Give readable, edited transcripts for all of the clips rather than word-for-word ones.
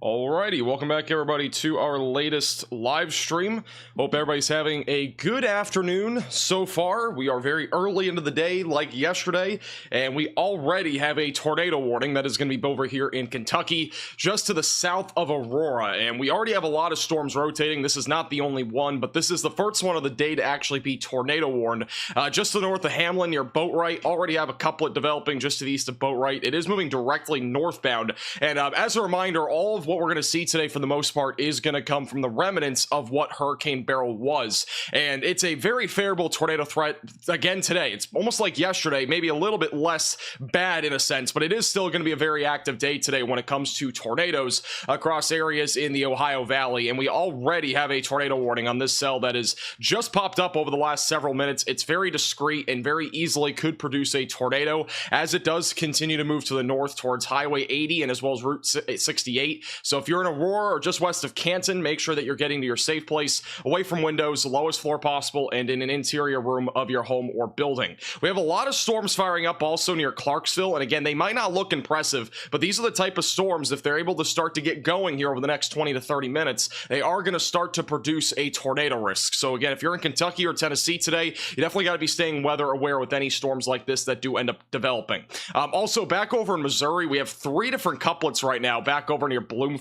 Alrighty, welcome back everybody to our latest live stream. Hope everybody's having a good afternoon so far. We are very early into the day like yesterday, and we already have a tornado warning that is going to be over here in Kentucky, just to the south of Aurora, and we already have a lot of storms rotating. This is not the only one, but this is the first one of the day to actually be tornado warned. Just to the north of Hamlin near Boatwright, already have a couplet developing just to the east of Boatwright. It is moving directly northbound, and as a reminder, all of what we're going to see today for the most part is going to come from the remnants of what Hurricane Beryl was, and it's a very favorable tornado threat again today. It's almost like yesterday, maybe a little bit less bad in a sense, but it is still going to be a very active day today when it comes to tornadoes across areas in the Ohio Valley, and we already have a tornado warning on this cell that has just popped up over the last several minutes. It's very discreet and very easily could produce a tornado as it does continue to move to the north towards Highway 80 and as well as Route 68. So if you're in Aurora or just west of Canton, make sure that you're getting to your safe place, away from windows, the lowest floor possible, and in an interior room of your home or building. We have a lot of storms firing up also near Clarksville, and again, they might not look impressive, but these are the type of storms, if they're able to start to get going here over the next 20 to 30 minutes, they are going to start to produce a tornado risk. So again, if you're in Kentucky or Tennessee today, you definitely got to be staying weather aware with any storms like this that do end up developing. Also, back over in Missouri, we have 3 different couplets right now back over near Bloomfield.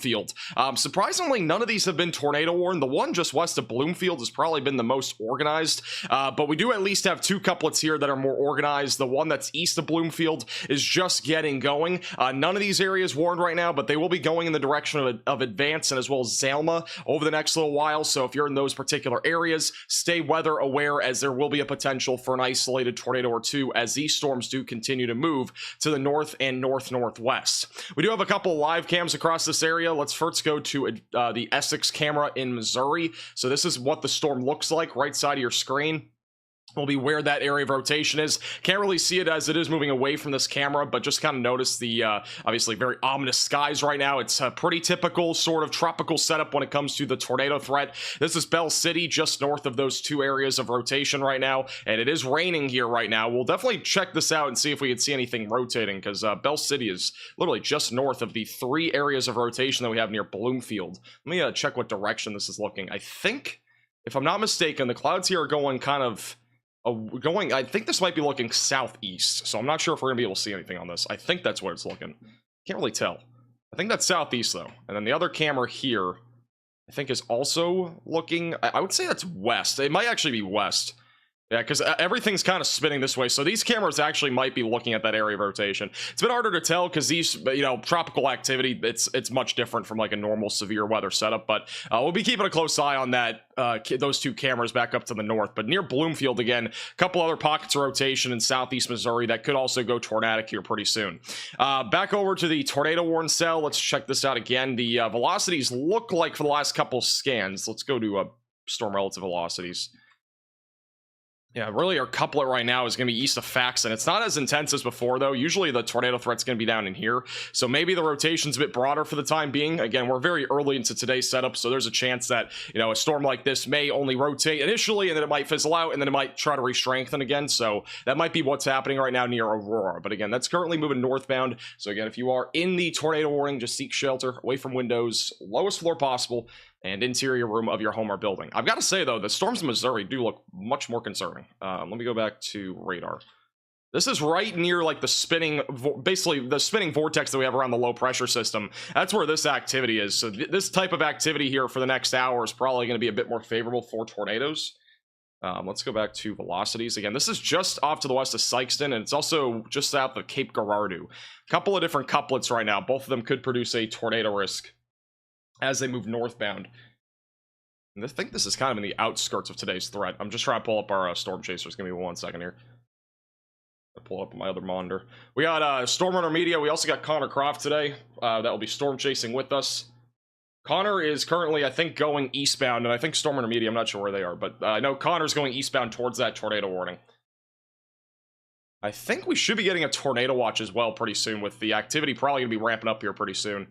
Surprisingly, none of these have been tornado warned. The one just west of Bloomfield has probably been the most organized, but we do at least have 2 couplets here that are more organized. The one that's east of Bloomfield is just getting going. None of these areas warned right now, but they will be going in the direction of Advance and as well as Zalma over the next little while. So if you're in those particular areas, stay weather aware, as there will be a potential for an isolated tornado or 2 as these storms do continue to move to the north and northwest. We do have a couple live cams across this area. Let's first go to the Essex camera in Missouri. So this is what the storm looks like. Right side of your screen will be where that area of rotation is. Can't really see it as it is moving away from this camera, but just kind of notice the obviously very ominous skies right now. It's a pretty typical sort of tropical setup when it comes to the tornado threat. This is Bell City, just north of those 2 areas of rotation right now, and it is raining here right now. We'll definitely check this out and see if we can see anything rotating, because Bell City is literally just north of the 3 areas of rotation that we have near Bloomfield. Let me check what direction this is looking. I think, if I'm not mistaken, the clouds here are going kind of I think this might be looking southeast, so I'm not sure if we're gonna be able to see anything on this. I think that's where it's looking. Can't really tell. I think that's southeast though, and then the other camera here I think is also looking, I would say that's west. It might actually be west. Yeah, because everything's kind of spinning this way, so these cameras actually might be looking at that area of rotation. It's a bit harder to tell because these, tropical activity, it's much different from like a normal severe weather setup, but we'll be keeping a close eye on that, those 2 cameras back up to the north. But near Bloomfield, again, a couple other pockets of rotation in southeast Missouri that could also go tornadic here pretty soon. Back over to the tornado warn cell. Let's check this out again. The velocities look like for the last couple scans. Let's go to storm relative velocities. Yeah, really our couplet right now is going to be east of Faxon. It's not as intense as before, though. Usually the tornado threat's going to be down in here, so maybe the rotation's a bit broader for the time being. Again, we're very early into today's setup, so there's a chance that, a storm like this may only rotate initially, and then it might fizzle out, and then it might try to re-strengthen again, so that might be what's happening right now near Aurora. But again, that's currently moving northbound, so again, if you are in the tornado warning, just seek shelter, away from windows, lowest floor possible, and interior room of your home or building. I've got to say, though, the storms in Missouri do look much more concerning. Let me go back to radar. This is right near, like, the spinning, basically, the spinning vortex that we have around the low pressure system. That's where this activity is. So this type of activity here for the next hour is probably going to be a bit more favorable for tornadoes. Let's go back to velocities. Again, this is just off to the west of Sykeston, and it's also just south of Cape Girardeau. A couple of different couplets right now. Both of them could produce a tornado risk as they move northbound. And I think this is kind of in the outskirts of today's threat. I'm just trying to pull up our storm chasers. Give me 1 second here. I'll pull up my other monitor. We got Storm Runner Media. We also got Connor Croft today. That will be storm chasing with us. Connor is currently, I think, going eastbound, and I think Storm Runner Media, I'm not sure where they are, but I know Connor's going eastbound towards that tornado warning. I think we should be getting a tornado watch as well pretty soon, with the activity probably going to be ramping up here pretty soon.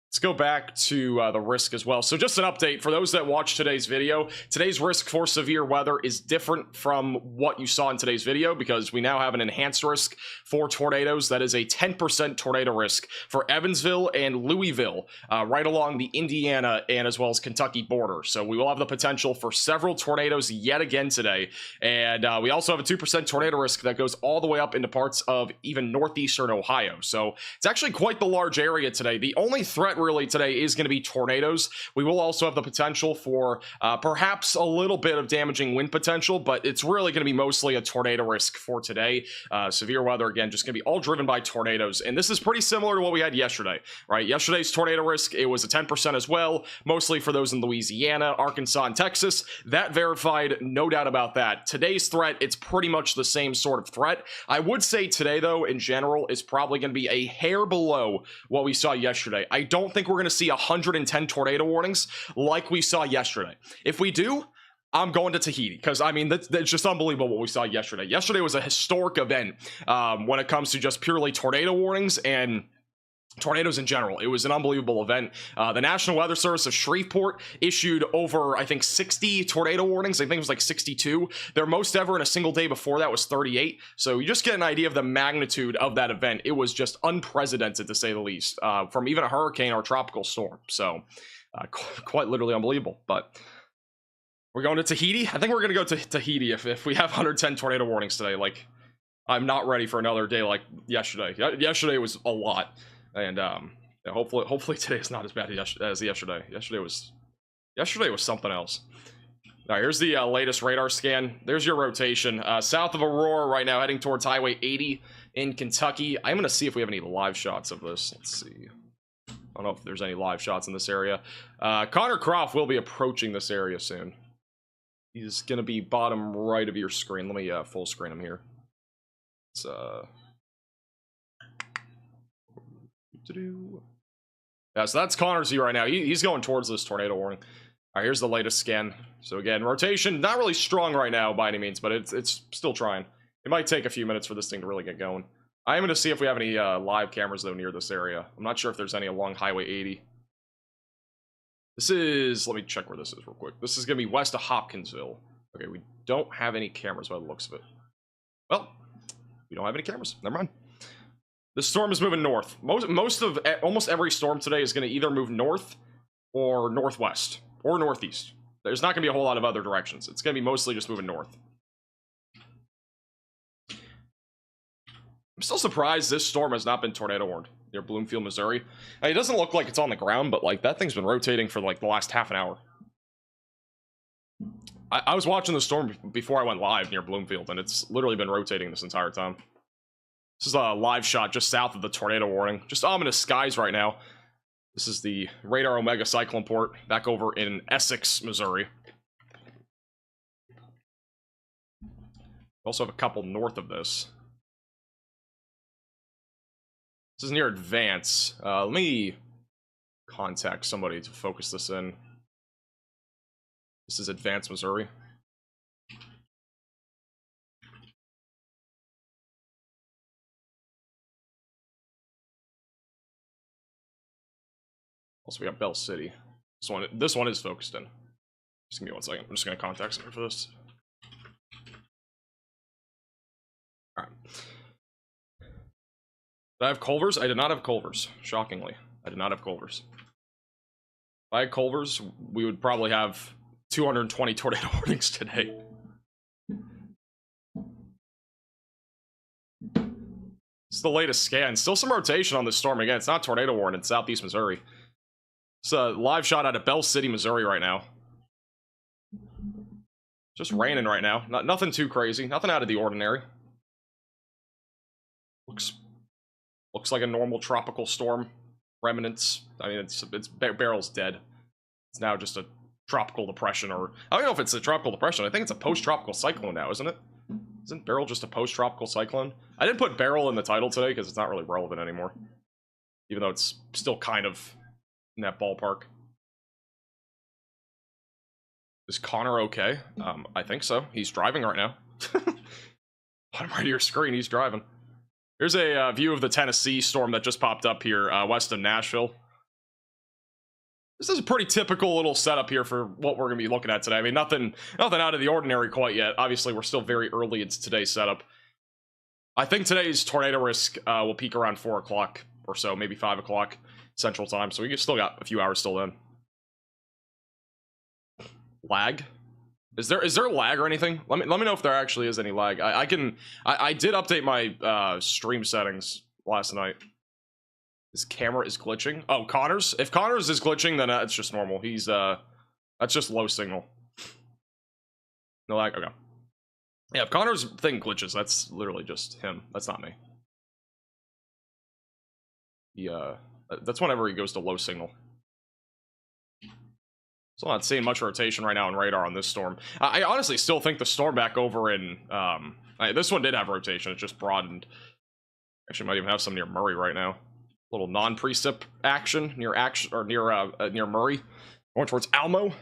Let's go back to the risk as well. So just an update for those that watched today's video. Today's risk for severe weather is different from what you saw in today's video because we now have an enhanced risk for tornadoes. That is a 10% tornado risk for Evansville and Louisville, right along the Indiana and as well as Kentucky border. So we will have the potential for several tornadoes yet again today. And we also have a 2% tornado risk that goes all the way up into parts of even northeastern Ohio. So it's actually quite the large area today. The only threat really today is going to be tornadoes. We will also have the potential for perhaps a little bit of damaging wind potential, but it's really going to be mostly a tornado risk for today. Severe weather, again, just going to be all driven by tornadoes. And this is pretty similar to what we had yesterday, right? Yesterday's tornado risk, it was a 10% as well, mostly for those in Louisiana, Arkansas, and Texas. That verified, no doubt about that. Today's threat, it's pretty much the same sort of threat. I would say today, though, in general, is probably going to be a hair below what we saw yesterday. I don't think we're going to see 110 tornado warnings like we saw yesterday. If we do, I'm going to Tahiti because, I mean, that's just unbelievable what we saw yesterday. Yesterday was a historic event when it comes to just purely tornado warnings and tornadoes in general. It was an unbelievable event. The National Weather Service of Shreveport issued over, I think, 60 tornado warnings. I think it was like 62. Their most ever in a single day before that was 38. So you just get an idea of the magnitude of that event. It was just unprecedented, to say the least, from even a hurricane or a tropical storm. So quite literally unbelievable. But we're going to Tahiti. I think we're going to go to Tahiti if we have 110 tornado warnings today. Like, I'm not ready for another day like yesterday. Yesterday was a lot. And yeah, hopefully today is not as bad as yesterday. Yesterday was something else. All right, here's the latest radar scan. There's your rotation. South of Aurora right now, heading towards Highway 80 in Kentucky. I'm going to see if we have any live shots of this. Let's see. I don't know if there's any live shots in this area. Connor Croft will be approaching this area soon. He's going to be bottom right of your screen. Let me full screen him here. It's yeah, so that's Connor's view right now. He's going towards this tornado warning. All right, here's the latest scan. So again, rotation, not really strong right now by any means, but it's still trying. It might take a few minutes for this thing to really get going. I am going to see if we have any live cameras, though, near this area. I'm not sure if there's any along Highway 80. This is... Let me check where this is real quick. This is going to be west of Hopkinsville. Okay, we don't have any cameras by the looks of it. Well, we don't have any cameras. Never mind. The storm is moving north. Almost every storm today is going to either move north or northwest or northeast. There's not going to be a whole lot of other directions. It's going to be mostly just moving north. I'm still surprised this storm has not been tornado warned near Bloomfield, Missouri. It doesn't look like it's on the ground, but like that thing's been rotating for like the last half an hour. I was watching the storm before I went live near Bloomfield, and it's literally been rotating this entire time. This is a live shot just south of the tornado warning. Just ominous skies right now. This is the Radar Omega Cyclone Port back over in Essex, Missouri. We also have a couple north of this. This is near Advance. Let me contact somebody to focus this in. This is Advance, Missouri. Also, we got Bell City. This one is focused in. Just give me 1 second. I'm just gonna contact somebody for this. Alright. Did I have Culvers? I did not have Culvers. Shockingly. I did not have Culvers. If I had Culvers, we would probably have 220 tornado warnings today. It's the latest scan. Still some rotation on this storm. Again, it's not tornado warning in southeast Missouri. It's a live shot out of Bell City, Missouri right now. Just raining right now. Nothing too crazy. Nothing out of the ordinary. Looks like a normal tropical storm. Remnants. I mean, Barrel's dead. It's now just a tropical depression, or I don't know if it's a tropical depression. I think it's a post-tropical cyclone now, isn't it? Isn't Beryl just a post-tropical cyclone? I didn't put Beryl in the title today because it's not really relevant anymore. Even though it's still kind of in that ballpark. Is Connor okay? I think so. He's driving right now. Bottom right of your screen, he's driving. Here's a view of the Tennessee storm that just popped up here west of Nashville. This is a pretty typical little setup here for what we're going to be looking at today. I mean, nothing out of the ordinary quite yet. Obviously, we're still very early into today's setup. I think today's tornado risk will peak around 4 o'clock or so, maybe 5 o'clock Central Time. So we still got a few hours still in. Lag? Is there lag or anything? Let me know if there actually is any lag. I did update my stream settings last night. His camera is glitching. Oh, Connor's? If Connor's is glitching, then it's just normal. He's that's just low signal. No lag. Okay. Yeah, if Connor's thing glitches, that's literally just him. That's not me. Yeah, that's whenever he goes to low signal. So I'm not seeing much rotation right now in radar on this storm. I honestly still think the storm back over in this one did have rotation. It just broadened. Actually, might even have some near Murray right now. A little non-precip action near near Murray, going towards Almo. A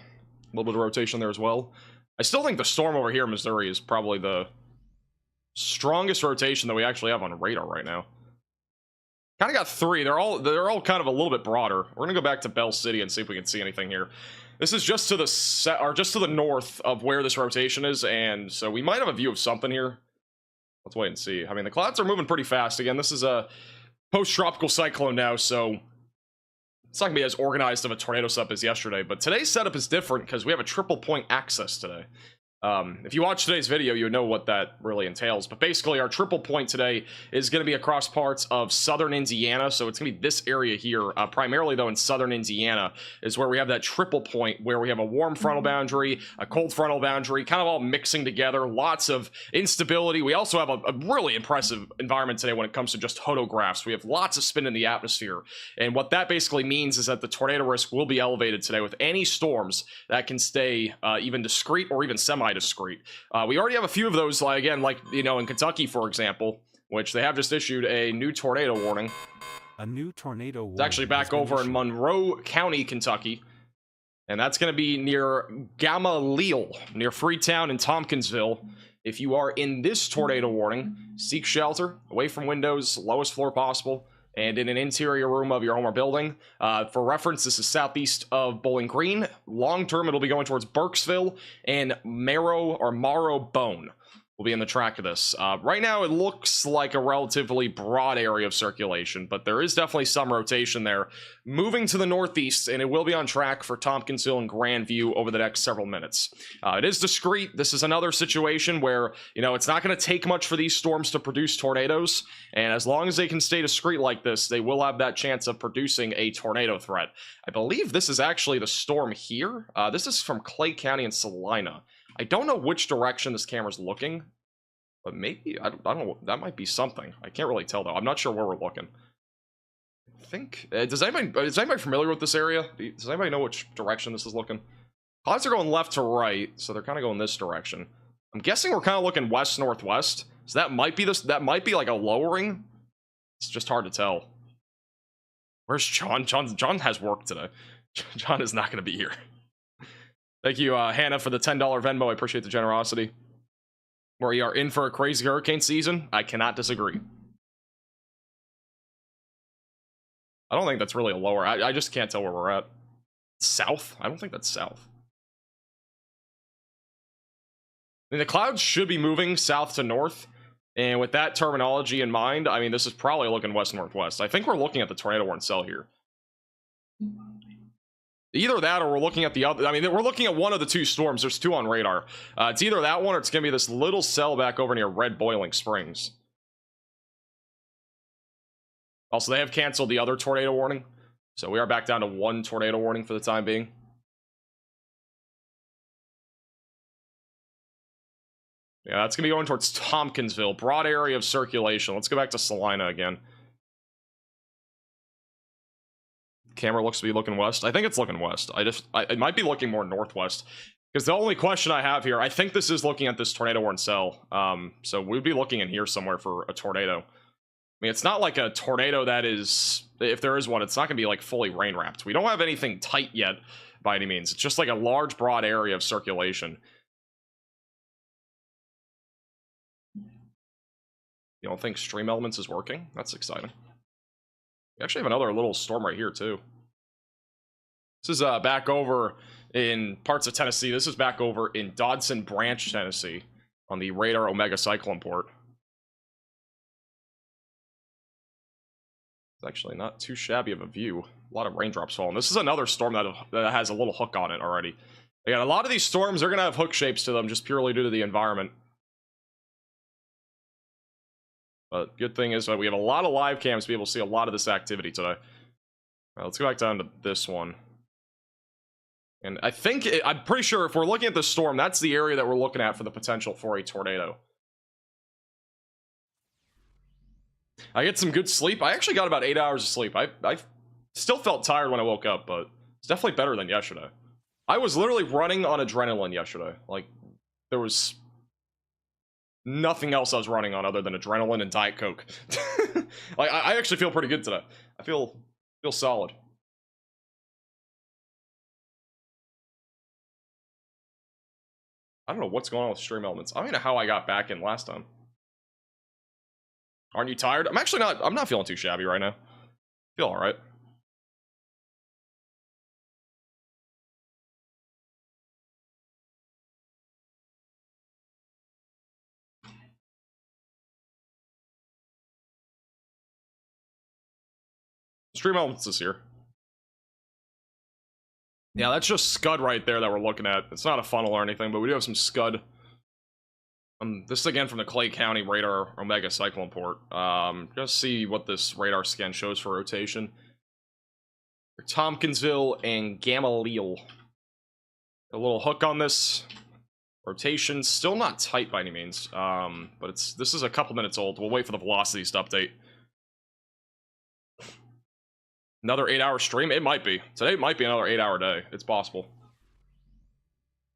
little bit of rotation there as well. I still think the storm over here in Missouri is probably the strongest rotation that we actually have on radar right now. Kind of got three. They're all kind of a little bit broader. We're gonna go back to Bell City and see if we can see anything here. This is just to the north of where this rotation is, and so we might have a view of something here. Let's wait and see. I mean, the clouds are moving pretty fast. Again, this is a post-tropical cyclone now, so it's not gonna be as organized of a tornado setup as yesterday. But today's setup is different because we have a triple point access today. If you watch today's video, you know what that really entails. But basically, our triple point today is going to be across parts of southern Indiana. So it's going to be this area here, primarily though in southern Indiana, is where we have that triple point where we have a warm frontal boundary, a cold frontal boundary, kind of all mixing together. Lots of instability. We also have a really impressive environment today when it comes to just hodographs. We have lots of spin in the atmosphere. And what that basically means is that the tornado risk will be elevated today with any storms that can stay even discrete or even semi-discrete. We already have a few of those, like you know, in Kentucky, for example, which they have just issued a new tornado warning. A new tornado warning. It's actually back over in Monroe County, Kentucky, and that's going to be near Gamaliel, near Freetown and Tompkinsville. If you are in this tornado warning, seek shelter away from windows, lowest floor possible, and in an interior room of your home or building. For reference, this is southeast of Bowling Green. Long term, it'll be going towards Burkesville, and Morrow Bone will be in the track of this. Right now, it looks like a relatively broad area of circulation, but there is definitely some rotation there. Moving to the northeast, and it will be on track for Tompkinsville and Grandview over the next several minutes. It is discrete. This is another situation where, you know, it's not going to take much for these storms to produce tornadoes, and as long as they can stay discrete like this, they will have that chance of producing a tornado threat. I believe this is actually the storm here. This is from Clay County and Salina. I don't know which direction this camera's looking, but maybe, I don't know, that might be something. I can't really tell, though. I'm not sure where we're looking. I think, is anybody familiar with this area? Does anybody know which direction this is looking? Clouds are going left to right, so they're kind of going this direction. I'm guessing we're kind of looking west-northwest, so that might be like a lowering. It's just hard to tell. Where's John? John has work today. John is not going to be here. Thank you, Hannah, for the $10 Venmo. I appreciate the generosity. We are in for a crazy hurricane season. I cannot disagree. I don't think that's really a lower. I just can't tell where we're at. South? I don't think that's south. I mean, the clouds should be moving south to north. And with that terminology in mind, I mean, this is probably looking west-northwest. I think we're looking at the tornado warning cell here. Either that or we're looking at the other. I mean, we're looking at one of the two storms. There's two on radar. It's either that one or it's going to be this little cell back over near Red Boiling Springs. Also, they have canceled the other tornado warning. So we are back down to one tornado warning for the time being. Yeah, that's going to be going towards Tompkinsville. Broad area of circulation. Let's go back to Salina again. Camera looks to be looking west. I think it's looking west. It might be looking more northwest. Because the only question I have here, I think this is looking at this tornado warning cell. So we'd be looking in here somewhere for a tornado. I mean, it's not like a tornado that is, if there is one, it's not going to be like fully rain wrapped. We don't have anything tight yet by any means. It's just like a large, broad area of circulation. You don't think Stream Elements is working? That's exciting. We actually have another little storm right here, too. This is back over in parts of Tennessee. This is back over in Dodson Branch, Tennessee, on the radar Omega Cyclone port. It's actually not too shabby of a view. A lot of raindrops falling. This is another storm that has a little hook on it already. Again, a lot of these storms are going to have hook shapes to them just purely due to the environment. But good thing is that we have a lot of live cams to be able to see a lot of this activity today. All right, let's go back down to this one. And I think, I'm pretty sure if we're looking at the storm, that's the area that we're looking at for the potential for a tornado. I get some good sleep. I actually got about 8 hours of sleep. I still felt tired when I woke up, but it's definitely better than yesterday. I was literally running on adrenaline yesterday. Like, there was nothing else I was running on other than adrenaline and Diet Coke. Like, I actually feel pretty good today. I feel solid. I don't know what's going on with stream elements. I don't know how I got back in last time. Aren't you tired? I'm not feeling too shabby right now. Feel alright. Stream elements is here. Yeah, that's just scud right there that we're looking at. It's not a funnel or anything, but we do have some scud. This is again from the Clay County radar Omega Cyclone port. Just see what this radar scan shows for rotation. Tompkinsville and Gamaliel. A little hook on this. Rotation still not tight by any means. But this is a couple minutes old. We'll wait for the velocities to update. Another 8-hour stream? It might be. Today might be another 8-hour day. It's possible.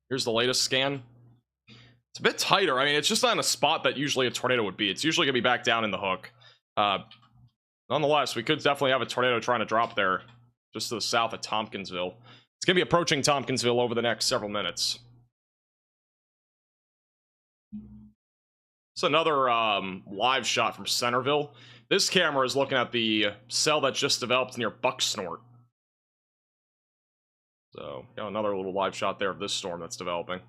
Here's the latest scan. It's a bit tighter. I mean, it's just on a spot that usually a tornado would be. It's usually going to be back down in the hook. Nonetheless, we could definitely have a tornado trying to drop there just to the south of Tompkinsville. It's going to be approaching Tompkinsville over the next several minutes. It's another live shot from Centerville. This camera is looking at the cell that just developed near Bucksnort. So, got another little live shot there of this storm that's developing.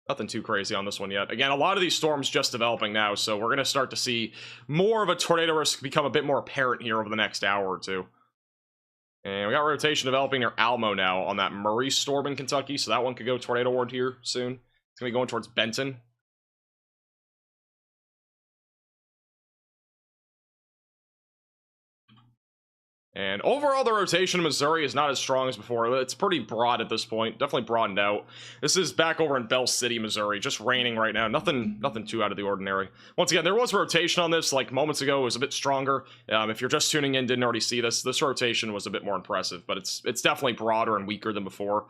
Nothing too crazy on this one yet. Again, a lot of these storms just developing now, so we're going to start to see more of a tornado risk become a bit more apparent here over the next hour or two. And we got rotation developing near Almo now on that Murray storm in Kentucky, so that one could go tornado warned here soon. It's going to be going towards Benton. And overall, the rotation in Missouri is not as strong as before. It's pretty broad at this point. Definitely broadened out. This is back over in Bell City, Missouri. Just raining right now. Nothing too out of the ordinary. Once again, there was rotation on this. Like moments ago, it was a bit stronger. If you're just tuning in, didn't already see this. This rotation was a bit more impressive, but it's definitely broader and weaker than before.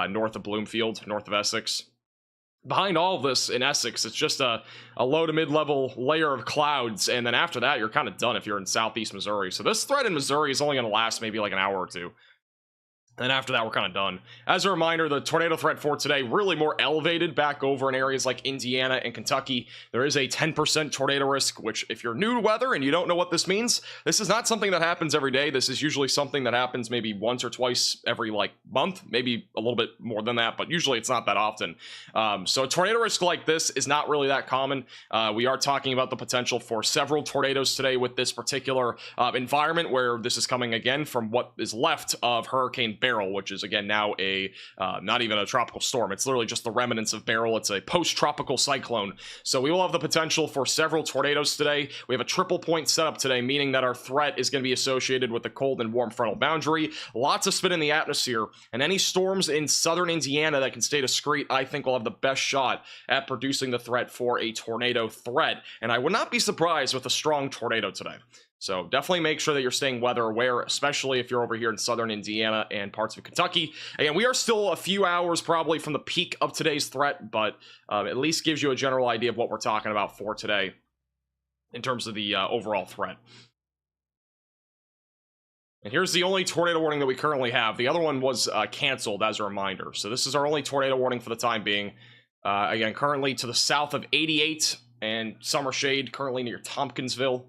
North of Bloomfield, north of Essex. Behind all of this in Essex, it's just a low to mid-level layer of clouds, and then after that, you're kind of done if you're in southeast Missouri. So this threat in Missouri is only going to last maybe like an hour or two. And after that, we're kind of done. As a reminder, the tornado threat for today really more elevated back over in areas like Indiana and Kentucky. There is a 10% tornado risk, which if you're new to weather and you don't know what this means, this is not something that happens every day. This is usually something that happens maybe once or twice every like month, maybe a little bit more than that, but usually it's not that often. So a tornado risk like this is not really that common. We are talking about the potential for several tornadoes today with this particular environment where this is coming again from what is left of Hurricane Beryl, which is again now a not even a tropical storm. It's literally just the remnants of Beryl. It's a post-tropical cyclone. So we will have the potential for several tornadoes today. We have a triple point setup today, meaning that our threat is going to be associated with the cold and warm frontal boundary. Lots of spin in the atmosphere, and any storms in southern Indiana that can stay discreet, I think will have the best shot at producing the threat for a tornado threat. And I would not be surprised with a strong tornado today. So definitely make sure that you're staying weather aware, especially if you're over here in southern Indiana and parts of Kentucky. Again, we are still a few hours probably from the peak of today's threat, but at least gives you a general idea of what we're talking about for today in terms of the overall threat. And here's the only tornado warning that we currently have. The other one was canceled as a reminder. So this is our only tornado warning for the time being. Again, currently to the south of 88 and Summer Shade, currently near Tompkinsville.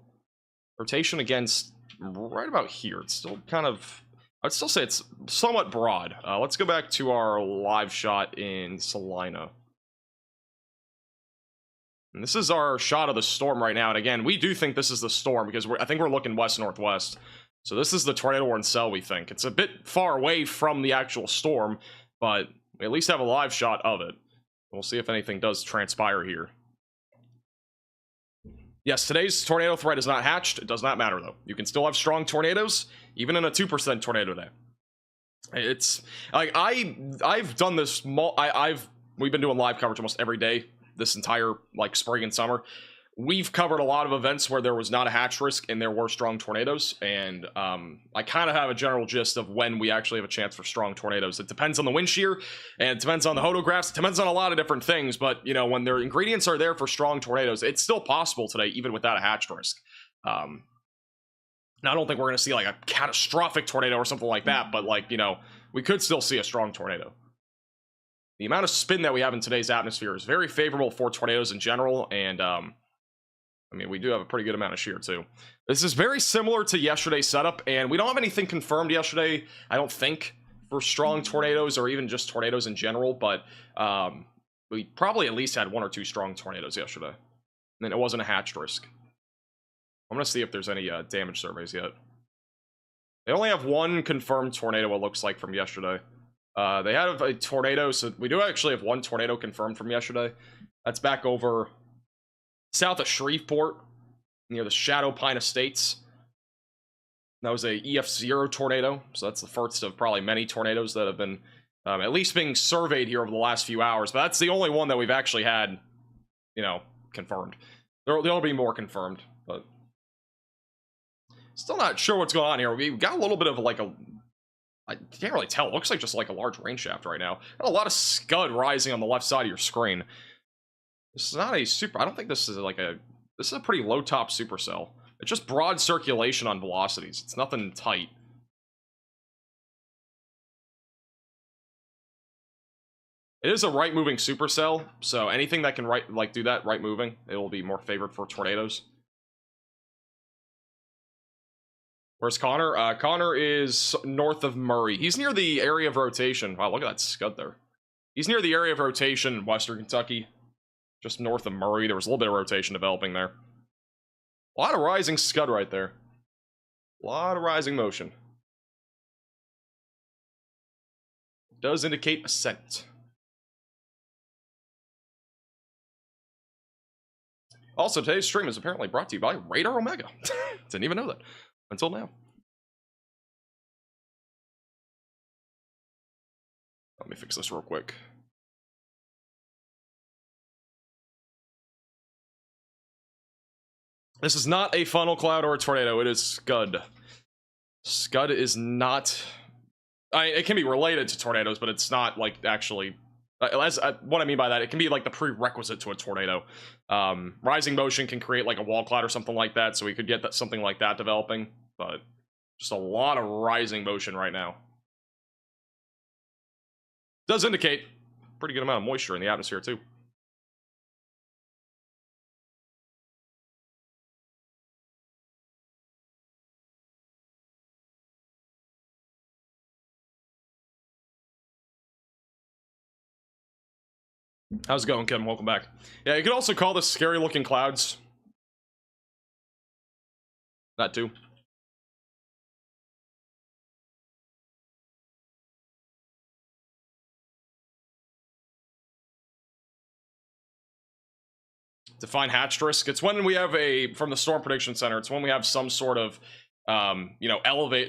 Rotation against right about here. It's still kind of I'd still say it's somewhat broad. Let's go back to our live shot in Salina. And this is our shot of the storm right now. And again, we do think this is the storm because I think we're looking west-northwest. So this is the tornado warning cell, we think. It's a bit far away from the actual storm, but we at least have a live shot of it. We'll see if anything does transpire here. Yes, today's tornado threat is not hatched. It does not matter, though. You can still have strong tornadoes, even in a 2% tornado day. It's like I've done this. We've been doing live coverage almost every day this entire like spring and summer. We've covered a lot of events where there was not a hatch risk and there were strong tornadoes, and I kind of have a general gist of when we actually have a chance for strong tornadoes. It depends on the wind shear, and it depends on the hodographs, it depends on a lot of different things, but you know, when their ingredients are there for strong tornadoes, it's still possible today, even without a hatch risk. Now, I don't think we're going to see like a catastrophic tornado or something like that, but like, you know, we could still see a strong tornado. The amount of spin that we have in today's atmosphere is very favorable for tornadoes in general, and I mean, we do have a pretty good amount of shear, too. This is very similar to yesterday's setup, and we don't have anything confirmed yesterday, I don't think, for strong tornadoes or even just tornadoes in general, but we probably at least had 1 or 2 strong tornadoes yesterday. And it wasn't a hatched risk. I'm going to see if there's any damage surveys yet. They only have 1 confirmed tornado, it looks like, from yesterday. They have a tornado, so we do actually have 1 tornado confirmed from yesterday. That's back over south of Shreveport, near the Shadow Pine Estates. That was a EF0 tornado, so that's the first of probably many tornadoes that have been at least being surveyed here over the last few hours, but that's the only one that we've actually had, you know, confirmed. There'll be more confirmed, but still not sure what's going on here. We've got a little bit of like I can't really tell, it looks like just like a large rain shaft right now. Got a lot of scud rising on the left side of your screen. This is not a super, I don't think this is like this is a pretty low top supercell. It's just broad circulation on velocities. It's nothing tight. It is a right moving supercell, so anything that can do that right moving, it will be more favored for tornadoes. Where's Connor? Connor is north of Murray. He's near the area of rotation. Wow, look at that scud there. He's near the area of rotation in western Kentucky. Just north of Murray, there was a little bit of rotation developing there. A lot of rising scud right there. A lot of rising motion. It does indicate ascent. Also, today's stream is apparently brought to you by Radar Omega. Didn't even know that until now. Let me fix this real quick. This is not a funnel cloud or a tornado. It is scud. Scud is not... it can be related to tornadoes, but it's not, like, actually... what I mean by that, it can be, like, the prerequisite to a tornado. Rising motion can create, like, a wall cloud or something like that, so we could get something like that developing. But just a lot of rising motion right now. Does indicate a pretty good amount of moisture in the atmosphere, too. How's it going, Kim? Welcome back. Yeah, you could also call this scary looking clouds. That too. Define hatched risk. It's when we have from the Storm Prediction Center, it's when we have some sort of you know,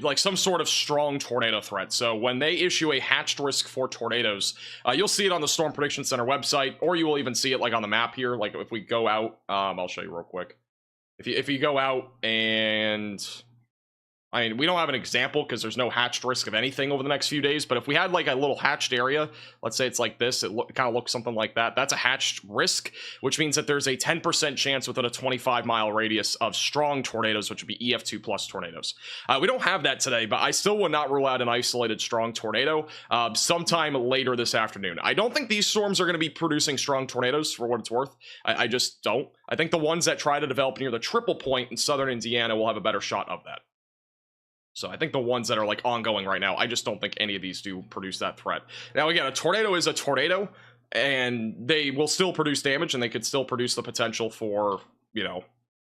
like some sort of strong tornado threat. So when they issue a hatched risk for tornadoes, you'll see it on the Storm Prediction Center website, or you will even see it like on the map here. Like if we go out, I'll show you real quick. If you go out and... I mean, we don't have an example because there's no hatched risk of anything over the next few days, but if we had like a little hatched area, let's say it's like this, it kind of looks something like that. That's a hatched risk, which means that there's a 10% chance within a 25-mile radius of strong tornadoes, which would be EF2 plus tornadoes. We don't have that today, but I still would not rule out an isolated strong tornado sometime later this afternoon. I don't think these storms are going to be producing strong tornadoes for what it's worth. I just don't. I think the ones that try to develop near the triple point in southern Indiana will have a better shot of that. So I think the ones that are like ongoing right now, I just don't think any of these do produce that threat. Now again, a tornado is a tornado, and they will still produce damage, and they could still produce the potential for, you know,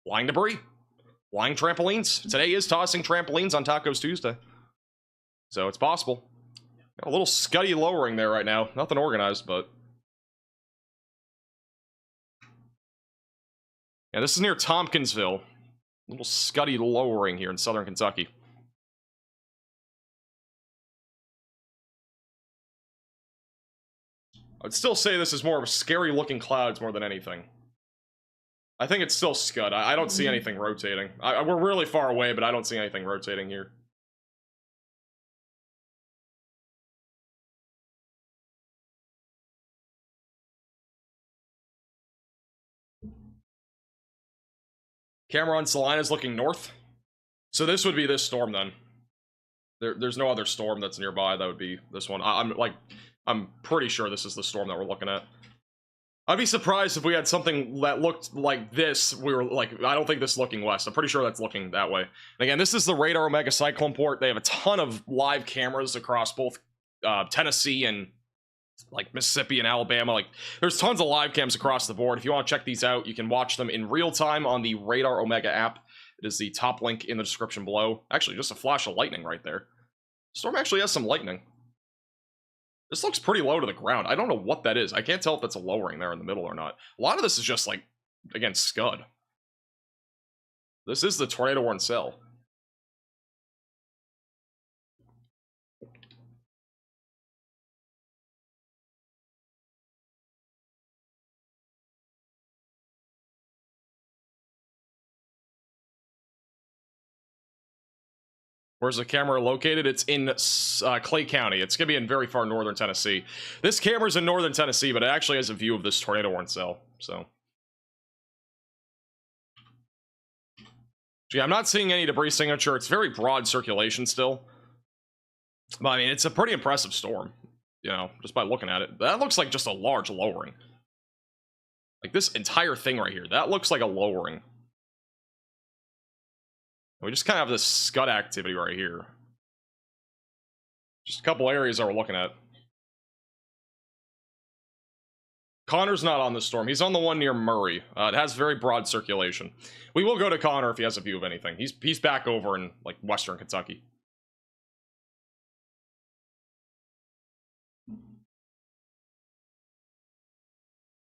flying debris, flying trampolines. Today is tossing trampolines on Tacos Tuesday, so it's possible. A little scuddy lowering there right now. Nothing organized, but yeah, this is near Tompkinsville. A little scuddy lowering here in southern Kentucky. I'd still say this is more of a scary looking clouds more than anything. I think it's still scud. I don't see anything rotating. We're really far away, but I don't see anything rotating here. Camera on Salina's looking north. So this would be this storm then. There's no other storm that's nearby. That would be this one. I'm pretty sure this is the storm that we're looking at. I'd be surprised if we had something that looked like this. We were like, I don't think this is looking west. I'm pretty sure that's looking that way. And again, this is the Radar Omega Cyclone port. They have a ton of live cameras across both Tennessee and like Mississippi and Alabama. Like, there's tons of live cams across the board. If you want to check these out, you can watch them in real time on the Radar Omega app. It is the top link in the description below. Actually, just a flash of lightning right there. Storm actually has some lightning. This looks pretty low to the ground. I don't know what that is. I can't tell if that's a lowering there in the middle or not. A lot of this is just like, again, scud. This is the tornado-worn cell. Where's the camera located? It's in Clay County. It's going to be in very far northern Tennessee. This camera's in northern Tennessee, but it actually has a view of this tornado-worn cell. So yeah, I'm not seeing any debris signature. It's very broad circulation still. But I mean, it's a pretty impressive storm, you know, just by looking at it. That looks like just a large lowering. Like this entire thing right here, that looks like a lowering. We just kind of have this scud activity right here. Just a couple areas that we're looking at. Connor's not on this storm. He's on the one near Murray. It has very broad circulation. We will go to Connor if he has a view of anything. He's back over in like western Kentucky.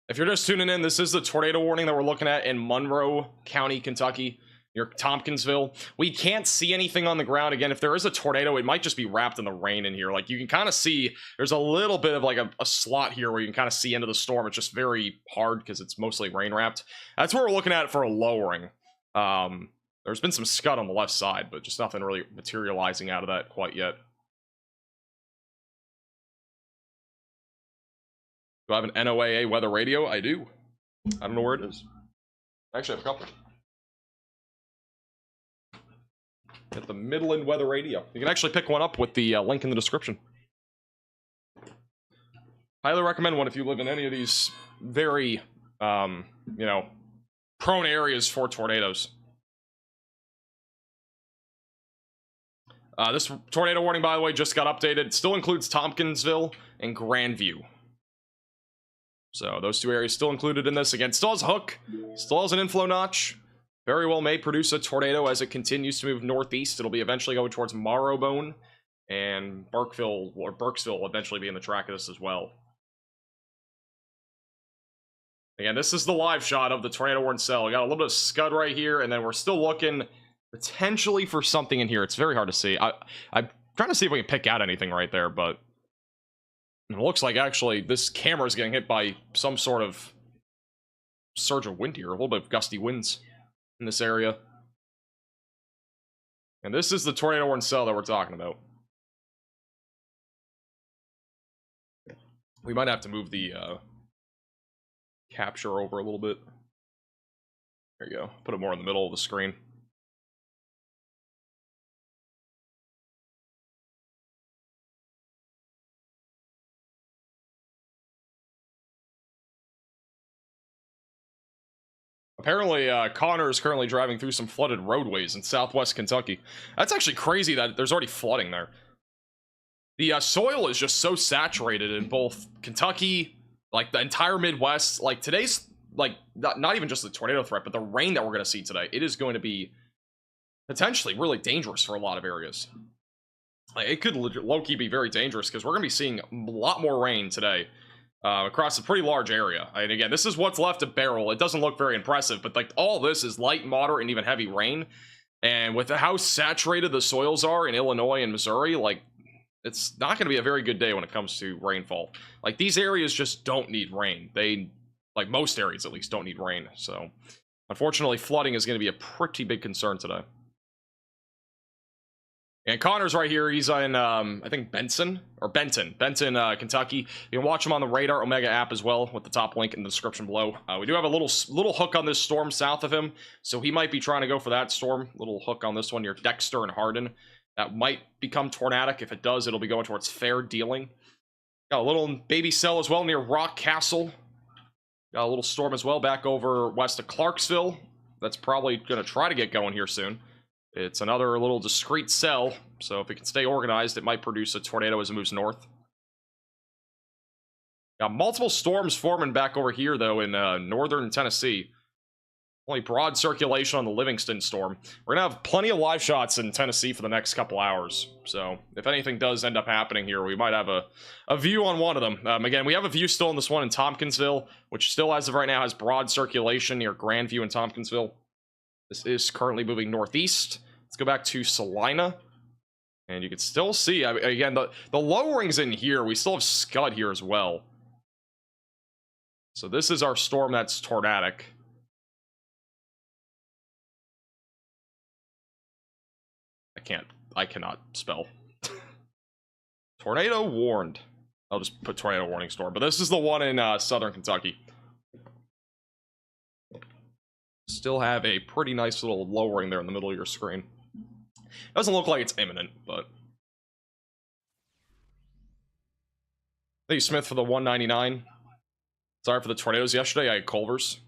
If you're just tuning in, this is the tornado warning that we're looking at in Monroe County, Kentucky. Near Tompkinsville. We can't see anything on the ground. Again, if there is a tornado, it might just be wrapped in the rain in here. Like, you can kind of see there's a little bit of like a slot here where you can kind of see into the storm. It's just very hard because it's mostly rain wrapped. That's what we're looking at for a lowering. There's been some scud on the left side, but just nothing really materializing out of that quite yet. Do I have an NOAA weather radio? I do. I don't know where it is. Actually, I have a couple. At the Midland Weather Radio. You can actually pick one up with the link in the description. Highly recommend one if you live in any of these very, you know, prone areas for tornadoes. This tornado warning, by the way, just got updated. It still includes Tompkinsville and Grandview. So those two areas still included in this. Again, still has a hook, still has an inflow notch. Very well may produce a tornado as it continues to move northeast. It'll be eventually going towards Marrowbone, and Burkeville will eventually be in the track of this as well. Again, this is the live shot of the tornado-worn cell. We got a little bit of scud right here, and then we're still looking potentially for something in here. It's very hard to see. I'm trying to see if we can pick out anything right there, but it looks like actually this camera is getting hit by some sort of surge of wind here, a little bit of gusty winds in this area. And this is the tornado-worn cell that we're talking about. We might have to move the capture over a little bit. There you go. Put it more in the middle of the screen. Apparently, Connor is currently driving through some flooded roadways in southwest Kentucky. That's actually crazy that there's already flooding there. The soil is just so saturated in both Kentucky, like the entire Midwest. Like today's, like not even just the tornado threat, but the rain that we're going to see today. It is going to be potentially really dangerous for a lot of areas. Like, it could low-key be very dangerous because we're going to be seeing a lot more rain today. Across a pretty large area. And again, this is what's left of Beryl. It doesn't look very impressive, but like all this is light, moderate, and even heavy rain. And with how saturated the soils are in Illinois and Missouri, like it's not going to be a very good day when it comes to rainfall. Like these areas just don't need rain. They, like most areas at least, don't need rain. So unfortunately, flooding is going to be a pretty big concern today. And Connor's right here. He's in, I think, Benton, Kentucky. You can watch him on the Radar Omega app as well, with the top link in the description below. We do have a little hook on this storm south of him, so he might be trying to go for that storm. Little hook on this one near Dexter and Hardin. That might become tornadic. If it does, it'll be going towards fair dealing. Got a little baby cell as well near Rock Castle. Got a little storm as well back over west of Clarksville. That's probably going to try to get going here soon. It's another little discrete cell, so if it can stay organized, it might produce a tornado as it moves north. Got multiple storms forming back over here, though, in northern Tennessee. Only broad circulation on the Livingston storm. We're going to have plenty of live shots in Tennessee for the next couple hours. So if anything does end up happening here, we might have a view on one of them. Again, we have a view still on this one in Tompkinsville, which still, as of right now, has broad circulation near Grandview and Tompkinsville. This is currently moving northeast. Let's go back to Salina. And you can still see, again, the lowerings in here. We still have Scud here as well. So this is our storm that's tornadic. I cannot spell. Tornado warned. I'll just put tornado warning storm. But this is the one in southern Kentucky. Still have a pretty nice little lowering there in the middle of your screen. Doesn't look like it's imminent, but... Thank you, Smith, for the 199. Sorry for the tornadoes yesterday. I had Culver's.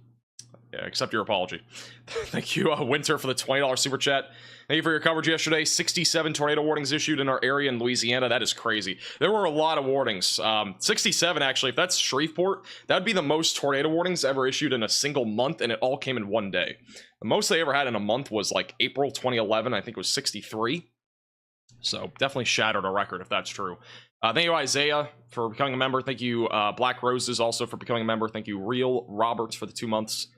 Yeah, accept your apology. Thank you, Winter, for the $20 super chat. Thank you for your coverage yesterday. 67 tornado warnings issued in our area in Louisiana. That is crazy. There were a lot of warnings. 67, actually. If that's Shreveport, that would be the most tornado warnings ever issued in a single month, and it all came in one day. The most they ever had in a month was like April 2011. I think it was 63. So definitely shattered a record if that's true. Thank you, Isaiah, for becoming a member. Thank you, Black Roses, also for becoming a member. Thank you, Real Roberts, for the 2 months.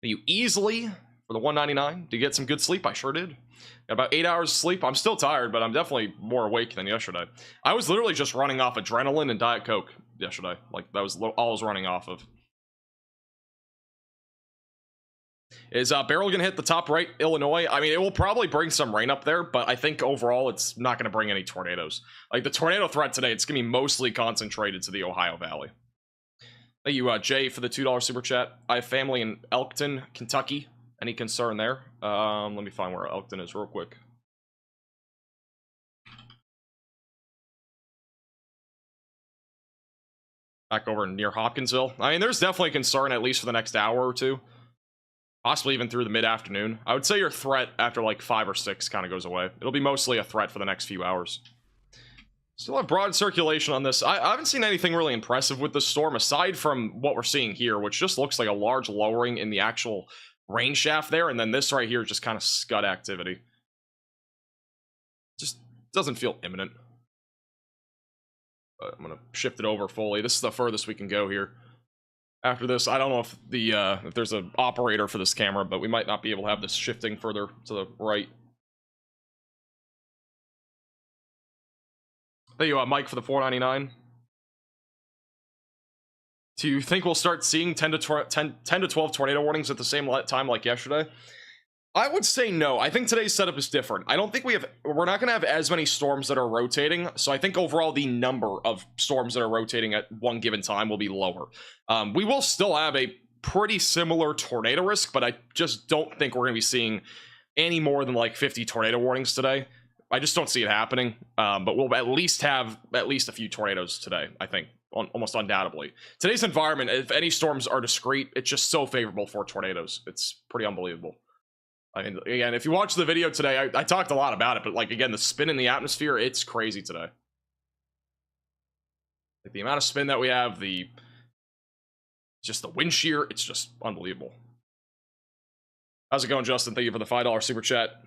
Thank you, Easily, for the 199. Did you get some good sleep? I sure did. Got about 8 hours of sleep. I'm still tired, but I'm definitely more awake than yesterday. I was literally just running off adrenaline and Diet Coke yesterday. Like, that was all I was running off of. Is Beryl going to hit the top right, Illinois? I mean, it will probably bring some rain up there, but I think overall it's not going to bring any tornadoes. Like, the tornado threat today, it's going to be mostly concentrated to the Ohio Valley. Thank you, Jay, for the $2 super chat. I have family in Elkton, Kentucky. Any concern there? Let me find where Elkton is real quick. Back over near Hopkinsville. I mean, there's definitely concern, at least for the next hour or two. Possibly even through the mid-afternoon. I would say your threat after like 5 or 6 kind of goes away. It'll be mostly a threat for the next few hours. Still have broad circulation on this. I haven't seen anything really impressive with this storm, aside from what we're seeing here, which just looks like a large lowering in the actual rain shaft there, and then this right here just kind of scud activity. Just doesn't feel imminent. But I'm gonna shift it over fully. This is the furthest we can go here. After this, I don't know if the if there's an operator for this camera, but we might not be able to have this shifting further to the right. Thank you, Mike, for the $4.99. Do you think we'll start seeing 10 to 12 tornado warnings at the same time like yesterday? I would say no. I think today's setup is different. I don't think we're not going to have as many storms that are rotating, so I think overall the number of storms that are rotating at one given time will be lower. We will still have a pretty similar tornado risk, but I just don't think we're going to be seeing any more than like 50 tornado warnings today. I just don't see it happening. But we'll at least have at least a few tornadoes today, I think, almost undoubtedly. Today's environment, if any storms are discrete, it's just so favorable for tornadoes. It's pretty unbelievable. I mean, again, if you watch the video today, I talked a lot about it, but like, again, the spin in the atmosphere, it's crazy today. Like, the amount of spin that we have, just the wind shear, it's just unbelievable. How's it going, Justin? Thank you for the $5 super chat.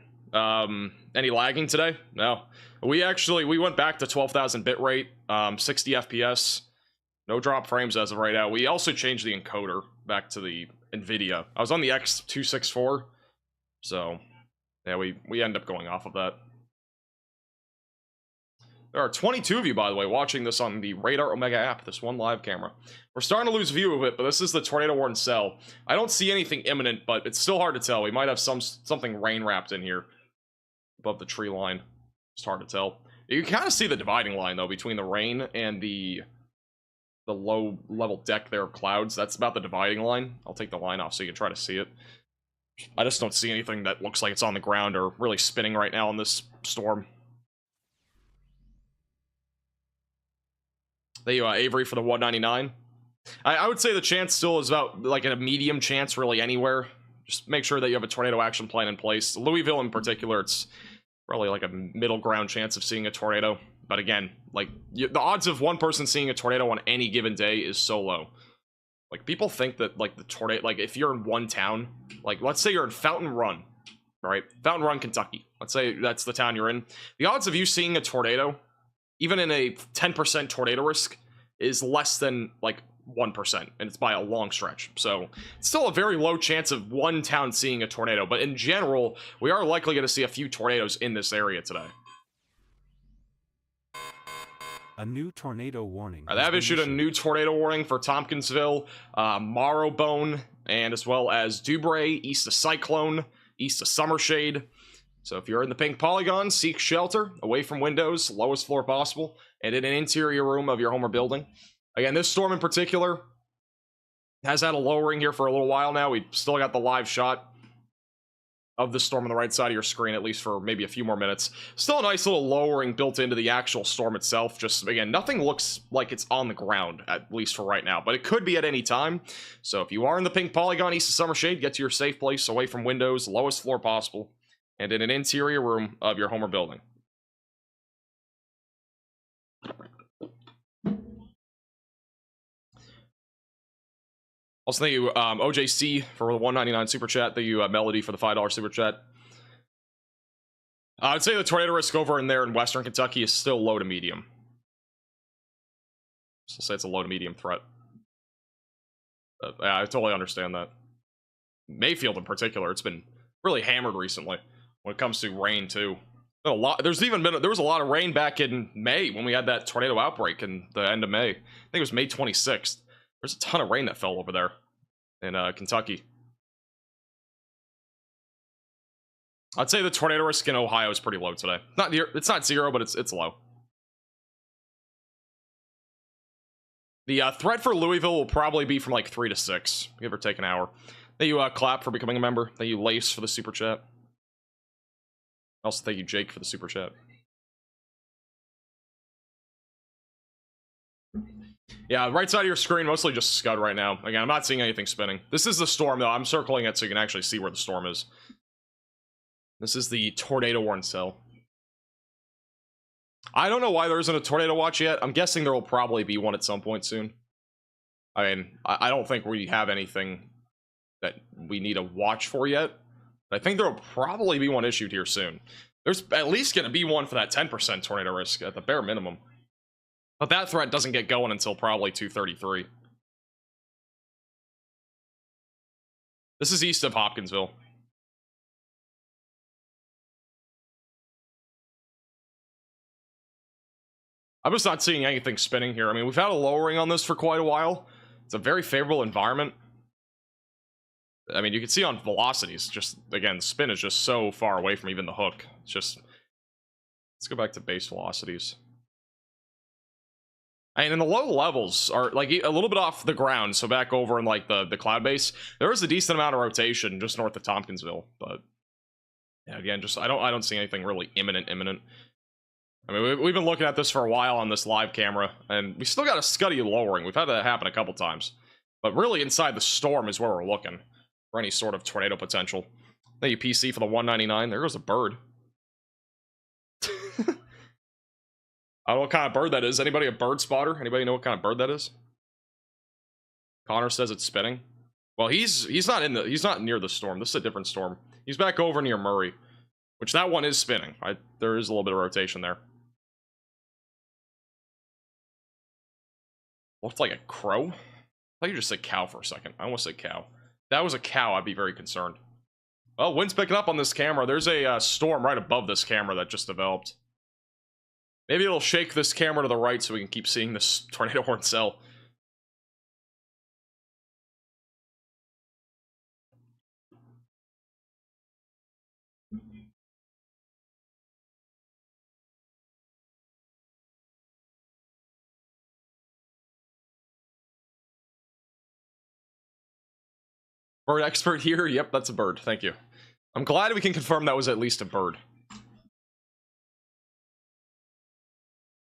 Any lagging today? No. We went back to 12,000 bit rate, 60 FPS. No drop frames as of right now. We also changed the encoder back to the NVIDIA. I was on the X264. So, yeah, we end up going off of that. There are 22 of you, by the way, watching this on the Radar Omega app, this one live camera. We're starting to lose view of it, but this is the tornado warning cell. I don't see anything imminent, but it's still hard to tell. We might have something rain wrapped in here above the tree line. It's hard to tell. You can kind of see the dividing line, though, between the rain and the low-level deck there of clouds. That's about the dividing line. I'll take the line off so you can try to see it. I just don't see anything that looks like it's on the ground or really spinning right now in this storm. Thank you, Avery, for the 199. I would say the chance still is about like a medium chance really anywhere. Just make sure that you have a tornado action plan in place. Louisville in particular, it's probably like a middle ground chance of seeing a tornado. But again, like the odds of one person seeing a tornado on any given day is so low. Like, people think that, like, the tornado, like, if you're in one town, like, let's say you're in Fountain Run, right? Fountain Run, Kentucky. Let's say that's the town you're in. The odds of you seeing a tornado, even in a 10% tornado risk, is less than, like, 1%, and it's by a long stretch. So, it's still a very low chance of one town seeing a tornado, but in general, we are likely going to see a few tornadoes in this area today. A new tornado warning. They have issued a new tornado warning for Tompkinsville, Marrowbone, and as well as Dubray, east of Cyclone, east of Summershade. So if you're in the pink polygon, seek shelter, away from windows, lowest floor possible, and in an interior room of your home or building. Again, this storm in particular has had a lowering here for a little while now. We still got the live shot of the storm on the right side of your screen, at least for maybe a few more minutes. Still a nice little lowering built into the actual storm itself. Just, again, nothing looks like it's on the ground, at least for right now, but it could be at any time. So if you are in the pink polygon east of Summershade, get to your safe place, away from windows, lowest floor possible, and in an interior room of your home or building. Also, thank you, OJC, for the 199 super chat. Thank you, Melody, for the $5 super chat. I would say the tornado risk over in there in western Kentucky is still low to medium. So say it's a low to medium threat. Yeah, I totally understand that. Mayfield in particular, it's been really hammered recently when it comes to rain too. There was a lot of rain back in May when we had that tornado outbreak in the end of May. I think it was May 26th. There's a ton of rain that fell over there in Kentucky. I'd say the tornado risk in Ohio is pretty low today. It's not zero, but it's low. The threat for Louisville will probably be from like 3 to 6, give or take an hour. Thank you, Clap, for becoming a member. Thank you, Lace, for the super chat. Also, thank you, Jake, for the super chat. Yeah, right side of your screen, mostly just Scud right now. Again, I'm not seeing anything spinning. This is the storm, though. I'm circling it so you can actually see where the storm is. This is the tornado warning cell. I don't know why there isn't a tornado watch yet. I'm guessing there will probably be one at some point soon. I mean, I don't think we have anything that we need a watch for yet. But I think there will probably be one issued here soon. There's at least going to be one for that 10% tornado risk at the bare minimum. But that threat doesn't get going until probably 2:33. This is east of Hopkinsville. I'm just not seeing anything spinning here. I mean, we've had a lowering on this for quite a while. It's a very favorable environment. I mean, you can see on velocities, just, again, the spin is just so far away from even the hook. It's just... Let's go back to base velocities. And in the low levels are like a little bit off the ground, so back over in like the cloud base, there is a decent amount of rotation just north of Tompkinsville, but Yeah, again, just I don't see anything really imminent. I mean, we've been looking at this for a while on this live camera, and we still got a Scuddy lowering. We've had that happen a couple times. But really, inside the storm is where we're looking for any sort of tornado potential. Thank you, PC, for the 199. There goes a bird. I don't know what kind of bird that is. Anybody a bird spotter? Anybody know what kind of bird that is? Connor says it's spinning. Well, he's not near the storm. This is a different storm. He's back over near Murray, which that one is spinning. There is a little bit of rotation there. Looked like a crow. I thought you just said cow for a second. I almost said cow. If that was a cow, I'd be very concerned. Well, wind's picking up on this camera. There's a storm right above this camera that just developed. Maybe it'll shake this camera to the right so we can keep seeing this tornado horn cell. Bird expert here. Yep, that's a bird. Thank you. I'm glad we can confirm that was at least a bird.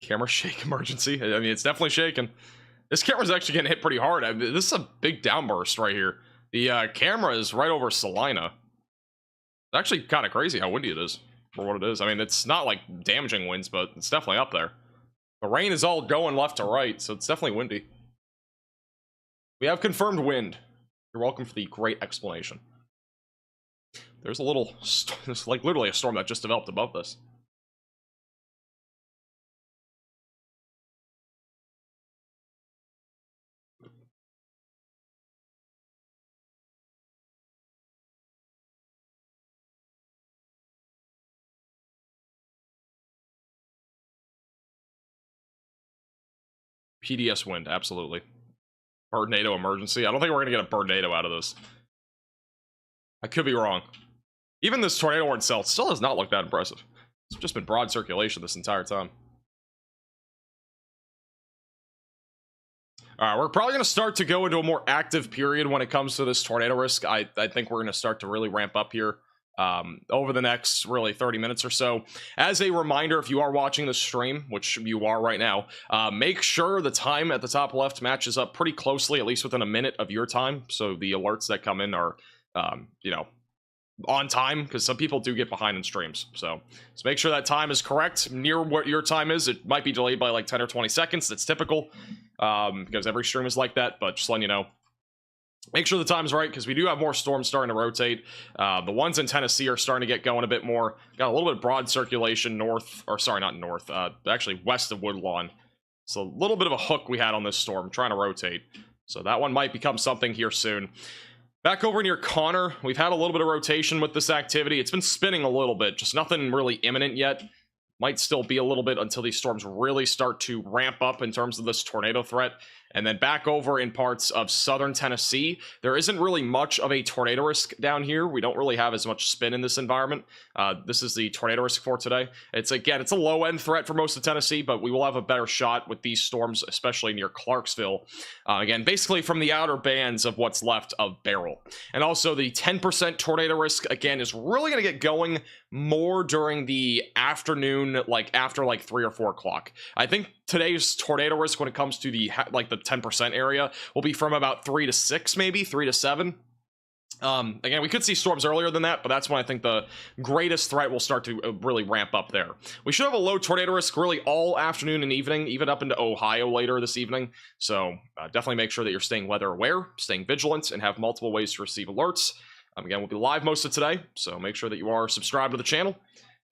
Camera shake emergency. I mean, it's definitely shaking. This camera's actually getting hit pretty hard. This is a big downburst right here. The camera is right over Salina. It's actually kind of crazy how windy it is for what it is. I mean, it's not like damaging winds, but it's definitely up there. The rain is all going left to right, so it's definitely windy. We have confirmed wind. You're welcome for the great explanation. There's a little, it's like literally a storm that just developed above this. PDS wind, absolutely. Birdnado emergency. I don't think we're gonna get a birdnado out of this. I could be wrong. Even this tornado horn cell still does not look that impressive. It's just been broad circulation this entire time. Alright, we're probably going to start to go into a more active period when it comes to this tornado risk. I think we're going to start to really ramp up here over the next really 30 minutes or so. As a reminder, if you are watching the stream, which you are right now, make sure the time at the top left matches up pretty closely, at least within a minute of your time, so the alerts that come in are, you know, on time, because some people do get behind in streams. So make sure that time is correct, near what your time is. It might be delayed by like 10 or 20 seconds. That's typical, because every stream is like that, but just letting you know. Make sure the time's right, because we do have more storms starting to rotate. The ones in Tennessee are starting to get going a bit more. Got a little bit of broad circulation north, or sorry, not north, actually west of Woodlawn. So a little bit of a hook we had on this storm, trying to rotate. So that one might become something here soon. Back over near Connor, we've had a little bit of rotation with this activity. It's been spinning a little bit, just nothing really imminent yet. Might still be a little bit until these storms really start to ramp up in terms of this tornado threat. And then back over in parts of southern Tennessee, there isn't really much of a tornado risk down here. We don't really have as much spin in this environment. This is the tornado risk for today. It's a low-end threat for most of Tennessee, but we will have a better shot with these storms, especially near Clarksville. Again, basically from the outer bands of what's left of Beryl. And also the 10% tornado risk, again, is really going to get going more during the afternoon, like after like 3 or 4 o'clock. I think today's tornado risk when it comes to the 10% area will be from about 3 to 6, maybe 3 to 7. Again, we could see storms earlier than that, but that's when I think the greatest threat will start to really ramp up there. We should have a low tornado risk really all afternoon and evening, even up into Ohio later this evening. So definitely make sure that you're staying weather aware, staying vigilant, and have multiple ways to receive alerts. Again, we'll be live most of today, so make sure that you are subscribed to the channel.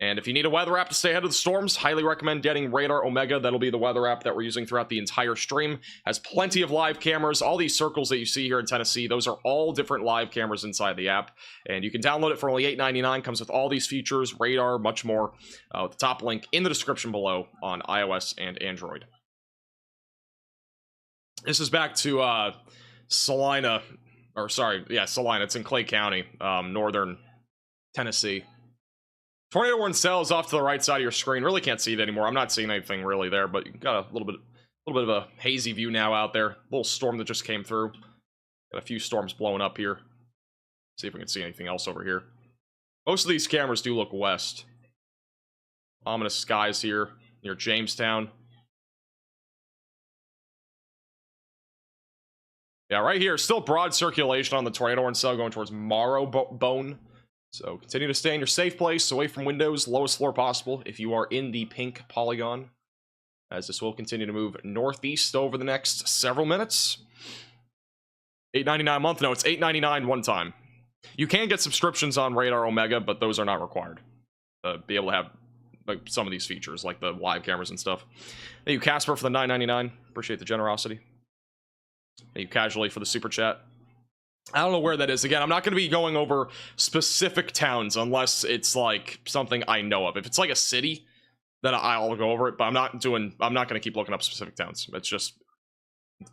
And if you need a weather app to stay ahead of the storms, highly recommend getting Radar Omega. That'll be the weather app that we're using throughout the entire stream. Has plenty of live cameras. All these circles that you see here in Tennessee, those are all different live cameras inside the app. And you can download it for only $8.99. Comes with all these features, radar, much more. With the top link in the description below on iOS and Android. This is back to Salina. Or sorry, yeah, Salina. It's in Clay County, northern Tennessee. Tornado warning cell is off to the right side of your screen. Really can't see it anymore. I'm not seeing anything really there, but you got a little bit of a hazy view now out there. Little storm that just came through. Got a few storms blowing up here. See if we can see anything else over here. Most of these cameras do look west. Ominous skies here near Jamestown. Yeah, right here, still broad circulation on the tornado warning cell going towards Marrowbone. So continue to stay in your safe place, away from windows, lowest floor possible if you are in the pink polygon, as this will continue to move northeast over the next several minutes. $8.99 a month. No, it's $8.99 one time. You can get subscriptions on Radar Omega, but those are not required to be able to have like some of these features, like the live cameras and stuff. Thank you, Casper, for the $9.99. Appreciate the generosity. Thank you, Casually, for the super chat. I don't know where that is. Again, I'm not going to be going over specific towns unless it's like something I know of. If it's like a city, then I'll go over it. But I'm not going to keep looking up specific towns. It's just,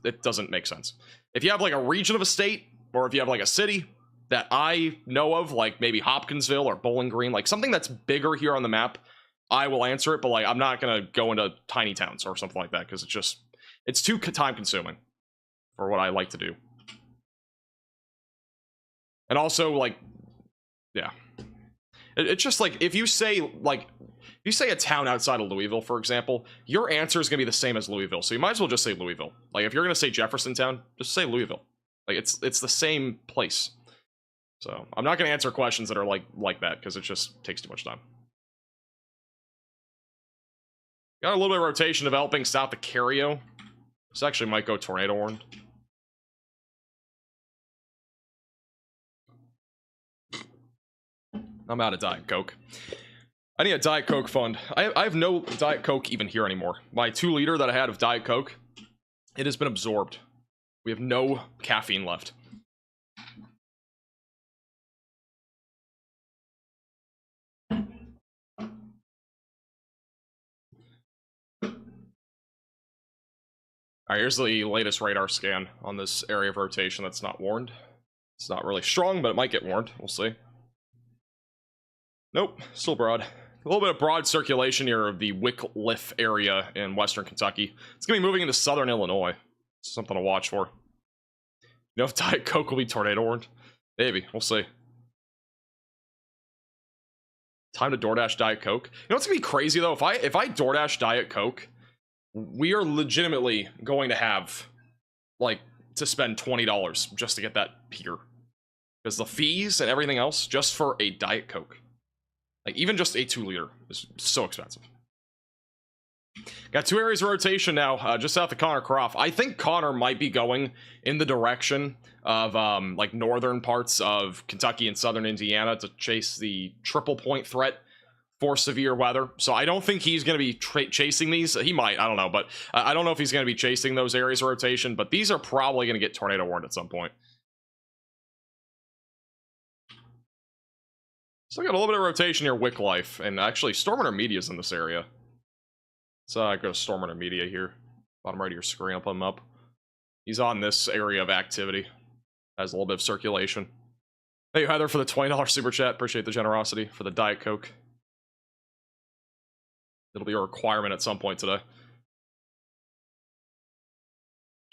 it doesn't make sense. If you have like a region of a state, or if you have like a city that I know of, like maybe Hopkinsville or Bowling Green, like something that's bigger here on the map, I will answer it. But like, I'm not going to go into tiny towns or something like that because it's too time consuming for what I like to do. And also, like, yeah, it's just like if you say a town outside of Louisville, for example, your answer is gonna be the same as Louisville. So you might as well just say Louisville. Like if you're gonna say Jeffersontown, just say Louisville. Like it's the same place. So I'm not gonna answer questions that are like that because it just takes too much time. Got a little bit of rotation developing south of Cario. This actually might go tornado warned. I'm out of Diet Coke. I need a Diet Coke fund. I have no Diet Coke even here anymore. My 2-liter that I had of Diet Coke, it has been absorbed. We have no caffeine left. Alright, here's the latest radar scan on this area of rotation that's not warned. It's not really strong, but it might get warned. We'll see. Nope, still broad. A little bit of broad circulation near the Wickliffe area in western Kentucky. It's going to be moving into southern Illinois. Something to watch for. You know if Diet Coke will be tornado warned? Maybe. We'll see. Time to DoorDash Diet Coke. You know what's going to be crazy, though? If I DoorDash Diet Coke, we are legitimately going to have, like, to spend $20 just to get that here. Because the fees and everything else, just for a Diet Coke. Like, even just a 2-liter is so expensive. Got 2 areas of rotation now, just south of Connor Croft. I think Connor might be going in the direction of, like, northern parts of Kentucky and southern Indiana to chase the triple point threat for severe weather. So I don't think he's going to be chasing these. He might, I don't know. But I don't know if he's going to be chasing those areas of rotation. But these are probably going to get tornado warned at some point. Still got a little bit of rotation near Wickliffe, and actually Stormrunner Media is in this area. So I go to Stormrunner Media here, bottom right of your screen. I'll put him up. He's on this area of activity. Has a little bit of circulation. Thank you, Heather, for the $20 super chat. Appreciate the generosity for the Diet Coke. It'll be a requirement at some point today.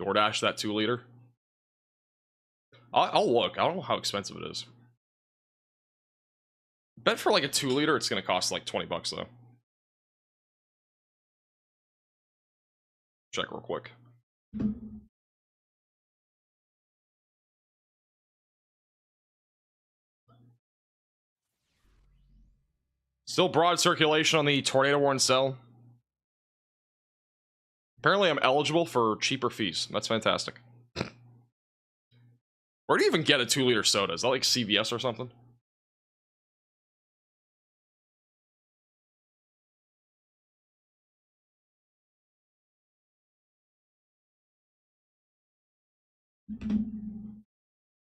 DoorDash that 2-liter. I'll look. I don't know how expensive it is. Bet for like a 2-liter, it's gonna cost like $20 though. Check real quick. Still broad circulation on the tornado warned cell. Apparently I'm eligible for cheaper fees. That's fantastic. Where do you even get a 2-liter soda? Is that like CVS or something?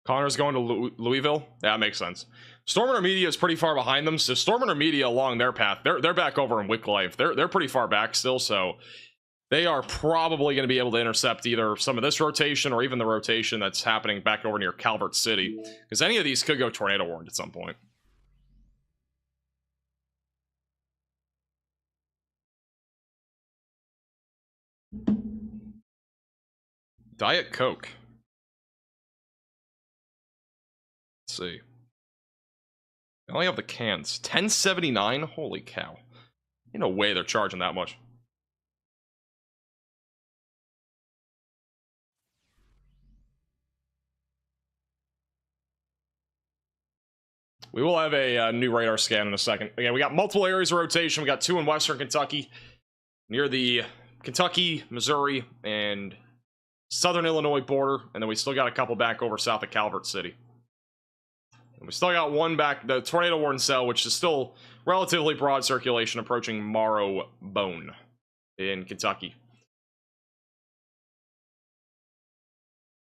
Connor's going to Louisville? Yeah, that makes sense. Stormrunner Media is pretty far behind them, so Stormrunner Media along their path, they're back over in Wickliffe. They're pretty far back still, so they are probably going to be able to intercept either some of this rotation or even the rotation that's happening back over near Calvert City, because any of these could go tornado warned at some point. Diet Coke. Let's see. I only have the cans. 1079? Holy cow. Ain't no way they're charging that much. We will have a new radar scan in a second. Again, we got multiple areas of rotation. We got 2 in western Kentucky, near the Kentucky, Missouri, and southern Illinois border. And then we still got a couple back over south of Calvert City. And we still got one back, the tornado warning cell, which is still relatively broad circulation, approaching Morrow Bone in Kentucky.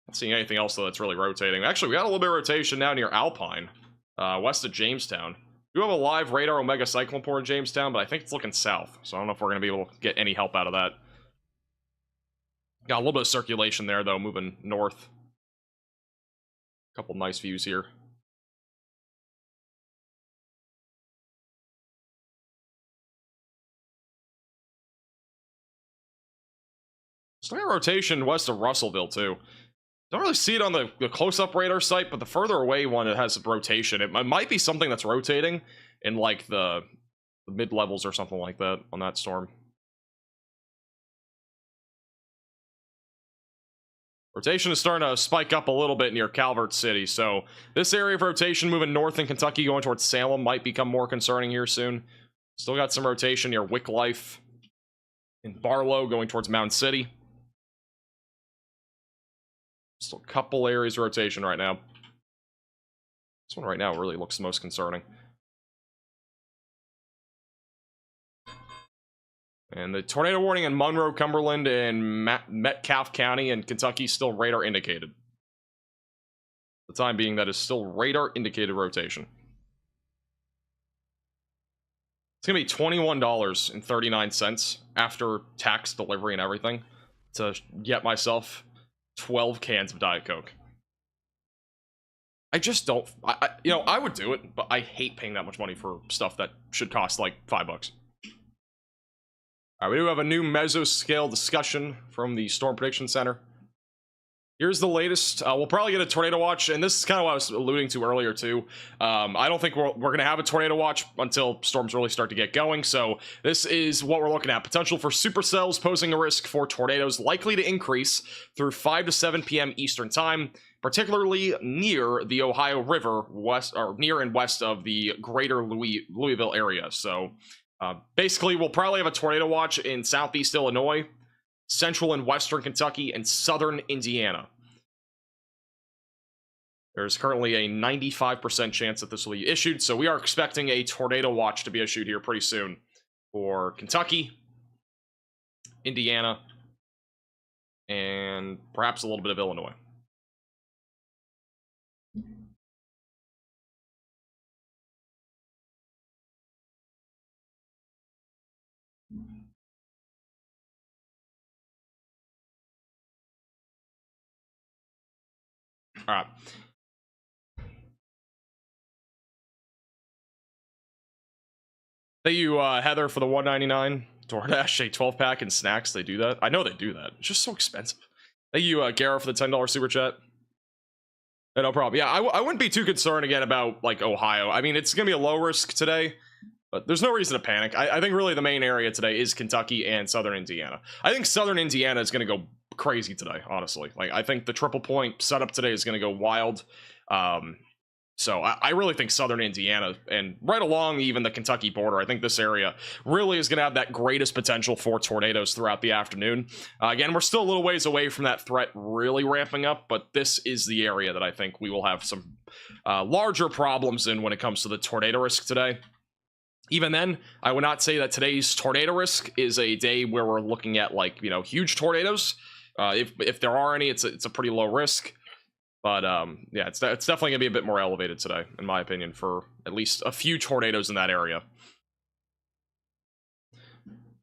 Not seeing anything else, though, that's really rotating. Actually, we got a little bit of rotation now near Alpine. West of Jamestown. We do have a live radar Omega Cyclone port in Jamestown, but I think it's looking south, so I don't know if we're going to be able to get any help out of that. Got a little bit of circulation there, though, moving north. A couple nice views here. Still got rotation west of Russellville, too. Don't really see it on the close-up radar site, but the further away one, it has rotation. It might be something that's rotating in, like, the mid-levels or something like that on that storm. Rotation is starting to spike up a little bit near Calvert City, so this area of rotation moving north in Kentucky going towards Salem might become more concerning here soon. Still got some rotation near Wycliffe and Barlow going towards Mound City. Still a couple areas of rotation right now. This one right now really looks the most concerning. And the tornado warning in Monroe, Cumberland, and Metcalfe County in Kentucky still radar indicated. For the time being, that is still radar indicated rotation. It's going to be $21.39 after tax, delivery, and everything to get myself 12 cans of Diet Coke. I just don't... you know, I would do it, but I hate paying that much money for stuff that should cost like $5. Alright, we do have a new mesoscale discussion from the Storm Prediction Center. Here's the latest. We'll probably get a tornado watch, and this is kind of what I was alluding to earlier, too. I don't think we're going to have a tornado watch until storms really start to get going, so this is what we're looking at. Potential for supercells posing a risk for tornadoes likely to increase through 5 to 7 p.m. Eastern Time, particularly near the Ohio River, near and west of the greater Louisville area. So, basically, we'll probably have a tornado watch in southeast Illinois, central and western Kentucky, and southern Indiana. There's currently a 95% chance that this will be issued, so we are expecting a tornado watch to be issued here pretty soon for Kentucky, Indiana, and perhaps a little bit of Illinois. All right. Thank you, Heather, for the $1.99 DoorDash, a 12-pack and snacks. They do that. I know they do that. It's just so expensive. Thank you, Garrett, for the $10 super chat. Yeah, no problem. Yeah, I wouldn't be too concerned again about like Ohio. I mean, it's gonna be a low risk today, but there's no reason to panic. I think really the main area today is Kentucky and southern Indiana. I think southern Indiana is gonna go crazy today, honestly. Like, I think the triple point setup today is gonna go wild. So I really think southern Indiana and right along even the Kentucky border, I think this area really is going to have that greatest potential for tornadoes throughout the afternoon. Again, we're still a little ways away from that threat really ramping up, but this is the area that I think we will have some larger problems in when it comes to the tornado risk today. Even then, I would not say that today's tornado risk is a day where we're looking at, like, you know, huge tornadoes. If there are any, it's a pretty low risk. But, yeah, it's definitely going to be a bit more elevated today, in my opinion, for at least a few tornadoes in that area.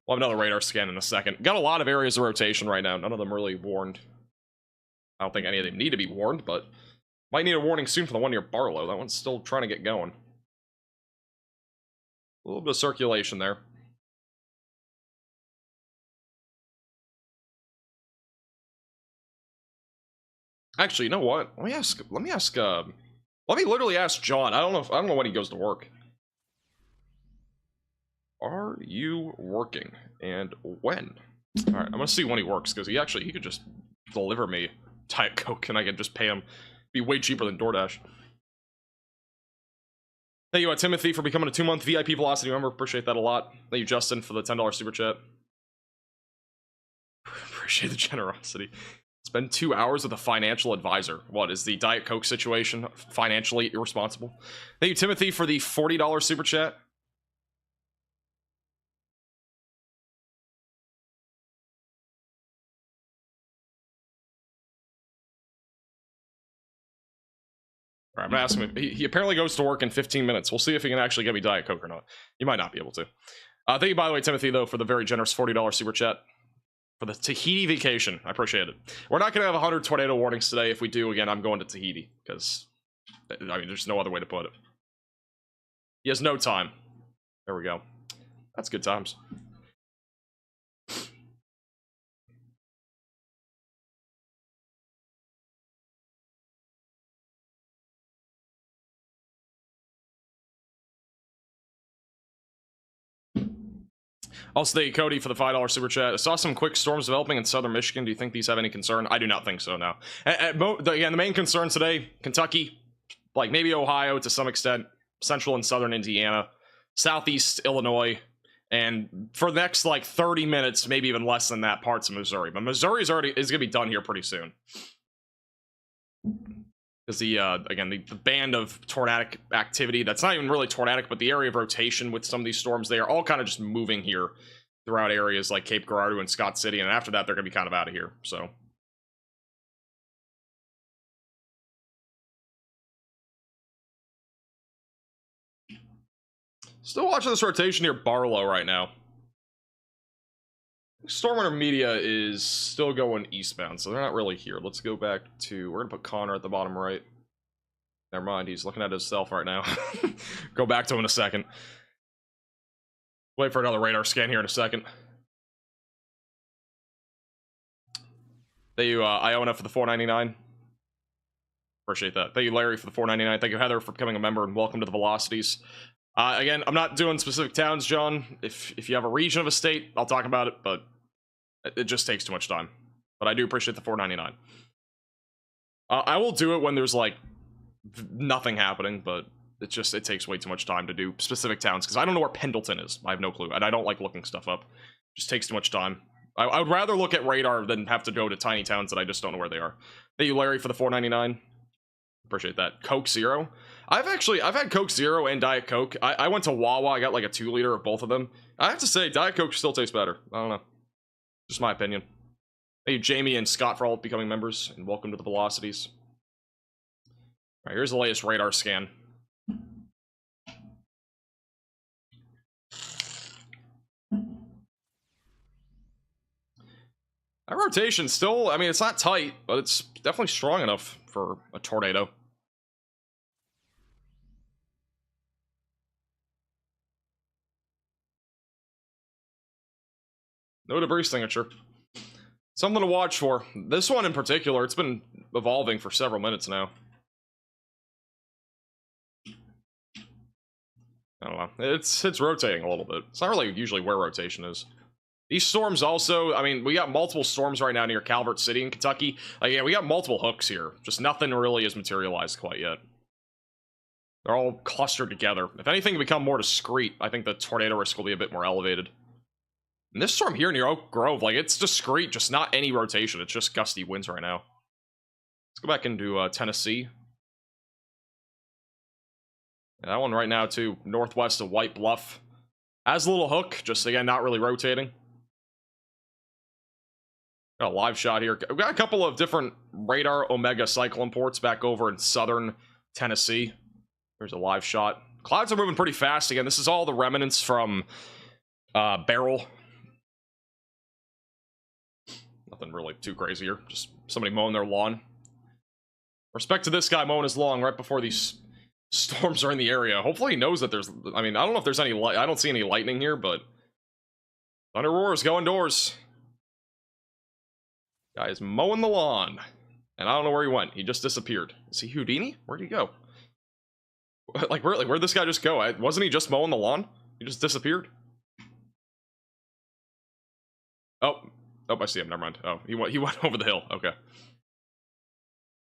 We'll have another radar scan in a second. Got a lot of areas of rotation right now. None of them really warned. I don't think any of them need to be warned, but might need a warning soon for the one near Barlow. That one's still trying to get going. A little bit of circulation there. Actually, you know what? Let me ask Let me literally ask John. I don't know when he goes to work. Are you working? And when? Alright, I'm gonna see when he works, because he could just deliver me Diet Coke and I could just pay him. Be way cheaper than DoorDash. Thank you, Timothy, for becoming a 2-month VIP Velocity member. Appreciate that a lot. Thank you, Justin, for the $10 super chat. Appreciate the generosity. Spend 2 hours with a financial advisor. What is the Diet Coke situation financially irresponsible? Thank you, Timothy, for the $40 super chat. Alright, I'm gonna ask him. He apparently goes to work in 15 minutes. We'll see if he can actually get me Diet Coke or not. You might not be able to. Thank you, by the way, Timothy, though, for the very generous $40 super chat. For the Tahiti vacation. I appreciate it. We're not going to have 100 tornado warnings today. If we do, again, I'm going to Tahiti. Because, I mean, there's no other way to put it. He has no time. There we go. That's good times. Also, thank you, Cody, for the $5 super chat. I saw some quick storms developing in southern Michigan. Do you think these have any concern? I do not think so, no. Again, the main concern today, Kentucky, like maybe Ohio to some extent, central and southern Indiana, southeast Illinois, and for the next, like, 30 minutes, maybe even less than that, parts of Missouri. But Missouri is going to be done here pretty soon. Because again, the band of tornadic activity, that's not even really tornadic, but the area of rotation with some of these storms, they are all kind of just moving here throughout areas like Cape Girardeau and Scott City, and after that, they're going to be kind of out of here, so. Still watching this rotation near Barlow right now. Stormwind Media is still going eastbound, so they're not really here. Let's go back to... We're going to put Connor at the bottom right. Never mind, he's looking at himself right now. Go back to him in a second. Wait for another radar scan here in a second. Thank you, Iona, for the $4.99. Appreciate that. Thank you, Larry, for the $4.99. Thank you, Heather, for becoming a member, and welcome to the Velocities. Again, I'm not doing specific towns, John. If you have a region of a state, I'll talk about it, but it just takes too much time. But I do appreciate the $4.99. I will do it when there's, like, nothing happening, but it takes way too much time to do specific towns, because I don't know where Pendleton is. I have no clue, and I don't like looking stuff up. It just takes too much time. I would rather look at radar than have to go to tiny towns that I just don't know where they are. Thank you, Larry, for the $4.99. Appreciate that. Coke Zero. I've had Coke Zero and Diet Coke. I went to Wawa. I got like a 2-liter of both of them. I have to say, Diet Coke still tastes better. I don't know. Just my opinion. Thank you, Jamie and Scott, for all becoming members, and welcome to the Velocities. All right, here's the latest radar scan. That rotation still, I mean, it's not tight, but it's definitely strong enough for a tornado. No debris signature. Something to watch for. This one in particular, it's been evolving for several minutes now. I don't know. It's rotating a little bit. It's not really usually where rotation is. These storms also, I mean, we got multiple storms right now near Calvert City in Kentucky. Yeah, we got multiple hooks here. Just nothing really has materialized quite yet. They're all clustered together. If anything can become more discreet, I think the tornado risk will be a bit more elevated. And this storm here near Oak Grove, like, it's discreet, just not any rotation. It's just gusty winds right now. Let's go back into Tennessee. And that one right now, too, northwest of White Bluff. Has a little hook, just, again, not really rotating. Got a live shot here. We've got a couple of different radar Omega cyclone ports back over in southern Tennessee. There's a live shot. Clouds are moving pretty fast again. This is all the remnants from Beryl. Nothing really too crazy here. Just somebody mowing their lawn. Respect to this guy mowing his lawn right before these storms are in the area. Hopefully he knows that there's... I mean, I don't know if there's any... I don't see any lightning here, but... Thunder roars, go indoors. Guy is mowing the lawn. And I don't know where he went. He just disappeared. Is he Houdini? Where'd he go? Like, really, where'd this guy just go? Wasn't he just mowing the lawn? He just disappeared. Oh, I see him. Never mind. Oh, he went over the hill. Okay.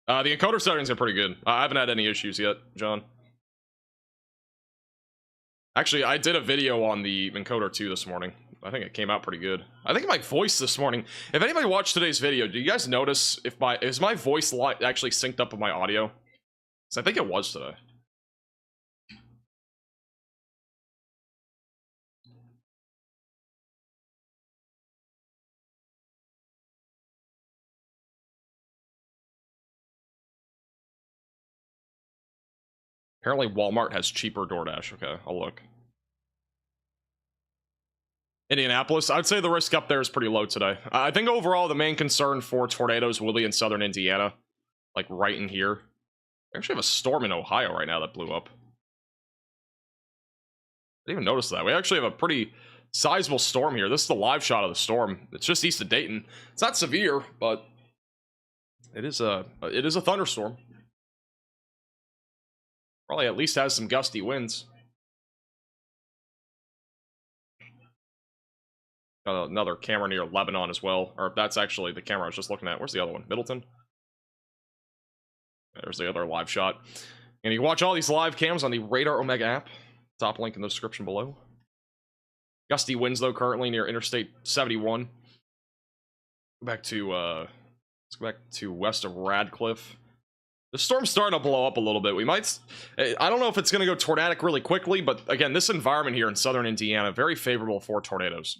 The encoder settings are pretty good. I haven't had any issues yet, John. Actually, I did a video on the encoder too this morning. I think it came out pretty good. I think my voice this morning. If anybody watched today's video, do you guys notice if my voice actually synced up with my audio? So I think it was today. Apparently Walmart has cheaper DoorDash. Okay, I'll look. Indianapolis, I'd say the risk up there is pretty low today. I think overall the main concern for tornadoes will be in southern Indiana. Like right in here. We actually have a storm in Ohio right now that blew up. I didn't even notice that. We actually have a pretty sizable storm here. This is the live shot of the storm. It's just east of Dayton. It's not severe, but it is a thunderstorm. Probably at least has some gusty winds. Another camera near Lebanon as well. Or that's actually the camera I was just looking at. Where's the other one? Middleton? There's the other live shot. And you can watch all these live cams on the Radar Omega app. Top link in the description below. Gusty winds, though, currently near Interstate 71. Go back to, let's go back to west of Radcliffe. The storm's starting to blow up a little bit. We might... I don't know if it's going to go tornadic really quickly, but again, this environment here in southern Indiana, very favorable for tornadoes.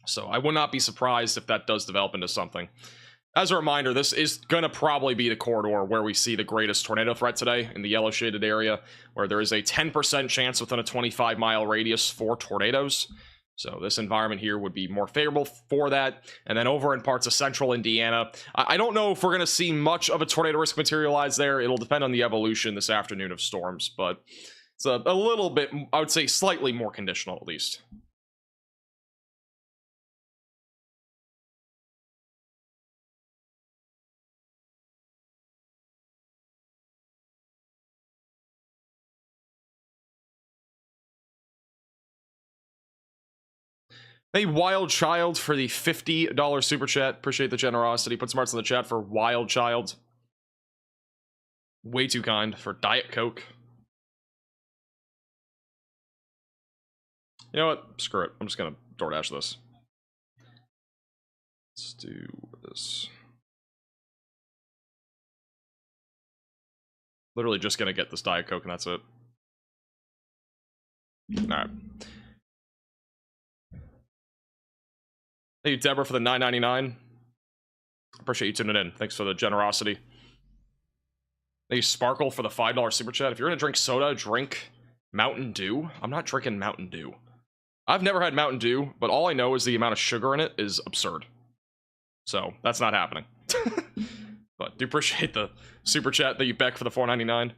So I would not be surprised if that does develop into something. As a reminder, this is going to probably be the corridor where we see the greatest tornado threat today, in the yellow shaded area, where there is a 10% chance within a 25-mile radius for tornadoes. So this environment here would be more favorable for that. And then over in parts of central Indiana, I don't know if we're going to see much of a tornado risk materialize there. It'll depend on the evolution this afternoon of storms, but it's a little bit, I would say slightly more conditional at least. Hey, Wild Child for the $50 super chat. Appreciate the generosity. Put smarts in the chat for Wild Child. Way too kind for Diet Coke. You know what? Screw it. I'm just gonna DoorDash this. Let's do this. Literally just gonna get this Diet Coke and that's it. Alright. Thank you, Deborah, for the $9.99. Appreciate you tuning in. Thanks for the generosity. Thank you, Sparkle, for the $5 super chat. If you're gonna drink soda, drink Mountain Dew. I'm not drinking Mountain Dew. I've never had Mountain Dew, but all I know is the amount of sugar in it is absurd. So, that's not happening. But do appreciate the super chat. Thank you, Beck, for the $4.99.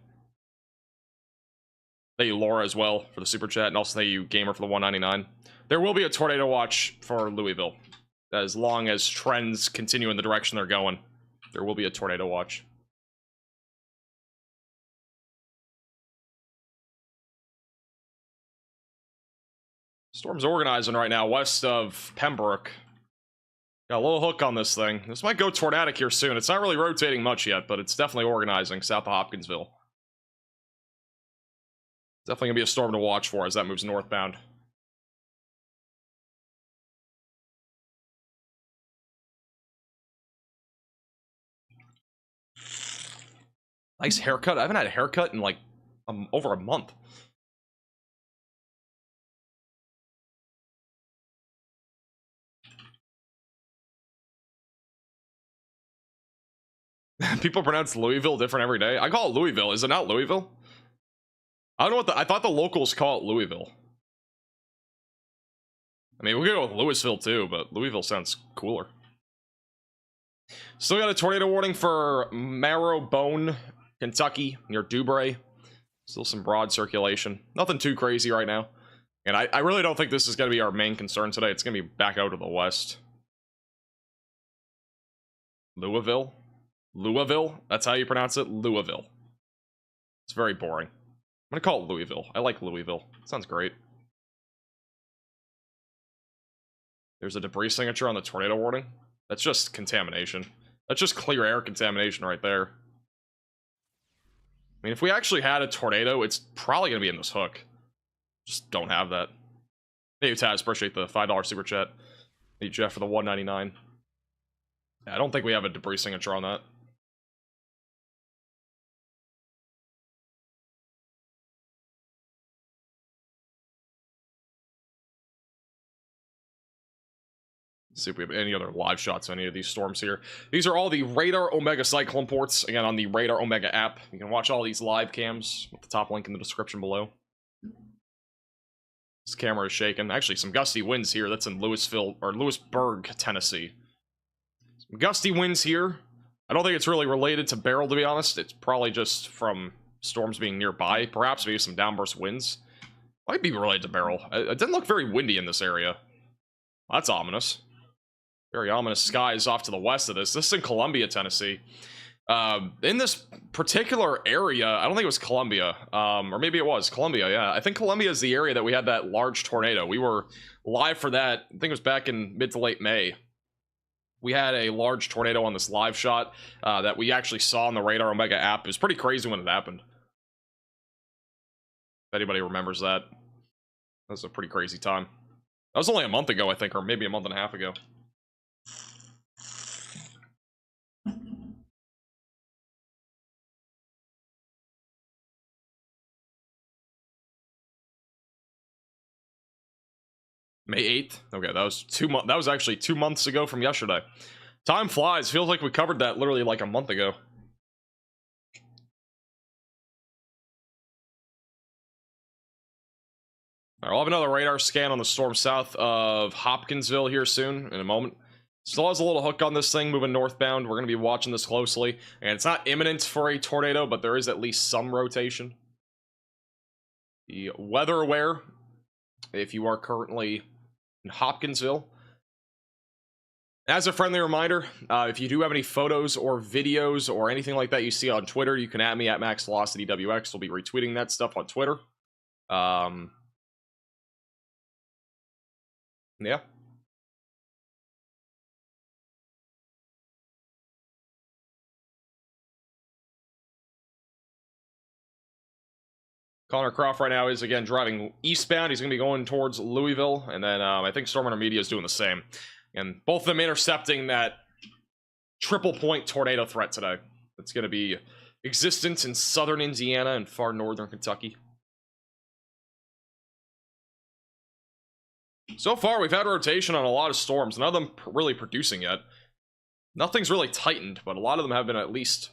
Thank you, Laura, as well, for the super chat. And also thank you, Gamer, for the $1.99. There will be a tornado watch for Louisville. As long as trends continue in the direction they're going, there will be a tornado watch. Storm's organizing right now west of Pembroke. Got a little hook on this thing. This might go tornadic here soon. It's not really rotating much yet, but it's definitely organizing south of Hopkinsville. Definitely gonna be a storm to watch for as that moves northbound. Nice haircut. I haven't had a haircut in like over a month. People pronounce Louisville different every day. I call it Louisville. Is it not Louisville? I don't know what I thought the locals call it Louisville. I mean, we could go with Louisville too, but Louisville sounds cooler. Still got a tornado warning for Marrowbone, Kentucky, near Dubray. Still some broad circulation. Nothing too crazy right now. And I really don't think this is going to be our main concern today. It's going to be back out to the west. Louisville? Louisville? That's how you pronounce it? Louisville. It's very boring. gonna call it Louisville. I like Louisville. Sounds great. There's a debris signature on the tornado warning. That's just contamination. That's just clear air contamination right there. I mean, if we actually had a tornado, it's probably gonna be in this hook. Just don't have that. Hey, Taz, appreciate the $5 super chat. Hey, Jeff for the $1.99. Yeah, I don't think we have a debris signature on that. Let's see if we have any other live shots of any of these storms here. These are all the Radar Omega Cyclone ports. Again, on the Radar Omega app. You can watch all these live cams with the top link in the description below. This camera is shaking. Actually, some gusty winds here. That's in Louisville, or Lewisburg, Tennessee. Some gusty winds here. I don't think it's really related to Beryl, to be honest. It's probably just from storms being nearby. Perhaps maybe some downburst winds. Might be related to Beryl. It didn't look very windy in this area. That's ominous. Very ominous skies off to the west of this. This is in Columbia, Tennessee. In this particular area, I don't think it was Columbia, or maybe it was Columbia. Yeah, I think Columbia is the area that we had that large tornado. We were live for that. I think it was back in mid to late May. We had a large tornado on this live shot that we actually saw on the Radar Omega app. It was pretty crazy when it happened. If anybody remembers that. That was a pretty crazy time. That was only a month ago, I think, or maybe a month and a half ago. May 8th? Okay, that was that was actually 2 months ago from yesterday. Time flies. Feels like we covered that literally like a month ago. Alright, we'll have another radar scan on the storm south of Hopkinsville here soon, in a moment. Still has a little hook on this thing moving northbound. We're going to be watching this closely. And it's not imminent for a tornado, but there is at least some rotation. The weather aware, if you are currently in Hopkinsville. As a friendly reminder, if you do have any photos or videos or anything like that you see on Twitter, you can at me at MaxVelocityWX. We'll be retweeting that stuff on Twitter. Yeah. Connor Croft right now is, again, driving eastbound. He's going to be going towards Louisville. And then I think Storm Media is doing the same. And both of them intercepting that triple point tornado threat today. That's going to be existent in southern Indiana and far northern Kentucky. So far, we've had rotation on a lot of storms. None of them really producing yet. Nothing's really tightened, but a lot of them have been at least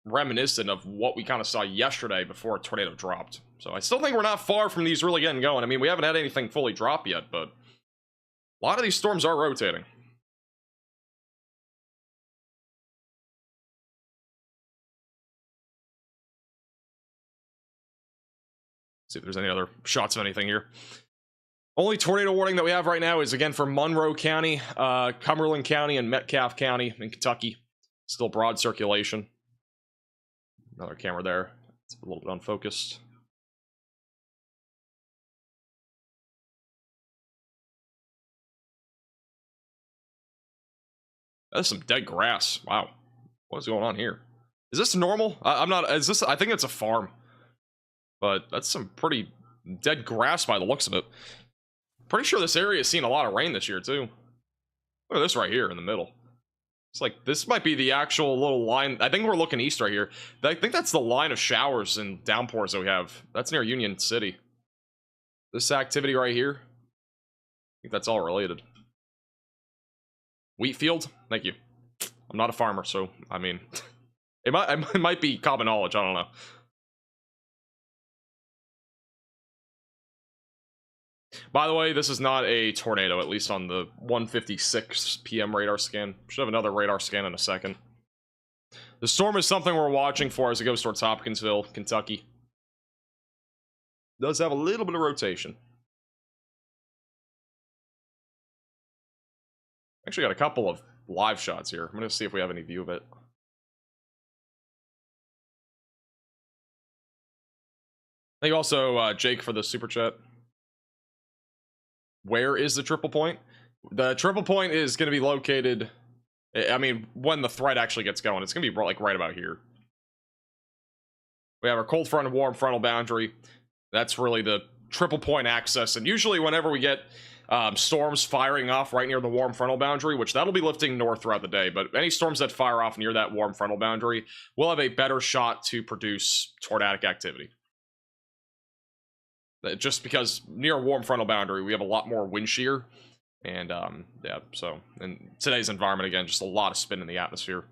reminiscent of what we kind of saw yesterday before a tornado dropped. So I still think we're not far from these really getting going. I mean, we haven't had anything fully drop yet, but a lot of these storms are rotating. See if there's any other shots of anything here. Only tornado warning that we have right now is, again, for Monroe County, Cumberland County, and Metcalfe County in Kentucky. Still broad circulation. Another camera there. It's a little bit unfocused. That's some dead grass. Wow. What's going on here? Is this normal? I'm not... Is this... I think it's a farm. But that's some pretty dead grass by the looks of it. Pretty sure this area has seen a lot of rain this year, too. Look at this right here in the middle. It's like, this might be the actual little line. I think we're looking east right here. I think that's the line of showers and downpours that we have. That's near Union City. This activity right here, I think that's all related. Wheat field? Thank you. I'm not a farmer, so, I mean, it might be common knowledge. I don't know. By the way, this is not a tornado, at least on the 1:56 p.m. radar scan. Should have another radar scan in a second. The storm is something we're watching for as it goes towards Hopkinsville, Kentucky. It does have a little bit of rotation. Actually got a couple of live shots here. I'm going to see if we have any view of it. Thank you also, Jake, for the super chat. Where is the triple point? The triple point is going to be located, I mean, when the threat actually gets going, it's going to be like right about here. We have our cold front and warm frontal boundary. That's really the triple point axis. And usually whenever we get storms firing off right near the warm frontal boundary, which that'll be lifting north throughout the day, but any storms that fire off near that warm frontal boundary will have a better shot to produce tornadic activity. Just because near a warm frontal boundary, we have a lot more wind shear. And yeah, so in today's environment, again, just a lot of spin in the atmosphere.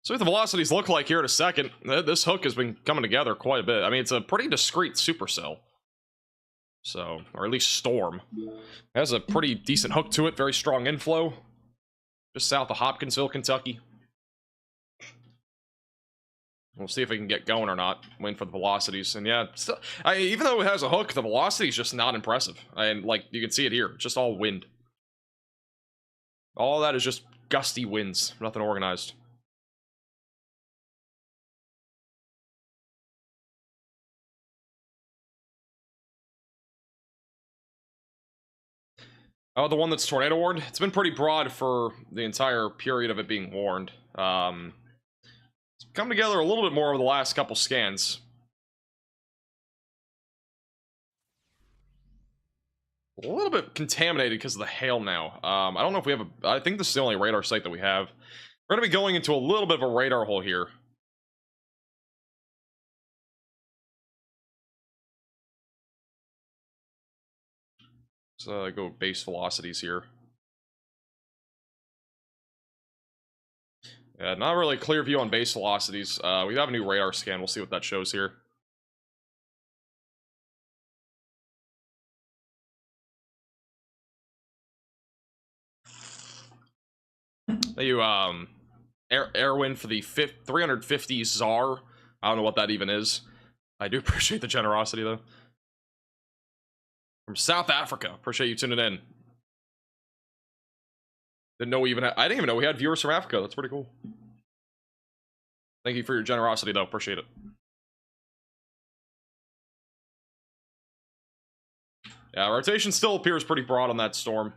So what the velocities look like here in a second. This hook has been coming together quite a bit. I mean, it's a pretty discrete supercell. So, or at least storm. It has a pretty decent hook to it, very strong inflow. Just south of Hopkinsville, Kentucky. We'll see if we can get going or not. Waiting for the velocities. And yeah, still, even though it has a hook, the velocity is just not impressive. And like, you can see it here. It's just all wind. All that is just gusty winds. Nothing organized. Oh, the one that's tornado warned? It's been pretty broad for the entire period of it being warned. It's come together a little bit more over the last couple scans. A little bit contaminated because of the hail now. I don't know if we have a... I think this is the only radar site that we have. We're going to be going into a little bit of a radar hole here. So I go base velocities here. Yeah, not really a clear view on base velocities. We have a new radar scan. We'll see what that shows here. You Airwind for the 350 ZAR. I don't know what that even is. I do appreciate the generosity though. From South Africa. Appreciate you tuning in. Didn't know we even had, I didn't even know we had viewers from Africa. That's pretty cool. Thank you for your generosity though. Appreciate it. Yeah, rotation still appears pretty broad on that storm.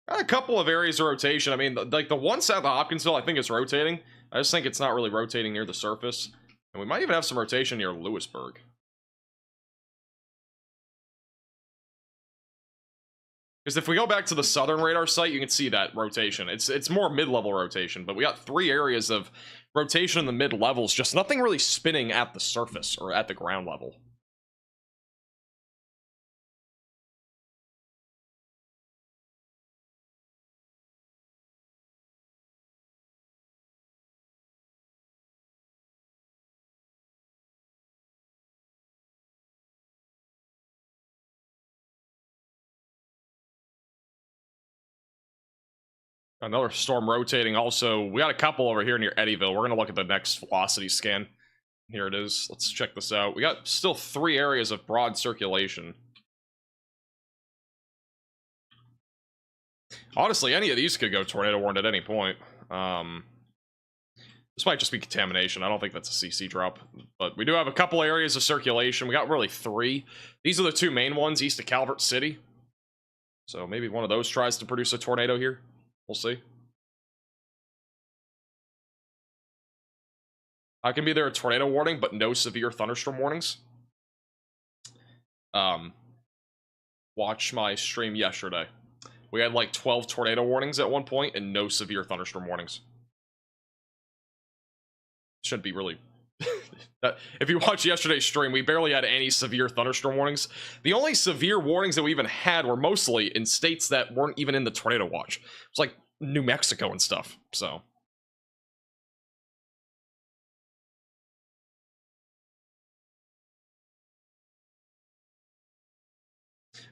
Got a couple of areas of rotation. I mean, like the one south of Hopkinsville, I think it's rotating. I just think it's not really rotating near the surface. And we might even have some rotation near Lewisburg. Because if we go back to the southern radar site, you can see that rotation. It's more mid-level rotation, but we got 3 areas of rotation in the mid-levels, just nothing really spinning at the surface or at the ground level. Another storm rotating also. We got a couple over here near Eddyville. We're going to look at the next velocity scan. Here it is. Let's check this out. We got still 3 areas of broad circulation. Honestly, any of these could go tornado warned at any point. This might just be contamination. I don't think that's a CC drop. But we do have a couple areas of circulation. We got really 3. These are the 2 main ones east of Calvert City. So maybe one of those tries to produce a tornado here. We'll see. How can be there a tornado warning, but no severe thunderstorm warnings? Watch my stream yesterday. We had like 12 tornado warnings at one point and no severe thunderstorm warnings. Shouldn't be really... If you watch yesterday's stream, we barely had any severe thunderstorm warnings. The only severe warnings that we even had were mostly in states that weren't even in the tornado watch. It's like New Mexico and stuff, so...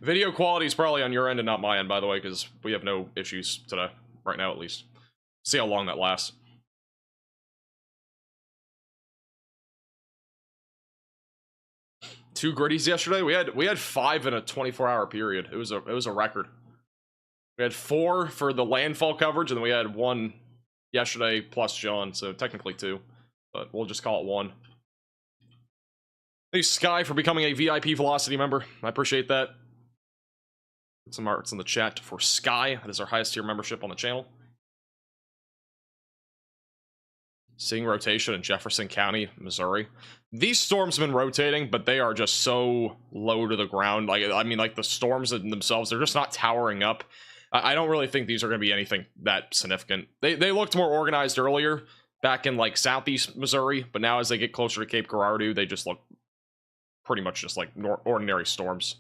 Video quality is probably on your end and not my end, by the way, because we have no issues today. Right now, at least. See how long that lasts. Two gritties yesterday. We had 5 in a 24-hour period. It was a record. We had 4 for the landfall coverage, and then we had 1 yesterday plus John, so technically 2, but we'll just call it 1. Thanks, Sky, for becoming a VIP Velocity member. I appreciate that. Put some arts in the chat for Sky. That is our highest tier membership on the channel. Seeing rotation in Jefferson County, Missouri. These storms have been rotating, but they are just so low to the ground. Like, I mean, like the storms in themselves, they're just not towering up. I don't really think these are going to be anything that significant. They looked more organized earlier, back in like southeast Missouri, but now as they get closer to Cape Girardeau, they just look pretty much just like ordinary storms.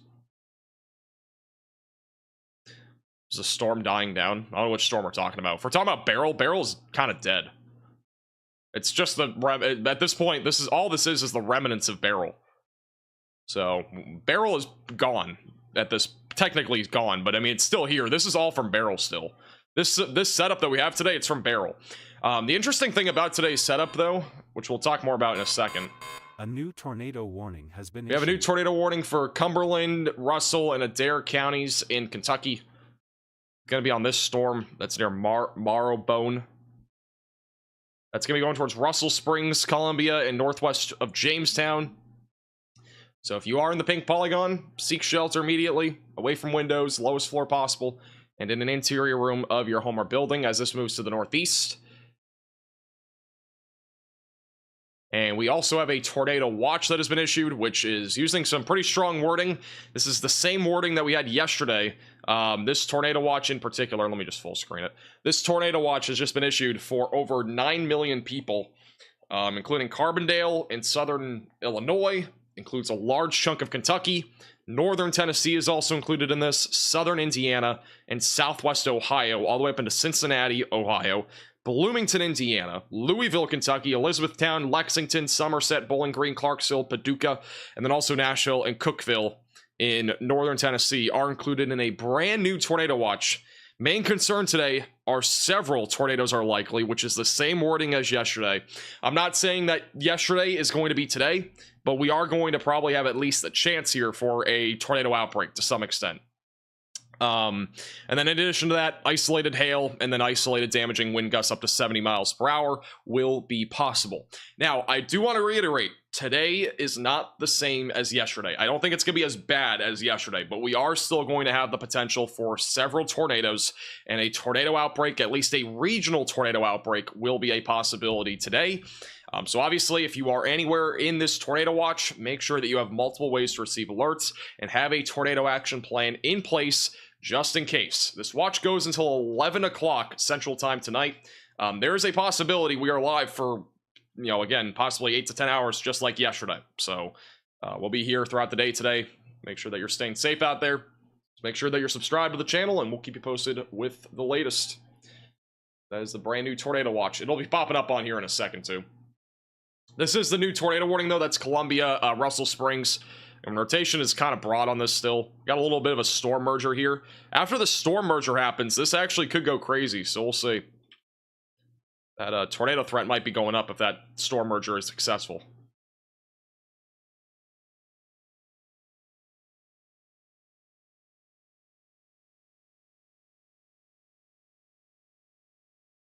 Is a storm dying down? I don't know which storm we're talking about. If we're talking about Barrel's kind of dead. It's just the at this point, this is the remnants of Barrel. So Barrel is gone. Technically he's gone, but I mean it's still here. This is all from Barrel still. This setup that we have today, it's from Barrel. The interesting thing about today's setup, though, which we'll talk more about in a second. A new tornado warning has been issued. We have a new tornado warning for Cumberland, Russell, and Adair counties in Kentucky. Going to be on this storm that's near Marrowbone. That's going to be going towards Russell Springs, Columbia, and northwest of Jamestown. So if you are in the pink polygon, seek shelter immediately, away from windows, lowest floor possible, and in an interior room of your home or building as this moves to the northeast. And we also have a tornado watch that has been issued, which is using some pretty strong wording. This is the same wording that we had yesterday. This tornado watch in particular, let me just full screen it. This tornado watch has just been issued for over 9 million people, including Carbondale in southern Illinois, includes a large chunk of Kentucky. Northern Tennessee is also included in this, southern Indiana, and southwest Ohio, all the way up into Cincinnati, Ohio. Bloomington, Indiana, Louisville, Kentucky, Elizabethtown, Lexington, Somerset, Bowling Green, Clarksville, Paducah, and then also Nashville and Cookeville in northern Tennessee are included in a brand new tornado watch. Main concern today are several tornadoes are likely, which is the same wording as yesterday. I'm not saying that yesterday is going to be today, but we are going to probably have at least a chance here for a tornado outbreak to some extent. And then in addition to that, isolated hail and then isolated damaging wind gusts up to 70 miles per hour will be possible. Now, I do want to reiterate, today is not the same as yesterday. I don't think it's going to be as bad as yesterday, but we are still going to have the potential for several tornadoes, and a tornado outbreak, at least a regional tornado outbreak, will be a possibility today. So obviously, if you are anywhere in this tornado watch, make sure that you have multiple ways to receive alerts and have a tornado action plan in place just in case. This watch goes until 11 o'clock Central Time tonight. There is a possibility we are live for, again, possibly 8 to 10 hours, just like yesterday. So we'll be here throughout the day today. Make sure that you're staying safe out there. Make sure that you're subscribed to the channel, and we'll keep you posted with the latest. That is the brand new tornado watch. It'll be popping up on here in a second, too. This is the new tornado warning, though. That's Columbia, Russell Springs. And rotation is kind of broad on this still. Got a little bit of a storm merger here. After the storm merger happens, this actually could go crazy, so we'll see. That tornado threat might be going up if that storm merger is successful.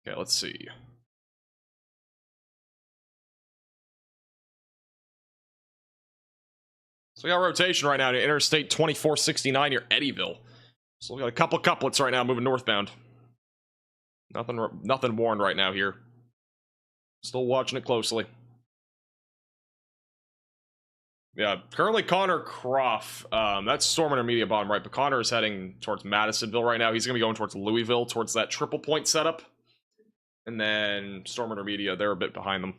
Okay, let's see. So we got rotation right now to Interstate 2469 near Eddyville. So we got a couple couplets right now moving northbound. Nothing warned right now here. Still watching it closely. Yeah, currently Connor Croft. That's storm intermediate bottom right, but Connor is heading towards Madisonville right now. He's going to be going towards Louisville, towards that triple point setup. And then storm intermediate, they're a bit behind them.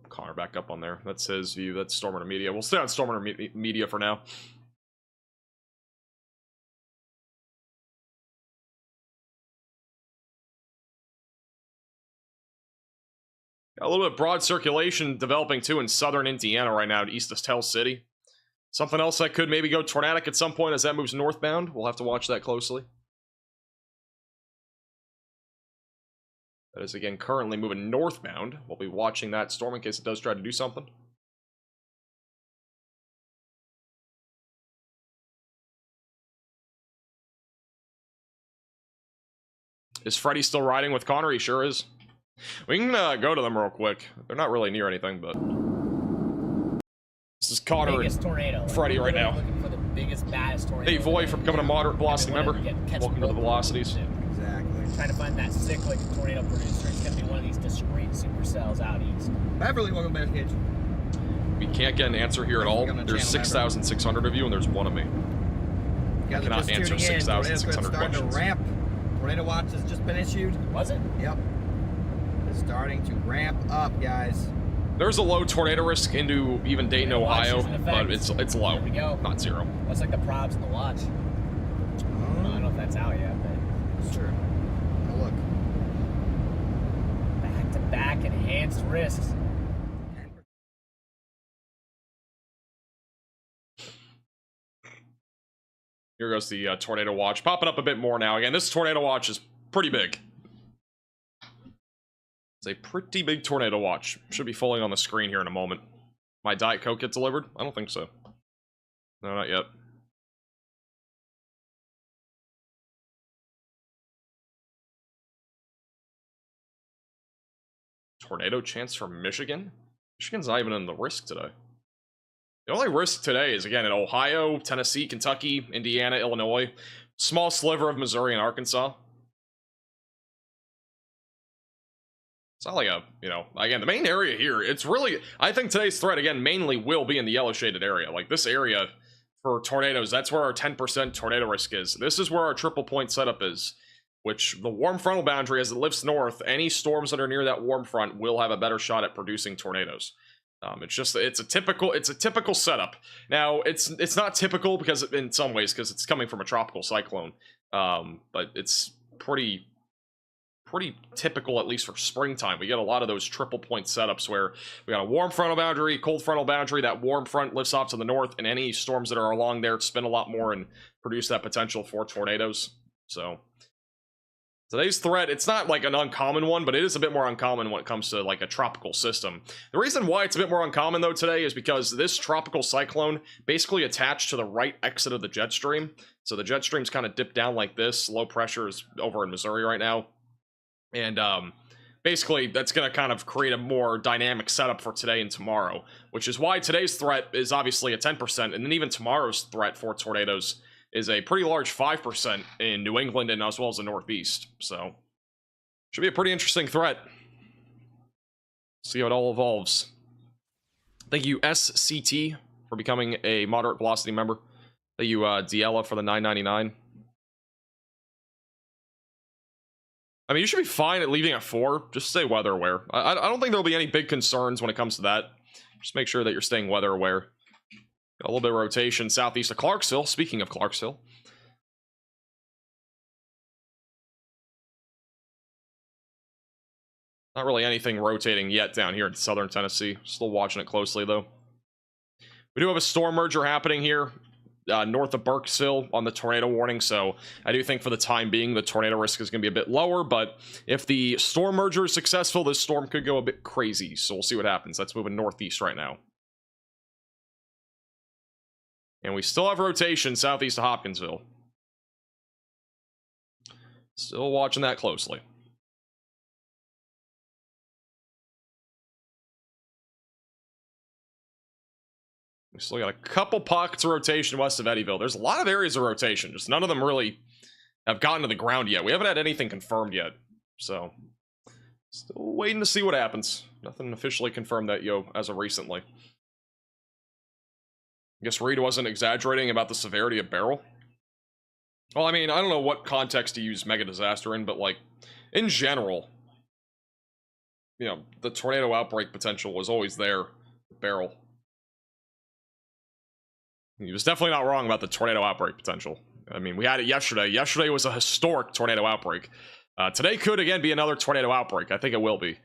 Connor back up on there. That's his view. That's Storm Media. We'll stay on Storm Media for now. Got a little bit of broad circulation developing too in southern Indiana right now, east of Tell City. Something else that could maybe go tornadic at some point as that moves northbound. We'll have to watch that closely. That is, again, currently moving northbound. We'll be watching that storm in case it does try to do something. Is Freddy still riding with Connor? He sure is. We can go to them real quick. They're not really near anything, but this is Connor and Freddy right now. Looking for the biggest, baddest tornado. Hey, Voy, for becoming a moderate velocity member. Welcome to the velocities. Exactly. Trying to find that cyclic tornado producer. It's going to be one of these discrete supercells out east. Beverly, welcome back, Cage. We can't get an answer here at all. There's 6,600 of you, and there's one of me. I cannot answer 6,600 questions. To ramp. Tornado watch has just been issued. Was it? Yep. It's starting to ramp up, guys. There's a low tornado risk into even Dayton, Ohio, but it's low, not zero. That's like the probs in the watch. I don't know if that's out yet, but sure. Now look. Back-to-back enhanced risks. Here goes the tornado watch, popping up a bit more now. Again, this tornado watch is pretty big. It's a pretty big tornado watch. Should be falling on the screen here in a moment. My Diet Coke get delivered? I don't think so. No, not yet. Tornado chance for Michigan? Michigan's not even in the risk today. The only risk today is, again, in Ohio, Tennessee, Kentucky, Indiana, Illinois. Small sliver of Missouri and Arkansas. It's not like a, you know, again, the main area here, it's really, I think today's threat, again, mainly will be in the yellow shaded area. Like, this area for tornadoes, that's where our 10% tornado risk is. This is where our triple point setup is, which the warm frontal boundary, as it lifts north, any storms that are near that warm front will have a better shot at producing tornadoes. It's a typical setup. Now, it's not typical because in some ways, because it's coming from a tropical cyclone, but it's pretty typical, at least for springtime. We get a lot of those triple point setups where we got a warm frontal boundary, cold frontal boundary, that warm front lifts off to the north, and any storms that are along there spin a lot more and produce that potential for tornadoes. So today's threat, it's not like an uncommon one, but it is a bit more uncommon when it comes to like a tropical system. The reason why it's a bit more uncommon though today is because this tropical cyclone basically attached to the right exit of the jet stream. So the jet stream's kind of dipped down like this. Low pressure is over in Missouri right now. And basically that's going to kind of create a more dynamic setup for today and tomorrow, which is why today's threat is obviously a 10%. And then even tomorrow's threat for tornadoes is a pretty large 5% in New England and as well as the Northeast. So, should be a pretty interesting threat. See how it all evolves. Thank you, SCT, for becoming a moderate velocity member. Thank you, Diella, for the $9.99. I mean, you should be fine at leaving at 4. Just stay weather aware. I don't think there'll be any big concerns when it comes to that. Just make sure that you're staying weather aware. Got a little bit of rotation southeast of Clarksville. Speaking of Clarksville. Not really anything rotating yet down here in southern Tennessee. Still watching it closely, though. We do have a storm merger happening here north of Burkesville on the tornado warning, so I do think for the time being the tornado risk is going to be a bit lower, but if the storm merger is successful, this storm could go a bit crazy, so we'll see what happens. That's moving northeast right now. And we still have rotation southeast of Hopkinsville. Still watching that closely. We still got a couple pockets of rotation west of Eddyville. There's a lot of areas of rotation, just none of them really have gotten to the ground yet. We haven't had anything confirmed yet, so still waiting to see what happens. Nothing officially confirmed that, as of recently. I guess Reed wasn't exaggerating about the severity of Beryl. Well, I mean, I don't know what context to use mega disaster in, but like, in general, the tornado outbreak potential was always there with Beryl. He was definitely not wrong about the tornado outbreak potential. I mean, we had it yesterday. Yesterday was a historic tornado outbreak. Today could, again, be another tornado outbreak. I think it will be.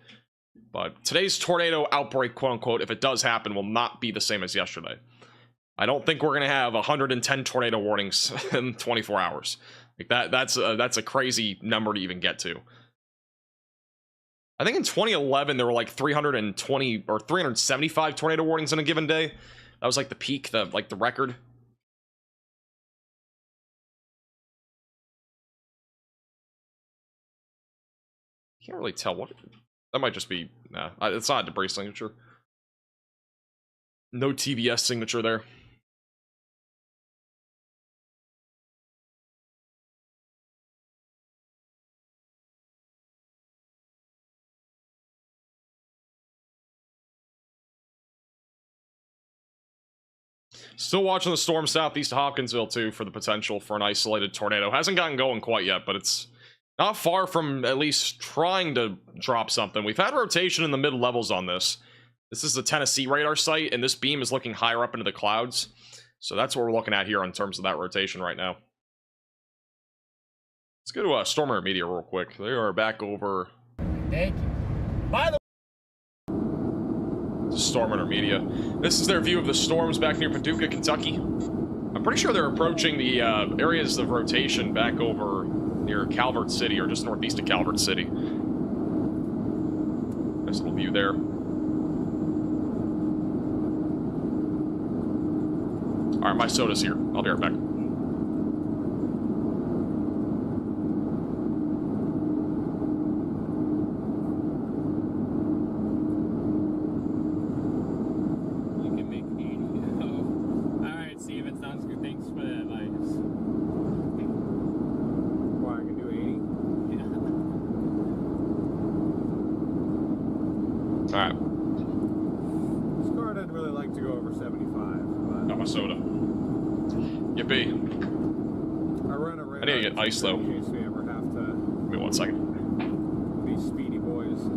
But today's tornado outbreak, quote-unquote, if it does happen, will not be the same as yesterday. I don't think we're going to have 110 tornado warnings in 24 hours. Like that's a crazy number to even get to. I think in 2011, there were like 320 or 375 tornado warnings in a given day. That was like the peak, the record. Can't really tell what That might just be... Nah, it's not a debris signature. No TVS signature there. Still watching the storm southeast of Hopkinsville, too, for the potential for an isolated tornado. Hasn't gotten going quite yet, but it's not far from at least trying to drop something. We've had rotation in the mid-levels on this. This is the Tennessee radar site, and this beam is looking higher up into the clouds. So that's what we're looking at here in terms of that rotation right now. Let's go to Stormer Media real quick. They are back over... Thank you. By the Storm Media. This is their view of the storms back near Paducah, Kentucky. I'm pretty sure they're approaching the areas of rotation back over near Calvert City, or just northeast of Calvert City. Nice little view there. Alright, my soda's here. I'll be right back. Alright. This car doesn't really like to go over 75. But Got my soda. Yippee. I run a radar. I need to get ice, though. In case we ever have to. Give me 1 second. These speedy boys.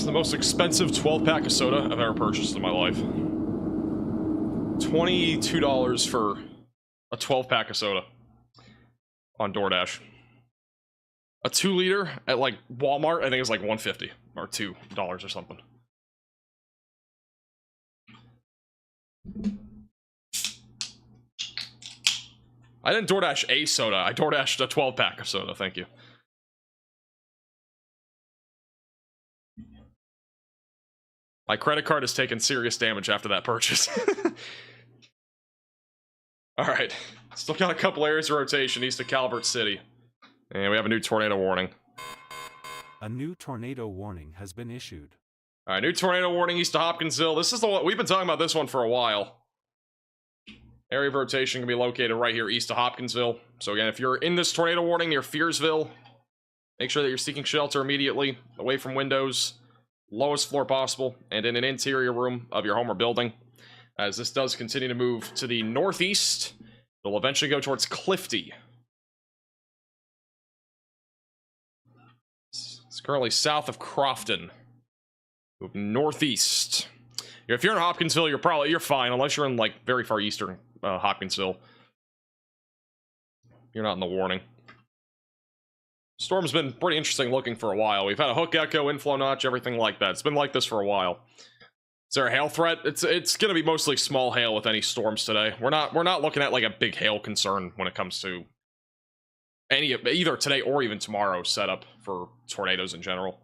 The most expensive 12-pack of soda I've ever purchased in my life. $22 for a 12-pack of soda on DoorDash. A 2-liter at like Walmart, I think it's like $1.50 or $2 or something. I didn't DoorDash a soda. I DoorDashed a 12-pack of soda. Thank you. My credit card has taken serious damage after that purchase. Alright. Still got a couple areas of rotation east of Calvert City. And we have a new tornado warning. A new tornado warning has been issued. Alright, new tornado warning east of Hopkinsville. This is the one, we've been talking about this one for a while. Area of rotation can be located right here east of Hopkinsville. So again, if you're in this tornado warning near Fearsville, make sure that you're seeking shelter immediately, away from windows, lowest floor possible, and in an interior room of your home or building. As this does continue to move to the northeast, it'll eventually go towards Clifty. It's currently south of Crofton. Move northeast. If you're in Hopkinsville, you're fine, unless you're in like very far eastern Hopkinsville. You're not in the warning. Storm's been pretty interesting looking for a while. We've had a hook echo, inflow notch, everything like that. It's been like this for a while. Is there a hail threat? It's gonna be mostly small hail with any storms today. We're not looking at like a big hail concern when it comes to any either today or even tomorrow's setup for tornadoes in general.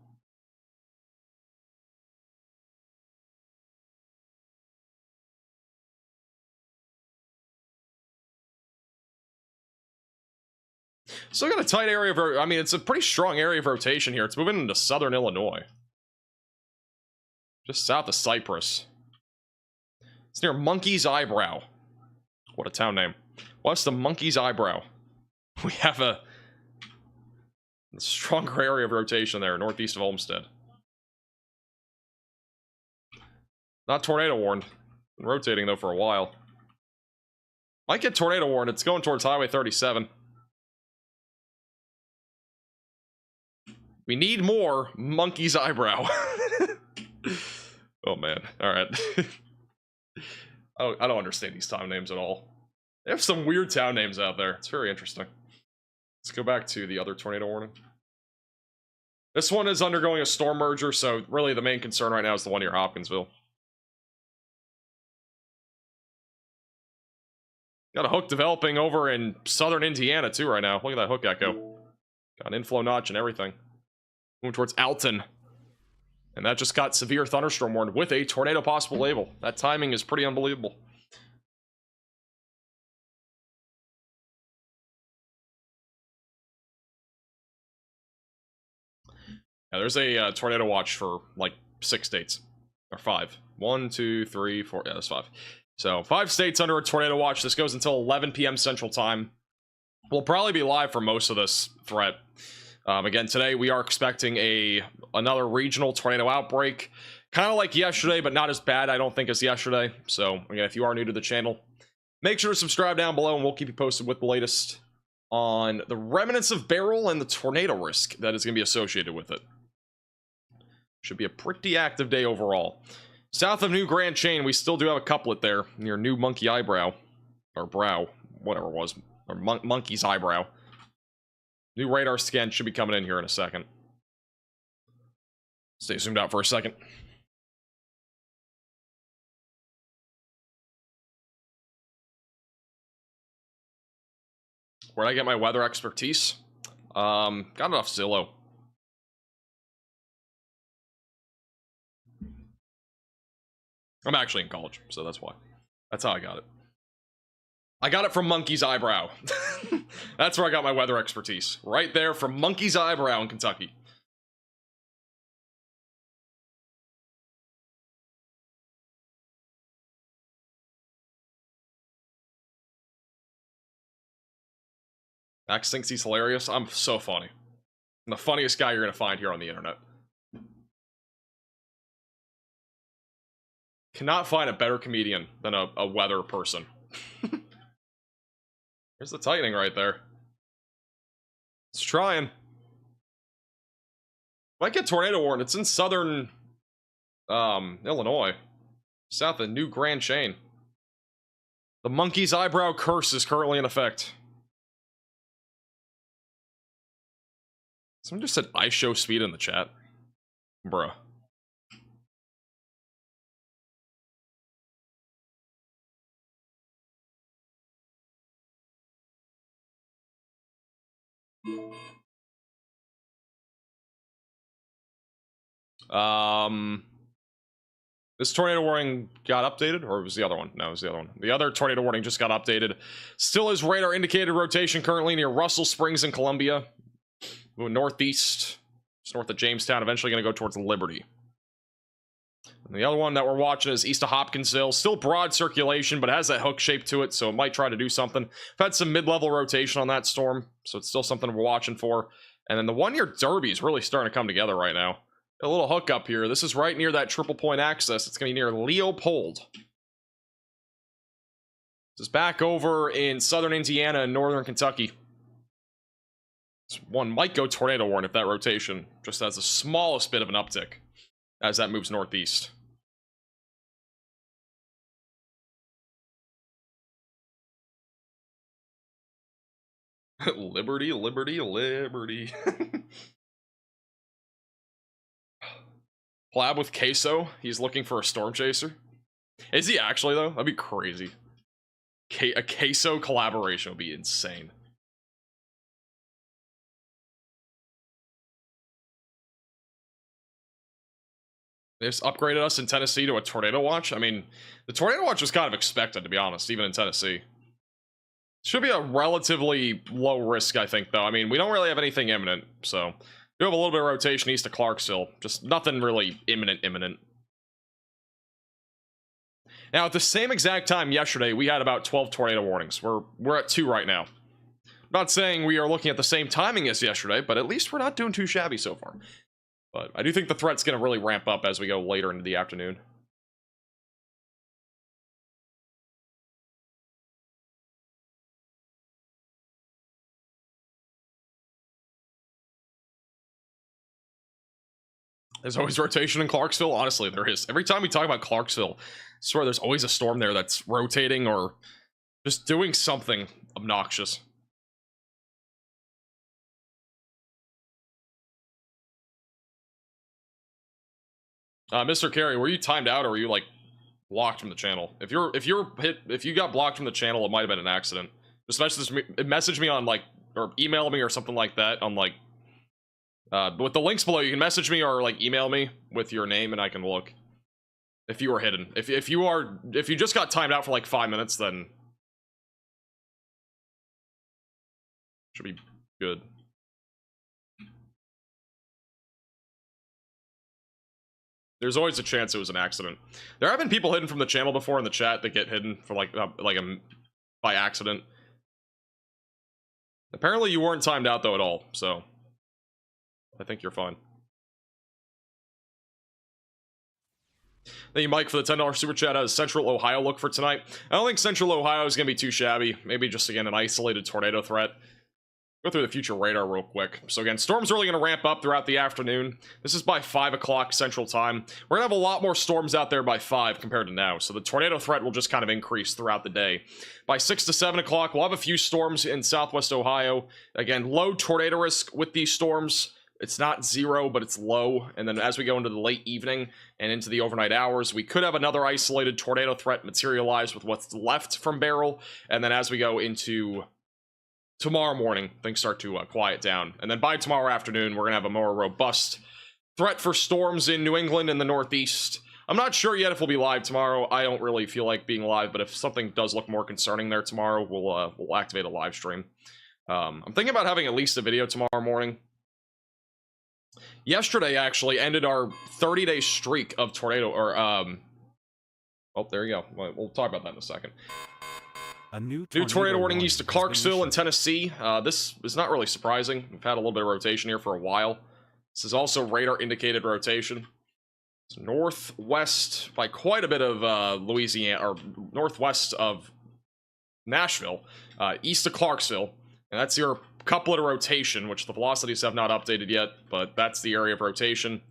Still got a tight area of, I mean, it's a pretty strong area of rotation here. It's moving into southern Illinois. Just south of Cypress. It's near Monkey's Eyebrow. What a town name. West of Monkey's Eyebrow. We have a stronger area of rotation there, northeast of Olmsted. Not tornado warned. Been rotating, though, for a while. Might get tornado warned. It's going towards Highway 37. We need more Monkey's Eyebrow. Oh, man. Alright. I don't understand these town names at all. They have some weird town names out there. It's very interesting. Let's go back to the other tornado warning. This one is undergoing a storm merger, so really the main concern right now is the one near Hopkinsville. Got a hook developing over in southern Indiana, too, right now. Look at that hook echo. Got an inflow notch and everything. Moving towards Alton. And that just got severe thunderstorm warned with a tornado possible label. That timing is pretty unbelievable. Yeah, there's a tornado watch for like 6 states. Or 5. 1, 2, 3, 4. Yeah, that's 5. So 5 states under a tornado watch. This goes until 11 p.m. Central Time. We'll probably be live for most of this threat. Again, today we are expecting another regional tornado outbreak. Kind of like yesterday, but not as bad, I don't think, as yesterday. So, again, if you are new to the channel, make sure to subscribe down below, and we'll keep you posted with the latest on the remnants of Beryl and the tornado risk that is going to be associated with it. Should be a pretty active day overall. South of New Grand Chain, we still do have a couplet there near New Monkey Eyebrow. Or Brow, whatever it was. Or Monkey's Eyebrow. New radar scan should be coming in here in a second. Stay zoomed out for a second. Where'd I get my weather expertise? Got it off Zillow. I'm actually in college, so that's why. That's how I got it. I got it from Monkey's Eyebrow. That's where I got my weather expertise. Right there from Monkey's Eyebrow in Kentucky. Max thinks he's hilarious. I'm so funny. I'm the funniest guy you're going to find here on the internet. Cannot find a better comedian than a weather person. There's the tightening right there. It's trying. Might get tornado warned. It's in southern Illinois. South of New Grand Chain. The Monkey's Eyebrow curse is currently in effect. Someone just said I show speed in the chat. Bruh. This tornado warning got updated, or was the other one? No, it was the other one. The other tornado warning just got updated. Still is radar indicated rotation currently near Russell Springs in Columbia. Moving northeast, just north of Jamestown, eventually going to go towards Liberty. And the other one that we're watching is east of Hopkinsville. Still broad circulation, but has that hook shape to it, so it might try to do something. I've had some mid-level rotation on that storm, so it's still something we're watching for. And then the one near Derby is really starting to come together right now. A little hook up here. This is right near that triple point axis. It's going to be near Leopold. This is back over in southern Indiana and northern Kentucky. This one might go tornado warn if that rotation just has the smallest bit of an uptick as that moves northeast. Liberty, liberty, liberty. Collab with Queso. He's looking for a storm chaser. Is he actually, though? That'd be crazy. A Queso collaboration would be insane. They just upgraded us in Tennessee to a tornado watch. I mean, the tornado watch was kind of expected, to be honest, even in Tennessee. Should be a relatively low risk, I think, though. I mean, we don't really have anything imminent, so... We have a little bit of rotation east of Clarksville. Just nothing really imminent. Now, at the same exact time yesterday, we had about 12 tornado warnings. We're at 2 right now. I'm not saying we are looking at the same timing as yesterday, but at least we're not doing too shabby so far. But I do think the threat's going to really ramp up as we go later into the afternoon. There's always rotation in Clarksville. Honestly, there is. Every time we talk about Clarksville, I swear there's always a storm there that's rotating or just doing something obnoxious. Mr. Carey, were you timed out or were you like blocked from the channel. If you got blocked from the channel, it might have been an accident. Just message me on like, or email me or something like that on like, with the links below. You can message me or like email me with your name and I can look. If you were hidden. If you just got timed out for like 5 minutes, then should be good. There's always a chance it was an accident. There have been people hidden from the channel before in the chat that get hidden for like by accident. Apparently you weren't timed out though at all, so I think you're fine. Thank you, Mike, for the $10 super chat. Has Central Ohio look for tonight? I don't think Central Ohio is going to be too shabby. Maybe just, again, an isolated tornado threat. Go through the future radar real quick. So again, storms are really going to ramp up throughout the afternoon. This is by 5 o'clock Central Time. We're going to have a lot more storms out there by 5 compared to now. So the tornado threat will just kind of increase throughout the day. By 6 to 7 o'clock, we'll have a few storms in southwest Ohio. Again, low tornado risk with these storms. It's not 0, but it's low. And then as we go into the late evening and into the overnight hours, we could have another isolated tornado threat materialize with what's left from Beryl. And then as we go into tomorrow morning, things start to quiet down. And then by tomorrow afternoon, we're going to have a more robust threat for storms in New England and the Northeast. I'm not sure yet if we'll be live tomorrow. I don't really feel like being live, but if something does look more concerning there tomorrow, we'll activate a live stream. I'm thinking about having at least a video tomorrow morning. Yesterday actually ended our 30-day streak of tornado, or oh, there you go. We'll talk about that in a second. A new tornado warning east of has been Clarksville in issued. Tennessee. This is not really surprising. We've had a little bit of rotation here for a while. This is also radar indicated rotation. It's northwest by quite a bit of Louisiana, or northwest of Nashville, east of Clarksville, and that's your couplet of rotation, which the velocities have not updated yet, but that's the area of rotation.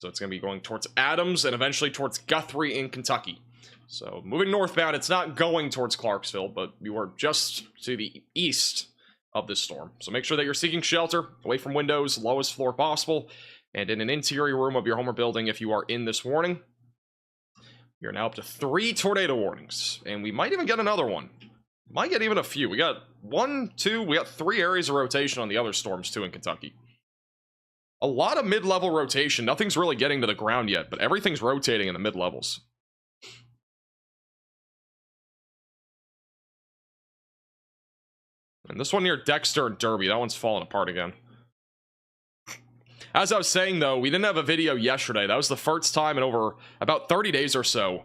So it's going to be going towards Adams and eventually towards Guthrie in Kentucky. So moving northbound, it's not going towards Clarksville, but you are just to the east of this storm. So make sure that you're seeking shelter away from windows, lowest floor possible, and in an interior room of your home or building if you are in this warning. We are now up to 3 tornado warnings, and we might even get another one. Might get even a few. We got 1, 2, we got 3 areas of rotation on the other storms too in Kentucky. A lot of mid-level rotation. Nothing's really getting to the ground yet, but everything's rotating in the mid-levels. And this one near Dexter and Derby, that one's falling apart again. As I was saying though, we didn't have a video yesterday. That was the first time in over about 30 days or so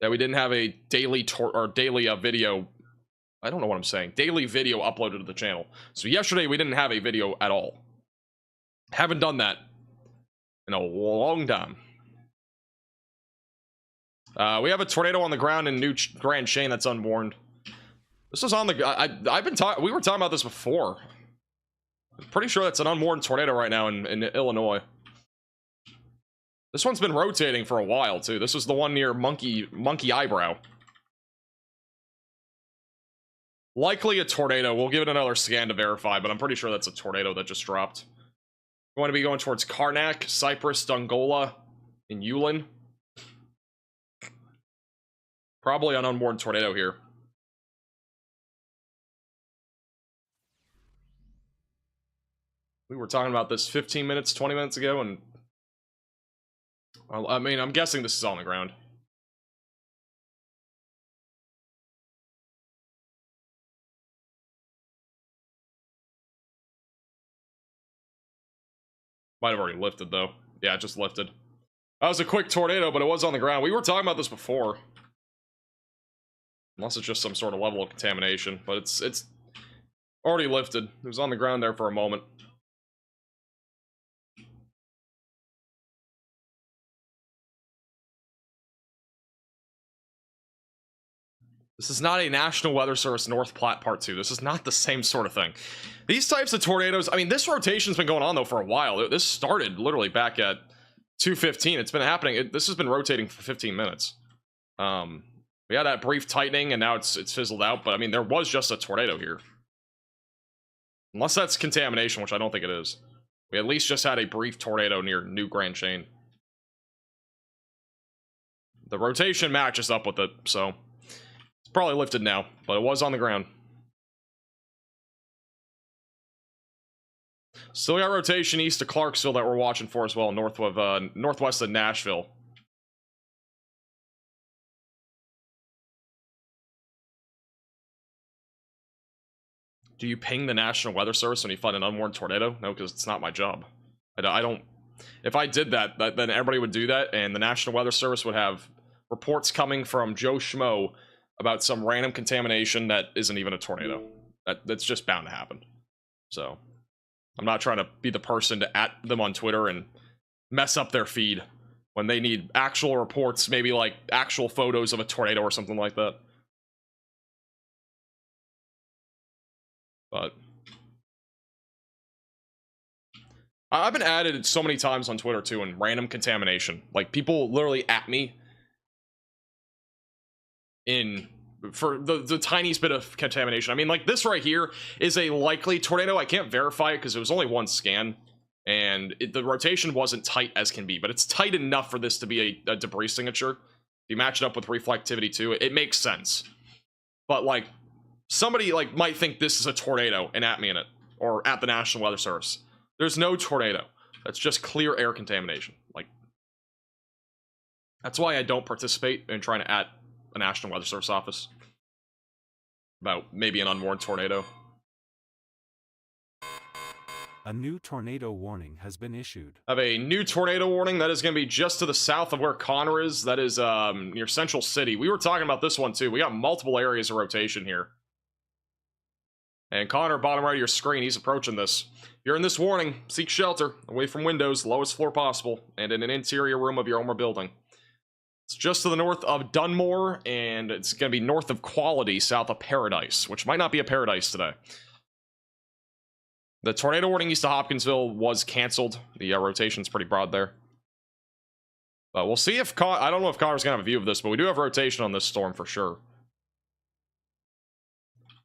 that we didn't have a daily video. I don't know what I'm saying. Daily video uploaded to the channel. So yesterday we didn't have a video at all. Haven't done that in a long time. We have a tornado on the ground in New Grand Chene that's unwarned. This is on the. We were talking about this before. I'm pretty sure that's an unwarned tornado right now in Illinois. This one's been rotating for a while too. This was the one near Monkey Eyebrow. Likely a tornado. We'll give it another scan to verify, but I'm pretty sure that's a tornado that just dropped. We're going to be going towards Karnak, Cypress, Dongola, and Yulin. Probably an unwarned tornado here. We were talking about this 15 minutes, 20 minutes ago, and I mean, I'm guessing this is on the ground. Might have already lifted, though. Yeah, it just lifted. That was a quick tornado, but it was on the ground. We were talking about this before. Unless it's just some sort of level of contamination, but it's already lifted. It was on the ground there for a moment. This is not a National Weather Service North Platte Part 2. This is not the same sort of thing. These types of tornadoes, I mean, this rotation's been going on, though, for a while. This started literally back at 2:15. It's been happening. This has been rotating for 15 minutes. We had that brief tightening, and now it's fizzled out. But, I mean, there was just a tornado here. Unless that's contamination, which I don't think it is. We at least just had a brief tornado near New Grand Chene. The rotation matches up with it, so it's probably lifted now, but it was on the ground. Still got rotation east of Clarksville that we're watching for as well, northwest of Nashville. Do you ping the National Weather Service when you find an unwarned tornado? No, because it's not my job. I don't. If I did that, then everybody would do that, and the National Weather Service would have reports coming from Joe Schmo about some random contamination that isn't even a tornado. That's just bound to happen. So, I'm not trying to be the person to at them on Twitter and mess up their feed when they need actual reports, maybe like actual photos of a tornado or something like that. But I've been added so many times on Twitter too, and random contamination. Like, people literally at me for the tiniest bit of contamination. I mean, like, this right here is a likely tornado. I can't verify it because it was only one scan, and the rotation wasn't tight as can be, but it's tight enough for this to be a debris signature. If you match it up with reflectivity too, it makes sense. But like, somebody like might think this is a tornado and at me in it, or at the National Weather Service. There's no tornado. That's just clear air contamination. Like, that's why I don't participate in trying to at a National Weather Service office about maybe an unwarned tornado. A new tornado warning has been issued. I have a new tornado warning that is going to be just to the south of where Connor is. That is near Central City. We were talking about this one too. We got multiple areas of rotation here. And Connor, bottom right of your screen, he's approaching this. If you're in this warning, seek shelter away from windows, lowest floor possible, and in an interior room of your home or building. It's just to the north of Dunmore, and it's going to be north of Quality, south of Paradise, which might not be a paradise today. The tornado warning east of Hopkinsville was canceled. The rotation's pretty broad there. But we'll see if I don't know if Connor's going to have a view of this, but we do have rotation on this storm for sure.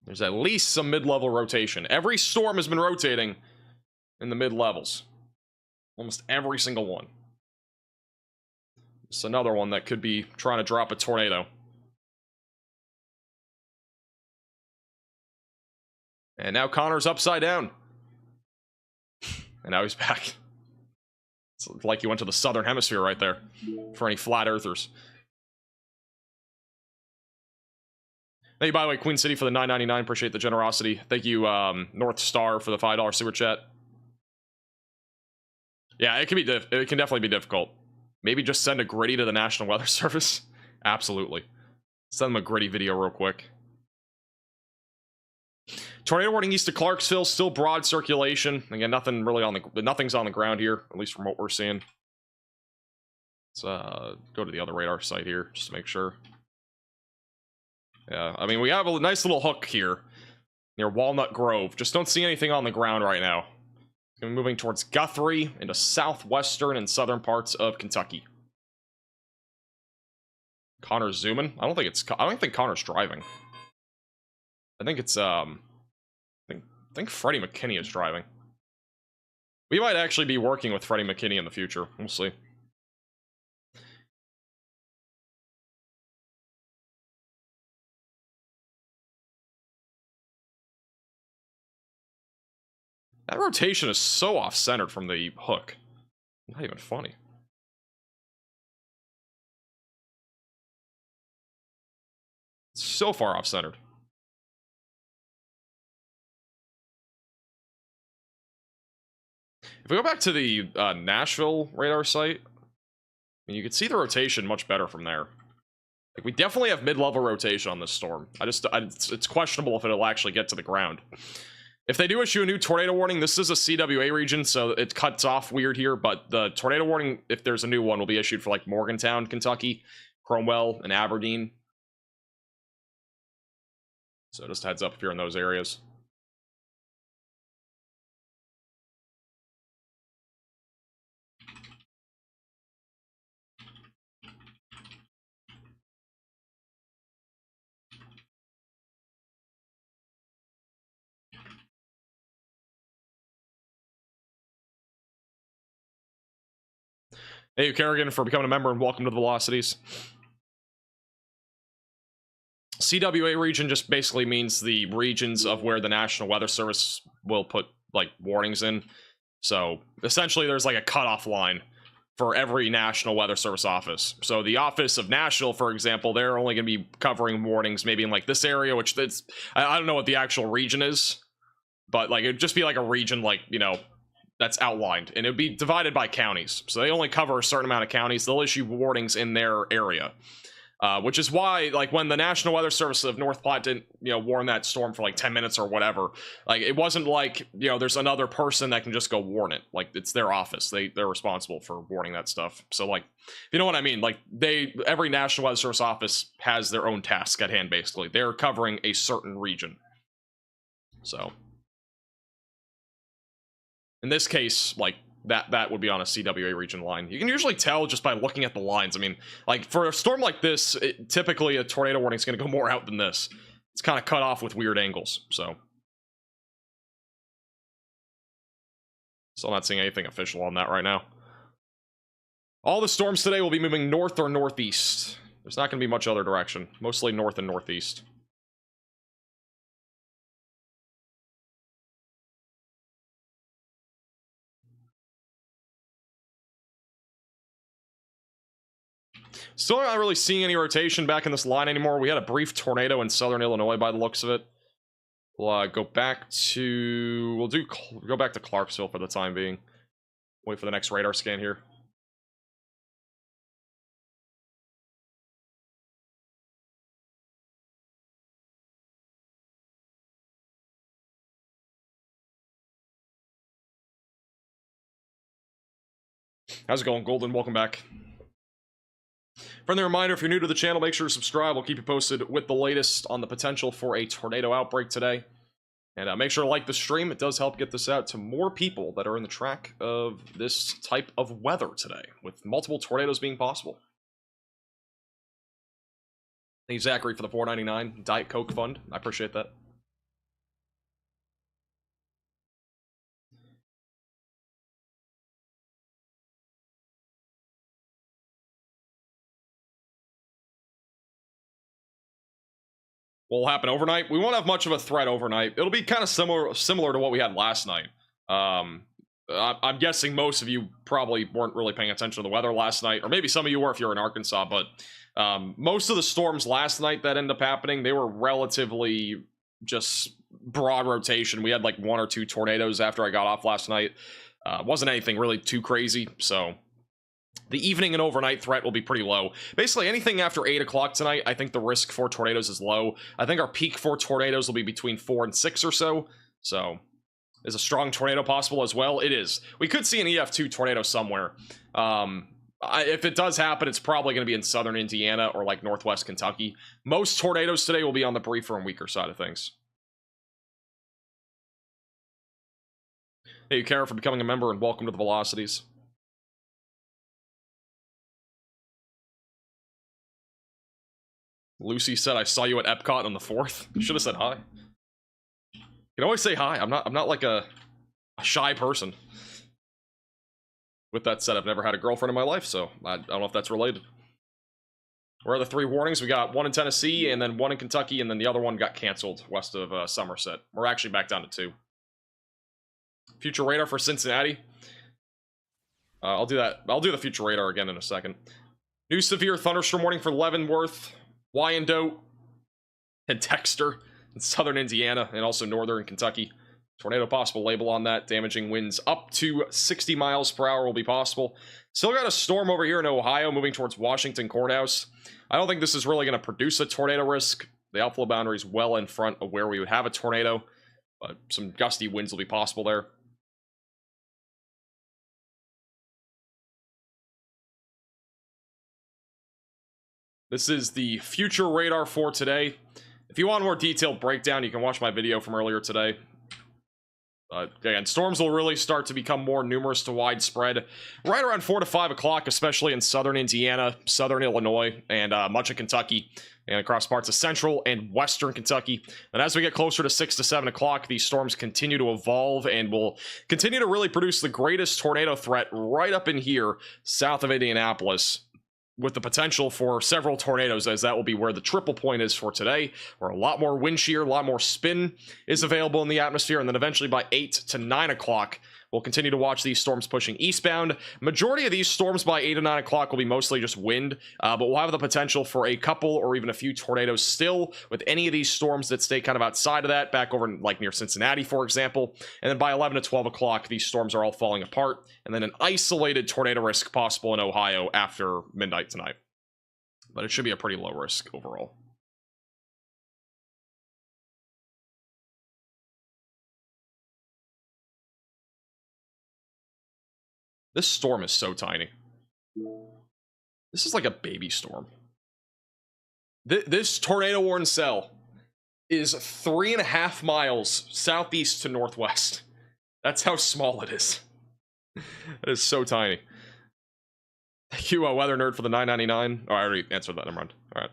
There's at least some mid-level rotation. Every storm has been rotating in the mid-levels. Almost every single one. It's another one that could be trying to drop a tornado. And now Connor's upside down. And now he's back. It's like he went to the southern hemisphere right there. For any flat earthers. Thank you, by the way, Queen City, for the $9.99. Appreciate the generosity. Thank you, North Star, for the $5 super chat. Yeah, it can definitely be difficult. Maybe just send a gritty to the National Weather Service. Absolutely. Send them a gritty video real quick. Tornado warning east of Clarksville, still broad circulation. Again, nothing really nothing's on the ground here, at least from what we're seeing. Let's go to the other radar site here just to make sure. Yeah, I mean, we have a nice little hook here near Walnut Grove. Just don't see anything on the ground right now. It's going to be moving towards Guthrie into southwestern and southern parts of Kentucky. Connor's zooming. I don't think Connor's driving. I think it's I think Freddie McKinney is driving. We might actually be working with Freddie McKinney in the future. We'll see. That rotation is so off-centered from the hook. Not even funny. It's so far off-centered. If we go back to the Nashville radar site, I mean, you can see the rotation much better from there. Like, we definitely have mid-level rotation on this storm. It's questionable if it'll actually get to the ground. If they do issue a new tornado warning, this is a CWA region, so it cuts off weird here, but the tornado warning, if there's a new one, will be issued for, like, Morgantown, Kentucky, Cromwell, and Aberdeen. So just a heads up if you're in those areas. Thank you, Kerrigan, for becoming a member, and welcome to the Velocities. CWA region just basically means the regions of where the National Weather Service will put like warnings in. So essentially there's like a cutoff line for every National Weather Service office. So the Office of National, for example, they're only going to be covering warnings maybe in like this area, which it's, I don't know what the actual region is, but like it'd just be like a region, like, you know, that's outlined, and it'd be divided by counties. So they only cover a certain amount of counties. They'll issue warnings in their area. Which is why, like, when the National Weather Service of North Platte didn't, you know, warn that storm for like 10 minutes or whatever, like, it wasn't like, you know, there's another person that can just go warn it. Like, it's their office. They're responsible for warning that stuff. So, like, you know what I mean? Like, every National Weather Service office has their own task at hand, basically. They're covering a certain region. So, in this case, like, that would be on a CWA region line. You can usually tell just by looking at the lines. I mean, like, for a storm like this, typically a tornado warning is going to go more out than this. It's kind of cut off with weird angles, so. Still not seeing anything official on that right now. All the storms today will be moving north or northeast. There's not going to be much other direction. Mostly north and northeast. Still not really seeing any rotation back in this line anymore. We had a brief tornado in southern Illinois by the looks of it. We'll go back to... go back to Clarksville for the time being. Wait for the next radar scan here. How's it going, Golden? Welcome back. Friendly reminder, if you're new to the channel, make sure to subscribe. We'll keep you posted with the latest on the potential for a tornado outbreak today. And make sure to like the stream. It does help get this out to more people that are in the track of this type of weather today, with multiple tornadoes being possible. Thank you, Zachary, for the $4.99 Diet Coke fund. I appreciate that. What will happen overnight? We won't have much of a threat overnight. It'll be kind of similar to what we had last night. I'm guessing most of you probably weren't really paying attention to the weather last night, or maybe some of you were if you're in Arkansas, but most of the storms last night that ended up happening, they were relatively just broad rotation. We had like 1 or 2 tornadoes after I got off last night. Wasn't anything really too crazy, so the evening and overnight threat will be pretty low. Basically, anything after 8 o'clock tonight, I think the risk for tornadoes is low. I think our peak for tornadoes will be between 4 and 6 or so. So, is a strong tornado possible as well? It is. We could see an EF2 tornado somewhere. If it does happen, it's probably going to be in southern Indiana or like northwest Kentucky. Most tornadoes today will be on the briefer and weaker side of things. Hey, you, Kara, for becoming a member, and welcome to the Velocities. Lucy said, I saw you at Epcot on the 4th. You should have said hi. You can always say hi. I'm not like a shy person. With that said, I've never had a girlfriend in my life, so I don't know if that's related. Where are the 3 warnings? We got 1 in Tennessee, and then 1 in Kentucky, and then the other one got canceled west of Somerset. We're actually back down to 2. Future radar for Cincinnati. I'll do that. I'll do the future radar again in a second. New severe thunderstorm warning for Leavenworth, Wyandotte, and Dexter in southern Indiana, and also northern Kentucky. Tornado possible label on that. Damaging winds up to 60 miles per hour will be possible. Still got a storm over here in Ohio moving towards Washington Courthouse. I don't think this is really going to produce a tornado risk. The outflow boundary is well in front of where we would have a tornado, but some gusty winds will be possible there. This is the future radar for today. If you want a more detailed breakdown, you can watch my video from earlier today. Again, storms will really start to become more numerous to widespread right around 4 to 5 o'clock, especially in southern Indiana, southern Illinois, and much of Kentucky, and across parts of central and western Kentucky. And as we get closer to 6 to 7 o'clock, these storms continue to evolve and will continue to really produce the greatest tornado threat right up in here, south of Indianapolis. with the potential for several tornadoes, as that will be where the triple point is for today, where a lot more wind shear, a lot more spin is available in the atmosphere, and then eventually by 8 to 9 o'clock, we'll continue to watch these storms pushing eastbound. Majority of these storms by 8 to 9 o'clock will be mostly just wind, but we'll have the potential for a couple or even a few tornadoes still with any of these storms that stay kind of outside of that, back over like near Cincinnati, for example. And then by 11 to 12 o'clock, these storms are all falling apart, and then an isolated tornado risk possible in Ohio after midnight tonight. But it should be a pretty low risk overall. This storm is so tiny. This is like a baby storm. This tornado warning cell is 3.5 miles southeast to northwest. That's how small it is. It is so tiny. Thank you, Weather Nerd, for the $9.99. Oh, I already answered that. Never mind. All right.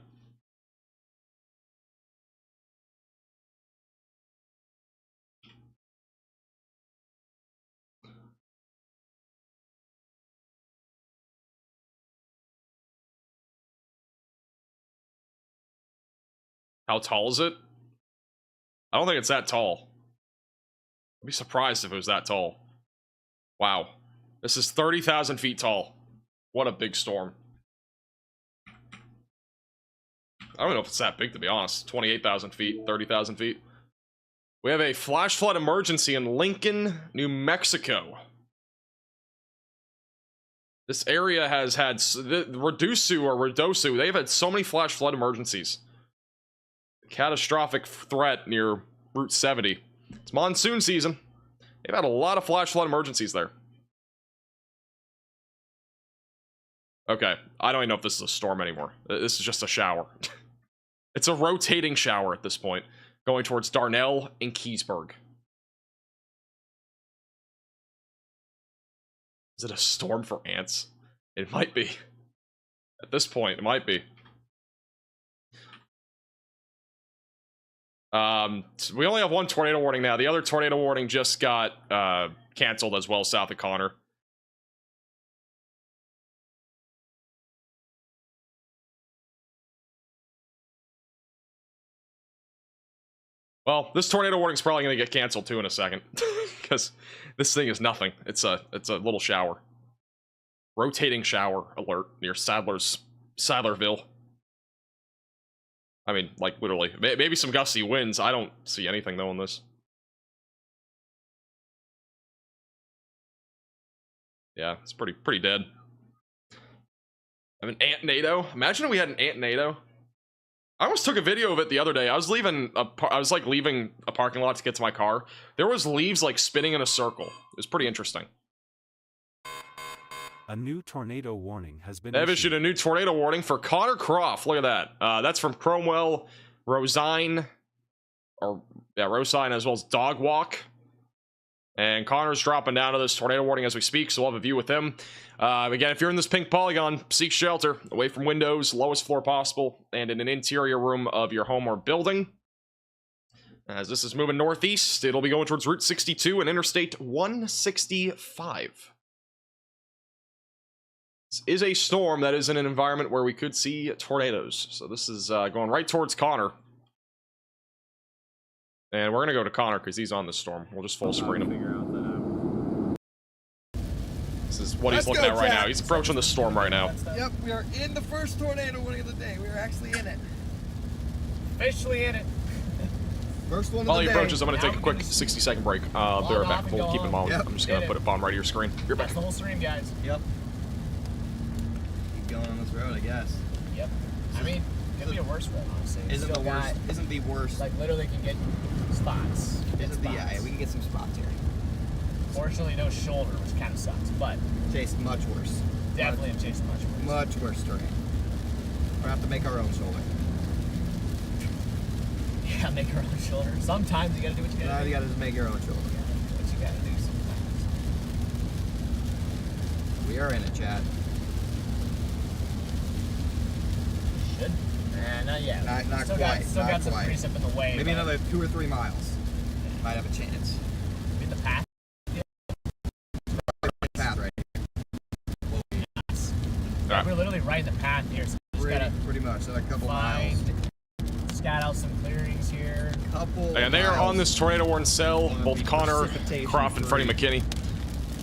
How tall is it? I don't think it's that tall. I'd be surprised if it was that tall. Wow. This is 30,000 feet tall. What a big storm. I don't know if it's that big, to be honest. 28,000 feet, 30,000 feet. We have a flash flood emergency in Lincoln, New Mexico. This area has had Redosu, they've had so many flash flood emergencies. Catastrophic threat near Route 70. It's monsoon season. They've had a lot of flash flood emergencies there. Okay, I don't even know if this is a storm anymore. This is just a shower. It's a rotating shower at this point, going towards Darnell and Keysburg. Is it a storm for ants? It might be. At this point, it might be. We only have one tornado warning now. The other tornado warning just got canceled as well, south of Connor. Well, this tornado warning is probably going to get canceled too in a second, because this thing is nothing. It's a little shower. Rotating shower alert near Sadlerville. I mean, like, literally. Maybe some gusty winds. I don't see anything, though, in this. Yeah, it's pretty dead. I have an ant-nado. Imagine if we had an ant-nado. I almost took a video of it the other day. I was leaving a parking lot to get to my car. There was leaves, like, spinning in a circle. It was pretty interesting. A new tornado warning has been They've issued a new tornado warning for Connor Croft. Look at that. That's from Cromwell, Rosine, Rosine, as well as Dog Walk. And Connor's dropping down to this tornado warning as we speak, so we'll have a view with him. Again, if you're in this pink polygon, seek shelter away from windows, lowest floor possible, and in an interior room of your home or building. As this is moving northeast, it'll be going towards Route 62 and Interstate 165. This is a storm that is in an environment where we could see tornadoes. So this is going right towards Connor. And we're going to go to Connor because he's on the storm. We'll just full screen him. This is what he's looking at right now. He's approaching the storm right now. Yep, we are in the first tornado warning of the day. We are actually in it. Officially in it. First one of While the he day. approaches, I'm going to take a quick 60-second break. Be right back. We'll keep in mind. Yep. I'm just going to put it on right of your screen. You're back. That's the whole stream, guys. Yep. Keep going on this road, I guess. Yep. I mean, could be a worse road, honestly. Isn't the worst? Isn't the worst? Like, literally can get spots. Yeah, we can get some spots here. Fortunately, no shoulder, which kind of sucks, but Chase much worse. definitely have chased much worse. Much worse terrain. We're gonna have to make our own shoulder. Yeah, make our own shoulder. Sometimes you gotta do what you gotta do. You gotta just make your own shoulder. What you gotta do sometimes. We are in it, Chad. Should. Not yet. Not still quite. Still not got some quite. precip in the way. Maybe but another 2 or 3 miles. Might have a chance. in the path. Path right here. Nice. Right. We're literally right right in the path here. So just gotta Pretty much. So a couple miles. scout out some clearings here. And they are on this tornado warning cell, both Connor, Precipitation Croft, and Freddie McKinney.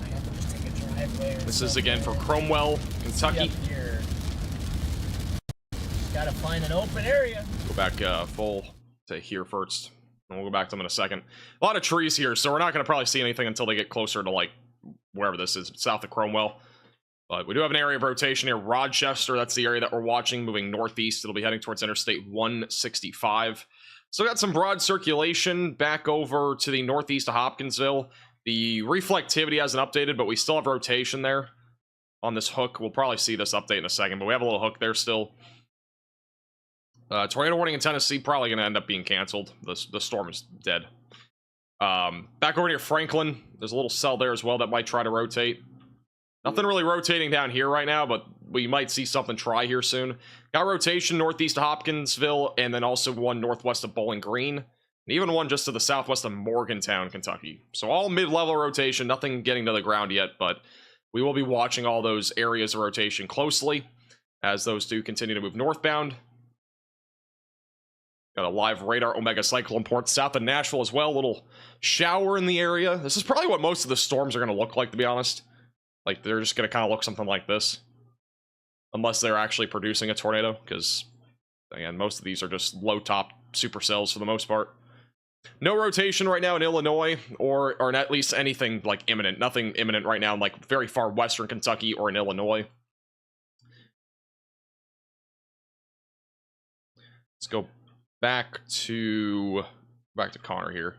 I have to just take a driveway or This is something. again for Cromwell, Kentucky. See up here. Gotta find an open area. Go back full to here first. And we'll go back to them in a second. A lot of trees here, so we're not going to probably see anything until they get closer to, like, wherever this is, south of Cromwell. But we do have an area of rotation here. Rochester, that's the area that we're watching, moving northeast. It'll be heading towards Interstate 165. So got some broad circulation back over to the northeast of Hopkinsville. The reflectivity hasn't updated, but we still have rotation there on this hook. We'll probably see this update in a second, but we have a little hook there still. Tornado warning in Tennessee, probably going to end up being canceled. The storm is dead. Back over near Franklin, there's a little cell there as well that might try to rotate. Nothing really rotating down here right now, but we might see something try here soon. Got rotation northeast of Hopkinsville, and then also one northwest of Bowling Green, and even one just to the southwest of Morgantown, Kentucky. So all mid-level rotation, nothing getting to the ground yet, but we will be watching all those areas of rotation closely as those do continue to move northbound. Got a live radar Omega cyclone port south of Nashville as well. A little shower in the area. This is probably what most of the storms are going to look like, to be honest. Like, they're just going to kind of look something like this. Unless they're actually producing a tornado, because, again, most of these are just low-top supercells for the most part. No rotation right now in Illinois, or at least anything, like, imminent. Nothing imminent right now in, like, very far western Kentucky or in Illinois. Let's go back to Connor here.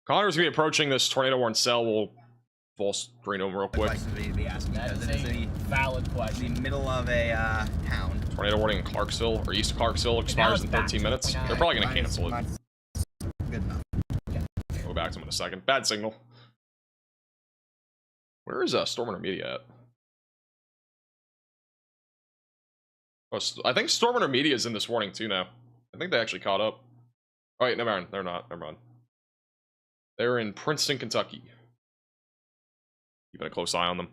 Connor's gonna be approaching this tornado warning cell. We'll full screen over real quick. Question to be asking That because is it is a valid the question. middle of a town. Tornado warning in Clarksville, or east of Clarksville, expires in 13 minutes. They're probably gonna cancel it. Mine's good enough. We'll go back to them in a second. Bad signal. Where is Storm Intermediate at? Oh, I think Storm Intermediate is in this warning too now. I think they actually caught up. Oh wait, never mind. They're not. Never mind. They're in Princeton, Kentucky. Keeping a close eye on them.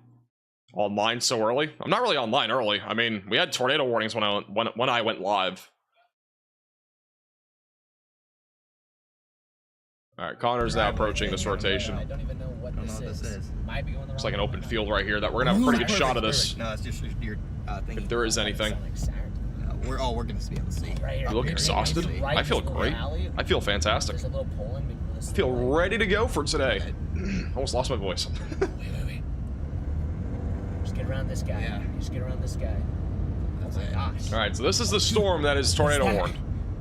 Online so early? I'm not really online early. I mean, we had tornado warnings when I went live. All right, Connor's now approaching this rotation. I don't even know what this is. Might be going the It's wrong like an open way. field right here that we're gonna have a pretty good shot of this. No, that's just your thing. If there is anything. Sound like Saturn. We're gonna be able to see. Right here. You look Right exhausted? here. Right I feel next to the great. alley. I feel fantastic. There's a little pole in between this I feel little- ready to go for today. Almost lost my voice. Wait. Just get around this guy. Yeah. Just get around this guy. Oh my gosh. All right, so this is the storm that is tornado warned.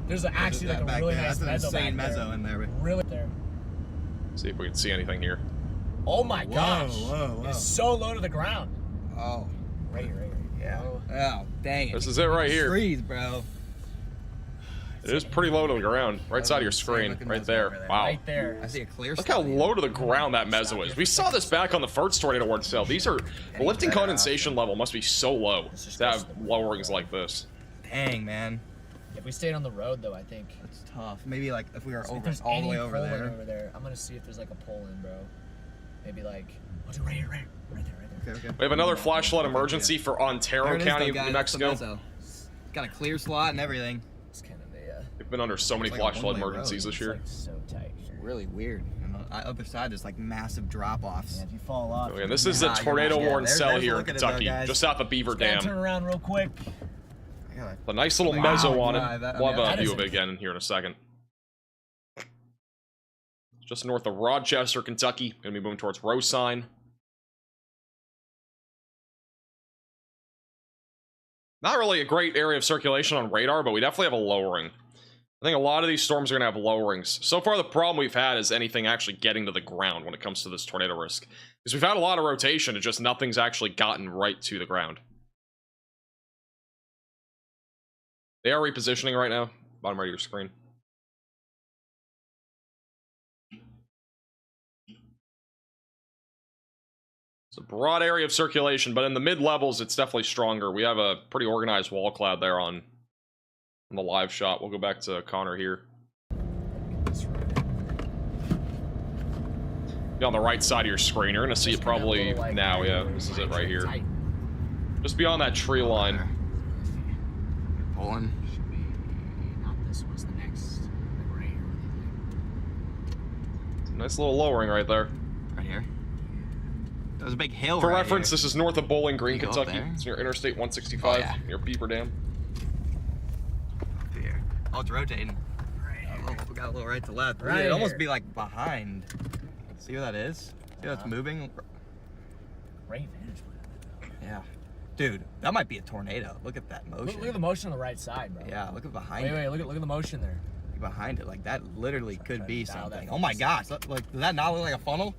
There's actually like a really nice That's mezzo an insane back there. mezzo in there. Really there. See if we can see anything here. Oh my Whoa, gosh. whoa. It's so low to the ground. Oh, Right here. yeah. Oh. Oh, dang it. This is it right here. Trees, bro. It is pretty low to the ground. Right side of your screen. Looking Right mezzo there. over there. Wow. Right there. I see a clear Look how spot. low to the ground that mezzo is. We saw this back on the first tornado warning cell. These are... The lifting better condensation level must be so low just to go have to the lowerings like this. Dang, man. If we stayed on the road though, I think. That's tough. Maybe like if we were See if over there's all the any way over pole in there. over there. I'm gonna see if there's like a pole in, bro. Maybe like. Oh, dude, right here. Right there. Okay. We have another flash flood emergency for There Ontario it is, County, though, guys. New That's the Mexico. mezzo. Got a clear slot and everything. It's kind of a. We've been under so many It's like a flash flood one-way road. emergencies this It's year. like so tight here. Really weird. And on the other side, there's like massive drop-offs. Yeah, if you fall off. Okay, this is the Nah, you're tornado right. warned Yeah, cell there's a here in look at it, though, Kentucky, guys. just south of Beaver Gotta Dam. turn around real quick. I gotta- A nice little Wow, mezzo on yeah, it. that- We'll have that a view is of it again here in a second. Just north of Rochester, Kentucky. Gonna be moving towards Rosine. Not really a great area of circulation on radar, but we definitely have a lowering. I think a lot of these storms are going to have lowerings. So far, the problem we've had is anything actually getting to the ground when it comes to this tornado risk. Because we've had a lot of rotation, it's just nothing's actually gotten right to the ground. They are repositioning right now. Bottom right of your screen. It's a broad area of circulation, but in the mid-levels, it's definitely stronger. We have a pretty organized wall cloud there on the live shot. We'll go back to Connor here. Be on the right side of your screen. You're going to see it probably now. Yeah, this is it right here. Just beyond that tree line. Pulling. Should be not this one. It's the next. Like right here. Nice little lowering right there. Right here. There's a big hill. For right reference, here. this is north of Bowling Green, Can you go up Kentucky. there? It's near Interstate 165, Oh, yeah. near Beaver Dam. Up here. Oh, it's rotating. Oh, we got a little right to left. Right It'd almost here. be like behind. See what that is? See how it's moving? Great vantage point. Yeah. Dude, that might be a tornado. Look at that motion. Look at the motion on the right side, bro. Yeah, look at behind Wait, it. wait, look at the motion there. Behind it. Like, that literally could be dial that something. Oh my focus. gosh. Like, does that not look like a funnel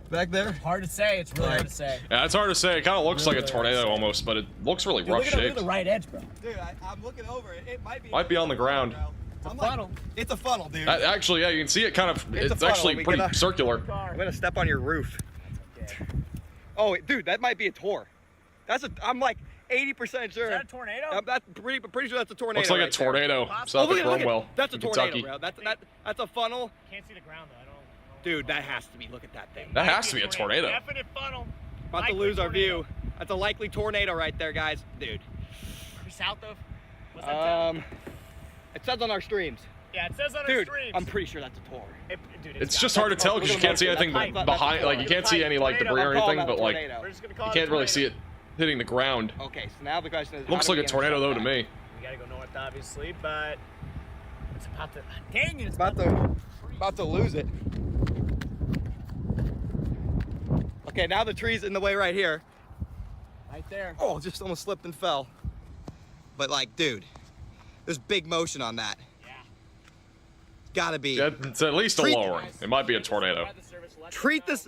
back there? Hard to say. It's really hard to say. Yeah, it's hard to say. It kind of looks Really like a hard to tornado say. almost, but it looks really Dude, rough look at shaped. the right edge, bro. Dude, I'm looking over it. It might be. Might be on the ground. It's a funnel. It's a funnel, dude. Actually, yeah, you can see it kind of. It's a It's funnel. actually We pretty gotta- circular. I'm gonna step on your roof. Okay. Oh, dude, that might be a tor. I'm like 80% sure. Is that a tornado? That's pretty sure that's a tornado. Looks like a right there. tornado. Possible. South of look at Cromwell, that's a in tornado, Kentucky. bro. That's a funnel. Can't see the ground though. I don't Dude, that has to be. Look at that thing. That has to be a tornado. Definite funnel. About to Likely lose our tornado. view. That's a likely tornado right there, guys. Dude. South of. What's that town? It says on our streams. Yeah, it says on our Dude, streams. I'm pretty sure that's a tor. Dude, It's got just it. hard to tell because you can't see anything That's pipe. behind. Like you can't see any like debris or anything, but like We're just gonna you call it can't a really see tornado. it hitting the ground. Okay, so now the question is. Looks how do like we a tornado though intercept to that? me. We gotta go north, obviously, but it's about to. Dang it! It's About to lose it. Okay, now the tree's in the way right here. right there. Oh, just almost slipped and fell. But like, dude, there's big motion on that. Yeah. Gotta be. Yeah, it's at least a Treat- lowering. It might be a tornado. Treat this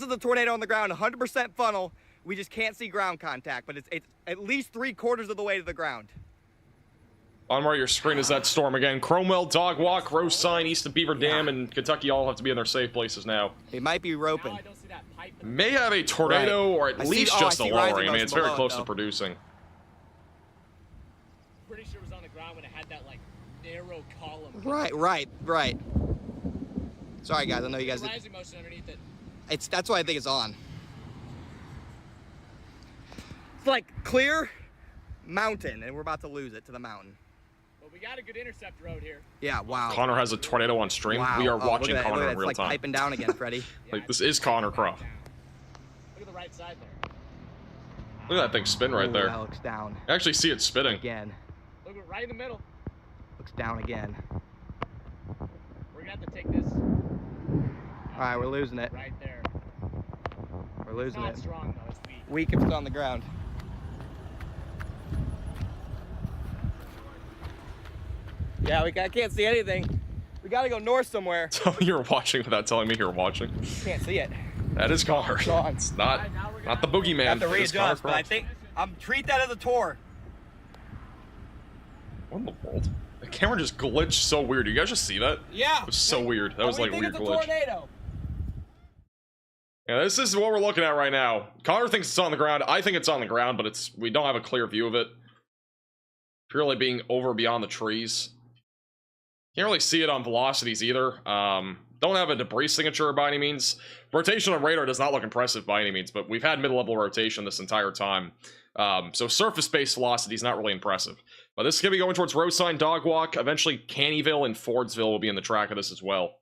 as a tornado on the ground. 100% funnel. We just can't see ground contact, but it's at least 3/4 of the way to the ground. On where your screen is that storm again. Cromwell, Dog Walk, Rose Sign, east of Beaver Dam, and Kentucky all have to be in their safe places now. It might be roping. Now I don't see that pipe. May have a tornado Right. or at I see- least oh, I just a see rising lowering. I mean, motion it's very below it, close to though. producing. Pretty sure it was on the ground when it had that like narrow column. Right. Sorry guys, I know you guys. Rising motion underneath it. That's why I think it's on. It's like clear mountain, and we're about to lose it to the mountain. But we got a good intercept road here. Yeah, wow. Connor has a tornado on stream. Wow. We are Oh, look watching at that, Connor look at in that. real It's like time. piping down again, Freddie. Like, this is Connor Croft. Look at the right side there. Look at that thing spin right Ooh, there. That looks down I actually see it spinning. again. Look at right in the middle. Looks down again. We're gonna have to take this All right, we're losing it. right there. We're It's losing not it. strong though. It's weak. Weak if it's on the ground. Yeah, I can't see anything. We gotta go north somewhere. Tell me you're watching without telling me you're watching. Can't see it. That is Connor. Gone. It's not the boogeyman. Have to It is Connor readjust, but I Croft. think treat that as a tour. What in the world? The camera just glitched so weird. You guys just see that? Yeah. It was so weird. That was like a weird glitch. Tornado. Yeah, this is what we're looking at right now. Connor thinks it's on the ground. I think it's on the ground, but we don't have a clear view of it. Purely being over beyond the trees. Can't really see it on velocities either. Don't have a debris signature by any means. Rotation on radar does not look impressive by any means, but we've had mid-level rotation this entire time. So surface-based velocity is not really impressive. But this is going to be going towards Rose Sign, Dog Walk. Eventually, Caneyville and Fordsville will be in the track of this as well.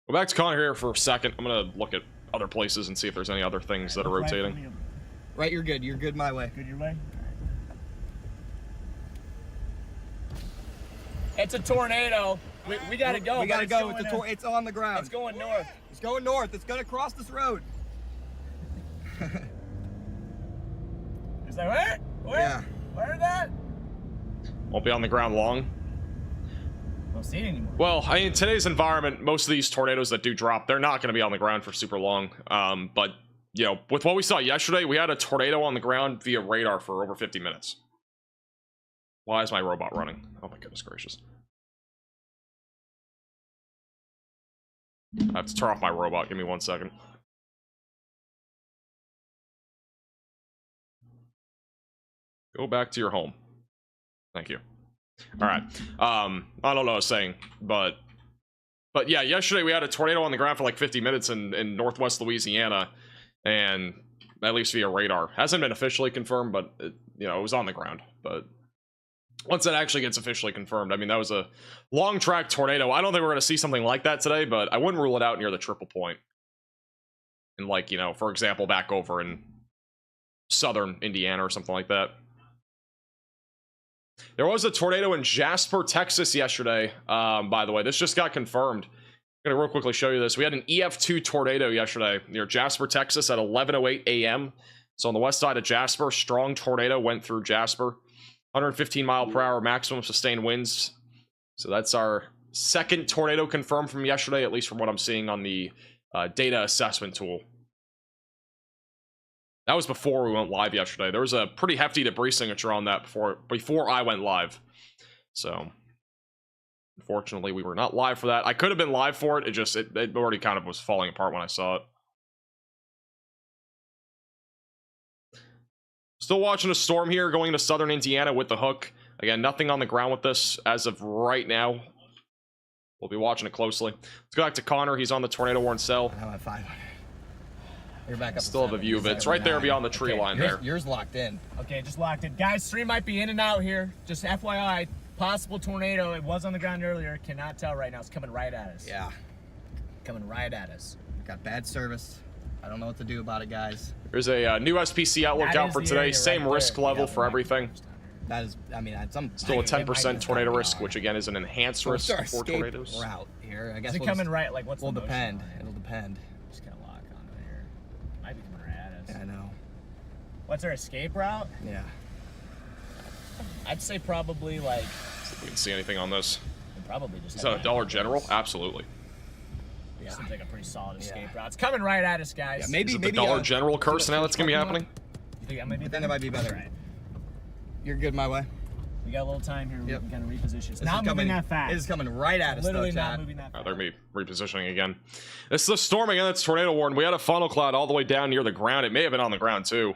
Go back to Connor here for a second. I'm going to look at other places and see if there's any other things that are rotating. Right, you're good. You're good my way. Good your way. It's a tornado. We gotta go. We gotta but go. It's, It's on the ground. it's going north. It's going north. It's gonna cross this road. Is that where? Yeah. Where is that? Won't be on the ground long. Don't see it anymore. Well, I mean, in today's environment, most of these tornadoes that do drop, they're not going to be on the ground for super long. But, you know, with what we saw yesterday, we had a tornado on the ground via radar for over 50 minutes. Why is my robot running? Oh my goodness gracious. I have to turn off my robot. Give me 1 second. Go back to your home. Thank you. All right. I don't know what I was saying, but yeah, yesterday we had a tornado on the ground for like 50 minutes in northwest Louisiana, and at least via radar. Hasn't been officially confirmed, but it, you know, it was on the ground. But once it actually gets officially confirmed, I mean, that was a long track tornado. I don't think we're going to see something like that today, but I wouldn't rule it out near the triple point. And like, you know, for example, back over in southern Indiana or something like that. There was a tornado in Jasper, Texas yesterday. By the way, this just got confirmed. I'm going to real quickly show you this. We had an EF2 tornado yesterday near Jasper, Texas at 11:08 a.m. So on the west side of Jasper, strong tornado went through Jasper. 115 mile per hour maximum sustained winds. So that's our second tornado confirmed from yesterday, at least from what I'm seeing on the data assessment tool. That was before we went live yesterday. There was a pretty hefty debris signature on that before I went live. So unfortunately, we were not live for that. I could have been live for it. It already kind of was falling apart when I saw it. Still watching a storm here going into southern Indiana with the hook. Again, nothing on the ground with this as of right now. We'll be watching it closely. Let's go back to Connor. He's on the tornado warn cell. I'm at 500. You're back up. Still have a view of it. It's right there beyond the tree line there. Yours locked in. Okay, just locked in. Guys, stream might be in and out here. Just FYI, possible tornado. It was on the ground earlier. Cannot tell right now. It's coming right at us. Yeah. Coming right at us. Got bad service. I don't know what to do about it, guys. There's a new SPC outlook That out is for the today. area Same right risk there. level Yeah, for everything. That is, I mean, Still a 10% tornado risk, which again is an enhanced risk What's our for escape tornadoes. route here? I guess Is it we'll coming just, right? Like, what's will the motion depend. on it? It'll depend. Just gonna lock onto here. Might be coming right at us. Yeah, I know. What's our escape route? Yeah. I'd say probably like. See if we can see anything on this. Probably just. Is that a Dollar General? Absolutely. Yeah. Seems like a pretty solid escape route. It's coming right at us, guys. Yeah, maybe Is it the Dollar General curse now that's gonna be happening? You think that might be? Then it might be better. Right. You're good my way. We got a little time here. Yep. We're gonna reposition. It's This not is moving coming, that fast. It is coming right at us, Literally though, not Chad. moving that fast. They're gonna be repositioning again. It's the storm again. That's tornado warning. We had a funnel cloud all the way down near the ground. It may have been on the ground too.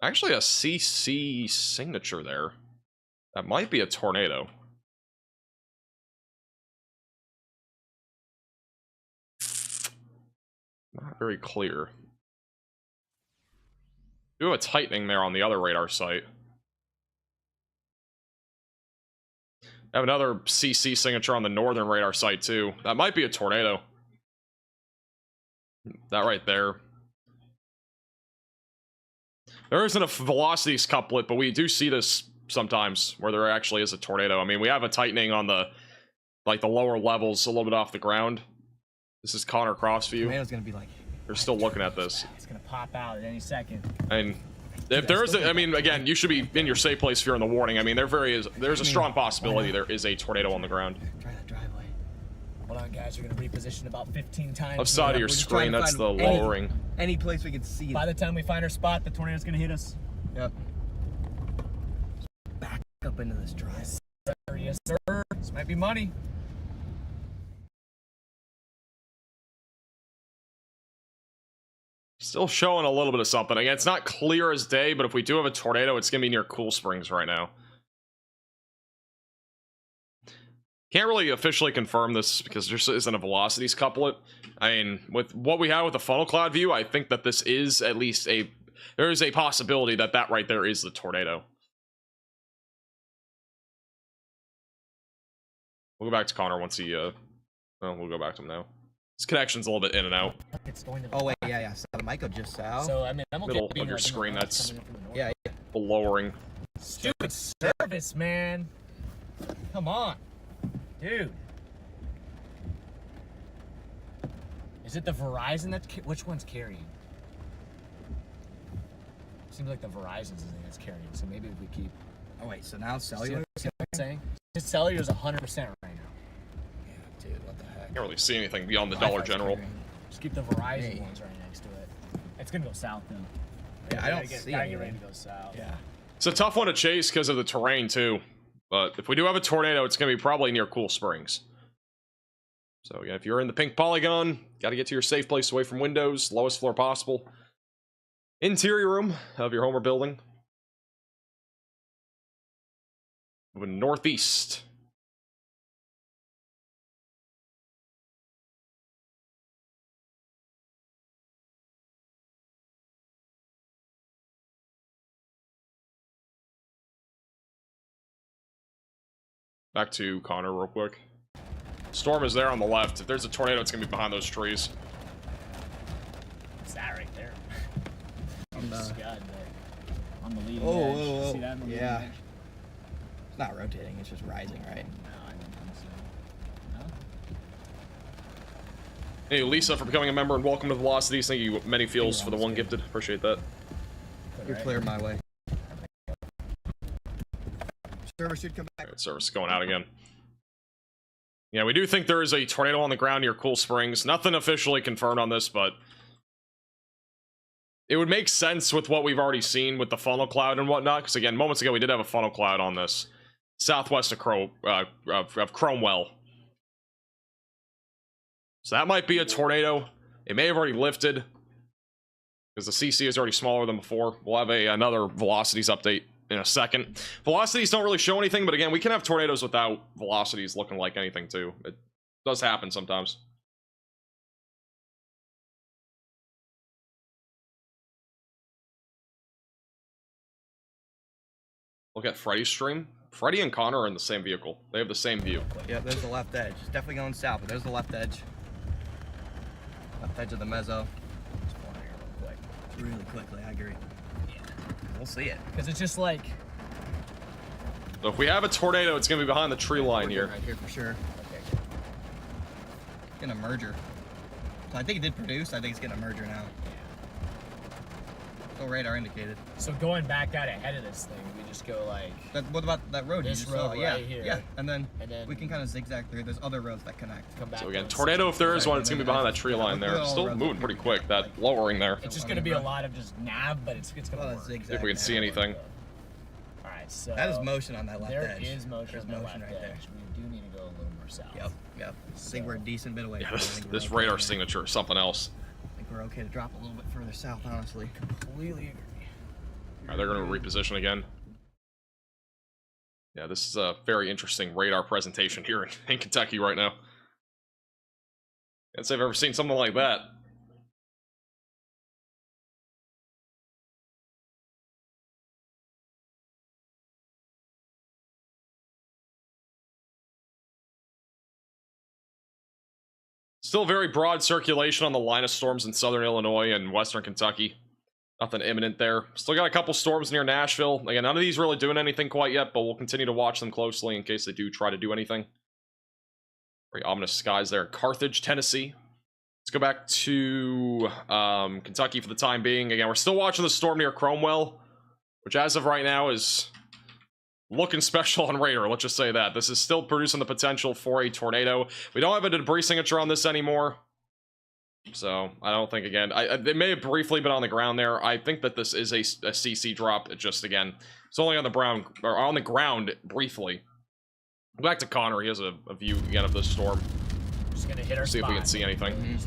Actually, a CC signature there. That might be a tornado. Not very clear. We have a tightening there on the other radar site. I have another CC signature on the northern radar site too. That might be a tornado. That right there. There isn't a velocities couplet, but we do see this sometimes where there actually is a tornado. I mean, we have a tightening on the the lower levels a little bit off the ground. This is Connor Crossview. Tornado's gonna be like. They're still looking at this. It's gonna pop out at any second. And if there is, I mean, again, you should be in your safe place if you're in the warning. I mean, there's a strong possibility there is a tornado on the ground. Try that driveway. Hold on, guys. We're gonna reposition about 15 times. Left side of your We're just trying screen, to that's find the lowering. Any place we can see. By the time we find our spot, the tornado's gonna hit us. Yep. Back up into this drive. Yes, sir. This might be money. Still showing a little bit of something. Again, it's not clear as day, but if we do have a tornado, it's going to be near Cool Springs right now. Can't really officially confirm this because there isn't a velocities couplet. I mean, with what we have with the funnel cloud view, I think that this is at least there is a possibility that that right there is the tornado. We'll go back to Connor once he, well, we'll go back to him now. His connection's a little bit in and out. It's going to Oh wait, yeah. So it might go just south. So I mean, I'm okay Middle being of your like in the screen, north, that's- coming in from the north. Yeah. The lowering. Stupid service, man. Come on, dude. Is it the Verizon which one's carrying? Seems like the Verizon's the thing that's carrying. So maybe if we keep. Oh wait, so now cellular. See what I'm saying? His cellular's 100% right now. Yeah, dude, what the heck? Can't really see anything beyond the Dollar Wi-Fi's General. carrying. Just keep the Verizon Hey. ones right next to it. It's gonna go south though. Yeah, I don't Gotta see get anything. ready to go south. Yeah. It's a tough one to chase because of the terrain too. But if we do have a tornado, it's going to be probably near Cool Springs. So yeah, if you're in the pink polygon, got to get to your safe place away from windows, lowest floor possible. Interior room of your home or building. Moving northeast. Back to Connor real quick. Storm is there on the left. If there's a tornado, it's gonna be behind those trees. It's that right there. On the Scud there. On the leading Oh, edge. whoa, whoa. See that on the leading Yeah. edge? It's not rotating, it's just rising, right? No, I don't think so. No? Hey, Lisa, for becoming a member and welcome to Velocities. Thank you, many feels, for the one gifted. Appreciate that. You're clear my way. Server should come back. Alright, service is going out again. Yeah, we do think there is a tornado on the ground near Cool Springs. Nothing officially confirmed on this, but it would make sense with what we've already seen with the funnel cloud and whatnot. Because again, moments ago we did have a funnel cloud on this southwest of Cromwell. So that might be a tornado. It may have already lifted because the CC is already smaller than before. We'll have another velocities update in a second. Velocities don't really show anything, but again, we can have tornadoes without velocities looking like anything too. It does happen sometimes. Look at Freddy's stream. Freddy and Connor are in the same vehicle. They have the same view. Yeah, there's the left edge. It's definitely going south, but there's the left edge. Left edge of the mezzo. Just going here real quick. Really quickly, I agree. Yeah. We'll see it. Because it's just like... So if we have a tornado, it's going to be behind the tree line here. Right here for sure. Okay. Getting a merger. So I think it did produce. I think it's getting a merger now. Still radar indicated. So going back out ahead of this thing, we just go like... What about that road This you just road saw? right Yeah, here. yeah. And then then we can kind of zigzag through. There's other roads that connect. come back. So again, to tornado, if there is one, Right, it's going to and be then behind that tree line there. look at Still all the moving roads pretty that quick. That lowering there. It's just going to be a lot of just nav, but it's going to A lot of work. zigzag. See if we can see anything. Alright, so... That is motion on that left There edge. is motion There's on that motion left right there. edge. We do need to go a little more south. Yep, yep. I think we're a decent bit away. Yeah, from it. I think we're this okay radar there. signature is something else. I think we're okay to drop a little bit further south, honestly. Completely agree. Alright, they're going to reposition again. Yeah, this is a very interesting radar presentation here in Kentucky right now. Can't say I've ever seen something like that. Still very broad circulation on the line of storms in southern Illinois and western Kentucky. Nothing imminent there. Still got a couple storms near Nashville. Again, none of these really doing anything quite yet, but we'll continue to watch them closely in case they do try to do anything. Very ominous skies there in Carthage, Tennessee. Let's go back to Kentucky for the time being. Again, we're still watching the storm near Cromwell, which as of right now is looking special on radar. Let's just say that. This is still producing the potential for a tornado. We don't have a debris signature on this anymore. So, I don't think, again, they may have briefly been on the ground there. I think that this is a CC drop. It just, again, it's only on the ground briefly. Back to Connor. He has a view, again, of this storm. Just gonna hit our See if we spot. can see anything.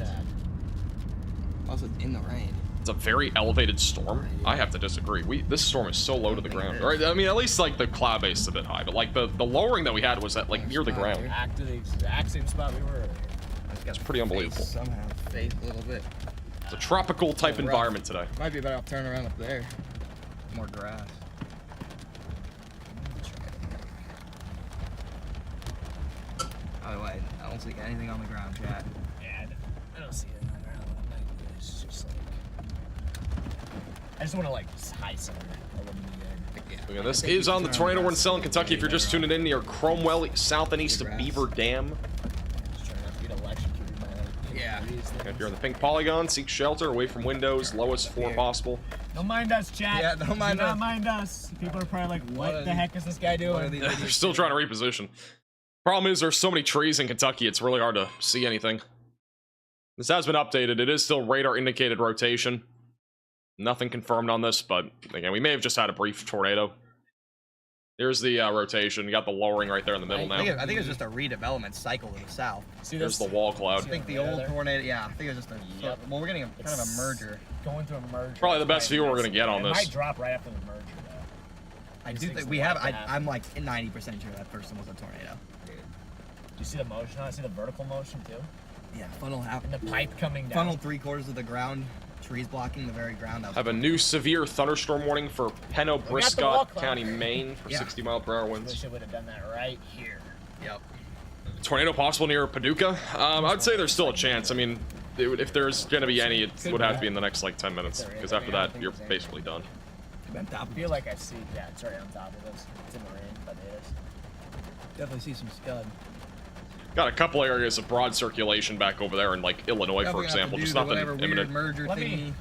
Also, in the rain. It's a very elevated storm. I have to disagree. This storm is so low to the ground. Right? I mean, at least, like, the cloud base is a bit high, but, like, the lowering that we had was at, like, near the ground. Back to the exact same spot we were earlier. It's pretty unbelievable. Somehow, face a little bit. It's a tropical type environment today. Might be better off turning around up there. More grass. By the way, I don't see anything on the ground, chat. Yeah, I don't see it on the ground. It's just like... I just want to, like, high center. Again, this is on the tornado warning cell in Kentucky. If you're just tuning in near Cromwell, south and east of Beaver Dam. Just trying not to get electrocuted by, like, Yeah. If you're in the pink polygon, seek shelter away from windows, lowest floor possible. Don't mind us, chat. Yeah, don't mind Do us. not mind us. People are probably like, what the heck is this guy What are doing? these They're idiots still doing? trying to reposition. Problem is, there's so many trees in Kentucky, it's really hard to see anything. This has been updated. It is still radar indicated rotation. Nothing confirmed on this, but again, we may have just had a brief tornado. Here's the rotation. You got the lowering right there in the middle now. I think it's just a redevelopment cycle to the south. See There's this? the wall cloud. I think the Yeah, old there. tornado, yeah, I think it's just a, Yep. well, we're getting a, kind of a merger. Going through a merger. Probably the best view we're gonna get on It this. might drop right after the merger, though. I These do things think we like have, to happen. I'm like 90% sure that first one was a tornado. Do you see the motion? I see the vertical motion, too. Yeah, funnel half, And the pipe coming down. funnel 3/4 of the ground, trees blocking the very ground. That was Have a new severe thunderstorm warning for wall Briscott cloud. County, Maine for Yeah. 60-mile-per-hour winds. Wish I would have done that right here. Yep. Tornado possible near Paducah? I'd say there's still a chance. I mean, if there's going to be any, it would have to be in the next like 10 minutes, because after that, you're basically done. I feel like I see, yeah, it's right on top of us. It's in the rain by the haters. Definitely see some scud. Got a couple areas of broad circulation back over there in like Illinois, for example, just nothing imminent. Merger Let me- thingy.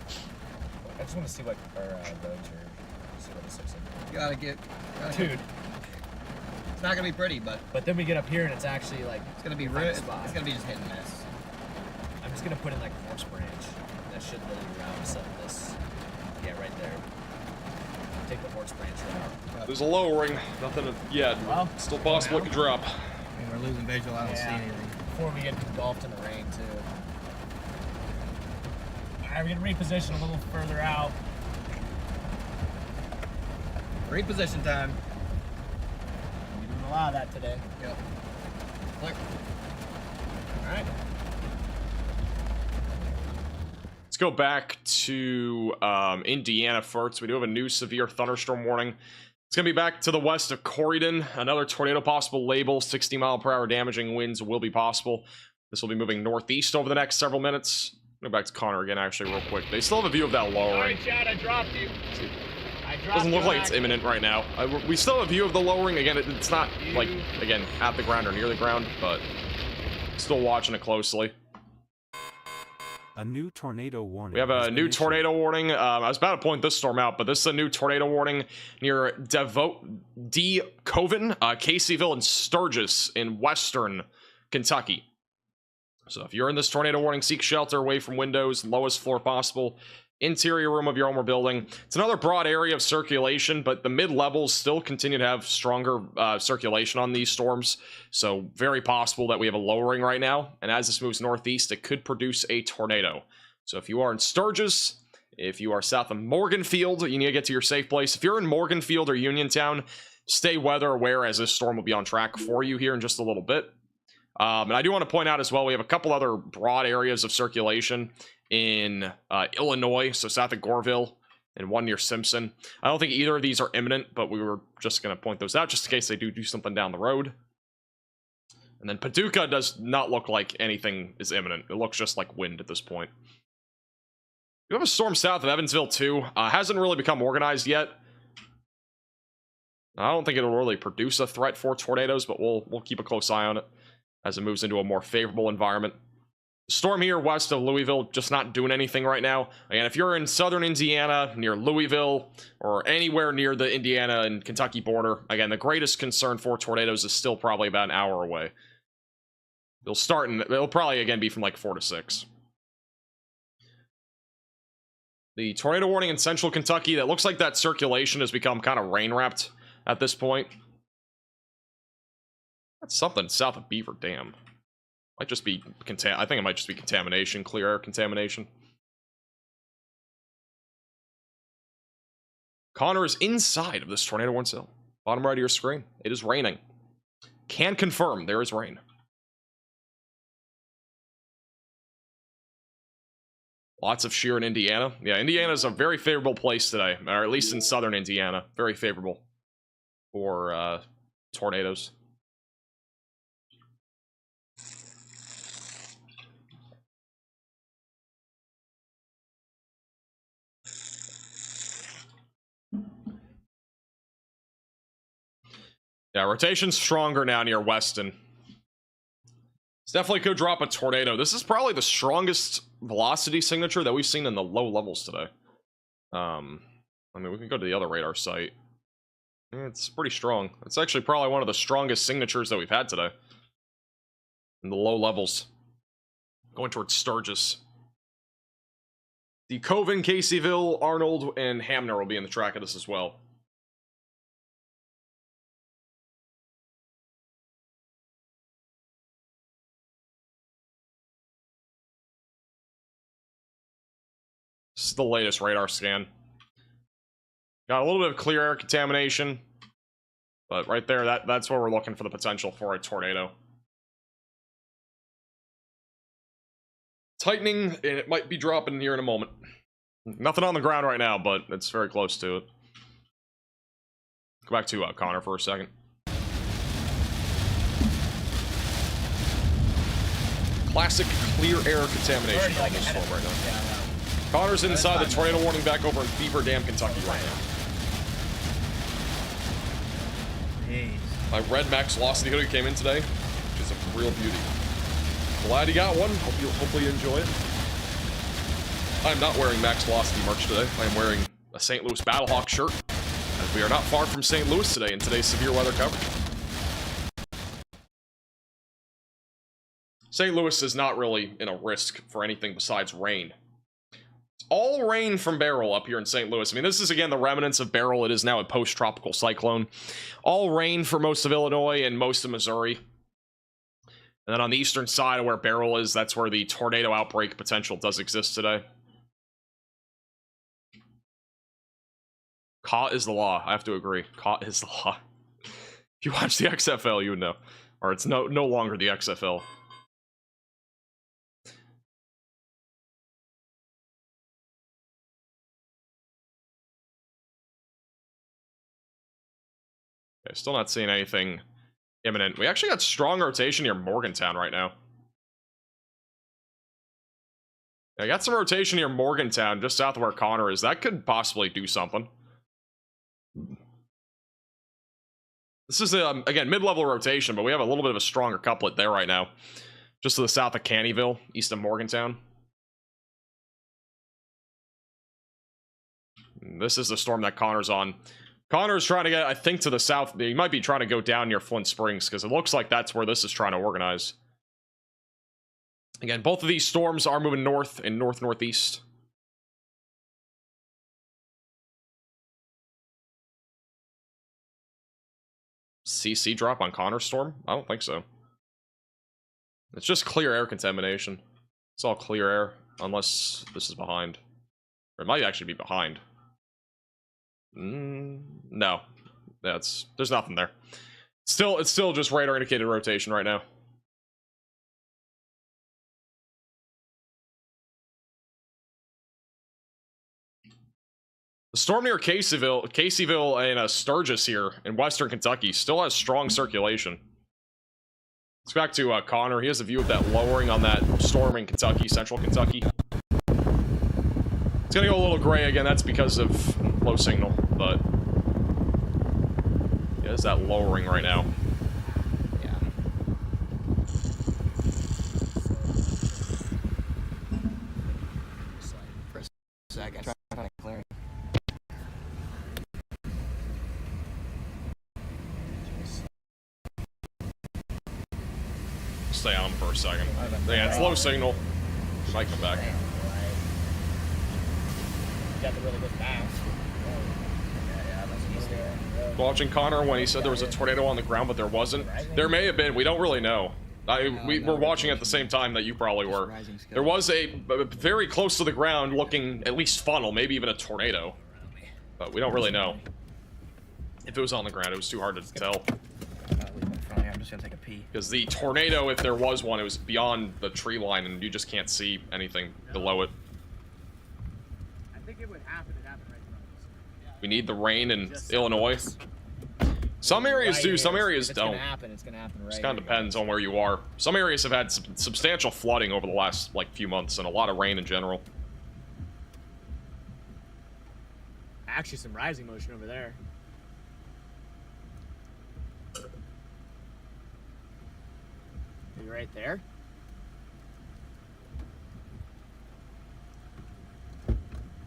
I just want to see what our roads are. See what this looks like. Gotta get. Dude, It's not gonna be pretty, but but then we get up here and it's actually like it's gonna be Find a red. spot. It's gonna be just hit and miss. I'm just gonna put in like a horse branch. That should literally route some of this. Yeah, right there. Take the horse branch route. There's a lowering, nothing yet. Well, Still possible it could drop. I mean, we're losing visual. I don't see anything. Before we get engulfed in the rain too. Alright, we're gonna reposition a little further out. Reposition time. We didn't allow that today. Yep. Click. Alright. Let's go back to Indiana first. We do have a new severe thunderstorm warning. It's going to be back to the west of Corydon. Another tornado possible label. 60-mile-per-hour damaging winds will be possible. This will be moving northeast over the next several minutes. Go back to Connor again, actually, real quick. They still have a view of that lowering. Alright, Chad, I dropped you. Doesn't look like it's imminent right now. We still have a view of the lowering. Again, it's not, like, again, at the ground or near the ground, but still watching it closely. A new tornado warning. We have a new tornado warning. I was about to point this storm out, but this is a new tornado warning near Coven, Caseyville, and Sturgis in western Kentucky. So if you're in this tornado warning, seek shelter away from windows, lowest floor possible, interior room of your home or building. It's another broad area of circulation, but the mid-levels still continue to have stronger circulation on these storms. So very possible that we have a lowering right now. And as this moves northeast, it could produce a tornado. So if you are in Sturgis, if you are south of Morganfield, you need to get to your safe place. If you're in Morganfield or Uniontown, stay weather aware as this storm will be on track for you here in just a little bit. And I do want to point out as well, we have a couple other broad areas of circulation in Illinois, so south of Goreville, and one near Simpson. I don't think either of these are imminent, but we were just going to point those out just in case they do something down the road. And then Paducah does not look like anything is imminent. It looks just like wind at this point. We have a storm south of Evansville too. Hasn't really become organized yet. I don't think it'll really produce a threat for tornadoes, but we'll keep a close eye on it as it moves into a more favorable environment. Storm here west of Louisville, just not doing anything right now. Again, if you're in southern Indiana, near Louisville, or anywhere near the Indiana and Kentucky border, again, the greatest concern for tornadoes is still probably about an hour away. It'll probably, again, be from like 4 to 6. The tornado warning in central Kentucky, that looks like that circulation has become kind of rain-wrapped at this point. That's something south of Beaver Dam. Might just be I think it might just be contamination, clear air contamination. Connor is inside of this tornado warning cell. Bottom right of your screen. It is raining. Can confirm there is rain. Lots of shear in Indiana. Yeah, Indiana is a very favorable place today, or at least in southern Indiana. Very favorable for tornadoes. Yeah, rotation's stronger now near Weston. This definitely could drop a tornado. This is probably the strongest velocity signature that we've seen in the low levels today. I mean, we can go to the other radar site. It's pretty strong. It's actually probably one of the strongest signatures that we've had today. In the low levels. Going towards Sturgis. The Coven, Caseyville, Arnold, and Hamner will be in the track of this as well. This is the latest radar scan. Got a little bit of clear air contamination, but right there, that's where we're looking for the potential for a tornado. Tightening, and it might be dropping here in a moment. Nothing on the ground right now, but it's very close to it. Go back to Connor for a second. classic clear air contamination on this storm right now. Yeah, I know. Connor's inside the tornado warning back over in Beaver Dam, Kentucky right now. Jeez. My red Max Velocity hoodie came in today, which is a real beauty. Glad you got one. Hopefully you enjoy it. I'm not wearing Max Velocity merch today. I am wearing a St. Louis Battlehawk shirt, as we are not far from St. Louis today in today's severe weather coverage. St. Louis is not really in a risk for anything besides rain. It's all rain from Beryl up here in St. Louis. I mean, this is again the remnants of Beryl. It is now a post-tropical cyclone. All rain for most of Illinois and most of Missouri. And then on the eastern side of where Beryl is, that's where the tornado outbreak potential does exist today. Caught is the law. I have to agree. Caught is the law. If you watch the XFL, you would know. Or it's no longer the XFL. Okay, still not seeing anything imminent. We actually got strong rotation near Morgantown right now. I got some rotation near Morgantown, just south of where Connor is. That could possibly do something. This is, again, mid-level rotation, but we have a little bit of a stronger couplet there right now. Just to the south of Caneyville, east of Morgantown. This is the storm that Connor's on. Connor's trying to get, I think, to the south. He might be trying to go down near Flint Springs, because it looks like that's where this is trying to organize. Again, both of these storms are moving north and north-northeast. CC drop on Connor's storm? I don't think so. It's just clear air contamination. It's all clear air, unless this is behind. Or it might actually be behind. No. There's nothing there. It's still just radar indicated rotation right now. The storm near Caseyville and Sturgis here in western Kentucky still has strong circulation. Let's go back to Connor. He has a view of that lowering on that storm in Kentucky, central Kentucky. It's gonna go a little gray again. That's because of low signal, but yeah, there's that lowering right now. Yeah. For a second. Try to find a clearing. Stay on for a second. Yeah, it's low signal. He might come back. Damn, right. You got the really good map. Yeah, that's easy. Watching Connor when he said there was a tornado on the ground, but there wasn't. There may have been. We don't really know. We were watching at the same time that you probably were. There was a very close to the ground looking at least funnel, maybe even a tornado. But we don't really know. If it was on the ground, it was too hard to tell. I'm just gonna take a pee. Because the tornado, if there was one, it was beyond the tree line and you just can't see anything below it. I think it would happen. It happened right in front of us. We need the rain in Illinois. Some areas do, some areas don't. It's gonna happen right. Just kind of depends on where you are. Some areas have had substantial flooding over the last few months and a lot of rain in general. Actually, some rising motion over there. Are you right there?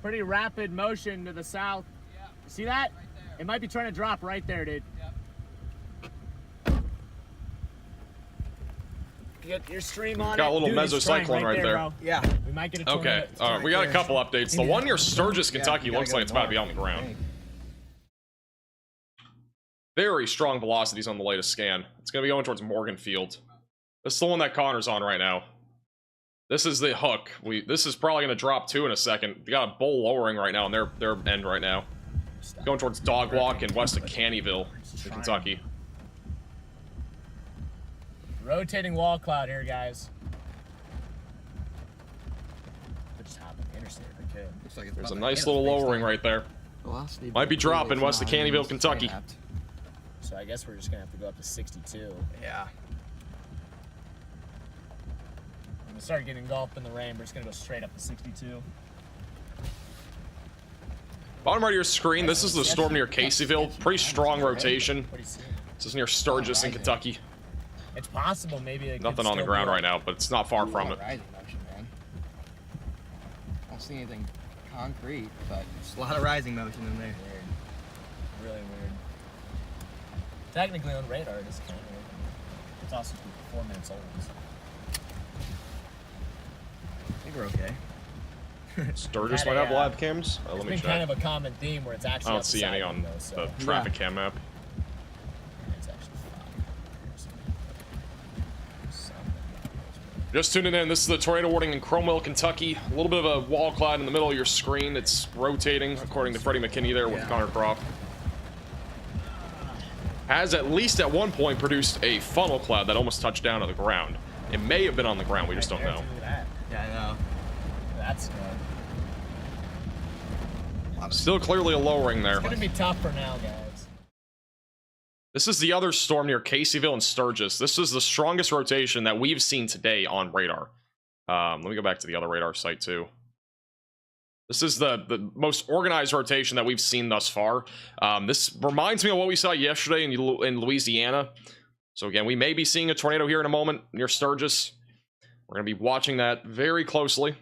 Pretty rapid motion to the south. Yeah. See that? Right there. It might be trying to drop right there, dude. Yep. Get your stream on. Got a little mesocyclone right there. Bro. Yeah. We might get a tornado. Okay, alright, we got a couple updates. The one near Sturgis, Kentucky looks like it's about to be on the ground. Very strong velocities on the latest scan. It's going to be going towards Morganfield. This is the one that Connor's on right now. This is the hook. This is probably going to drop too in a second. We got a bull lowering right now on their end right now. Going towards Dog Walk and west of Caneyville, in Kentucky. Rotating wall cloud here, guys. Could just hop on the interstate if we could. Looks like it's There's a about to nice hit little us next lowering time. right there. Velocity Might be dropping west of Caneyville, Kentucky. So I guess we're just gonna have to go up to 62. Yeah. We started getting engulfed in the rain. We're just gonna go straight up to 62. Bottom right of your screen, this is the storm near Caseyville. Pretty strong rotation. What do you see? This is near Sturgis in Kentucky. It's possible maybe it Nothing could on the still ground be right now, but it's not far from it. Rising motion, man. I don't see anything concrete, but there's a lot of rising motion in there. Weird. Really weird. Technically on radar, it is kind of weird. It's also 4 minutes old. So. I think we're okay. Sturgis Had might a, have live cams. It's Let me been check. kind of a common theme where it's I actually don't see any on though, so. the traffic cam map. It's actually fine. Just tuning in, this is the tornado warning in Cromwell, Kentucky. A little bit of a wall cloud in the middle of your screen. It's rotating, according to Freddie McKinney there with Connor Croft. Has at least at one point produced a funnel cloud that almost touched down to the ground. It may have been on the ground, we just don't know. Yeah, I know. That's good. Still clearly a lowering there. It's gonna be tough for now, guys. This is the other storm near Caseyville and Sturgis. This is the strongest rotation that we've seen today on radar. Let me go back to the other radar site too. This is the most organized rotation that we've seen thus far. This reminds me of what we saw yesterday in Louisiana. So again, we may be seeing a tornado here in a moment near Sturgis. We're going to be watching that very closely.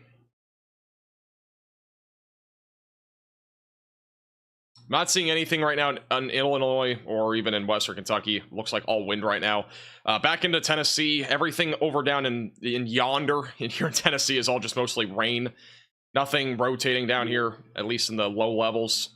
Not seeing anything right now in Illinois or even in Western Kentucky. Looks like all wind right now. Back into Tennessee, everything over down in yonder in here in Tennessee is all just mostly rain. Nothing rotating down here, at least in the low levels.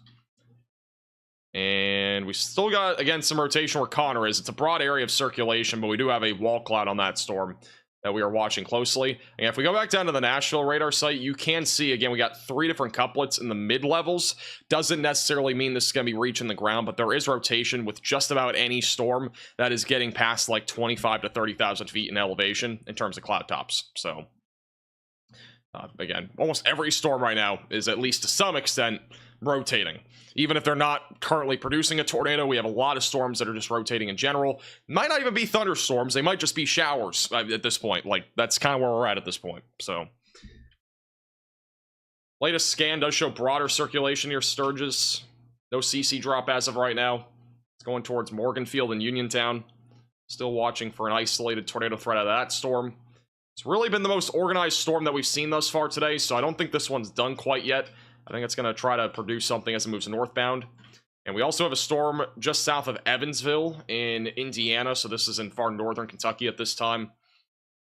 And we still got, again, some rotation where Connor is. It's a broad area of circulation, but we do have a wall cloud on that storm that we are watching closely. And if we go back down to the Nashville radar site, you can see, again, we got 3 different couplets in the mid-levels. Doesn't necessarily mean this is going to be reaching the ground, but there is rotation with just about any storm that is getting past like 25 to 30,000 feet in elevation in terms of cloud tops. So, again, almost every storm right now is at least to some extent rotating. Even if they're not currently producing a tornado, we have a lot of storms that are just rotating in general. Might not even be thunderstorms. They might just be showers at this point. Like, that's kind of where we're at this point. So, latest scan does show broader circulation near Sturgis. No CC drop as of right now. It's going towards Morganfield and Uniontown. Still watching for an isolated tornado threat out of that storm. It's really been the most organized storm that we've seen thus far today, so I don't think this one's done quite yet. I think it's going to try to produce something as it moves northbound. And we also have a storm just south of Evansville in Indiana, so this is in far northern Kentucky at this time.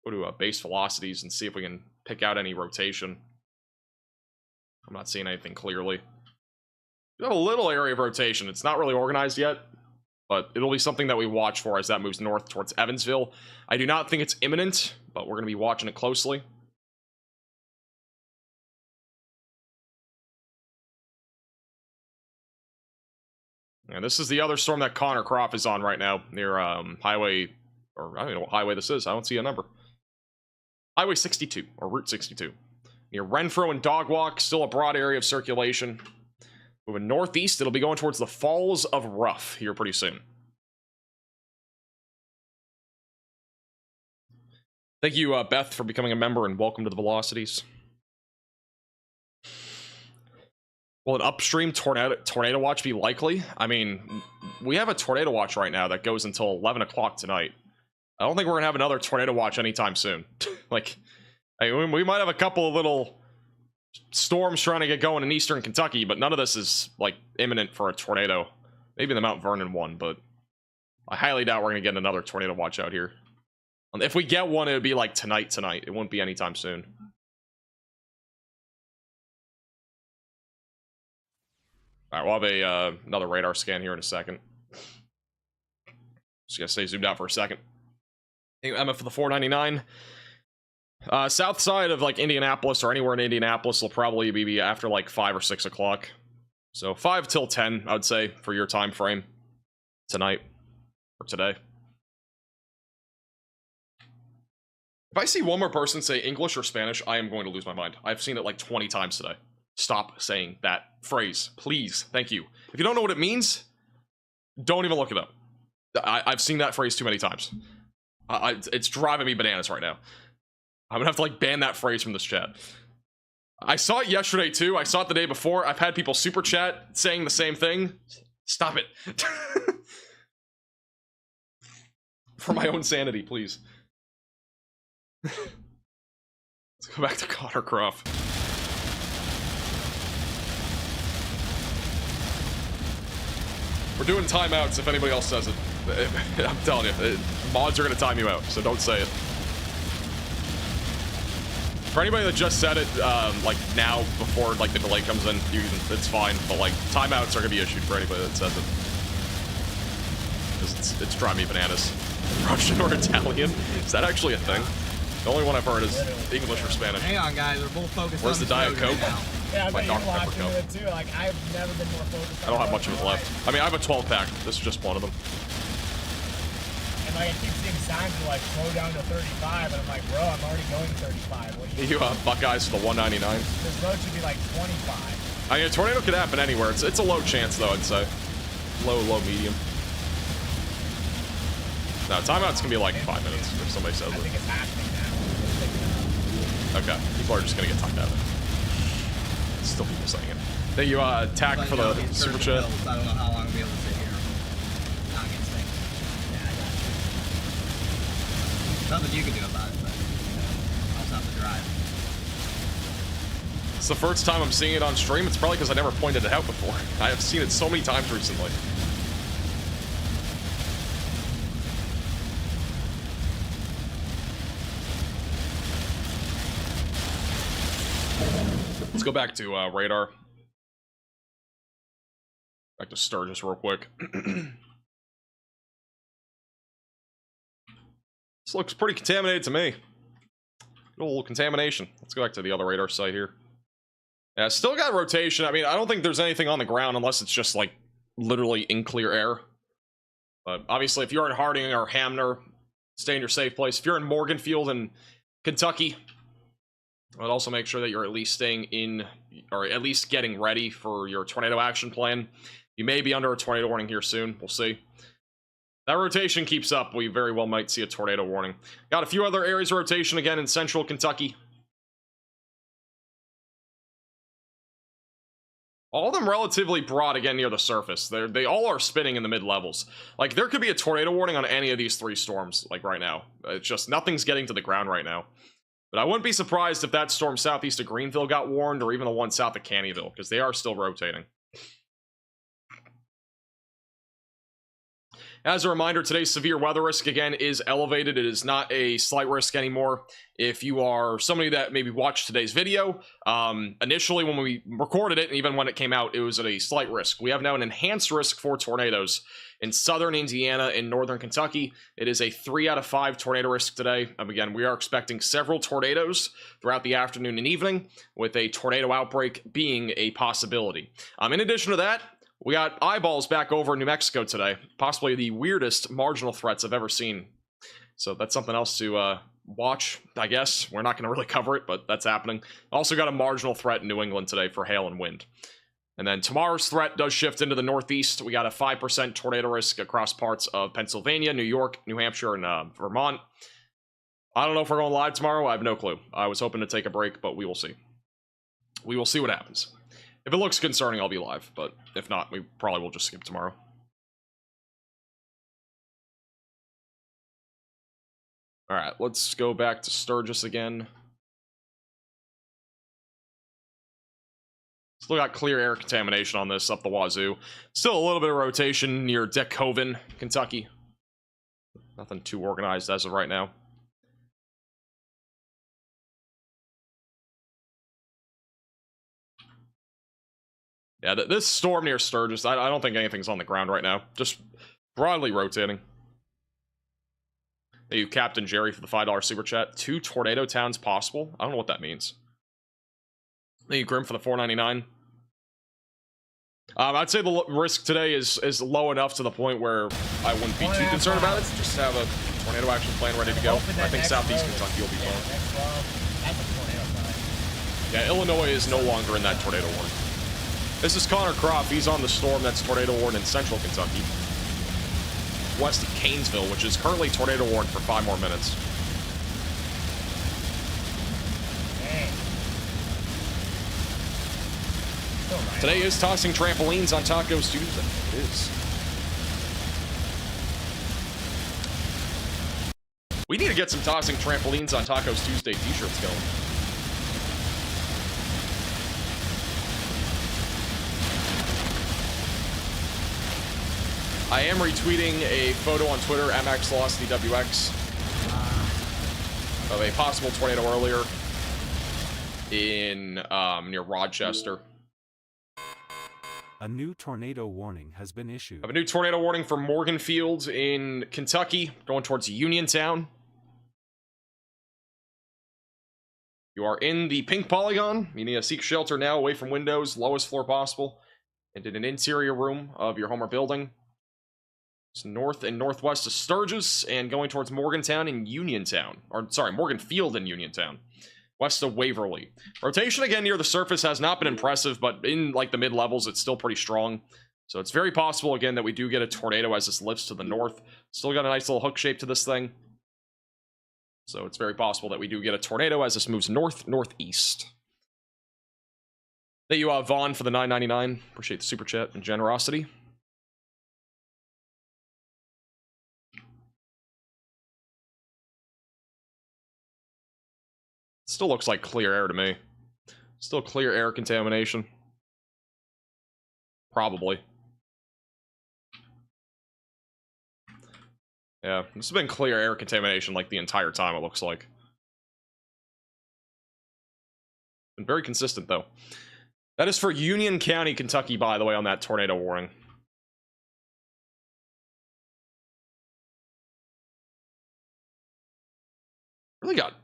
Go to base velocities and see if we can pick out any rotation. I'm not seeing anything clearly. We have a little area of rotation. It's not really organized yet, but it'll be something that we watch for as that moves north towards Evansville. I do not think it's imminent, but we're going to be watching it closely. And this is the other storm that Connor Croft is on right now near highway, or I don't know what highway this is. I don't see a number. Highway 62 or Route 62 near Renfro and Dog Walk. Still a broad area of circulation. Moving northeast, it'll be going towards the Falls of Rough here pretty soon. Thank you, Beth, for becoming a member, and welcome to the Velocities. Will an upstream tornado watch be likely? I mean, we have a tornado watch right now that goes until 11 o'clock tonight. I don't think we're going to have another tornado watch anytime soon. Like, I mean, we might have a couple of little storms trying to get going in eastern Kentucky, but none of this is, like, imminent for a tornado. Maybe the Mount Vernon one, but I highly doubt we're going to get another tornado watch out here. If we get one, it would be, like, tonight. It won't be anytime soon. All right, we'll have another radar scan here in a second. Just gonna stay zoomed out for a second. Hey, Emma for the 499. South side of like Indianapolis or anywhere in Indianapolis will probably be after like 5 or 6 o'clock. So 5 till 10, I would say, for your time frame tonight or today. If I see one more person say English or Spanish, I am going to lose my mind. I've seen it like 20 times today. Stop saying that phrase, please. Thank you. If you don't know what it means, don't even look it up. I've seen that phrase too many times. It's driving me bananas right now. I'm gonna have to like ban that phrase from this chat. I saw it yesterday too. I saw it the day before. I've had people super chat saying the same thing. Stop it. For my own sanity, please. Let's go back to Connor Croft. We're doing timeouts if anybody else says it. I'm telling you, mods are gonna time you out, so don't say it. For anybody that just said it, like now, before like the delay comes in, it's fine. But like timeouts are gonna be issued for anybody that says it. It's driving me bananas. Russian or Italian? Is that actually a thing? The only one I've heard is English or Spanish. Hang on, guys. We're both focused Where's on the Diet Coke? right now. Yeah, I My bet you're Dr. Pepper watching Coke. it too. Like, I've never been more focused on I don't have Coke much of in it my left. life. I mean, I have a 12-pack. This is just one of them. And like, I keep seeing signs of like, slow down to 35, and I'm like, bro, I'm already going 35. What do you Buckeyes for the 199. This road should be like 25. I mean, a tornado could happen anywhere. It's a low chance, though, I'd say. Low, medium. No, timeout's gonna be like 5 minutes if somebody says I it. think it's happening now. Okay, people are just gonna get timed out. Still people saying it. Thank you, Tack, But, for you know, the these super surgical chat. bills, I don't know how long I'll be able to sit here. Not get sick. Yeah, I got you. Nothing you can do about it, but I also have to drive. It's the first time I'm seeing it on stream. It's probably because I never pointed it out before. I have seen it so many times recently. Let's go back to radar. Back to Sturgis real quick. This looks pretty contaminated to me. Good old contamination. Let's go back to the other radar site here. Yeah, still got rotation. I mean, I don't think there's anything on the ground unless it's just like literally in clear air. But obviously, if you're in Harding or Hamner, stay in your safe place. If you're in Morganfield in Kentucky, I'd also make sure that you're at least staying in, or at least getting ready for your tornado action plan. You may be under a tornado warning here soon. We'll see. That rotation keeps up, we very well might see a tornado warning. Got a few other areas of rotation again in central Kentucky. All of them relatively broad again near the surface. They all are spinning in the mid-levels. Like, there could be a tornado warning on any of these three storms, like right now. It's just, nothing's getting to the ground right now. But I wouldn't be surprised if that storm southeast of Greenville got warned, or even the one south of Caneyville, because they are still rotating. As a reminder, today's severe weather risk, again, is elevated. It is not a slight risk anymore. If you are somebody that maybe watched today's video, initially when we recorded it, and even when it came out, it was at a slight risk. We have now an enhanced risk for tornadoes in southern Indiana and northern Kentucky. It is a 3 out of 5 tornado risk today. Again, we are expecting several tornadoes throughout the afternoon and evening, with a tornado outbreak being a possibility. In addition to that, we got eyeballs back over in New Mexico today. Possibly the weirdest marginal threats I've ever seen. So that's something else to watch, I guess. We're not going to really cover it, but that's happening. Also got a marginal threat in New England today for hail and wind. And then tomorrow's threat does shift into the northeast. We got a 5% tornado risk across parts of Pennsylvania, New York, New Hampshire, and Vermont. I don't know if we're going live tomorrow. I have no clue. I was hoping to take a break, but we will see. We will see what happens. If it looks concerning, I'll be live, but if not, we probably will just skip tomorrow. Alright, let's go back to Sturgis again. Still got clear air contamination on this up the wazoo. Still a little bit of rotation near Deckoven, Kentucky. Nothing too organized as of right now. Yeah, this storm near Sturgis, I don't think anything's on the ground right now. Just broadly rotating. Thank you, Captain Jerry, for the $5 super chat. 2 tornado towns possible? I don't know what that means. Thank you, Grim, for the $4.99. I'd say the risk today is low enough to the point where I wouldn't be too concerned about it. Just have a tornado action plan ready to go. I think southeast Kentucky will be fine. Yeah, Illinois is no longer in that tornado warning. This is Connor Croft. He's on the storm that's tornado warned in central Kentucky, west of Canesville, which is currently tornado warned for 5 more minutes. Today is tossing trampolines on Tacos Tuesday. It is. We need to get some tossing trampolines on Tacos Tuesday t-shirts going. I am retweeting a photo on Twitter, MXLostDWX, of a possible tornado earlier in near Rochester. A new tornado warning has been issued. I have a new tornado warning for Morgan Field in Kentucky, going towards Uniontown. You are in the pink polygon. You need to seek shelter now, away from windows, lowest floor possible, and in an interior room of your home or building. It's north and northwest of Sturgis, and going towards Morgantown and Uniontown. Or, sorry, Morgan Field and Uniontown. West of Waverly. Rotation again near the surface has not been impressive, but in like the mid-levels, it's still pretty strong. So it's very possible again that we do get a tornado as this lifts to the north. Still got a nice little hook shape to this thing. So it's very possible that we do get a tornado as this moves north-northeast. Thank you, Vaughn, for the $9.99. Appreciate the super chat and generosity. Still looks like clear air to me. Still clear air contamination. Probably. Yeah, this has been clear air contamination like the entire time, it looks like. Been very consistent, though. That is for Union County, Kentucky, by the way, on that tornado warning. Really got...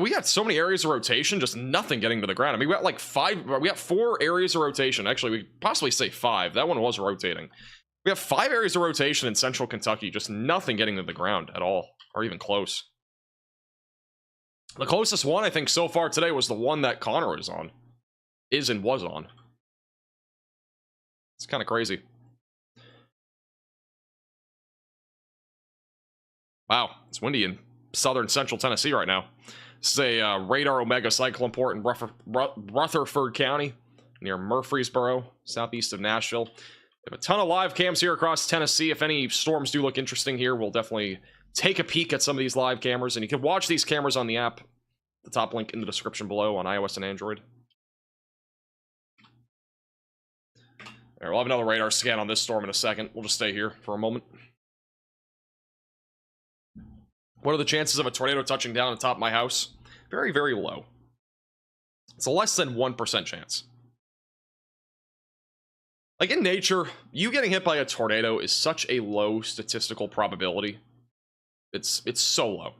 we got so many areas of rotation, just nothing getting to the ground. I mean, we got like we got 4 areas of rotation. Actually, we could possibly say 5. That one was rotating. We have 5 areas of rotation in central Kentucky, just nothing getting to the ground at all, or even close. The closest one, I think, so far today was the one that Connor is on. Was on. It's kind of crazy. Wow, it's windy in southern central Tennessee right now. This is a radar Omega cyclone port in Rutherford County, near Murfreesboro, southeast of Nashville. We have a ton of live cams here across Tennessee. If any storms do look interesting here, we'll definitely take a peek at some of these live cameras. And you can watch these cameras on the app. The top link in the description below on iOS and Android. All right, we'll have another radar scan on this storm in a second. We'll just stay here for a moment. What are the chances of a tornado touching down on top of my house? Very, very low. It's a less than 1% chance. Like in nature, you getting hit by a tornado is such a low statistical probability. It's so low.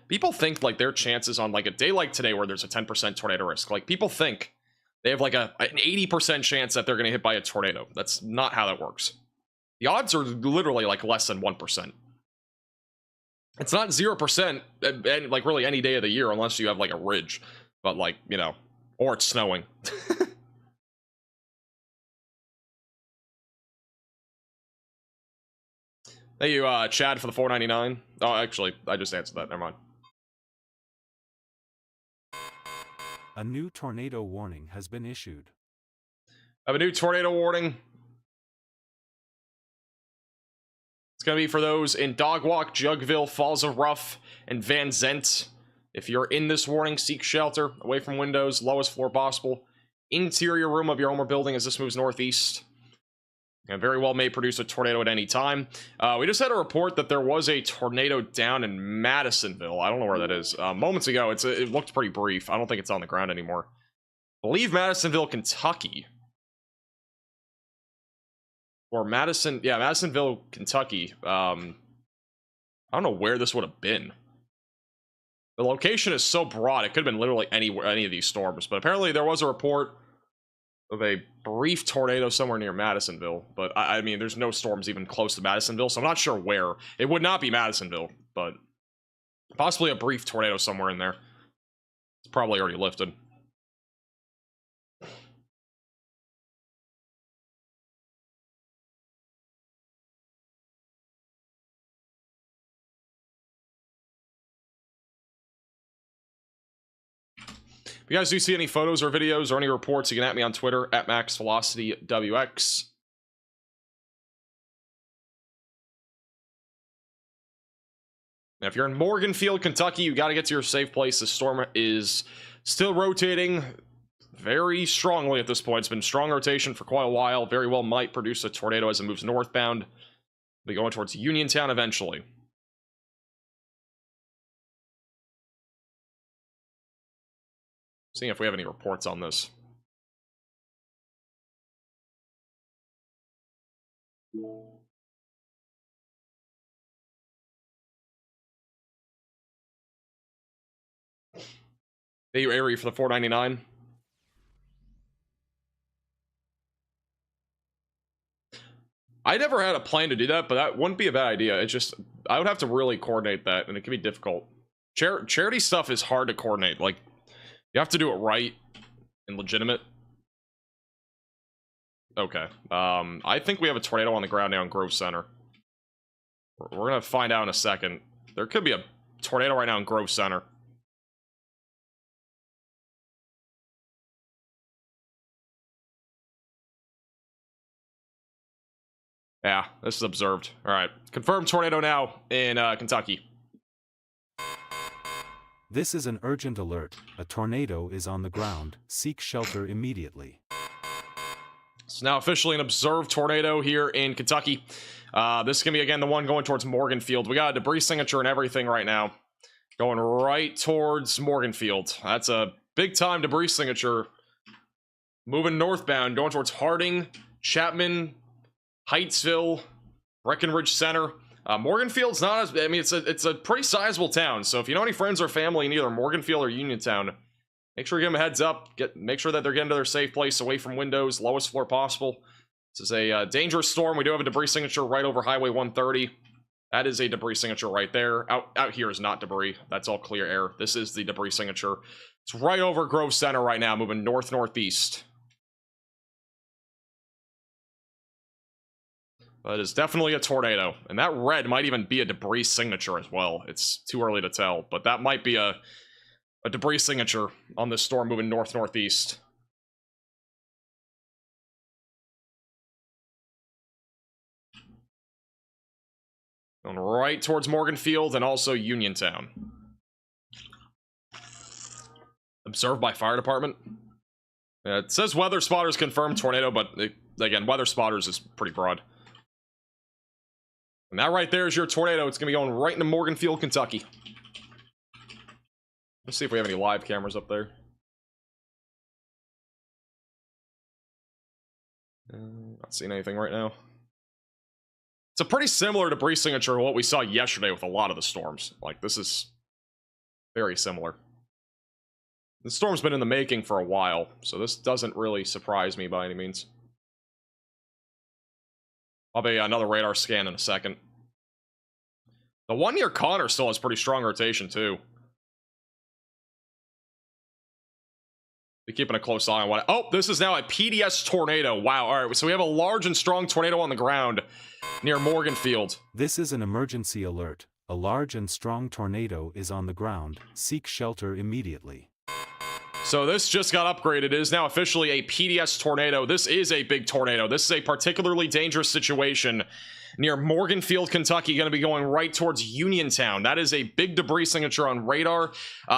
People think like their chances on like a day like today where there's a 10% tornado risk, like people think they have like an 80% chance that they're going to hit by a tornado. That's not how that works. The odds are literally like less than 1%. It's not 0%, like really any day of the year, unless you have like a ridge, but like, you know, or it's snowing. Thank you, Chad, for the $4.99. Oh, actually, I just answered that. Never mind. A new tornado warning has been issued. I have a new tornado warning. It's going to be for those in Dogwalk, Jugville, Falls of Rough, and Van Zant. If you're in this warning, seek shelter, away from windows, lowest floor possible. Interior room of your home or building as this moves northeast. And very well may produce a tornado at any time. We just had a report that there was a tornado down in Madisonville. I don't know where that is. Moments ago, it looked pretty brief. I don't think it's on the ground anymore. I believe Madisonville, Kentucky. Or Madisonville, Kentucky. I don't know where this would have been. The location is so broad, it could have been literally anywhere, any of these storms. But apparently there was a report of a brief tornado somewhere near Madisonville. But, I mean, there's no storms even close to Madisonville, so I'm not sure where. It would not be Madisonville, but possibly a brief tornado somewhere in there. It's probably already lifted. If you guys do see any photos or videos or any reports, you can at me on Twitter at MaxVelocityWX. Now, if you're in Morganfield, Kentucky, you got to get to your safe place. The storm is still rotating very strongly at this point. It's been strong rotation for quite a while. Very well might produce a tornado as it moves northbound. It'll be going towards Uniontown eventually. Seeing if we have any reports on this. Bay area for the 499. I never had a plan to do that, but that wouldn't be a bad idea. It's just, I would have to really coordinate that, and it can be difficult. Charity stuff is hard to coordinate. Like, you have to do it right and legitimate. Okay. I think we have a tornado on the ground now in Grove Center. We're gonna find out in a second. There could be a tornado right now in Grove Center. Yeah, this is observed. All right. Confirmed tornado now in Kentucky. This is an urgent alert. A tornado is on the ground. Seek shelter immediately. It's now officially an observed tornado here in Kentucky. This is going to be, again, the one going towards Morganfield. We got a debris signature and everything right now. Going right towards Morganfield. That's a big-time debris signature. Moving northbound, going towards Harding, Chapman, Heightsville, Breckenridge Center. Morganfield's not as, I mean, it's a pretty sizable town. So if you know any friends or family in either Morganfield or Uniontown, make sure you give them a heads up. Make sure that they're getting to their safe place, away from windows, lowest floor possible. This is a dangerous storm. We do have a debris signature right over Highway 130. That is a debris signature right there. Out here is not debris. That's all clear air. This is the debris signature. It's right over Grove Center right now, moving north-northeast. But it's definitely a tornado. And that red might even be a debris signature as well. It's too early to tell. But that might be a debris signature on this storm moving north-northeast. Going right towards Morganfield and also Uniontown. Observed by fire department. It says weather spotters confirmed tornado, but again, weather spotters is pretty broad. And that right there is your tornado. It's going to be going right into Morganfield, Kentucky. Let's see if we have any live cameras up there. Not seeing anything right now. It's a pretty similar debris signature to what we saw yesterday with a lot of the storms. Like, this is very similar. The storm's been in the making for a while, so this doesn't really surprise me by any means. I'll be another radar scan in a second. The one near Connor still has pretty strong rotation, too. Be keeping a close eye on what... Oh, this is now a PDS tornado. Wow, all right, so we have a large and strong tornado on the ground near Morganfield. This is an emergency alert. A large and strong tornado is on the ground. Seek shelter immediately. So this just got upgraded. It is now officially a PDS tornado. This is a big tornado. This is a particularly dangerous situation near Morganfield, Kentucky, going to be going right towards Uniontown. That is a big debris signature on radar.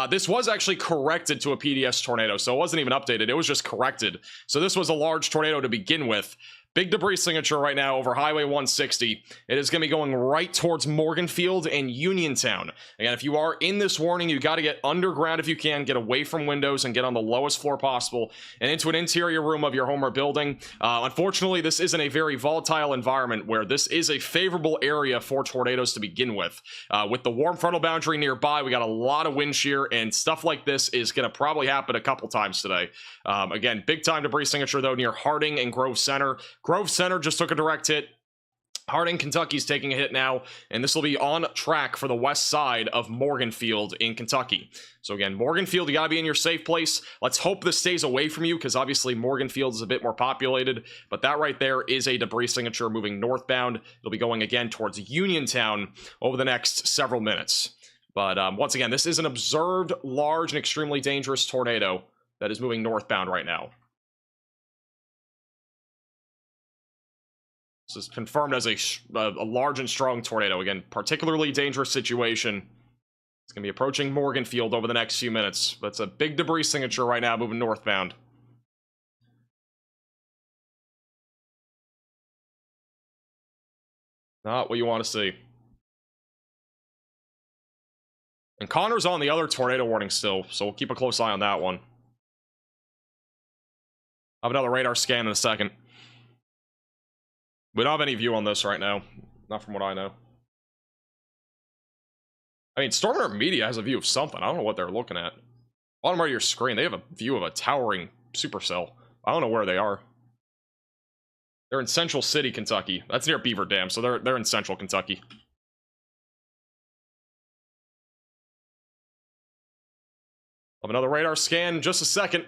This was actually corrected to a PDS tornado, so it wasn't even updated. It was just corrected. So this was a large tornado to begin with. Big debris signature right now over Highway 160. It is going to be going right towards Morganfield and Uniontown. Again, if you are in this warning, you got to get underground if you can, get away from windows and get on the lowest floor possible and into an interior room of your home or building. Unfortunately, this isn't a very volatile environment where this is a favorable area for tornadoes to begin with. With the warm frontal boundary nearby, we got a lot of wind shear, and stuff like this is going to probably happen a couple times today. Again, big time debris signature though near Harding and Grove Center. Grove Center just took a direct hit. Harding, Kentucky's taking a hit now, and this will be on track for the west side of Morganfield in Kentucky. So again, Morganfield, you gotta be in your safe place. Let's hope this stays away from you, because obviously Morganfield is a bit more populated, but that right there is a debris signature moving northbound. It'll be going again towards Uniontown over the next several minutes. But once again, this is an observed, large, and extremely dangerous tornado that is moving northbound right now. This is confirmed as a large and strong tornado. Again, particularly dangerous situation. It's going to be approaching Morganfield over the next few minutes. That's a big debris signature right now moving northbound. Not what you want to see. And Connor's on the other tornado warning still, so we'll keep a close eye on that one. I'll have another radar scan in a second. We don't have any view on this right now. Not from what I know. I mean, Storm Media has a view of something. I don't know what they're looking at. Bottom right of your screen, they have a view of a towering supercell. I don't know where they are. They're in Central City, Kentucky. That's near Beaver Dam, so they're in Central Kentucky. I'll have another radar scan in just a second.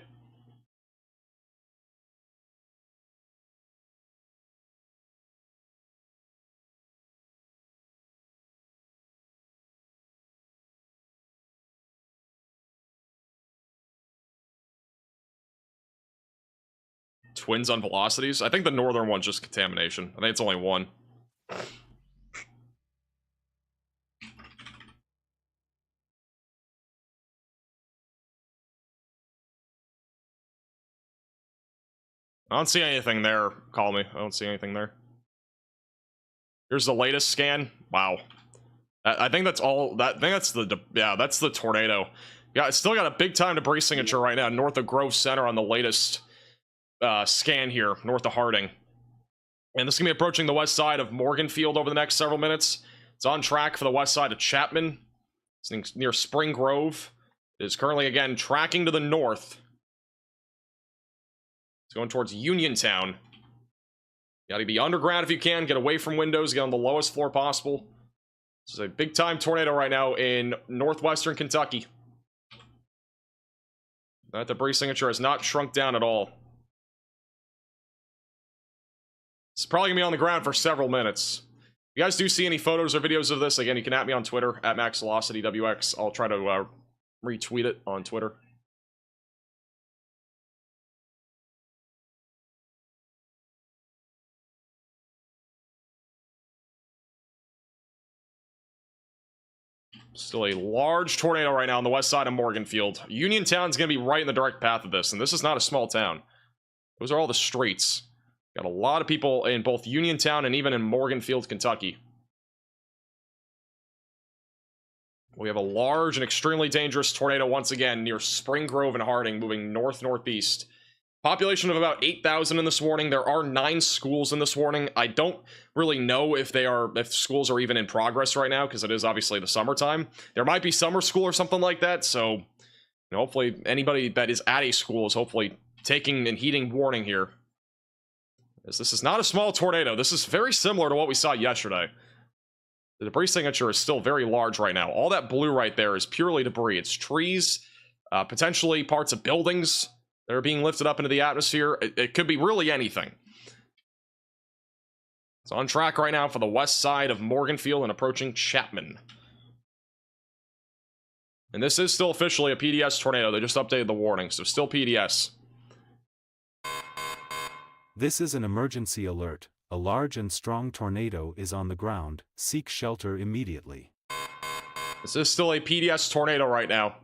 Twins on velocities? I think the northern one's just contamination. I think it's only one. I don't see anything there. Call me. I don't see anything there. Here's the latest scan. Wow. I think that's all. I think that's that's the tornado. Yeah, it's still got a big time debris signature right now north of Grove Center on the latest scan here, north of Harding. And this is going to be approaching the west side of Morganfield over the next several minutes. It's on track for the west side of Chapman. It's near Spring Grove. It is currently, again, tracking to the north. It's going towards Uniontown. You gotta be underground if you can. Get away from windows. Get on the lowest floor possible. This is a big-time tornado right now in northwestern Kentucky. That debris signature has not shrunk down at all. It's probably gonna be on the ground for several minutes. If you guys do see any photos or videos of this, again, you can at me on Twitter, at MaxVelocityWX. I'll try to retweet it on Twitter. Still a large tornado right now on the west side of Morganfield. Uniontown's going to be right in the direct path of this, and this is not a small town. Those are all the streets. Got a lot of people in both Uniontown and even in Morganfield, Kentucky. We have a large and extremely dangerous tornado once again near Spring Grove and Harding, moving north-northeast. Population of about 8,000 in this warning. There are 9 schools in this warning. I don't really know if schools are even in progress right now, because it is obviously the summertime. There might be summer school or something like that, so hopefully anybody that is at a school is hopefully taking and heeding warning here. As this is not a small tornado. This is very similar to what we saw yesterday. The debris signature is still very large right now. All that blue right there is purely debris. It's trees, potentially parts of buildings that are being lifted up into the atmosphere. It could be really anything. It's on track right now for the west side of Morganfield and approaching Chapman. And this is still officially a PDS tornado. They just updated the warning, so still PDS. This is an emergency alert. A large and strong tornado is on the ground. Seek shelter immediately. This is still a PDS tornado right now.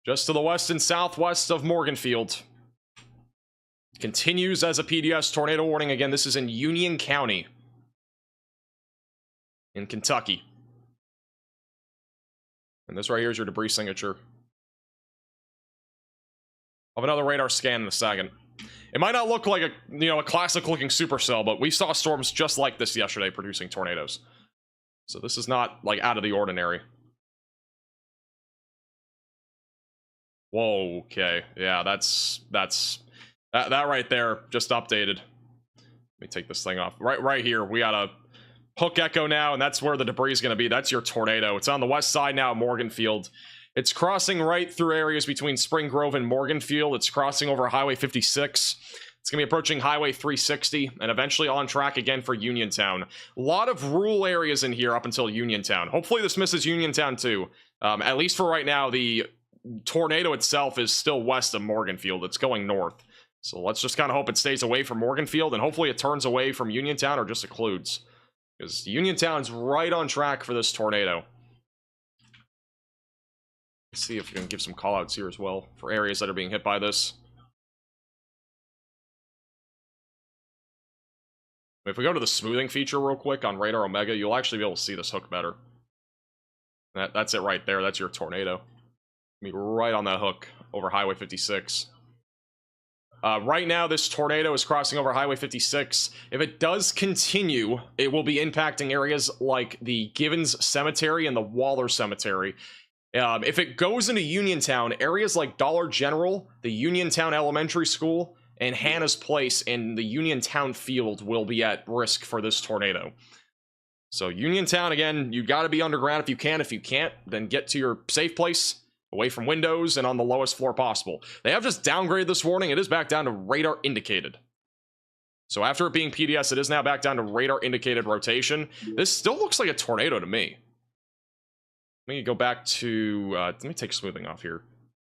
Just to the west and southwest of Morganfield. Continues as a PDS tornado warning. Again, this is in Union County in Kentucky. And this right here is your debris signature. I'll have another radar scan in a second. It might not look like a classic looking supercell, but we saw storms just like this yesterday producing tornadoes. So this is not like out of the ordinary. Whoa, okay. Yeah, that right there just updated. Let me take this thing off. Right here, we got a hook echo now, and that's where the debris is going to be. That's your tornado. It's on the west side now of Morganfield. It's crossing right through areas between Spring Grove and Morganfield. It's crossing over Highway 56. It's going to be approaching Highway 360 and eventually on track again for Uniontown. A lot of rural areas in here up until Uniontown. Hopefully this misses Uniontown too. At least for right now, the tornado itself is still west of Morganfield. It's going north. So let's just kind of hope it stays away from Morganfield, and hopefully it turns away from Uniontown or just occludes. Because Uniontown's right on track for this tornado. Let's see if we can give some callouts here as well for areas that are being hit by this. If we go to the smoothing feature real quick on Radar Omega, you'll actually be able to see this hook better. That's it right there. That's your tornado. Be right on that hook over Highway 56. Right now, this tornado is crossing over Highway 56. If it does continue, it will be impacting areas like the Givens Cemetery and the Waller Cemetery. If it goes into Uniontown, areas like Dollar General, the Uniontown Elementary School, and Hannah's Place in the Uniontown Field will be at risk for this tornado. So Uniontown, again, you got to be underground if you can. If you can't, then get to your safe place, away from windows, and on the lowest floor possible. They have just downgraded this warning. It is back down to radar indicated. So after it being PDS, it is now back down to radar indicated rotation. This still looks like a tornado to me. Let me go back to, let me take smoothing off here.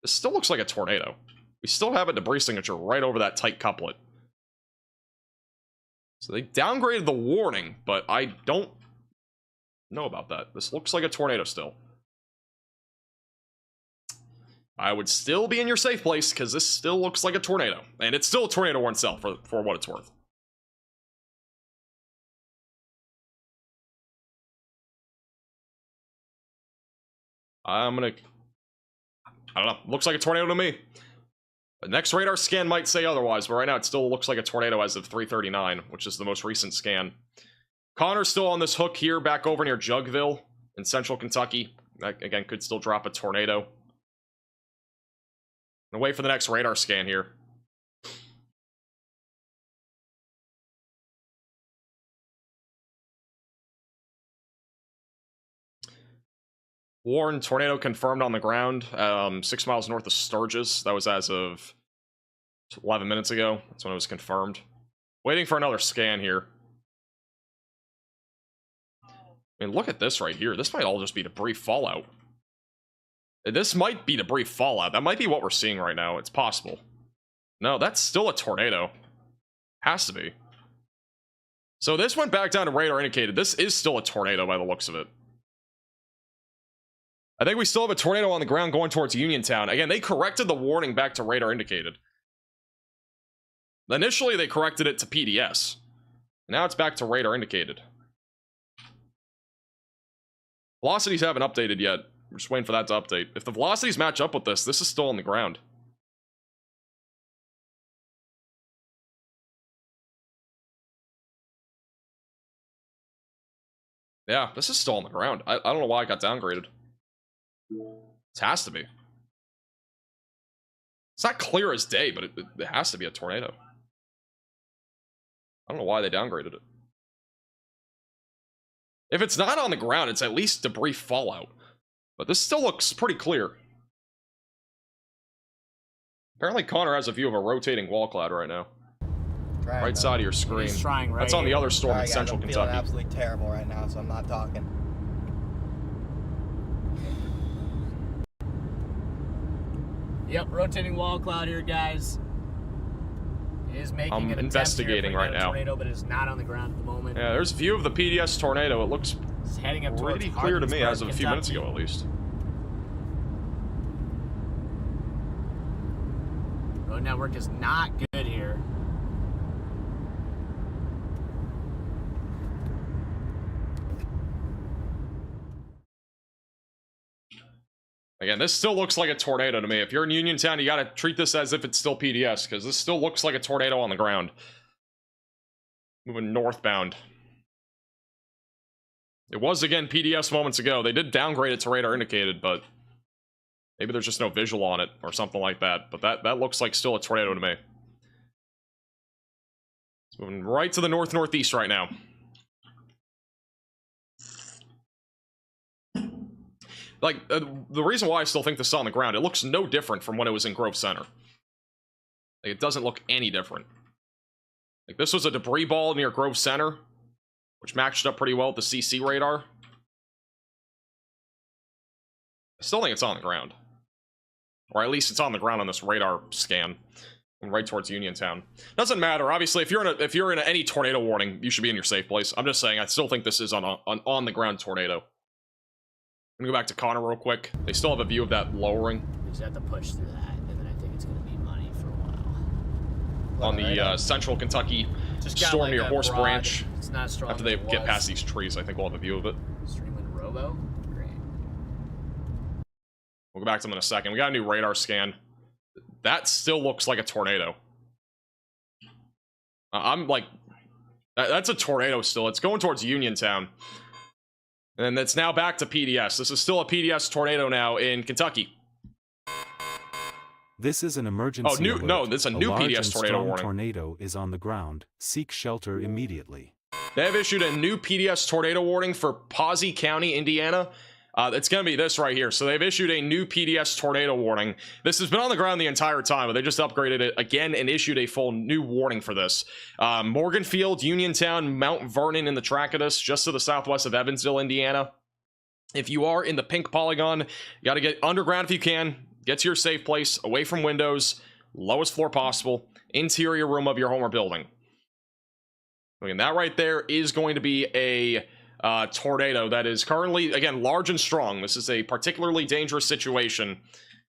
This still looks like a tornado. We still have a debris signature right over that tight couplet. So they downgraded the warning, but I don't know about that. This looks like a tornado still. I would still be in your safe place, because this still looks like a tornado. And it's still a tornado warning cell, for what it's worth. I don't know. Looks like a tornado to me. The next radar scan might say otherwise, but right now it still looks like a tornado as of 3:39, which is the most recent scan. Connor's still on this hook here, back over near Jugville in central Kentucky. That, again, could still drop a tornado. And wait for the next radar scan here. Warren, tornado confirmed on the ground, 6 miles north of Sturgis. That was as of 11 minutes ago. That's when it was confirmed. Waiting for another scan here. I mean, look at this right here. This might all just be debris fallout. This might be debris fallout. That might be what we're seeing right now. It's possible. No, that's still a tornado. Has to be. So this went back down to radar indicated. This is still a tornado by the looks of it. I think we still have a tornado on the ground going towards Uniontown. Again, they corrected the warning back to radar indicated. Initially, they corrected it to PDS. Now it's back to radar indicated. Velocities haven't updated yet. We're just waiting for that to update. If the velocities match up with this is still on the ground. Yeah, this is still on the ground. I don't know why it got downgraded. It has to be. It's not clear as day, but it has to be a tornado. I don't know why they downgraded it. If it's not on the ground, it's at least debris fallout. But this still looks pretty clear. Apparently Connor has a view of a rotating wall cloud right now. Right side of your screen. He's trying right That's on the here. other storm in Sorry, guys, central I'm Kentucky. feeling absolutely terrible right now, so I'm not talking. Yep, rotating wall cloud here, guys. It is making I'm an attempt investigating here for right another now. Tornado, but it is not on the ground at the moment. Yeah, there's a view of the PDS tornado. It looks It's heading up towards pretty clear to me as of a few minutes Kentucky. ago, at least. Road network is not good here. Again, this still looks like a tornado to me. If you're in Uniontown, you gotta treat this as if it's still PDS, because this still looks like a tornado on the ground. Moving northbound. It was, again, PDS moments ago. They did downgrade it to radar indicated, but maybe there's just no visual on it or something like that. But that looks like still a tornado to me. It's moving right to the north-northeast right now. Like, the reason why I still think this is on the ground, it looks no different from when it was in Grove Center. Like, it doesn't look any different. Like, this was a debris ball near Grove Center, which matched up pretty well with the CC radar. I still think it's on the ground. or at least it's on the ground on this radar scan, right towards Uniontown. Doesn't matter. Obviously, if you're in any tornado warning, you should be in your safe place. I'm just saying, I still think this is on the ground tornado. I'm gonna go back to Connor real quick. They still have a view of that lowering. We just have to push through that, and then I think it's gonna be money for a while. On the central Kentucky Just got, storm like, near a Horse broad- Branch. It's not as strong After as they it get was. past these trees, I think we'll have a view of it. Streaming Robo. Great. We'll go back to them in a second. We got a new radar scan. That still looks like a tornado. I'm like, that's a tornado still. It's going towards Uniontown. And it's now back to PDS. This is still a PDS tornado now in Kentucky. This is an emergency alert. No, this is a new large PDS and tornado strong warning. tornado is on the ground. Seek shelter immediately. They have issued a new PDS tornado warning for Posey County, Indiana. It's going to be this right here. So they've issued a new PDS tornado warning. This has been on the ground the entire time, but they just upgraded it again and issued a full new warning for this. Morganfield, Uniontown, Mount Vernon in the track of this, just to the southwest of Evansville, Indiana. If you are in the pink polygon, you got to get underground if you can. Get to your safe place, away from windows, lowest floor possible, interior room of your home or building. Again, that right there is going to be a tornado that is currently, again, large and strong. This is a particularly dangerous situation.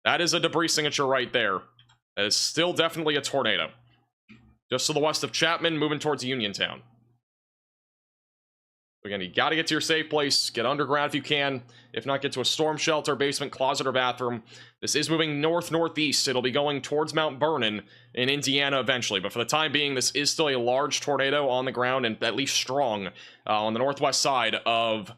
That is a debris signature right there. That is still definitely a tornado. Just to the west of Chapman, moving towards Uniontown. Again, you got to get to your safe place. Get underground if you can. If not, get to a storm shelter, basement, closet, or bathroom. This is moving north-northeast. It'll be going towards Mount Vernon in Indiana eventually. But for the time being, this is still a large tornado on the ground and at least strong on the northwest side of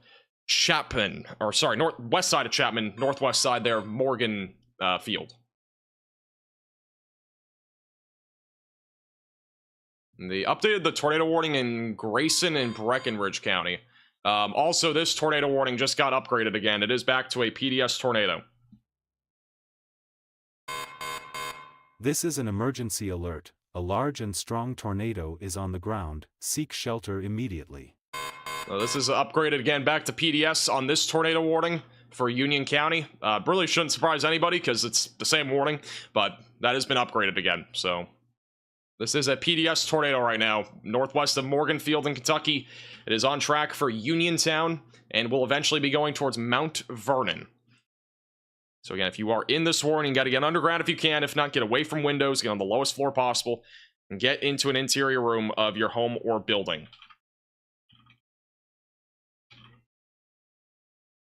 Chapman. Or, sorry, northwest side of Chapman. Northwest side there, Morgan Field. They updated the tornado warning in Grayson and Breckenridge County. Also, this tornado warning just got upgraded again. It is back to a PDS tornado. This is an emergency alert. A large and strong tornado is on the ground. Seek shelter immediately. This is upgraded again back to PDS on this tornado warning for Union County. Really shouldn't surprise anybody because it's the same warning, but that has been upgraded again. So this is a PDS tornado right now, northwest of Morganfield in Kentucky. It is on track for Uniontown and will eventually be going towards Mount Vernon. So again, if you are in this warning, you got to get underground if you can. If not, get away from windows, get on the lowest floor possible, and get into an interior room of your home or building.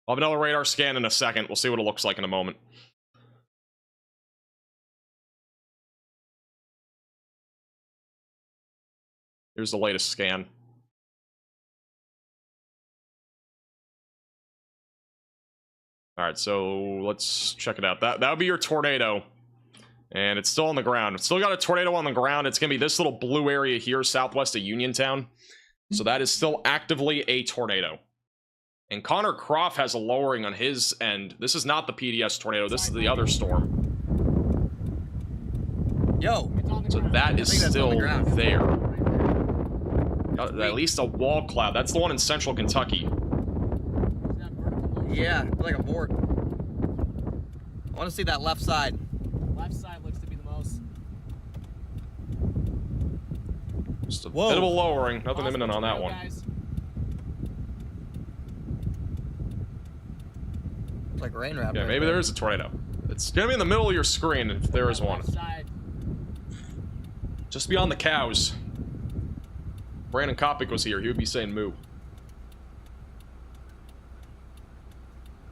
I'll have another radar scan in a second. We'll see what it looks like in a moment. Here's the latest scan. Alright, so let's check it out. That would be your tornado. And it's still on the ground. It's still got a tornado on the ground. It's going to be this little blue area here, southwest of Uniontown. So that is still actively a tornado. And Connor Croft has a lowering on his end. This is not the PDS tornado. This is the other storm. Yo, So that is still there. Right At least a wall cloud. That's the one in central Kentucky. yeah, it's like a board. I want to see that left side. Left side looks to be the most. Just a Whoa. bit of a lowering. Nothing imminent on that one. Guys. It's like rain wrap. Yeah, right maybe there is a tornado. It's gonna be in the middle of your screen if there is one. Left side. Just beyond the cows. Brandon Kopic was here. He would be saying moo.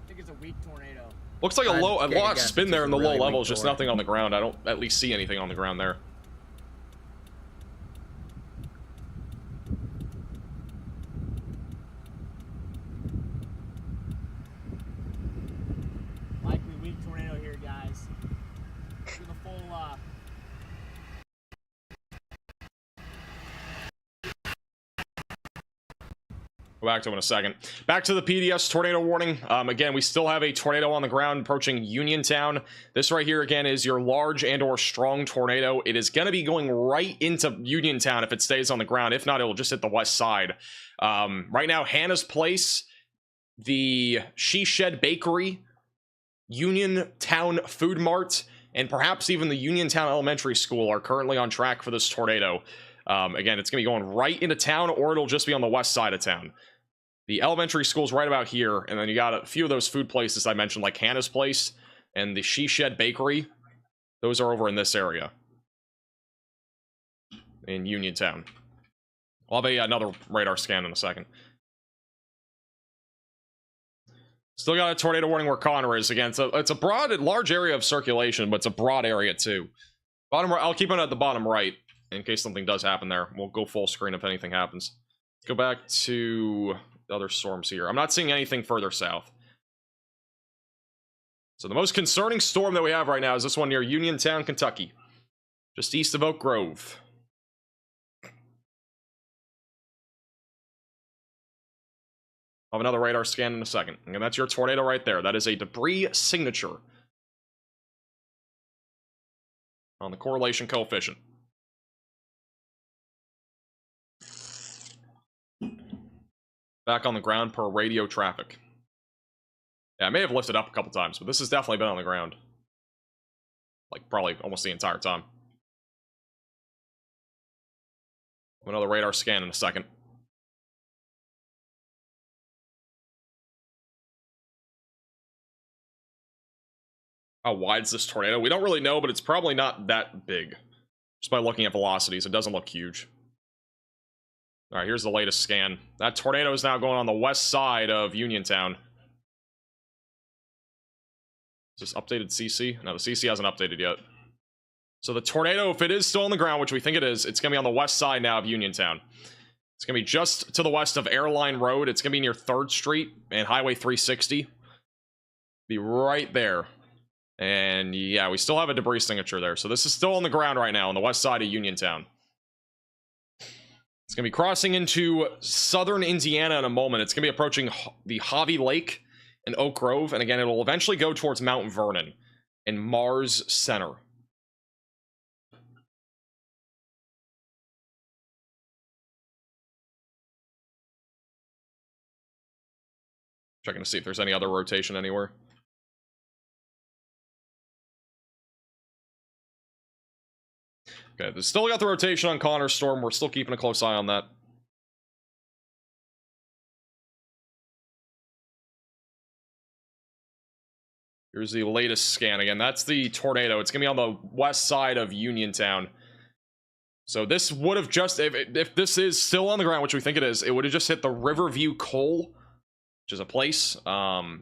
I think it's a weak tornado. Looks like a I'd low, a get lot of guess spin it's there in the a low really levels. weak Just tornado. nothing on the ground. I don't at least see anything on the ground there. Likely weak tornado here, guys. Do the full, Go back to him in a second. Back to the PDS tornado warning. Again, we still have a tornado on the ground approaching Uniontown. This right here, again, is your large and or strong tornado. It is going to be going right into Uniontown if it stays on the ground. If not, it will just hit the west side. Right now, Hannah's Place, the She Shed Bakery, Uniontown Food Mart, and perhaps even the Uniontown Elementary School are currently on track for this tornado. Again, it's going to be going right into town, or it'll just be on the west side of town. The elementary school's right about here, and then you got a few of those food places I mentioned, like Hannah's Place and the She Shed Bakery. Those are over in this area. In Uniontown. I'll have another radar scan in a second. Still got a tornado warning where Connor is. Again, it's a broad and large area of circulation, but it's a broad area too. Bottom right, I'll keep it at the bottom right in case something does happen there. We'll go full screen if anything happens. Let's go back to the other storms here. I'm not seeing anything further south. So the most concerning storm that we have right now is this one near Uniontown, Kentucky. Just east of Oak Grove. I'll have another radar scan in a second. And that's your tornado right there. That is a debris signature on the correlation coefficient. Back on the ground per radio traffic. Yeah, I may have lifted up a couple times, but this has definitely been on the ground. Like, probably almost the entire time. Another radar scan in a second. How wide is this tornado? We don't really know, but it's probably not that big. Just by looking at velocities, it doesn't look huge. Alright, here's the latest scan. That tornado is now going on the west side of Uniontown. Is this updated CC? No, the CC hasn't updated yet. So the tornado, if it is still on the ground, which we think it is, it's going to be on the west side now of Uniontown. It's going to be just to the west of Airline Road. It's going to be near 3rd Street and Highway 360. Be right there. And yeah, we still have a debris signature there. So this is still on the ground right now on the west side of Uniontown. It's going to be crossing into southern Indiana in a moment. It's going to be approaching the Javi Lake and Oak Grove. And again, it'll eventually go towards Mount Vernon and Mars Center. Checking to see if there's any other rotation anywhere. Okay, there's still got the rotation on Connor's storm. We're still keeping a close eye on that. Here's the latest scan again. That's the tornado. It's going to be on the west side of Uniontown. So this would have just, if this is still on the ground, which we think it is, it would have just hit the Riverview Coal, which is a place. The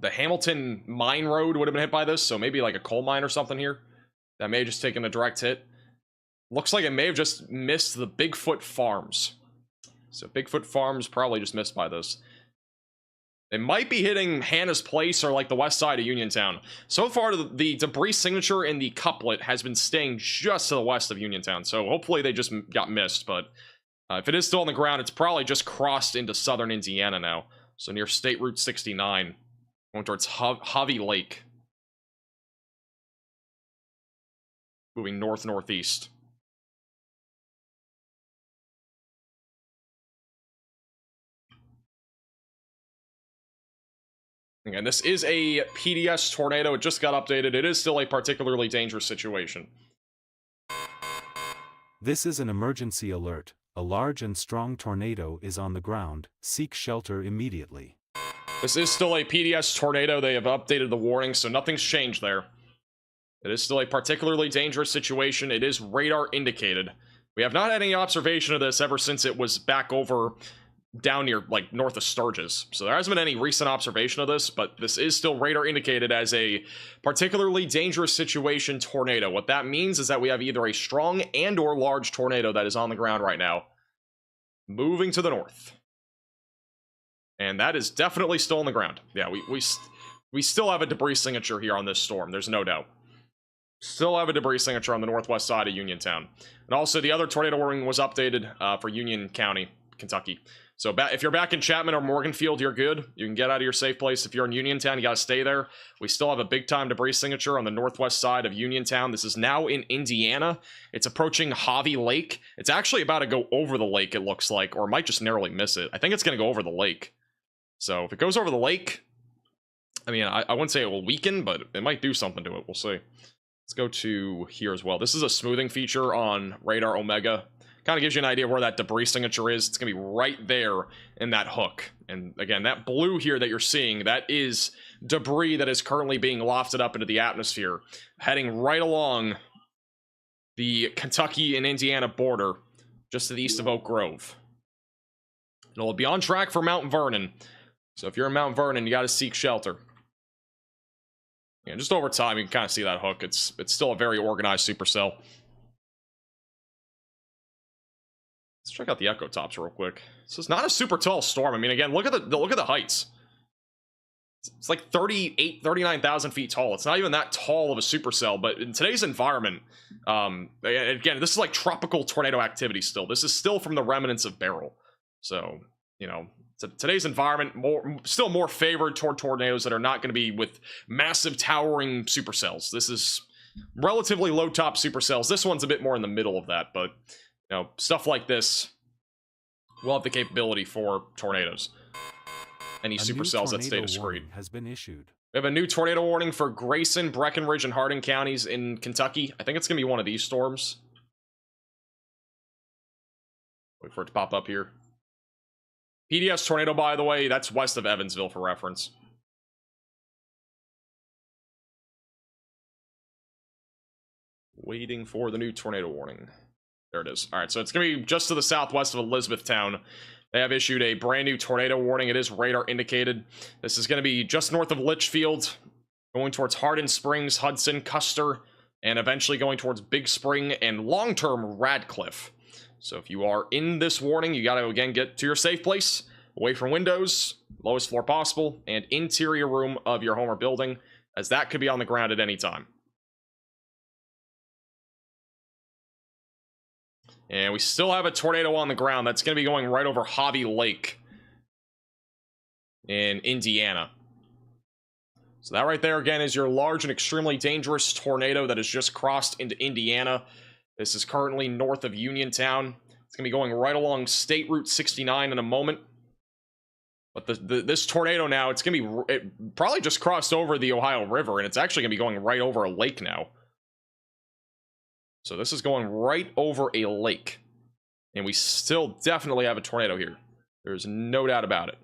Hamilton Mine Road would have been hit by this, so maybe like a coal mine or something here. That may have just taken a direct hit. Looks like it may have just missed the Bigfoot Farms. So Bigfoot Farms probably just missed by this. It might be hitting Hannah's Place or like the west side of Uniontown. So far, the debris signature in the couplet has been staying just to the west of Uniontown. So hopefully they just got missed. But if it is still on the ground, it's probably just crossed into southern Indiana now. So near State Route 69, going towards Javi Lake. Moving north-northeast. Again, this is a PDS tornado. It just got updated. It is still a particularly dangerous situation. This is an emergency alert. A large and strong tornado is on the ground. Seek shelter immediately. This is still a PDS tornado. They have updated the warning, so nothing's changed there. It is still a particularly dangerous situation. It is radar indicated. We have not had any observation of this ever since it was back over down near, like, north of Sturgis. So there hasn't been any recent observation of this, but this is still radar indicated as a particularly dangerous situation tornado. What that means is that we have either a strong and or large tornado that is on the ground right now, moving to the north. And that is definitely still on the ground. Yeah, we still have a debris signature here on this storm. There's no doubt. Still have a debris signature on the northwest side of Uniontown. And also, the other tornado warning was updated for Union County, Kentucky. So if you're back in Chapman or Morganfield, you're good. You can get out of your safe place. If you're in Uniontown, you got to stay there. We still have a big-time debris signature on the northwest side of Uniontown. This is now in Indiana. It's approaching Javi Lake. It's actually about to go over the lake, it looks like, or it might just narrowly miss it. I think it's going to go over the lake. So if it goes over the lake, I mean, I wouldn't say it will weaken, but it might do something to it. We'll see. Let's go to here as well. This is a smoothing feature on Radar Omega. Kind of gives you an idea of where that debris signature is. It's going to be right there in that hook. And again, that blue here that you're seeing, that is debris that is currently being lofted up into the atmosphere, heading right along the Kentucky and Indiana border, just to the east of Oak Grove. It'll be on track for Mount Vernon. So if you're in Mount Vernon, you got to seek shelter. Yeah, just over time, you can kind of see that hook. It's still a very organized supercell. Let's check out the echo tops real quick. This is not a super tall storm. I mean, again, look at the heights. It's like 39,000 feet tall. It's not even that tall of a supercell, but in today's environment, again, this is like tropical tornado activity still. This is still from the remnants of Beryl. So, you know, today's environment still more favored toward tornadoes that are not going to be with massive towering supercells. This is relatively low top supercells. This one's a bit more in the middle of that, but you know, stuff like this will have the capability for tornadoes. Any supercells that stay discreet. Has been issued. We have a new tornado warning for Grayson, Breckenridge, and Hardin counties in Kentucky. I think it's going to be one of these storms. Wait for it to pop up here. PDS tornado, by the way, that's west of Evansville for reference. Waiting for the new tornado warning. There it is. All right, so it's going to be just to the southwest of Elizabethtown. They have issued a brand new tornado warning. It is radar indicated. This is going to be just north of Litchfield, going towards Hardin Springs, Hudson, Custer, and eventually going towards Big Spring and long-term Radcliffe. So if you are in this warning, you got to, again, get to your safe place, away from windows, lowest floor possible, and interior room of your home or building, as that could be on the ground at any time. And we still have a tornado on the ground. That's going to be going right over Hobby Lake in Indiana. So that right there, again, is your large and extremely dangerous tornado that has just crossed into Indiana. This is currently north of Uniontown. It's going to be going right along State Route 69 in a moment. But this tornado now, it's going to be... It probably just crossed over the Ohio River, and it's actually going to be going right over a lake now. So this is going right over a lake. And we still definitely have a tornado here. There's no doubt about it.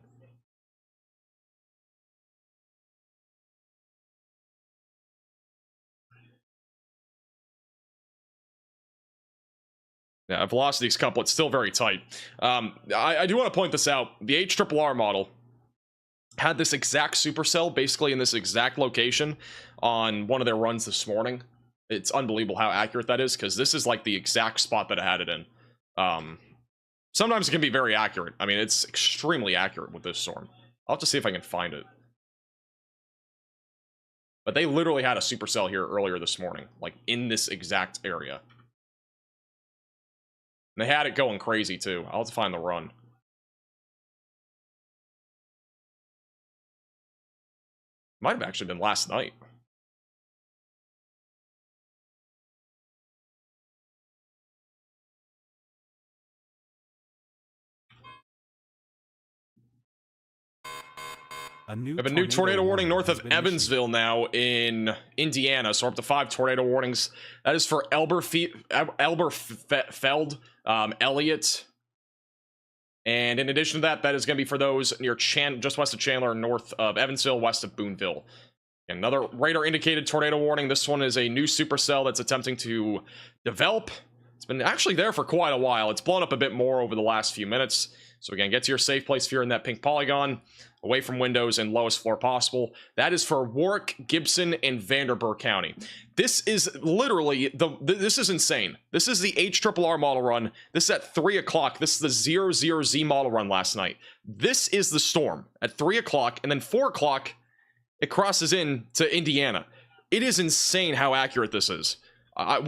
Yeah, velocity's couple, it's still very tight. I do want to point this out. The HRRR model had this exact supercell basically in this exact location on one of their runs this morning. It's unbelievable how accurate that is, because this is like the exact spot that it had it in. Sometimes it can be very accurate. I mean, it's extremely accurate with this storm. I'll have to see if I can find it. But they literally had a supercell here earlier this morning, like in this exact area. And they had it going crazy too. I'll have to find the run. Might have actually been last night. We have a new tornado warning north of Evansville now in Indiana. So we're up to 5 tornado warnings. That is for Elberfeld, Elliott. And in addition to that, that is going to be for those near just west of Chandler, north of Evansville, west of Boonville. Another radar indicated tornado warning. This one is a new supercell that's attempting to develop. It's been actually there for quite a while. It's blown up a bit more over the last few minutes. So again, get to your safe place if you're in that pink polygon, away from windows and lowest floor possible. That is for Warwick, Gibson, and Vanderburgh County. This is literally, this is insane. This is the HRRR model run. This is at 3 o'clock. This is the 00Z model run last night. This is the storm at 3 o'clock, and then 4 o'clock, it crosses in to Indiana. It is insane how accurate this is. I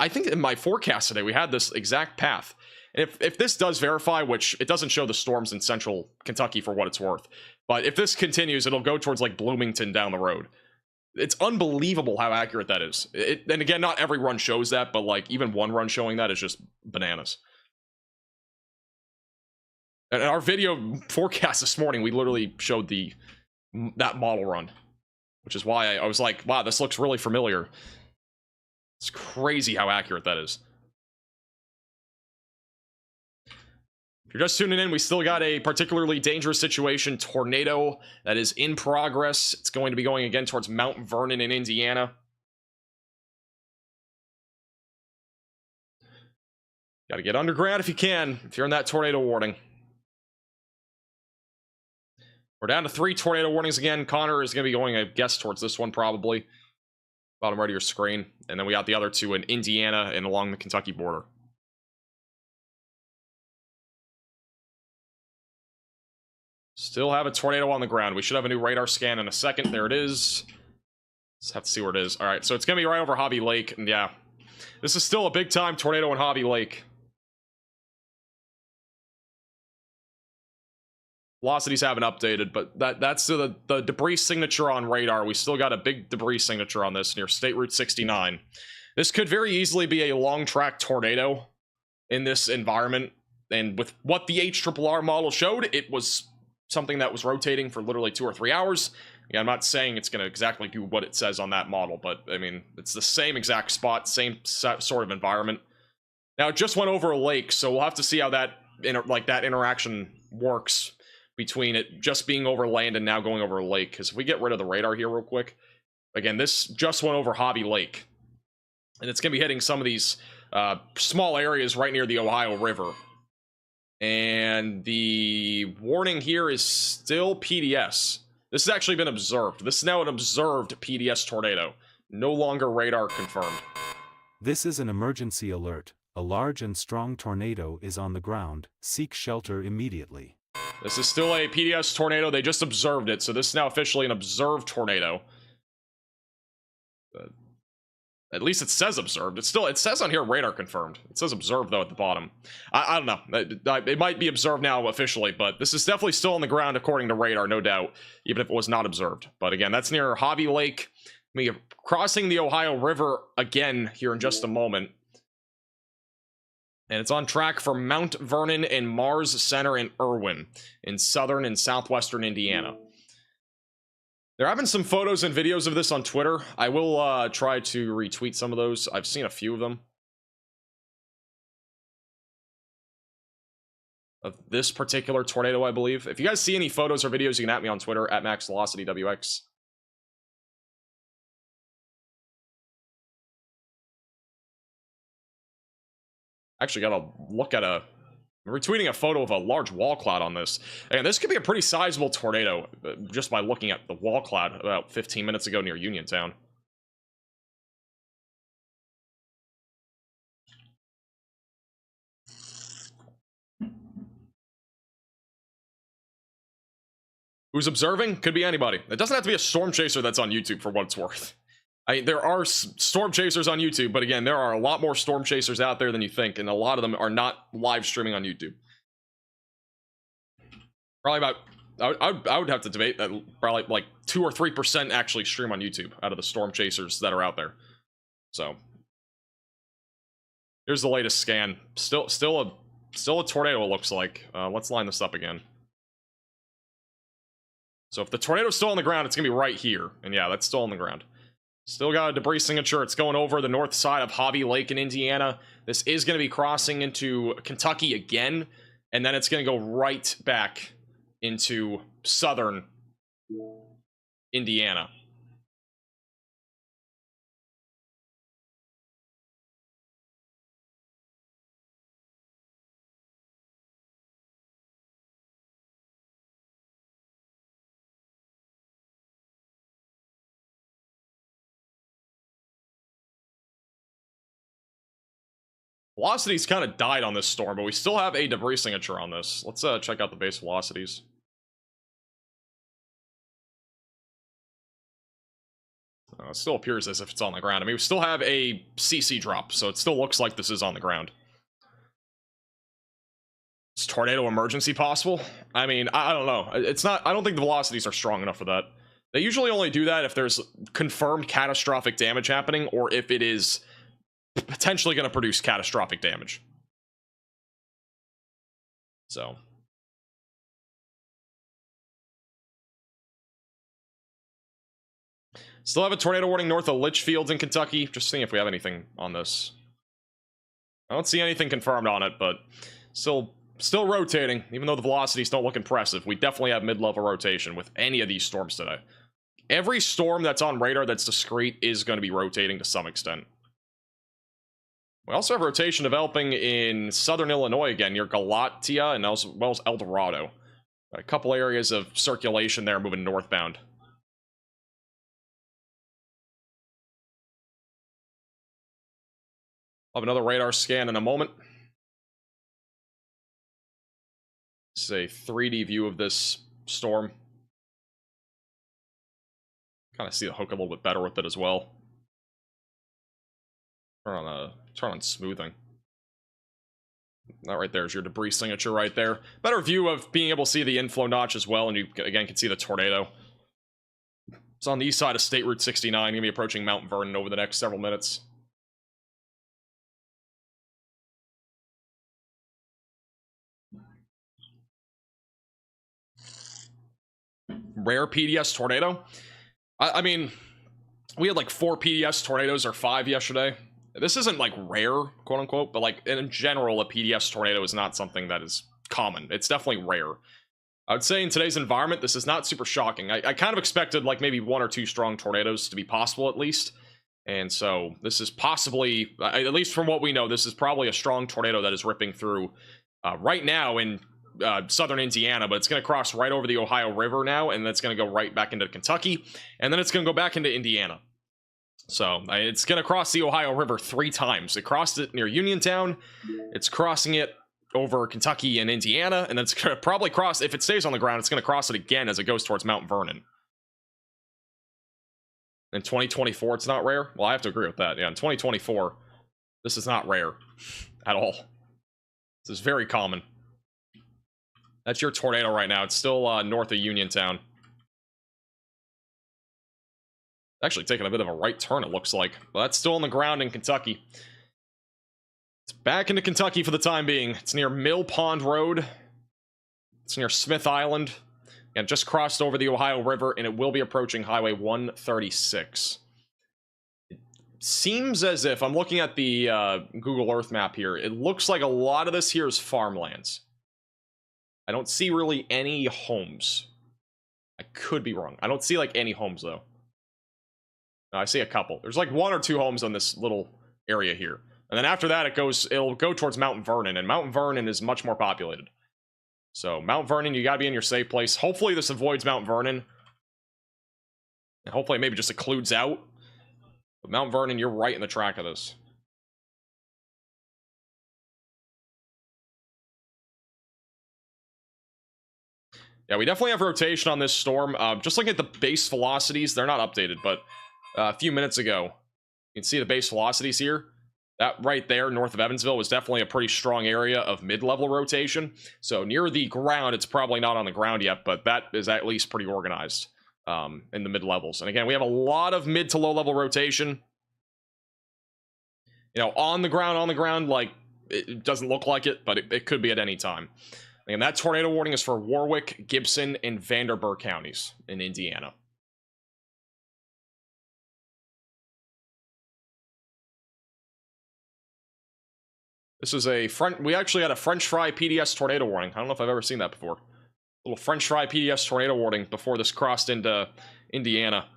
think in my forecast today, we had this exact path. If this does verify, which it doesn't show the storms in central Kentucky for what it's worth, but if this continues, it'll go towards like Bloomington down the road. It's unbelievable how accurate that is. And again, not every run shows that, but like even one run showing that is just bananas. And in our video forecast this morning, we literally showed the that model run, which is why I was like, wow, this looks really familiar. It's crazy how accurate that is. If you're just tuning in, we still got a particularly dangerous situation, tornado, that is in progress. It's going to be going again towards Mount Vernon in Indiana. Got to get underground if you can, if you're in that tornado warning. We're down to 3 tornado warnings again. Connor is going to be going, I guess, towards this one probably. Bottom right of your screen. And then we got the other 2 in Indiana and along the Kentucky border. Still have a tornado on the ground. We should have a new radar scan in a second. There it is. Let's have to see where it is. All right, so it's going to be right over Hobby Lake. And yeah, this is still a big-time tornado in Hobby Lake. Velocities haven't updated, but that's the debris signature on radar. We still got a big debris signature on this near State Route 69. This could very easily be a long-track tornado in this environment. And with what the HRRR model showed, it was something that was rotating for literally 2 or 3 hours. Yeah, I'm not saying it's going to exactly do what it says on that model, but I mean, it's the same exact spot, same sort of environment. Now, it just went over a lake, so we'll have to see how that interaction works between it just being over land and now going over a lake. Because if we get rid of the radar here real quick, again, this just went over Hobby Lake, and it's going to be hitting some of these small areas right near the Ohio River. And the warning here is still PDS. This has actually been observed. This is now an observed PDS tornado. No longer radar confirmed. This is an emergency alert. A large and strong tornado is on the ground. Seek shelter immediately. This is still a PDS tornado. They just observed it, so this is now officially an observed tornado. At least it says observed. It says on here radar confirmed. It says observed though at the bottom. I don't know. It might be observed now officially, but this is definitely still on the ground according to radar, no doubt, even if it was not observed. But again, that's near Hobby Lake. We are crossing the Ohio River again here in just a moment. And it's on track for Mount Vernon and Mars Center in Irwin in southern and southwestern Indiana. There have been some photos and videos of this on Twitter. I will try to retweet some of those. I've seen a few of them. Of this particular tornado, I believe. If you guys see any photos or videos, you can at me on Twitter, at MaxVelocityWX. Actually gotta look at I'm retweeting a photo of a large wall cloud on this. And this could be a pretty sizable tornado, just by looking at the wall cloud about 15 minutes ago near Uniontown. Who's observing? Could be anybody. It doesn't have to be a storm chaser that's on YouTube for what it's worth. There are storm chasers on YouTube, but again, there are a lot more storm chasers out there than you think, and a lot of them are not live streaming on YouTube. Probably about, I would have to debate that probably like 2 or 3% actually stream on YouTube out of the storm chasers that are out there. So here's the latest scan. Still a tornado, it looks like. Let's line this up again. So if the tornado's still on the ground, it's gonna be right here, and yeah, that's still on the ground. Still got a debris signature. It's going over the north side of Hobby Lake in Indiana. This is going to be crossing into Kentucky again, and then it's going to go right back into southern Indiana. Velocities kind of died on this storm, but we still have a debris signature on this. Let's check out the base velocities. It still appears as if it's on the ground. I mean, we still have a CC drop, so it still looks like this is on the ground. Is tornado emergency possible? I mean, I don't know. It's not. I don't think the velocities are strong enough for that. They usually only do that if there's confirmed catastrophic damage happening, or if it is potentially going to produce catastrophic damage. So Still have a tornado warning north of Litchfield in Kentucky. Just seeing if we have anything on this. I don't see anything confirmed on it, but still rotating, even though the velocities don't look impressive. We definitely have mid-level rotation with any of these storms today. Every storm that's on radar that's discrete is going to be rotating to some extent. We also have rotation developing in southern Illinois again, near Galatia and as well as El Dorado. A couple areas of circulation there moving northbound. I'll have another radar scan in a moment. This is a 3D view of this storm. Kind of see the hook a little bit better with it as well. Turn on smoothing. That right there is your debris signature right there. Better view of being able to see the inflow notch as well, and you again can see the tornado. It's on the east side of State Route 69. Gonna be approaching Mount Vernon over the next several minutes. Rare PDS tornado. I mean, we had like 4 PDS tornadoes or 5 yesterday. This isn't like rare, quote unquote, but like in general, a PDS tornado is not something that is common. It's definitely rare. I would say in today's environment, this is not super shocking. I kind of expected like maybe 1 or 2 strong tornadoes to be possible at least. And so this is possibly, at least from what we know, this is probably a strong tornado that is ripping through right now in southern Indiana, but it's going to cross right over the Ohio River now, and that's going to go right back into Kentucky, and then it's going to go back into Indiana. So it's going to cross the Ohio River 3 times. It crossed it near Uniontown, it's crossing it over Kentucky and Indiana, and then it's going to probably cross, if it stays on the ground, it's going to cross it again as it goes towards Mount Vernon. In 2024, it's not rare? Well, I have to agree with that. Yeah, in 2024, this is not rare at all. This is very common. That's your tornado right now. It's still north of Uniontown. Actually taking a bit of a right turn, it looks like. But that's still on the ground in Kentucky. It's back into Kentucky for the time being. It's near Mill Pond Road. It's near Smith Island. And just crossed over the Ohio River, and it will be approaching Highway 136. It seems as if, I'm looking at the Google Earth map here, it looks like a lot of this here is farmlands. I don't see really any homes. I could be wrong. I don't see like any homes though. No, I see a couple. There's like 1 or 2 homes on this little area here. And then after that it'll go towards Mount Vernon, and Mount Vernon is much more populated. So Mount Vernon, you gotta be in your safe place. Hopefully this avoids Mount Vernon. And hopefully it maybe just occludes out. But Mount Vernon, you're right in the track of this. Yeah, we definitely have rotation on this storm. Just looking at the base velocities, they're not updated, but a few minutes ago, you can see the base velocities here. That right there, north of Evansville, was definitely a pretty strong area of mid-level rotation. So near the ground, it's probably not on the ground yet, but that is at least pretty organized in the mid-levels. And again, we have a lot of mid to low-level rotation. You know, on the ground, like, it doesn't look like it, but it could be at any time. And that tornado warning is for Warwick, Gibson, and Vanderburgh counties in Indiana. This is we actually had a French fry PDS tornado warning. I don't know if I've ever seen that before. A little French fry PDS tornado warning before this crossed into Indiana.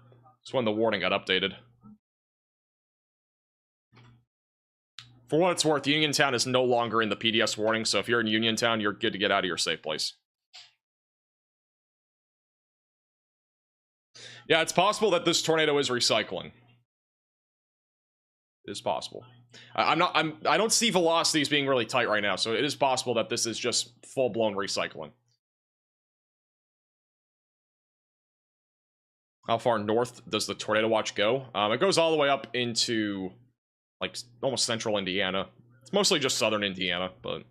That's when the warning got updated. For what it's worth, Uniontown is no longer in the PDS warning, so if you're in Uniontown, you're good to get out of your safe place. Yeah, it's possible that this tornado is recycling. It is possible. I don't see velocities being really tight right now, so it is possible that this is just full-blown recycling. How far north does the tornado watch go? It goes all the way up into like almost central Indiana. It's mostly just southern Indiana, but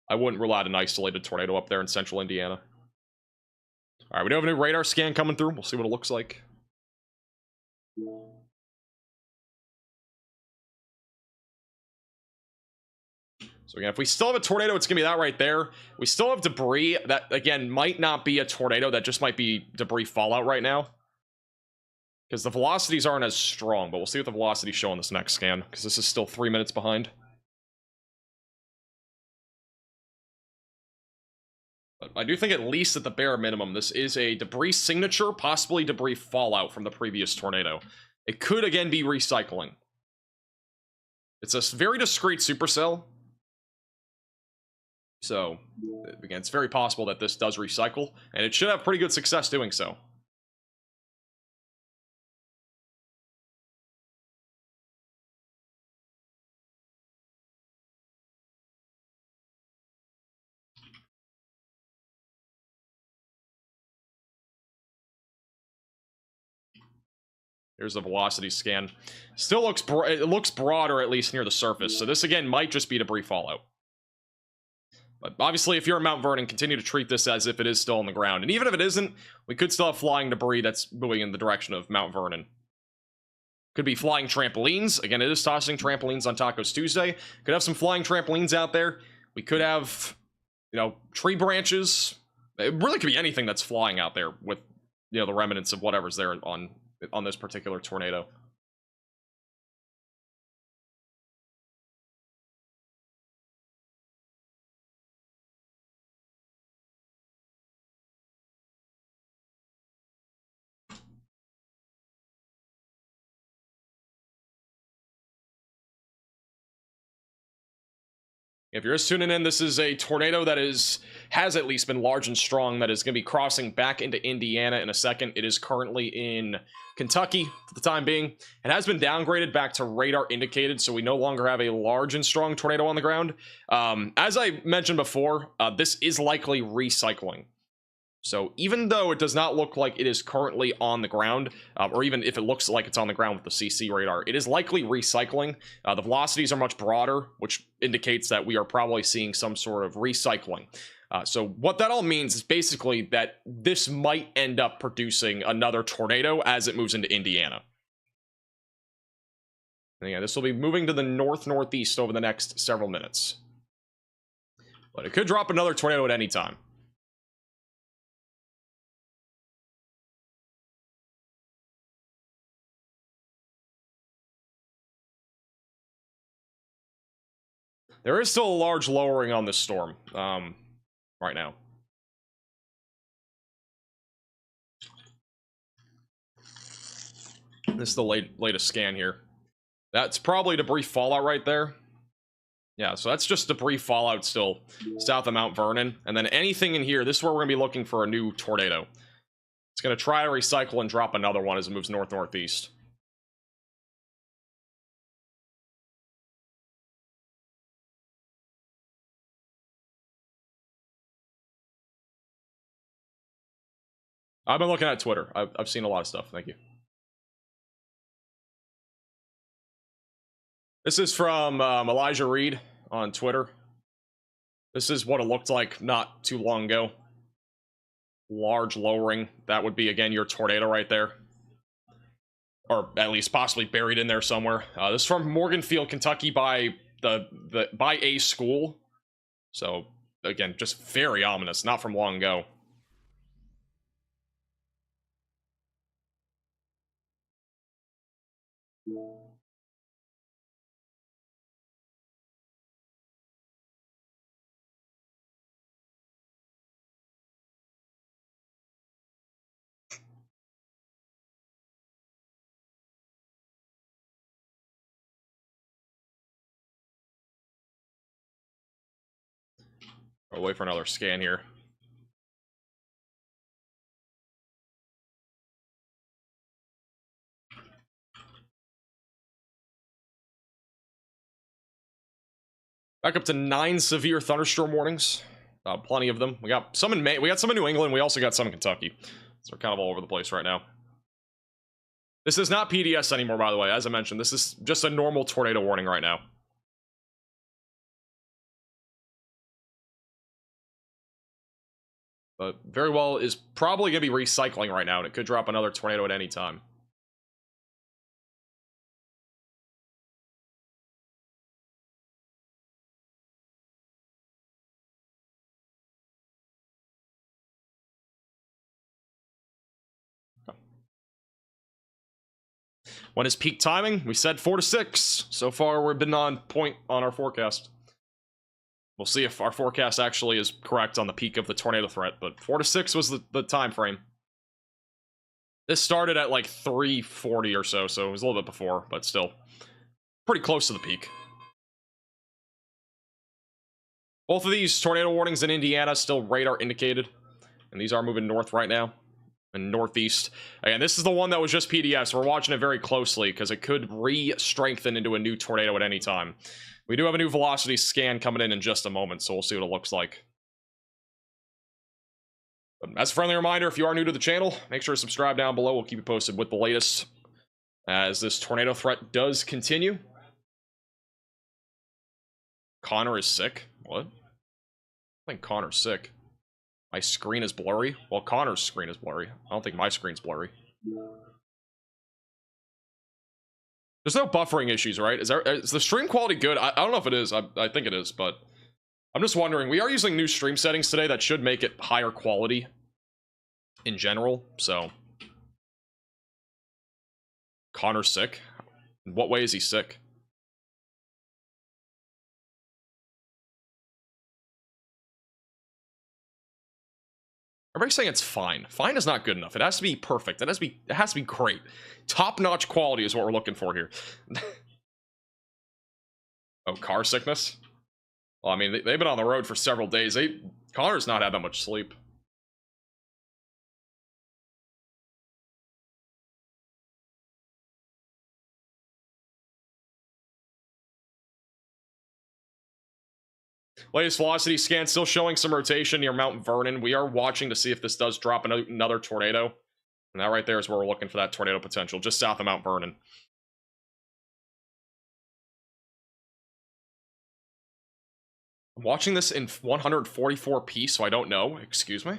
I wouldn't rule out an isolated tornado up there in central Indiana. All right, we do have a new radar scan coming through. We'll see what it looks like. So again, if we still have a tornado, it's gonna be that right there. We still have debris that, again, might not be a tornado. That just might be debris fallout right now. because the velocities aren't as strong, but we'll see what the velocities show on this next scan, because this is still 3 minutes behind. But I do think at least at the bare minimum, this is a debris signature, possibly debris fallout from the previous tornado. It could again be recycling. It's a very discrete supercell. So, again, it's very possible that this does recycle, and it should have pretty good success doing so. Here's the velocity scan. Still looks it looks broader, at least near the surface. So this, again, might just be debris fallout. But obviously, if you're in Mount Vernon, continue to treat this as if it is still on the ground. And even if it isn't, we could still have flying debris that's moving in the direction of Mount Vernon. Could be flying trampolines. Again, it is tossing trampolines on Tacos Tuesday. Could have some flying trampolines out there. We could have, you know, tree branches. It really could be anything that's flying out there with, you know, the remnants of whatever's there on this particular tornado. If you're just tuning in, this is a tornado that has at least been large and strong, that is going to be crossing back into Indiana in a second. It is currently in Kentucky for the time being. It has been downgraded back to radar indicated, so we no longer have a large and strong tornado on the ground. As I mentioned before, this is likely recycling. So even though it does not look like it is currently on the ground, or even if it looks like it's on the ground with the CC radar, it is likely recycling. The velocities are much broader, which indicates that we are probably seeing some sort of recycling. So what that all means is basically that this might end up producing another tornado as it moves into Indiana. And yeah, this will be moving to the north-northeast over the next several minutes. But it could drop another tornado at any time. There is still a large lowering on this storm right now. This is the latest scan here. That's probably debris fallout right there. Yeah, so that's just debris fallout still south of Mount Vernon. And then anything in here, this is where we're going to be looking for a new tornado. It's going to try to recycle and drop another one as it moves north-northeast. I've been looking at Twitter. I've seen a lot of stuff. Thank you. This is from Elijah Reed on Twitter. This is what it looked like not too long ago. Large lowering. That would be, again, your tornado right there. Or at least possibly buried in there somewhere. This is from Morganfield, Kentucky by by a school. So, again, just very ominous. Not from long ago. I'll wait for another scan here. Back up to 9 severe thunderstorm warnings. Plenty of them. We got some in Maine. We got some in New England. We also got some in Kentucky. So they're kind of all over the place right now. This is not PDS anymore, by the way. As I mentioned, this is just a normal tornado warning right now. But very well is probably going to be recycling right now, and it could drop another tornado at any time. When is peak timing? We said 4 to 6. So far, we've been on point on our forecast. We'll see if our forecast actually is correct on the peak of the tornado threat, but 4 to 6 was the time frame. This started at like 3:40 or so, so it was a little bit before, but still pretty close to the peak. Both of these tornado warnings in Indiana still radar indicated, and these are moving north right now and northeast. And this is the one that was just PDF, so we're watching it very closely because it could re-strengthen into a new tornado at any time. We do have a new velocity scan coming in just a moment, so we'll see what it looks like. But as a friendly reminder, if you are new to the channel, make sure to subscribe down below. We'll keep you posted with the latest as this tornado threat does continue. Connor is sick. What? I think Connor's sick. My screen is blurry. Well, Connor's screen is blurry. I don't think my screen's blurry. There's no buffering issues, right? Is the stream quality good? I don't know if it is. I think it is, but I'm just wondering. We are using new stream settings today that should make it higher quality in general, so. Connor's sick? In what way is he sick? Everybody's saying it's fine. Fine is not good enough. It has to be perfect. It has to be great. Top-notch quality is what we're looking for here. Oh, car sickness? Well, I mean, they've been on the road for several days. Connor's not had that much sleep. Latest velocity scan still showing some rotation near Mount Vernon. We are watching to see if this does drop another tornado. And that right there is where we're looking for that tornado potential, just south of Mount Vernon. I'm watching this in 144p, so I don't know. Excuse me.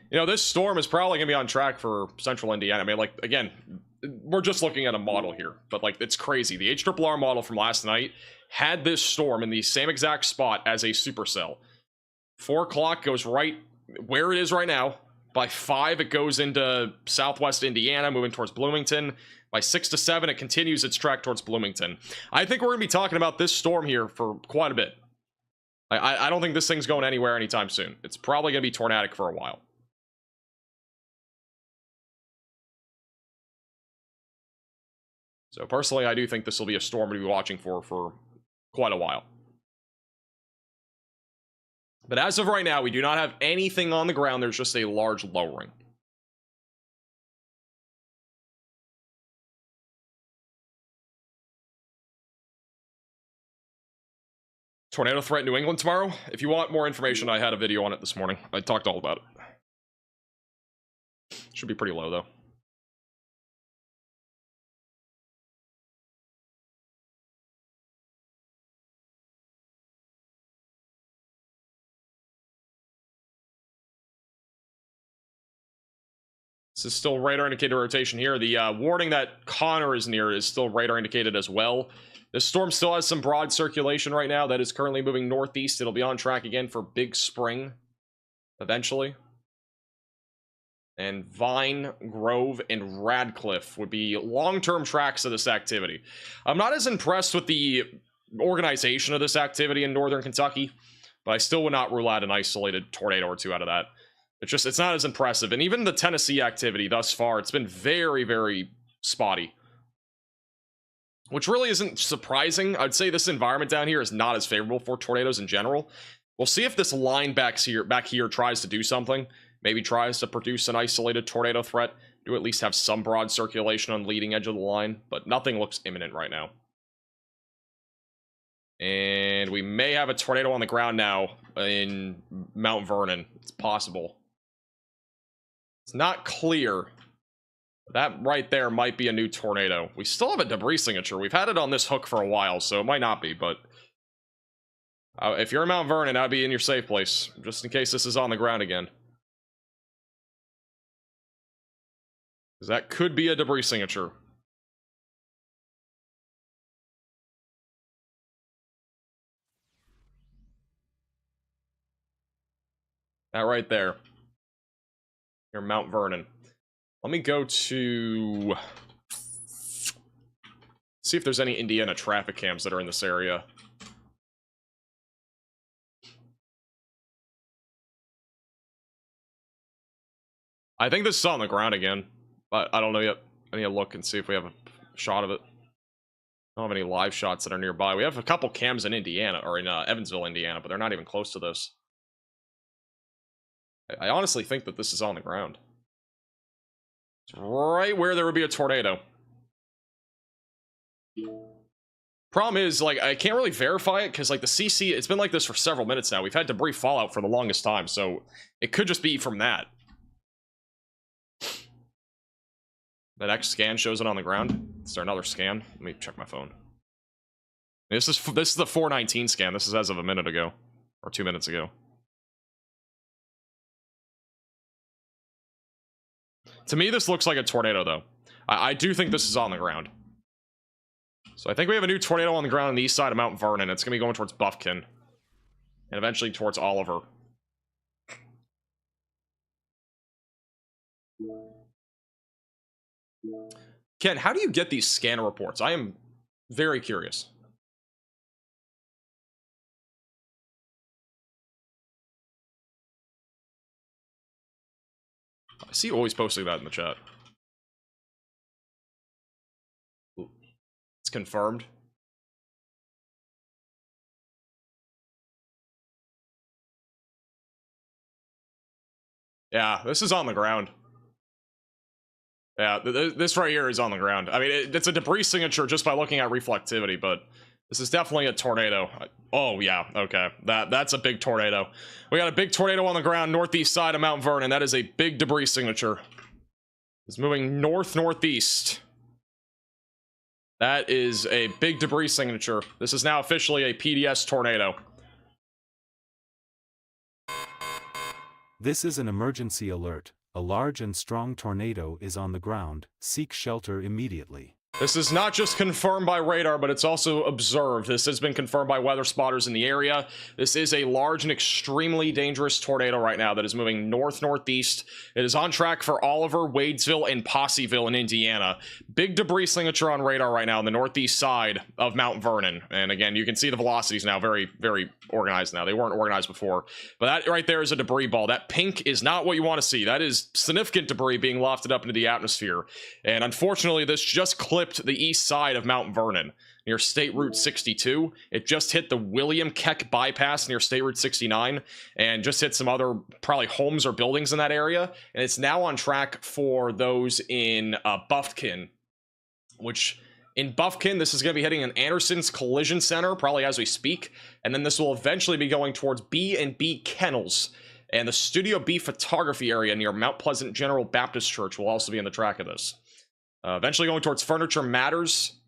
You know, this storm is probably going to be on track for central Indiana. I mean, like, again, we're just looking at a model here, but, like, it's crazy. The HRRR model from last night had this storm in the same exact spot as a supercell. 4 o'clock goes right where it is right now. By 5, it goes into southwest Indiana, moving towards Bloomington. By 6 to 7, it continues its track towards Bloomington. I think we're going to be talking about this storm here for quite a bit. I don't think this thing's going anywhere anytime soon. It's probably going to be tornadic for a while. So personally, I do think this will be a storm to be watching for quite a while. But as of right now, we do not have anything on the ground. There's just a large lowering. Tornado threat in New England tomorrow. If you want more information, I had a video on it this morning. I talked all about it. Should be pretty low, though. This is still radar indicated rotation here. The warning that Connor is near is still radar indicated as well. This storm still has some broad circulation right now that is currently moving northeast. It'll be on track again for Big Spring eventually. And Vine, Grove, and Radcliffe would be long-term tracks of this activity. I'm not as impressed with the organization of this activity in northern Kentucky, but I still would not rule out an isolated tornado or two out of that. It's not as impressive. And even the Tennessee activity thus far, it's been very, very spotty. Which really isn't surprising. I'd say this environment down here is not as favorable for tornadoes in general. We'll see if this line back here tries to do something. Maybe tries to produce an isolated tornado threat. Do at least have some broad circulation on the leading edge of the line. But nothing looks imminent right now. And we may have a tornado on the ground now in Mount Vernon. It's possible. It's not clear. That right there might be a new tornado. We still have a debris signature. We've had it on this hook for a while, so it might not be, but if you're in Mount Vernon, I'd be in your safe place, just in case this is on the ground again. Because that could be a debris signature. That right there. Near Mount Vernon. Let me go to... see if there's any Indiana traffic cams that are in this area. I think this is on the ground again, but I don't know yet. I need to look and see if we have a shot of it. I don't have any live shots that are nearby. We have a couple cams in Indiana, or in Evansville, Indiana, but they're not even close to this. I honestly think that this is on the ground. It's right where there would be a tornado. Problem is, like, I can't really verify it because, like, the CC, it's been like this for several minutes now. We've had debris fallout for the longest time, so it could just be from that. The next scan shows it on the ground. Is there another scan? Let me check my phone. This is the 419 scan. This is as of a minute ago, or 2 minutes ago. To me, this looks like a tornado, though. I do think this is on the ground. So I think we have a new tornado on the ground on the east side of Mount Vernon. It's going to be going towards Buffkin. And eventually towards Oliver. Ken, how do you get these scanner reports? I am very curious. I see you always posting that in the chat. It's confirmed. Yeah, this is on the ground. Yeah, this right here is on the ground. I mean, it's a debris signature just by looking at reflectivity, but this is definitely a tornado. Oh, yeah, okay. That's a big tornado. We got a big tornado on the ground northeast side of Mount Vernon. That is a big debris signature. It's moving north-northeast. That is a big debris signature. This is now officially a PDS tornado. This is an emergency alert. A large and strong tornado is on the ground. Seek shelter immediately. This is not just confirmed by radar, but it's also observed. This has been confirmed by weather spotters in the area. This is a large and extremely dangerous tornado right now that is moving north-northeast. It is on track for Oliver, Wadesville, and Posseville in Indiana. Big debris signature on radar right now on the northeast side of Mount Vernon. And again, you can see the velocities now very, very organized now. They weren't organized before. But that right there is a debris ball. That pink is not what you want to see. That is significant debris being lofted up into the atmosphere. And unfortunately, this just clipped the east side of Mount Vernon near State Route 62. It just hit the William Keck bypass near State Route 69 and just hit some other probably homes or buildings in that area. And it's now on track for those in Buffkin, which in Buffkin, this is going to be hitting an Anderson's Collision Center probably as we speak. And then this will eventually be going towards B&B Kennels. And the Studio B photography area near Mount Pleasant General Baptist Church will also be in the track of this. Eventually going towards Furniture Matters,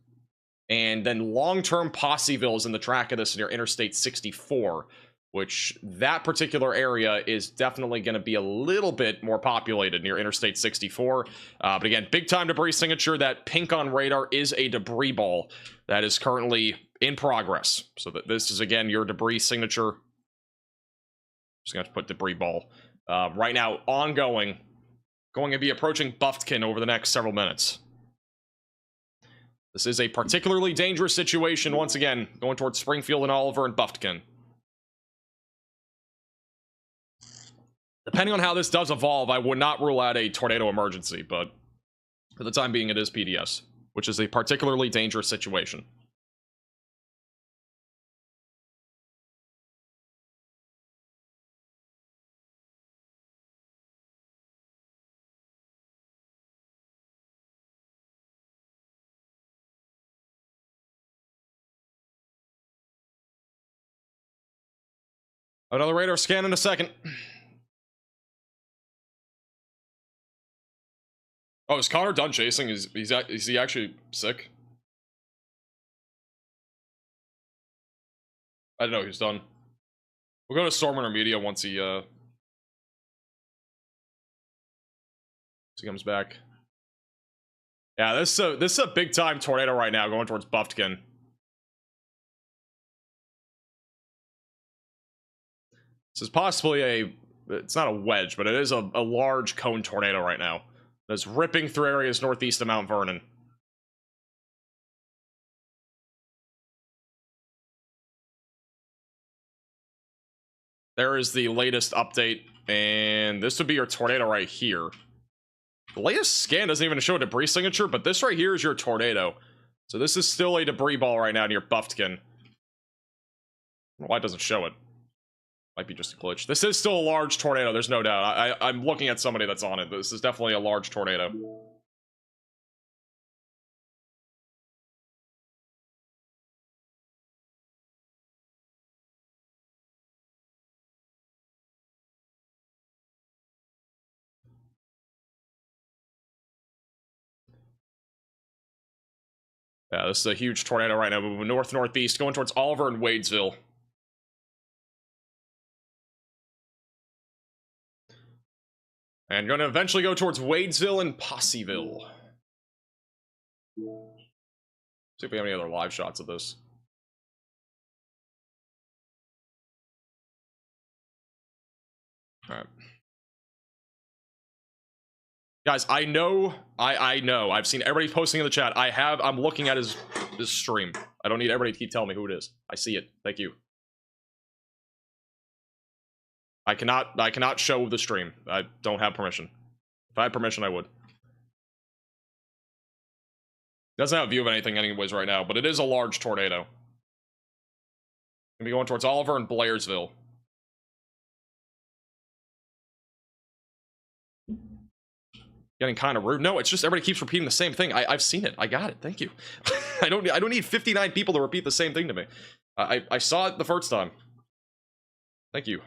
and then long-term Posseville is in the track of this near Interstate 64, which that particular area is definitely going to be a little bit more populated near Interstate 64. But again, big-time debris signature. That pink on radar is a debris ball that is currently in progress. So that this is, again, your debris signature. Just going to have to put debris ball. Right now, ongoing. Going to be approaching Buffkin over the next several minutes. This is a particularly dangerous situation, once again, going towards Springfield and Oliver and Buffkin. Depending on how this does evolve, I would not rule out a tornado emergency, but for the time being, it is PDS, which is a particularly dangerous situation. Another radar scan in a second. Oh, is Connor done chasing? Is he actually sick? I didn't know he was done. We'll go to Storm Intermedia once he comes back. Yeah, this is a big time tornado right now going towards Buffkin. This is possibly a it's not a wedge, but it is a large cone tornado right now that's ripping through areas northeast of Mount Vernon. There is the latest update, and this would be your tornado right here. The latest scan doesn't even show a debris signature, but this right here is your tornado. So this is still a debris ball right now near Buffkin. I don't know why it doesn't show it. Might be just a glitch. This is still a large tornado, there's no doubt. I'm looking at somebody that's on it. This is definitely a large tornado. Yeah, this is a huge tornado right now, moving north-northeast, going towards Oliver and Wadesville. And going to eventually go towards Wadesville and Possyville. See if we have any other live shots of this. Alright. Guys, I know, I've seen everybody posting in the chat. I'm looking at his stream. I don't need everybody to keep telling me who it is. I see it. Thank you. I cannot show the stream. I don't have permission. If I had permission, I would. Doesn't have a view of anything anyways right now, but it is a large tornado. Gonna be going towards Oliver and Blairsville. Getting kind of rude. No, it's just everybody keeps repeating the same thing. I've seen it. I got it. Thank you. I don't need 59 people to repeat the same thing to me. I saw it the first time. Thank you.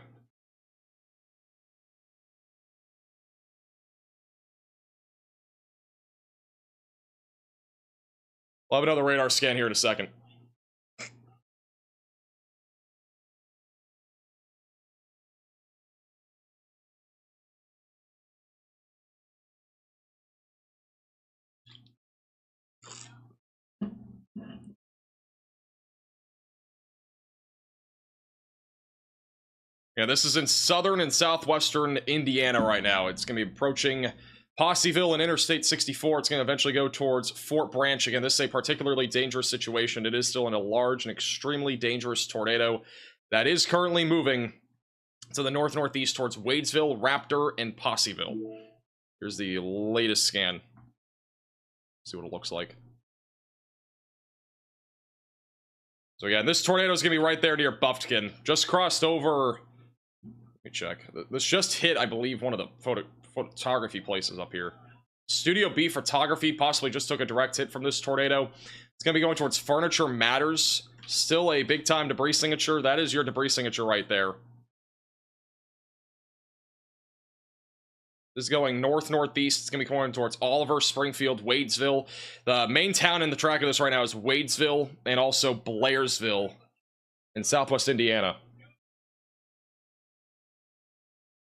We'll have another radar scan here in a second. Yeah, this is in southern and southwestern Indiana right now. It's going to be approaching Possyville and Interstate 64. It's going to eventually go towards Fort Branch. Again, this is a particularly dangerous situation. It is still in a large and extremely dangerous tornado that is currently moving to the north-northeast towards Wadesville, Raptor, and Possyville. Here's the latest scan. See what it looks like. So again, this tornado is going to be right there near Buffkin. Just crossed over... Let me check. This just hit, I believe, one of the photography places up here. Studio B Photography possibly just took a direct hit from this tornado. It's going to be going towards Furniture Matters. Still a big-time debris signature. That is your debris signature right there. This is going north-northeast. It's going to be going towards Oliver, Springfield, Wadesville. The main town in the track of this right now is Wadesville and also Blairsville in southwest Indiana.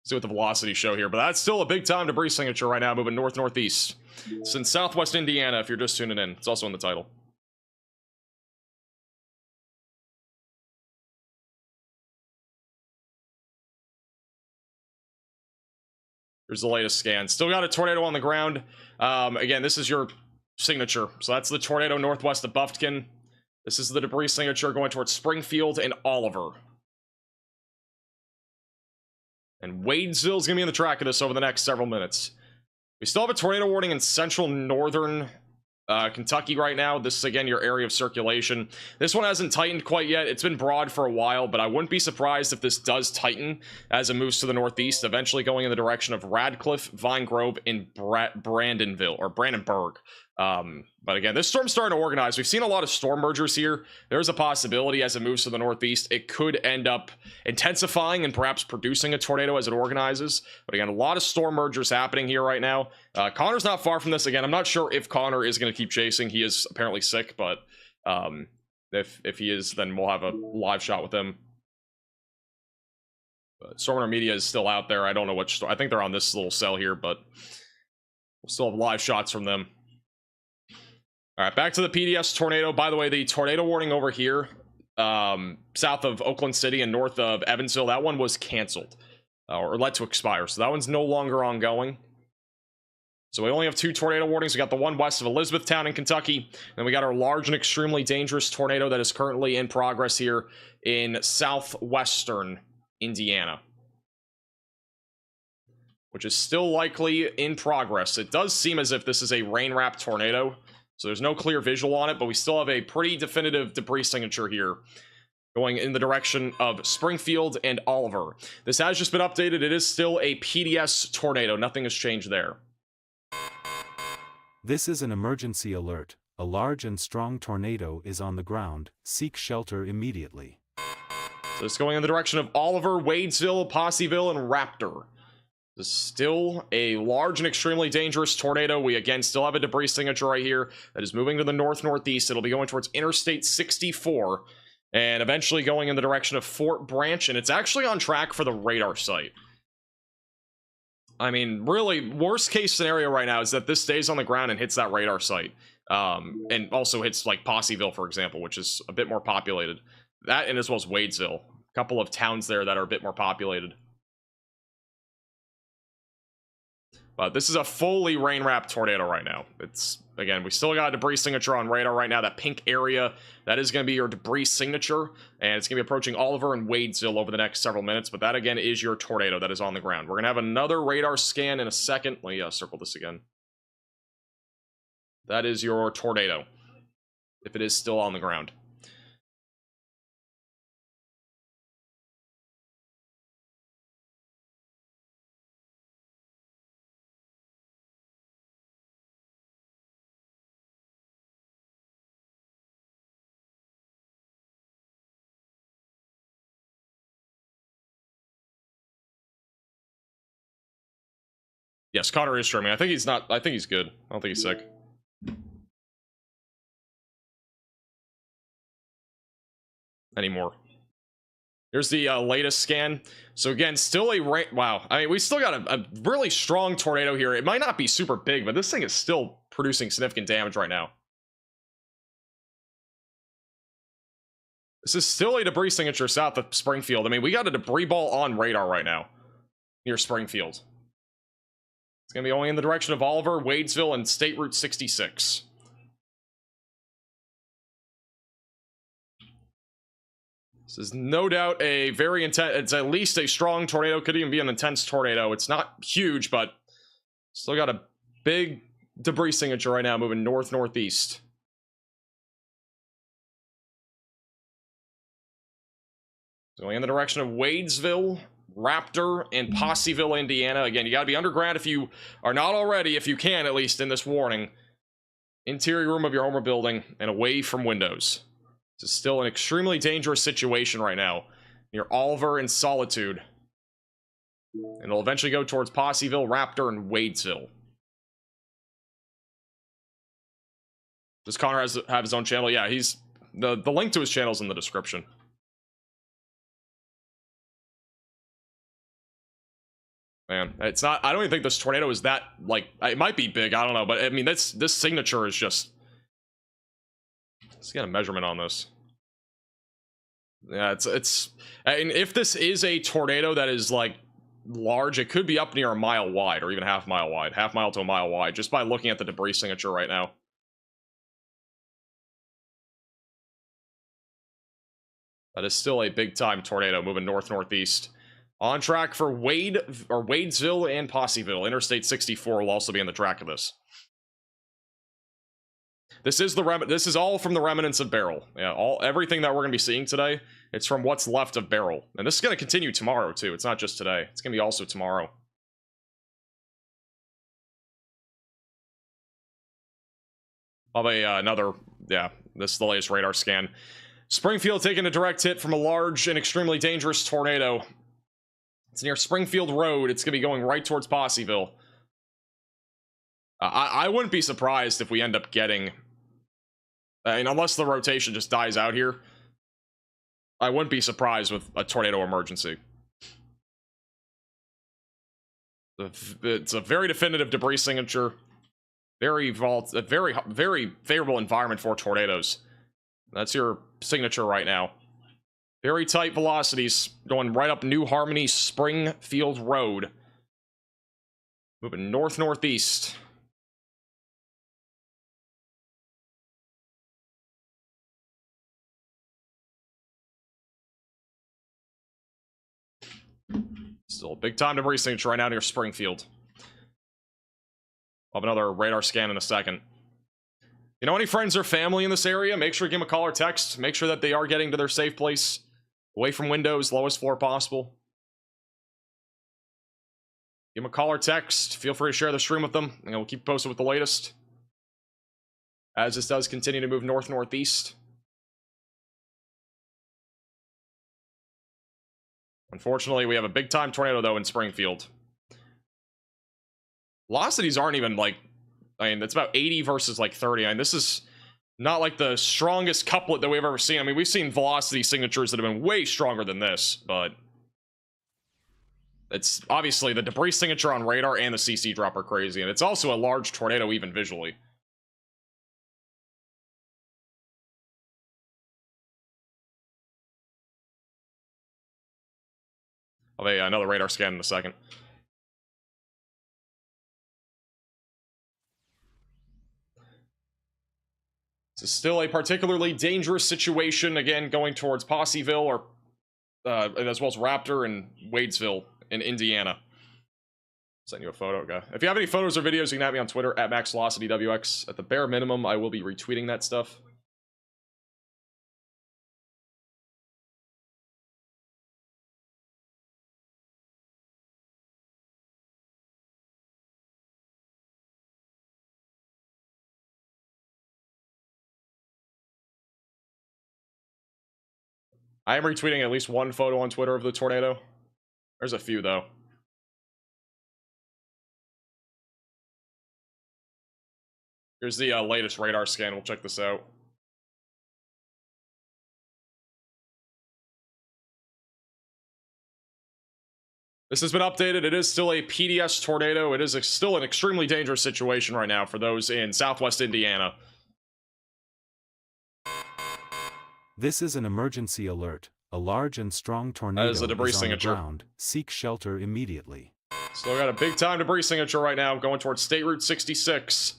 See what the velocities show here, but that's still a big-time debris signature right now, moving north-northeast. It's in southwest Indiana, if you're just tuning in. It's also in the title. Here's the latest scan. Still got a tornado on the ground. Again, this is your signature. So that's the tornado northwest of Buffkin. This is the debris signature going towards Springfield and Oliver. And Wadesville is going to be in the track of this over the next several minutes. We still have a tornado warning in central northern Kentucky right now. This is, again, your area of circulation. This one hasn't tightened quite yet. It's been broad for a while, but I wouldn't be surprised if this does tighten as it moves to the northeast, eventually going in the direction of Radcliffe, Vine Grove, and Brandonville, or Brandenburg. But again, this storm's starting to organize. We've seen a lot of storm mergers here. There's a possibility as it moves to the northeast, it could end up intensifying and perhaps producing a tornado as it organizes. But again, a lot of storm mergers happening here right now. Connor's not far from this. Again, I'm not sure if Connor is going to keep chasing. He is apparently sick, but if he is, then we'll have a live shot with him. Stormrunner Media is still out there. I don't know which store. I think they're on this little cell here, but we'll still have live shots from them. All right, back to the PDS tornado. By the way, the tornado warning over here, south of Oakland City and north of Evansville, that one was canceled. or let to expire. So that one's no longer ongoing. So we only have 2 tornado warnings. We got the one west of Elizabethtown in Kentucky. And we got our large and extremely dangerous tornado that is currently in progress here in southwestern Indiana, which is still likely in progress. It does seem as if this is a rain-wrapped tornado, so there's no clear visual on it, but we still have a pretty definitive debris signature here going in the direction of Springfield and Oliver. This has just been updated. It is still a PDS tornado. Nothing has changed there. This is an emergency alert. A large and strong tornado is on the ground. Seek shelter immediately. So it's going in the direction of Oliver, Wadesville, Posseville, and Raptor. This is still a large and extremely dangerous tornado. We, again, still have a debris signature right here that is moving to the north-northeast. It'll be going towards Interstate 64 and eventually going in the direction of Fort Branch, and it's actually on track for the radar site. I mean, really, worst case scenario right now is that this stays on the ground and hits that radar site. And also hits, like, Posseville, for example, which is a bit more populated. That, and as well as Wadesville. A couple of towns there that are a bit more populated. But this is a fully rain-wrapped tornado right now. It's, again, we still got a debris signature on radar right now. That pink area, that is going to be your debris signature. And it's going to be approaching Oliver and Wadesville over the next several minutes. But that, again, is your tornado that is on the ground. We're going to have another radar scan in a second. Let me circle this again. That is your tornado, if it is still on the ground. Yes, Connor is streaming. I think he's not. I think he's good. I don't think he's sick. Anymore. Here's the latest scan. So again, still a rain. Wow. I mean, we still got a really strong tornado here. It might not be super big, but this thing is still producing significant damage right now. This is still a debris signature south of Springfield. I mean, we got a debris ball on radar right now near Springfield. It's going to be going in the direction of Oliver, Wadesville, and State Route 66. This is no doubt a very intense, it's at least a strong tornado, could even be an intense tornado. It's not huge, but still got a big debris signature right now moving north-northeast. Going in the direction of Wadesville, Raptor, and Posseville, Indiana. Again, you got to be underground if you are not already, if you can at least in this warning. Interior room of your home or building and away from windows. This is still an extremely dangerous situation right now near Oliver and Solitude. And it'll eventually go towards Posseville, Raptor, and Wadesville. Does Connor have his own channel? Yeah, he's the link to his channel is in the description. Man, it's not. I don't even think this tornado is that, like, it might be big. I don't know, but I mean, this signature is just. Let's get a measurement on this. Yeah, it's. And if this is a tornado that is like large, it could be up near a mile wide or even half mile wide, half mile to a mile wide, just by looking at the debris signature right now. That is still a big time tornado moving north-northeast. On track for Wadesville and Posseville. Interstate 64 will also be on the track of this. This is all from the remnants of Beryl. Yeah, everything that we're going to be seeing today, it's from what's left of Beryl. And this is going to continue tomorrow, too. It's not just today. It's going to be also tomorrow. Probably another, yeah, this is the latest radar scan. Springfield taking a direct hit from a large and extremely dangerous tornado. It's near Springfield Road. It's going to be going right towards Posseville. I wouldn't be surprised if we end up getting... I mean, unless the rotation just dies out here, I wouldn't be surprised with a tornado emergency. It's a very definitive debris signature. Very favorable environment for tornadoes. That's your signature right now. Very tight velocities going right up New Harmony Springfield Road. Moving north-northeast. Still a big time debris signature right now near Springfield. I'll have another radar scan in a second. You know any friends or family in this area? Make sure to give them a call or text. Make sure that they are getting to their safe place. Away from windows, lowest floor possible. Give them a call or text. Feel free to share the stream with them, and we'll keep posted with the latest. As this does continue to move north-northeast. Unfortunately, we have a big-time tornado, though, in Springfield. Velocities aren't even, like... I mean, it's about 80 versus, like, 30. I mean, this is not, like, the strongest couplet that we've ever seen. I mean, we've seen velocity signatures that have been way stronger than this, but... It's obviously the debris signature on radar and the CC drop are crazy, and it's also a large tornado even visually. I'll have another radar scan in a second. This is still a particularly dangerous situation, again, going towards Posseville, or as well as Raptor and Wadesville in Indiana. Send you a photo, guy. If you have any photos or videos, you can have me on Twitter at MaxVelocityWX. At the bare minimum, I will be retweeting that stuff. I am retweeting at least one photo on Twitter of the tornado. There's a few, though. Here's the latest radar scan. We'll check this out. This has been updated. It is still a PDS tornado. It is still an extremely dangerous situation right now for those in southwest Indiana. This is an emergency alert. A large and strong tornado is a debris on signature. the ground. Seek shelter immediately. Still got a big time debris signature right now going towards State Route 66.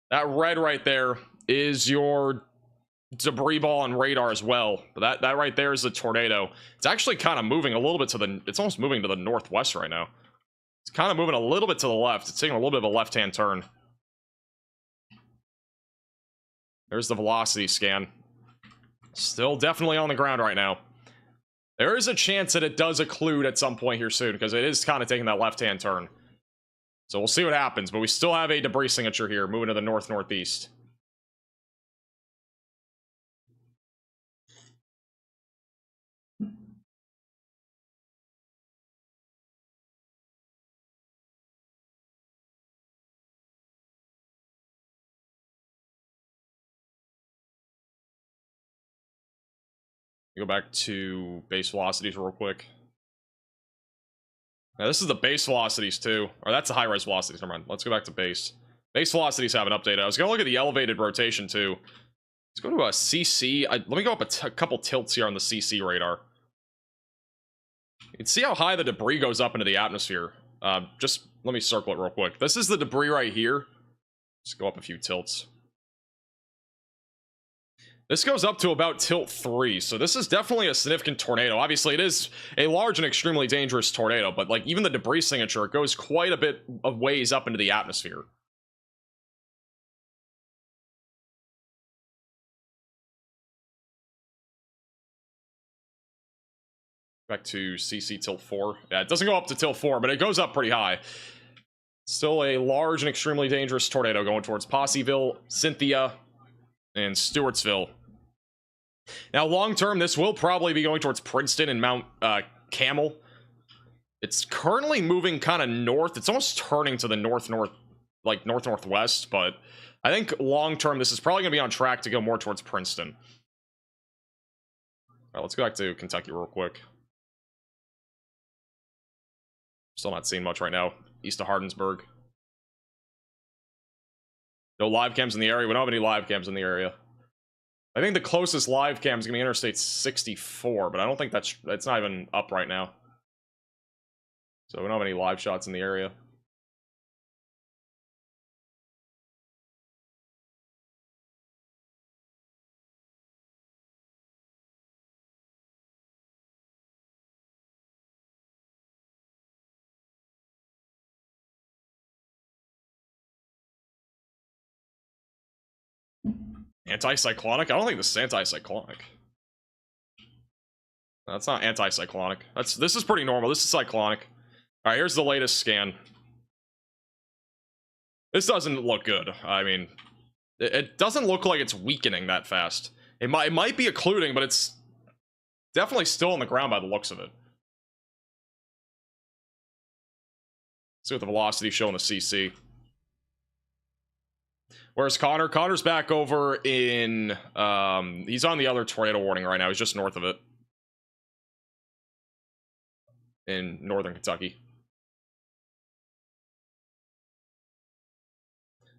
That red right there is your debris ball on radar as well. But that right there is a tornado. It's actually kind of moving a little bit to the... It's almost moving to the northwest right now. It's kind of moving a little bit to the left. It's taking a little bit of a left-hand turn. There's the velocity scan. Still definitely on the ground right now. There is a chance that it does occlude at some point here soon, because it is kind of taking that left-hand turn. So we'll see what happens, but we still have a debris signature here, moving to the north-northeast. Go back to base velocities real quick. Now this is the base velocities too. Or that's the high-res velocities. Never mind. Let's go back to base. Base velocities haven't updated. I was going to look at the elevated rotation too. Let's go to a CC. Let me go up a couple tilts here on the CC radar. You can see how high the debris goes up into the atmosphere. Just let me circle it real quick. This is the debris right here. Just go up a few tilts. This goes up to about tilt 3, so this is definitely a significant tornado. Obviously, it is a large and extremely dangerous tornado, but like even the debris signature, it goes quite a bit of ways up into the atmosphere. Back to CC tilt 4. Yeah, it doesn't go up to tilt 4, but it goes up pretty high. Still a large and extremely dangerous tornado going towards Posseville, Cynthia, and Stewartsville. Now, long term, this will probably be going towards Princeton and Mount Camel. It's currently moving kind of north. It's almost turning to the northwest, but I think long term, this is probably going to be on track to go more towards Princeton. All right, let's go back to Kentucky real quick. Still not seeing much right now. East of Hardinsburg. No live cams in the area. We don't have any live cams in the area. I think the closest live cam is gonna be Interstate 64, but I don't think that's not even up right now. So we don't have any live shots in the area. Anticyclonic? I don't think this is anticyclonic. That's not anticyclonic. This is pretty normal. This is cyclonic. Alright, here's the latest scan. This doesn't look good. I mean, it doesn't look like it's weakening that fast. It might be occluding, but it's definitely still on the ground by the looks of it. Let's see what the velocity showing the CC. Where's Connor? Connor's back over in, he's on the other tornado warning right now. He's just north of it. In northern Kentucky.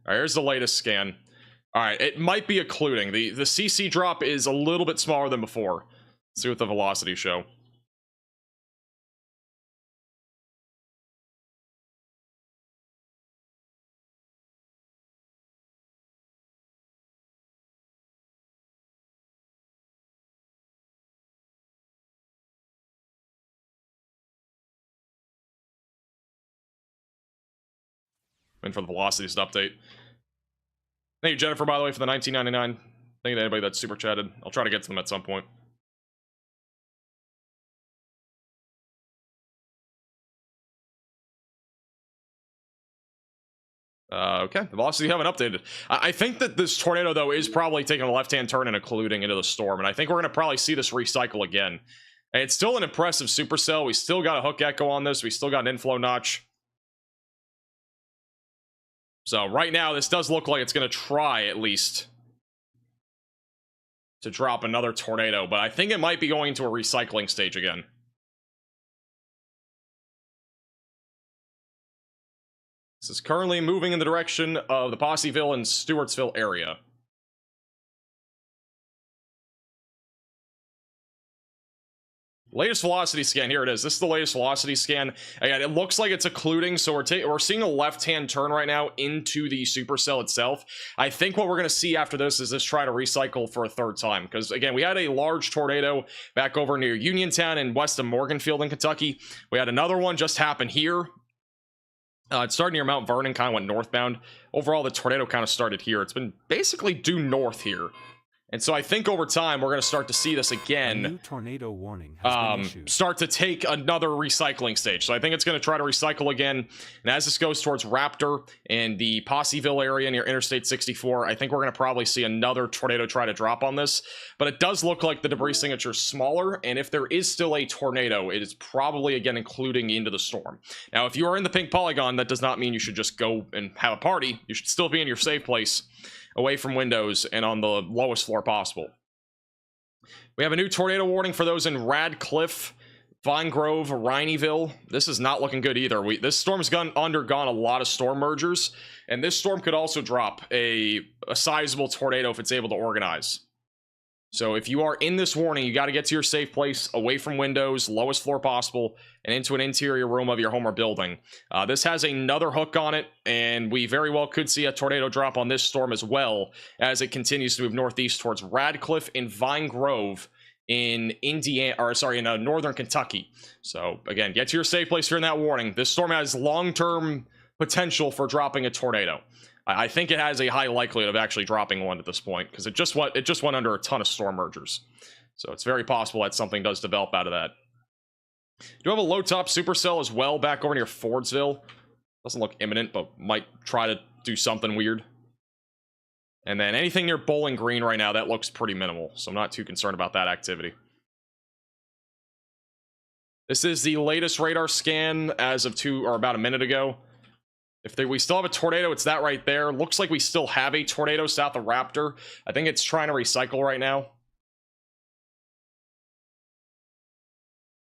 Alright, here's the latest scan. Alright, it might be occluding. The CC drop is a little bit smaller than before. Let's see what the velocity show. And for the velocities update. Thank you, Jennifer, by the way, for the 19.99. Thank you to anybody that's super chatted. I'll try to get to them at some point. Okay, the velocity haven't updated. I think that this tornado, though, is probably taking a left-hand turn and occluding into the storm, and I think we're going to probably see this recycle again. And it's still an impressive supercell. We still got a hook echo on this. We still got an inflow notch. So right now, this does look like it's going to try, at least, to drop another tornado, but I think it might be going to a recycling stage again. This is currently moving in the direction of the Posseville and Stewartsville area. Latest velocity scan, here it is. This is the latest velocity scan. Again, it looks like it's occluding, so we're seeing a left-hand turn right now into the supercell itself. I think what we're going to see after this is try to recycle for a third time, because again, we had a large tornado back over near Uniontown and west of Morganfield in Kentucky. We had another one just happen here. It started near Mount Vernon, kind of went northbound. Overall, the tornado kind of started here. It's been basically due north here. And so I think over time, we're going to start to see this again. A new tornado warning has been issued. Start to take another recycling stage. So I think it's going to try to recycle again. And as this goes towards Raptor and the Posseville area near Interstate 64, I think we're going to probably see another tornado try to drop on this. But it does look like the debris signature is smaller. And if there is still a tornado, it is probably, again, including into the storm. Now, if you are in the pink polygon, that does not mean you should just go and have a party. You should still be in your safe place, away from windows and on the lowest floor possible. We have a new tornado warning for those in Radcliffe, Vine Grove, Rhineyville. This is not looking good either. This storm's undergone a lot of storm mergers, and this storm could also drop a sizable tornado if it's able to organize. So if you are in this warning, you got to get to your safe place, away from windows, lowest floor possible, and into an interior room of your home or building. This has another hook on it, and we very well could see a tornado drop on this storm as well as it continues to move northeast towards Radcliffe and Vine Grove in northern Kentucky. So again, get to your safe place if you're in that warning. This storm has long-term potential for dropping a tornado. I think it has a high likelihood of actually dropping one at this point, because it just went under a ton of storm mergers. So it's very possible that something does develop out of that. Do have a low top supercell as well back over near Fordsville. Doesn't look imminent, but might try to do something weird. And then anything near Bowling Green right now, that looks pretty minimal, so I'm not too concerned about that activity. This is the latest radar scan as of about a minute ago. If we still have a tornado, it's that right there. Looks like we still have a tornado south of Raptor. I think it's trying to recycle right now.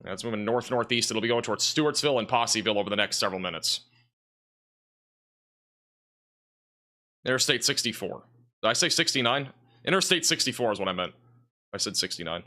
Yeah, it's moving north-northeast. It'll be going towards Stewartsville and Posseville over the next several minutes. Interstate 64. Did I say 69? Interstate 64 is what I meant. I said 69.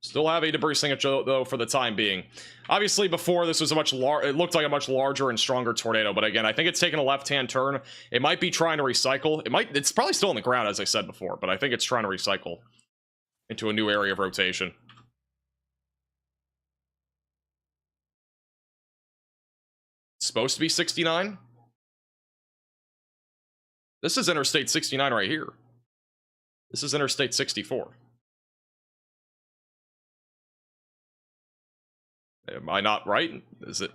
Still have a debris signature though for the time being. Obviously before this was a much it looked like a much larger and stronger tornado, but again I think it's taken a left-hand turn. It might be trying to recycle. It's probably still on the ground as I said before, but I think it's trying to recycle into a new area of rotation. It's supposed to be 69. This is Interstate 69 right here. This is Interstate 64. Am I not right? Is it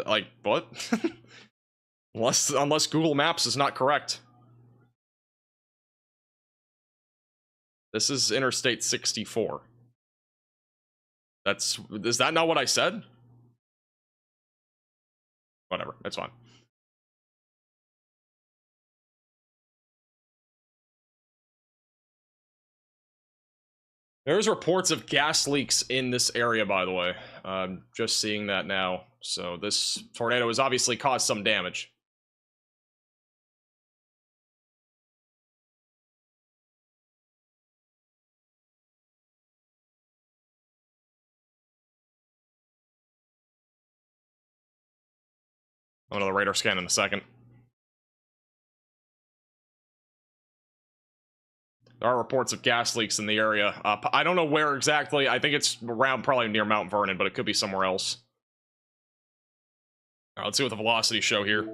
like what? unless Google Maps is not correct. This is Interstate 64. Is that not what I said? Whatever, that's fine. There's reports of gas leaks in this area, by the way. Just seeing that now. So this tornado has obviously caused some damage. Another radar scan in a second. There are reports of gas leaks in the area. I don't know where exactly. I think it's around probably near Mount Vernon, but it could be somewhere else. All right, let's see what the velocities show here.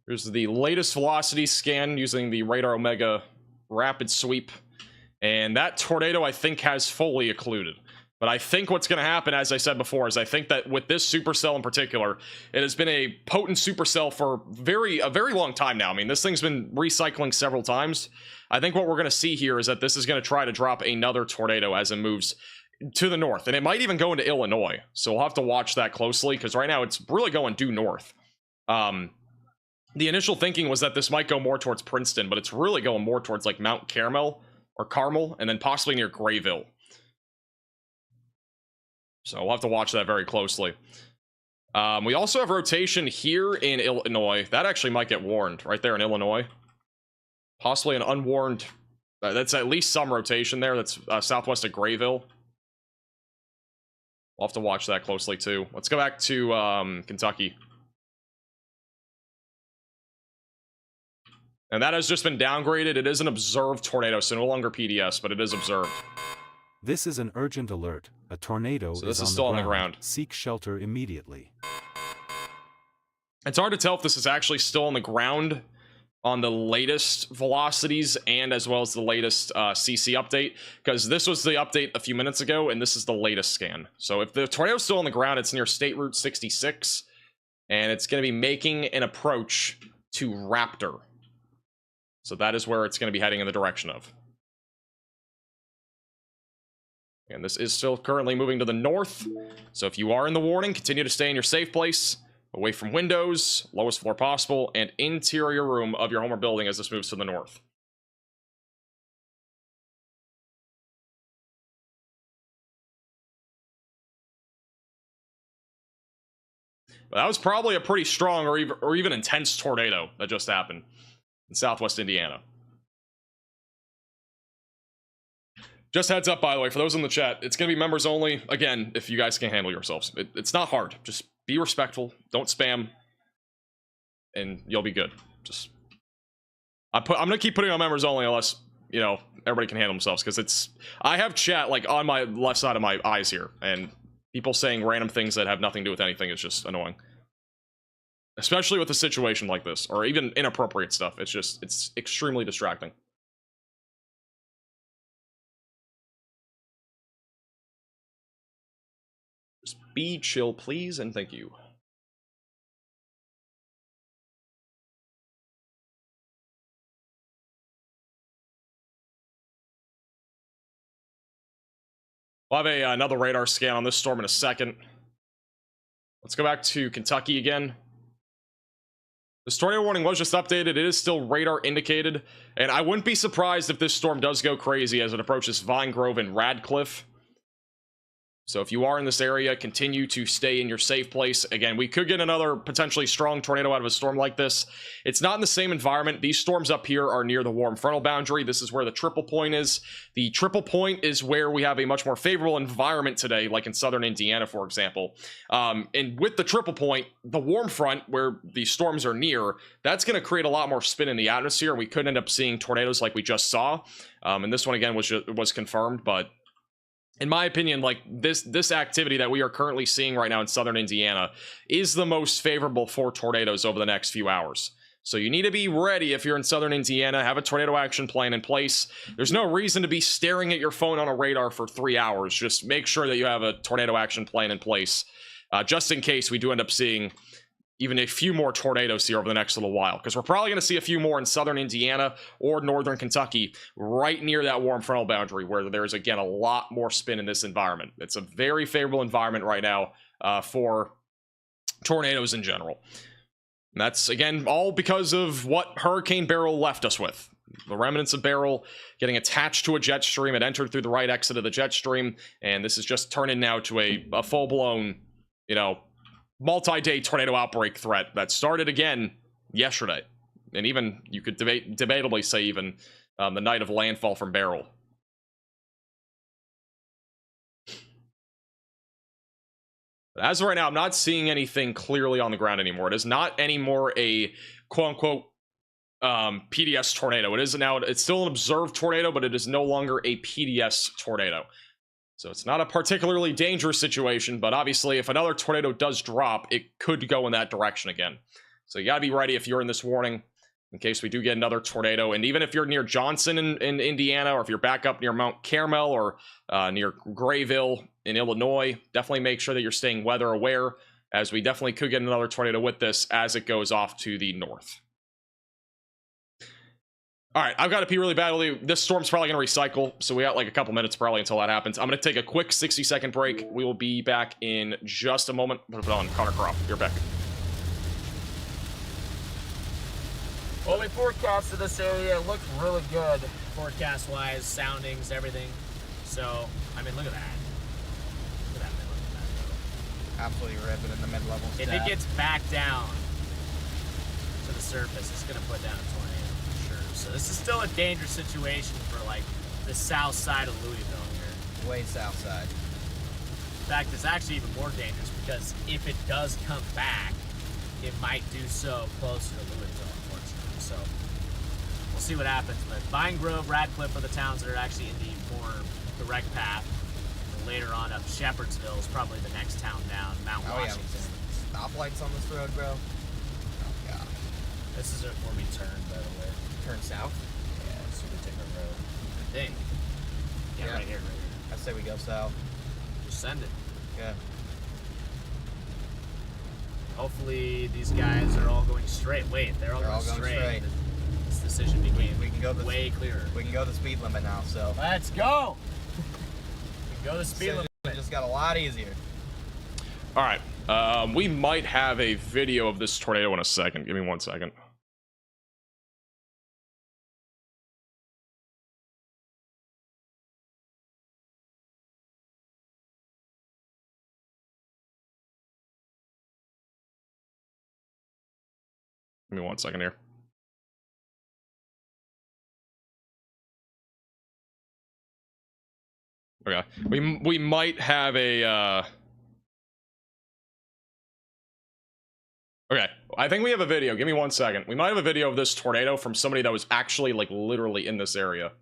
Here's the latest velocity scan using the Radar Omega Rapid Sweep. And that tornado, I think, has fully occluded. But I think what's going to happen, as I said before, is I think that with this supercell in particular, it has been a potent supercell for a very long time now. I mean, this thing's been recycling several times. I think what we're going to see here is that this is going to try to drop another tornado as it moves to the north. And it might even go into Illinois. So we'll have to watch that closely, because right now it's really going due north. The initial thinking was that this might go more towards Princeton, but it's really going more towards like Mount Carmel, and then possibly near Grayville. So we'll have to watch that very closely. We also have rotation here in Illinois. That actually might get warned right there in Illinois. Possibly an unwarned... that's at least some rotation there. That's southwest of Grayville. We'll have to watch that closely too. Let's go back to Kentucky. And that has just been downgraded. It is an observed tornado, so no longer PDS, but it is observed. This is an urgent alert. A tornado is still on the ground. Seek shelter immediately. It's hard to tell if this is actually still on the ground on the latest velocities and as well as the latest CC update, because this was the update a few minutes ago and this is the latest scan. So if the tornado's still on the ground, it's near State Route 66 and it's going to be making an approach to Raptor. So that is where it's going to be heading in the direction of. And this is still currently moving to the north. So if you are in the warning, continue to stay in your safe place, away from windows, lowest floor possible, and interior room of your home or building as this moves to the north. But that was probably a pretty strong or even intense tornado that just happened in southwest Indiana. Just heads up, by the way, for those in the chat, it's going to be members only. Again, if you guys can handle yourselves. It's not hard. Just be respectful. Don't spam. And you'll be good. Just... I'm going to keep putting on members only unless, you know, everybody can handle themselves. Because it's... I have chat, like, on my left side of my eyes here. And people saying random things that have nothing to do with anything is just annoying. Especially with a situation like this. Or even inappropriate stuff. It's extremely distracting. Just be chill, please, and thank you. We'll have another radar scan on this storm in a second. Let's go back to Kentucky again. The tornado warning was just updated. It is still radar indicated. And I wouldn't be surprised if this storm does go crazy as it approaches Vine Grove and Radcliffe. So if you are in this area, continue to stay in your safe place. Again, we could get another potentially strong tornado out of a storm like this. It's not in the same environment. These storms up here are near the warm frontal boundary. This is where the triple point is. The triple point is where we have a much more favorable environment today, like in southern Indiana, for example. And with the triple point, the warm front, where the storms are near, that's going to create a lot more spin in the atmosphere. We could end up seeing tornadoes like we just saw. And this one, again, was confirmed, but in my opinion, like this activity that we are currently seeing right now in southern Indiana is the most favorable for tornadoes over the next few hours. So you need to be ready if you're in southern Indiana, have a tornado action plan in place. There's no reason to be staring at your phone on a radar for 3 hours. Just make sure that you have a tornado action plan in place, just in case we do end up seeing even a few more tornadoes here over the next little while, because we're probably going to see a few more in southern Indiana or northern Kentucky, right near that warm frontal boundary, where there's, again, a lot more spin in this environment. It's a very favorable environment right now for tornadoes in general. And that's, again, all because of what Hurricane Beryl left us with. The remnants of Beryl getting attached to a jet stream. It entered through the right exit of the jet stream, and this is just turning now to a full-blown, you know, multi-day tornado outbreak threat that started again yesterday, and even you could debatably say even the night of landfall from Beryl. But as of right now, I'm not seeing anything clearly on the ground anymore. It is not anymore a quote-unquote PDS tornado. It is now, it's still an observed tornado, but it is no longer a PDS tornado. So it's not a particularly dangerous situation, but obviously if another tornado does drop, it could go in that direction again. So you gotta be ready if you're in this warning, in case we do get another tornado. And even if you're near Johnson in Indiana, or if you're back up near Mount Carmel or near Grayville in Illinois, definitely make sure that you're staying weather aware, as we definitely could get another tornado with this as it goes off to the north. All right, I've got to pee really badly. This storm's probably going to recycle, so we got like a couple minutes probably until that happens. I'm going to take a quick 60-second break. We will be back in just a moment. Put it on, Connor Crop. You're back. Well, we forecasted this area. It looked really good, forecast-wise, soundings, everything. So, I mean, look at that. Look at that mid-level. Absolutely ripping in the mid-level. If it gets back down to the surface, it's going to put down a tornado. So this is still a dangerous situation for like the south side of Louisville here. Way south side. In fact, it's actually even more dangerous because if it does come back, it might do so closer to Louisville, unfortunately. So we'll see what happens. But Vine Grove, Radcliffe are the towns that are actually in the more direct path. And later on up Shepherdsville is probably the next town down, Mount Washington. Yeah. Stoplights on this road, bro. Oh god. This is where we turn, by the way. Turn south? Yeah, it's a different road. I think. Yeah, right here, right here. I say we go south. Just send it. Yeah. Hopefully these guys are all going straight. Wait, they're all going straight. This decision became we can go way clearer. We can go the speed limit now, so. Let's go! We can go the speed limit. It just got a lot easier. All right, we might have a video of this tornado in a second. Give me 1 second. Give me 1 second here. Okay, we might have a okay, I think we have a video. Give me 1 second. We might have a video of this tornado from somebody that was actually like literally in this area.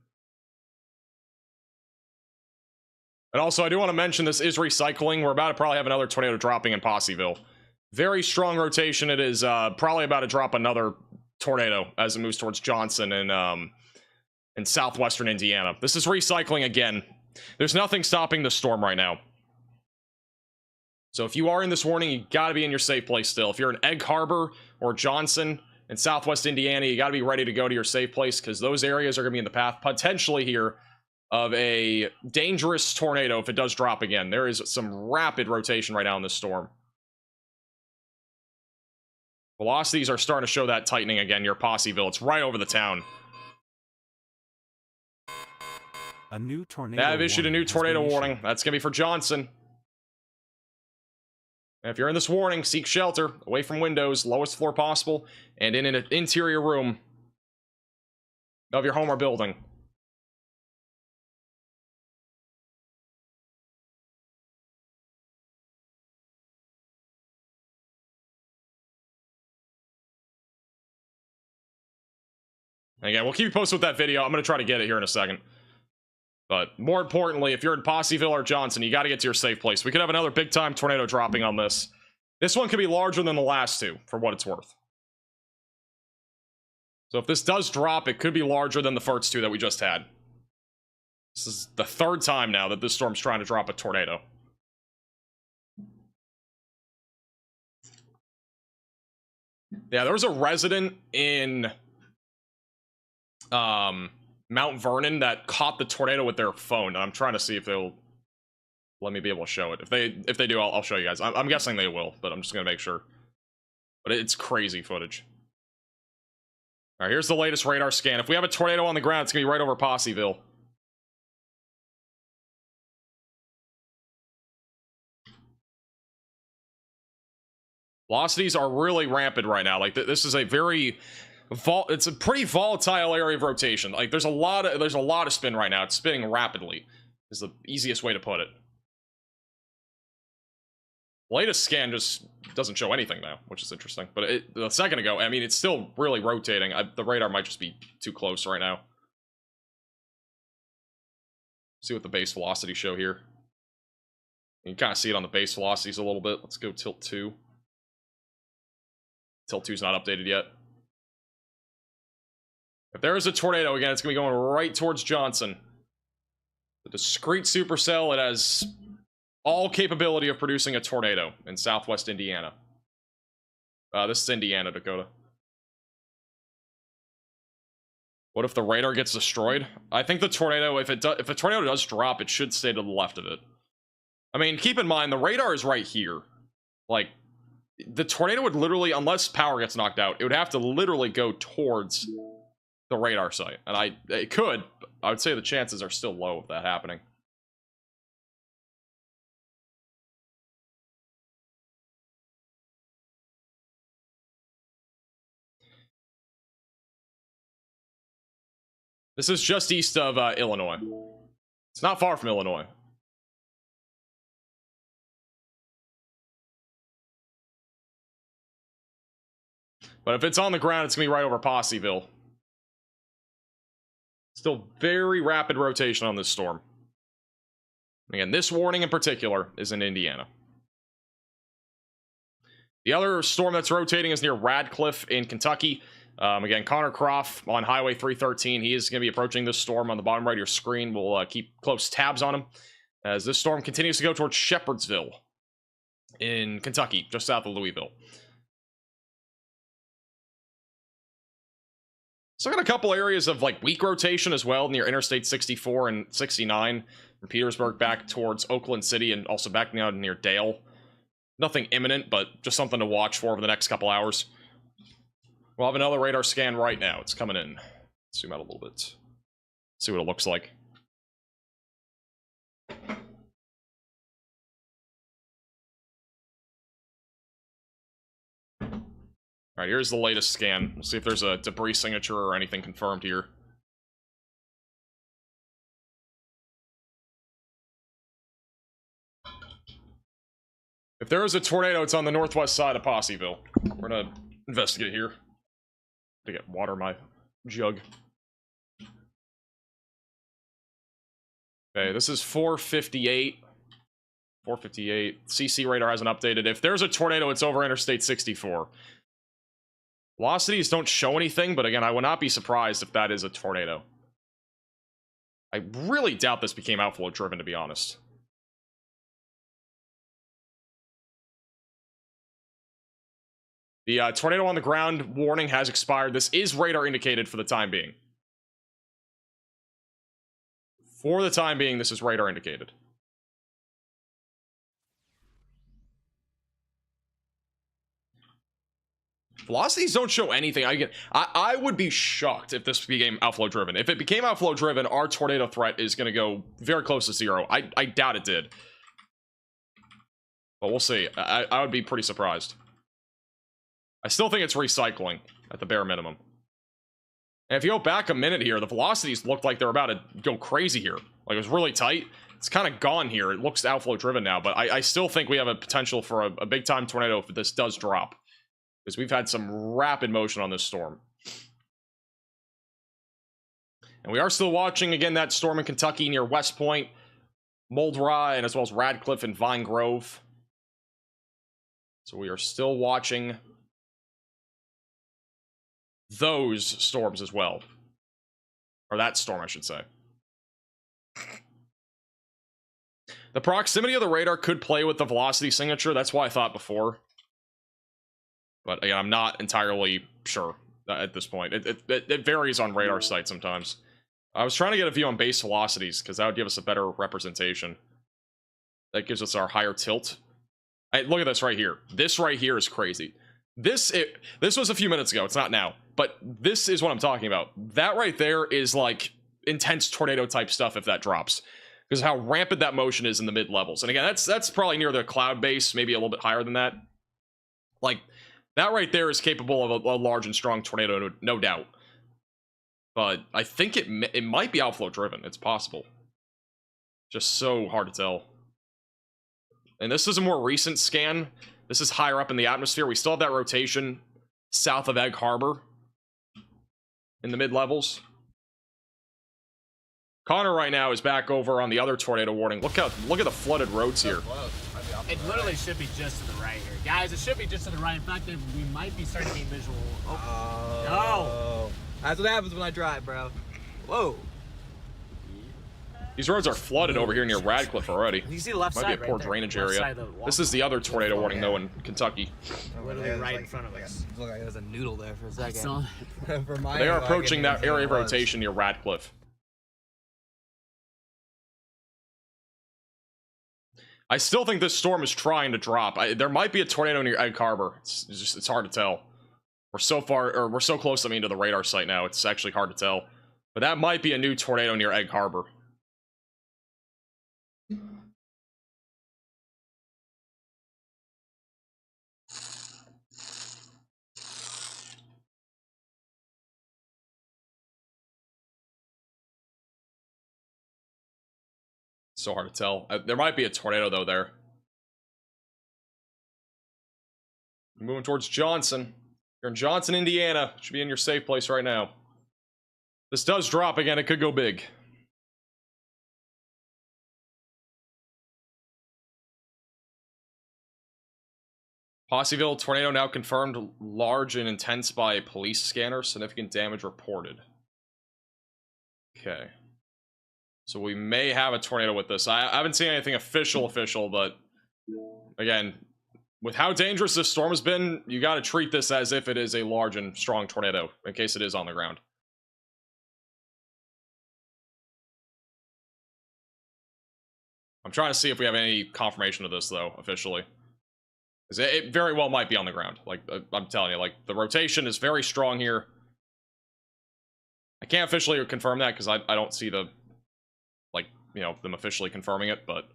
And also, I do want to mention this is recycling. We're about to probably have another tornado dropping in Poseyville. Very strong rotation. It is probably about to drop another tornado as it moves towards Johnson and in southwestern Indiana. This is recycling again. There's nothing stopping the storm right now. So if you are in this warning, you got to be in your safe place still. If you're in Egg Harbor or Johnson in southwest Indiana, you got to be ready to go to your safe place, because those areas are going to be in the path potentially here of a dangerous tornado if it does drop again. There is some rapid rotation right now in this storm. Velocities are starting to show that tightening again near Poseyville. It's right over the town. A new tornado. I've issued a new tornado warning. That's going to be for Johnson. And if you're in this warning, seek shelter away from windows, lowest floor possible, and in an interior room of your home or building. Again, we'll keep you posted with that video. I'm going to try to get it here in a second. But more importantly, if you're in Poseyville or Johnson, you got to get to your safe place. We could have another big-time tornado dropping on this. This one could be larger than the last two, for what it's worth. So if this does drop, it could be larger than the first two that we just had. This is the third time now that this storm's trying to drop a tornado. Yeah, there was a resident in Mount Vernon that caught the tornado with their phone, and I'm trying to see if they'll let me be able to show it. If they do, I'll show you guys. I'm guessing they will, but I'm just gonna make sure. But it's crazy footage. All right, here's the latest radar scan. If we have a tornado on the ground, it's gonna be right over Poseyville. Velocities are really rampant right now. Like this is a very it's a pretty volatile area of rotation. Like there's a lot of spin right now. It's spinning rapidly is the easiest way to put it. Latest scan just doesn't show anything now, which is interesting. But a second ago, I mean, it's still really rotating. The radar might just be too close right now. See what the base velocity show here. You can kind of see it on the base velocities a little bit. Let's go tilt 2. Tilt 2's not updated yet. If there is a tornado, again, it's going to be going right towards Johnson. The discrete supercell, it has all capability of producing a tornado in southwest Indiana. This is Indiana, Dakota. What if the radar gets destroyed? I think the tornado, if a tornado does drop, it should stay to the left of it. I mean, keep in mind, the radar is right here. Like, the tornado would literally, unless power gets knocked out, it would have to literally go towards the radar site. And it could, but I would say the chances are still low of that happening. This is just east of Illinois. It's not far from Illinois. But if it's on the ground, it's going to be right over Poseyville. Still very rapid rotation on this storm. Again, this warning in particular is in Indiana. The other storm that's rotating is near Radcliffe in Kentucky. Again, Connor Croft on Highway 313. He is going to be approaching this storm on the bottom right of your screen. We'll keep close tabs on him as this storm continues to go towards Shepherdsville in Kentucky, just south of Louisville. So I got a couple areas of like weak rotation as well near Interstate 64 and 69 from Petersburg back towards Oakland City and also back now near Dale. Nothing imminent, but just something to watch for over the next couple hours. We'll have another radar scan right now. It's coming in. Zoom out a little bit. See what it looks like. Alright, here's the latest scan. We'll see if there's a debris signature or anything confirmed here. If there is a tornado, it's on the northwest side of Poseyville. We're gonna investigate here. To get water in my jug. Okay, this is 458. 458. CC radar hasn't updated. If there's a tornado, it's over Interstate 64. Velocities don't show anything, but again, I would not be surprised if that is a tornado. I really doubt this became outflow driven, to be honest. The tornado on the ground warning has expired. This is radar indicated for the time being. For the time being, this is radar indicated. Velocities don't show anything. I would be shocked if this became outflow driven. If it became outflow driven, our tornado threat is going to go very close to 0. I doubt it did. But we'll see. I would be pretty surprised. I still think it's recycling at the bare minimum. And if you go back a minute here, the velocities looked like they're about to go crazy here. Like, it was really tight. It's kind of gone here. It looks outflow driven now, but I still think we have a potential for a big time tornado if this does drop. Because we've had some rapid motion on this storm. And we are still watching, again, that storm in Kentucky near West Point, Moldra, and as well as Radcliffe and Vine Grove. So we are still watching those storms as well. Or that storm, I should say. The proximity of the radar could play with the velocity signature. That's why I thought before. But again, I'm not entirely sure at this point. It varies on radar sites sometimes. I was trying to get a view on base velocities, because that would give us a better representation. That gives us our higher tilt. Look at this right here. This right here is crazy. This was a few minutes ago. It's not now. But this is what I'm talking about. That right there is like intense tornado type stuff if that drops. Because how rampant that motion is in the mid levels. And again, that's probably near the cloud base, maybe a little bit higher than that. Like, that right there is capable of a large and strong tornado, no doubt. But I think it might be outflow driven. It's possible. Just so hard to tell. And this is a more recent scan. This is higher up in the atmosphere. We still have that rotation south of Egg Harbor in the mid-levels. Connor right now is back over on the other tornado warning. Look at the flooded roads here. It literally should be just to the right here. Guys, it should be just to the right. In fact, we might be starting to be visual. Oh, no. That's what happens when I drive, bro. Whoa. These roads are flooded over here near Radcliffe already. You see the left Might side be a poor right drainage there. area. This is the other tornado warning, though, in Kentucky. Literally right in front of us. Look like there's a noodle there for a second. So, For my They are angle, I approaching couldn't that even area of tell what it was. rotation near Radcliffe. I still think this storm is trying to drop. There might be a tornado near Egg Harbor. It's hard to tell. We're so close, I mean, to the radar site now. It's actually hard to tell. But that might be a new tornado near Egg Harbor. So hard to tell. There might be a tornado, though, there. Moving towards Johnson. You're in Johnson, Indiana. Should be in your safe place right now. This does drop again. It could go big. Possyville tornado now confirmed. Large and intense by police scanner. Significant damage reported. Okay. So we may have a tornado with this. I haven't seen anything official, but again, with how dangerous this storm has been, you got to treat this as if it is a large and strong tornado, in case it is on the ground. I'm trying to see if we have any confirmation of this, though, officially. Because it very well might be on the ground. Like, I'm telling you, like, the rotation is very strong here. I can't officially confirm that, because I don't see the, like, you know, them officially confirming it, but...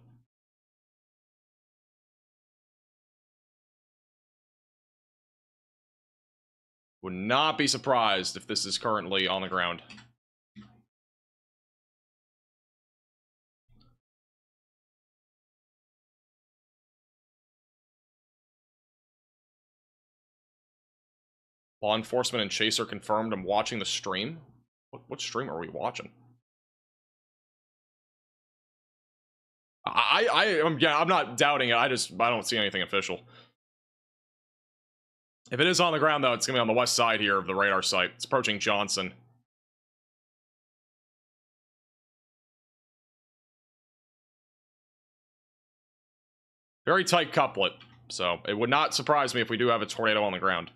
Would not be surprised if this is currently on the ground. Law enforcement and Chaser confirmed. I'm watching the stream. What stream are we watching? I'm not doubting it. I don't see anything official. If it is on the ground, though, it's going to be on the west side here of the radar site. It's approaching Johnson. Very tight couplet, so it would not surprise me if we do have a tornado on the ground.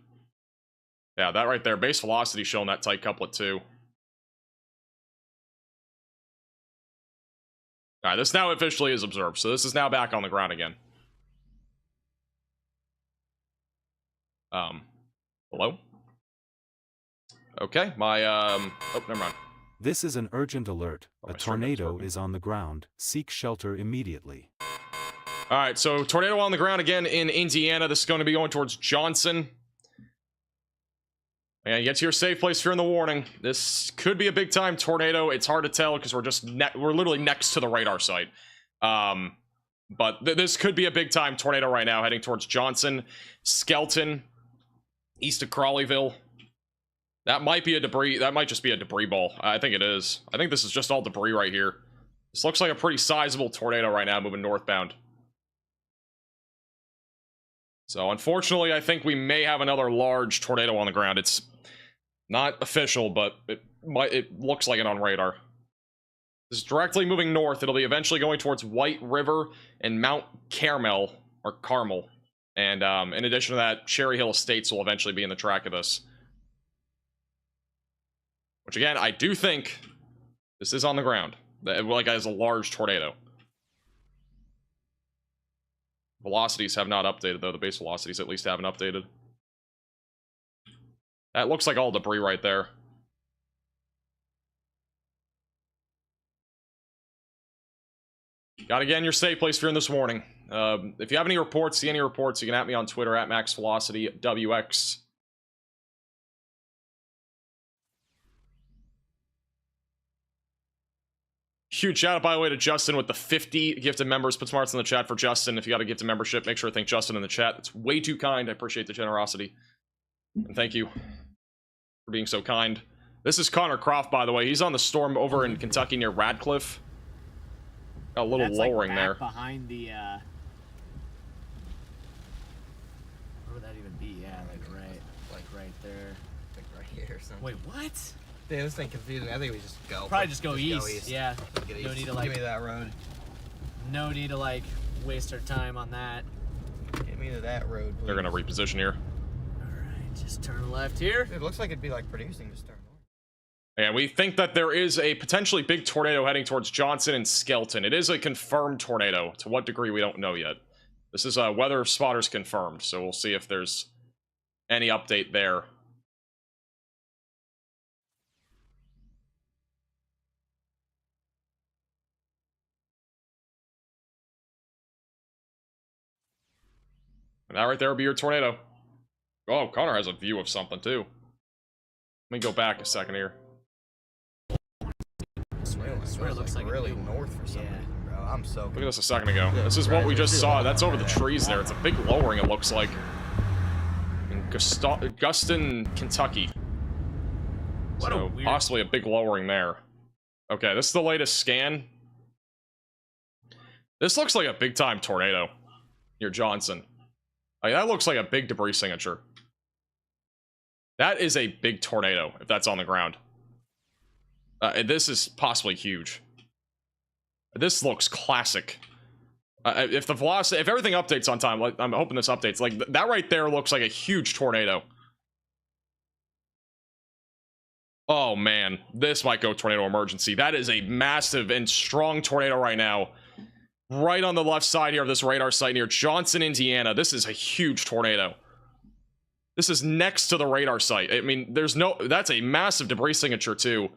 Yeah, that right there. Base velocity showing that tight couplet, too. Alright, this now officially is observed, so this is now back on the ground again. Hello? Okay, my, oh, never mind. This is an urgent alert. Oh, A my stream notes tornado working. is on the ground. Seek shelter immediately. All right, so tornado on the ground again in Indiana. This is going to be going towards Johnson. And get to your safe place if you're in the warning. This could be a big time tornado. It's hard to tell because we're literally next to the radar site. But this could be a big time tornado right now, heading towards Johnson, Skelton, east of Crawleyville. That might be a debris. That might just be a debris ball. I think it is. I think this is just all debris right here. This looks like a pretty sizable tornado right now, moving northbound. So unfortunately, I think we may have another large tornado on the ground. It's not official, but it looks like it on radar. This is directly moving north. It'll be eventually going towards White River and Mount Carmel, or Carmel. And in addition to that, Cherry Hill Estates will eventually be in the track of this. Which again, I do think this is on the ground. Like as a large tornado. Velocities have not updated, though. The base velocities at least haven't updated. That looks like all debris right there. Gotta get in your safe place if you're in this warning. If you have any reports, see any reports, you can at me on Twitter at MaxVelocityWX. Huge shout out, by the way, to Justin with the 50 gifted members. Put smarts in the chat for Justin. If you got a gifted membership, make sure to thank Justin in the chat. It's way too kind. I appreciate the generosity. And thank you for being so kind. This is Connor Croft, by the way. He's on the storm over in Kentucky near Radcliffe. Got a little That's lowering like back there. behind the, where would that even be? Yeah, like right there. Like right here or something. Wait, what? Dude, this thing confusing me. I think we just go. Probably just go east. Yeah. Get No east. need to like. Give me that road. No need to like waste our time on that. Get me to that road, please. They're going to reposition here. All right, just turn left here. Dude, it looks like it'd be like producing to start. And we think that there is a potentially big tornado heading towards Johnson and Skelton. It is a confirmed tornado. To what degree, we don't know yet. This is weather spotters confirmed, so we'll see if there's any update there. And that right there will be your tornado. Oh, Connor has a view of something, too. Let me go back a second here. I swear it looks like really north for some reason, bro. I'm so. Look at this a second ago. This is what we just saw. That's over the trees there. It's a big lowering, it looks like. In Guston, Kentucky. So possibly a big lowering there. Okay, this is the latest scan. This looks like a big time tornado near Johnson. Like, that looks like a big debris signature. That is a big tornado, if that's on the ground. This is possibly huge. This looks classic. If the velocity, if everything updates on time, like I'm hoping this updates. Like that right there looks like a huge tornado. Oh man, this might go tornado emergency. That is a massive and strong tornado right now. Right on the left side here of this radar site near Johnson, Indiana. This is a huge tornado. This is next to the radar site. I mean, that's a massive debris signature too.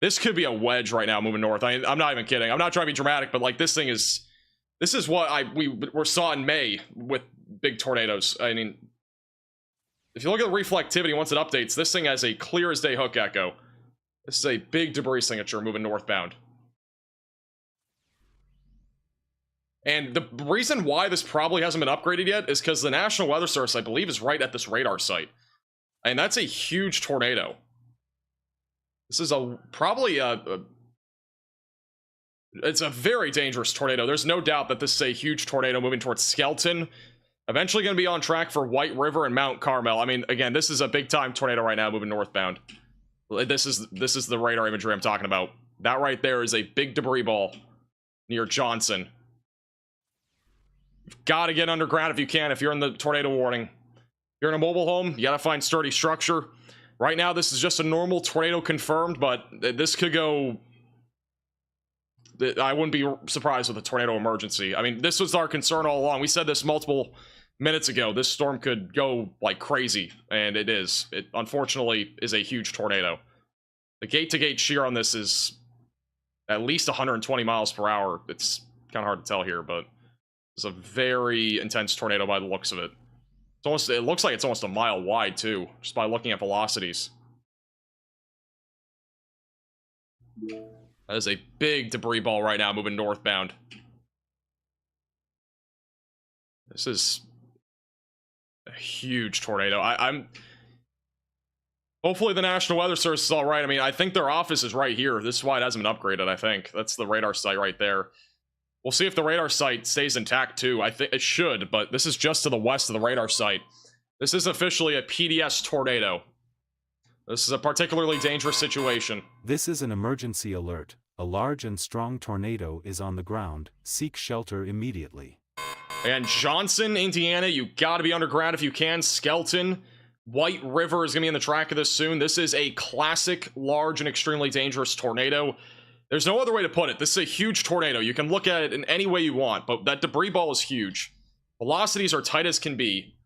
This could be a wedge right now moving north. I'm not even kidding. I'm not trying to be dramatic, but like this is what we saw in May with big tornadoes. I mean, if you look at the reflectivity once it updates, this thing has a clear as day hook echo. This is a big debris signature moving northbound. And the reason why this probably hasn't been upgraded yet is because the National Weather Service, I believe, is right at this radar site. And that's a huge tornado. This is it's a very dangerous tornado. There's no doubt that this is a huge tornado moving towards Skelton. Eventually going to be on track for White River and Mount Carmel. I mean, again, this is a big time tornado right now moving northbound. This is the radar imagery I'm talking about. That right there is a big debris ball near Johnson. You've got to get underground if you can, if you're in the tornado warning. If you're in a mobile home, you got to find sturdy structure. Right now, this is just a normal tornado confirmed, but this could go... I wouldn't be surprised with a tornado emergency. I mean, this was our concern all along. We said this multiple minutes ago. This storm could go like crazy, and it is. It, unfortunately, is a huge tornado. The gate-to-gate shear on this is at least 120 miles per hour. It's kind of hard to tell here, but It's a very intense tornado by the looks of it. It's almost, it looks like it's almost a mile wide too, just by looking at velocities. That is a big debris ball right now moving northbound. This is a huge tornado. I'm hopefully the National Weather Service is all right. I mean, I think their office is right here. This is why it hasn't been upgraded, I think. That's the radar site right there. We'll see if the radar site stays intact too. I think it should, but this is just to the west of the radar site. This is officially a PDS tornado. This is a particularly dangerous situation. This is an emergency alert. A large and strong tornado is on the ground. Seek shelter immediately. And Johnson, Indiana, you gotta be underground if you can. Skelton, White River is gonna be in the track of this soon. This is a classic, large, and extremely dangerous tornado. There's no other way to put it. This is a huge tornado. You can look at it in any way you want, but that debris ball is huge. Velocities are tight as can be.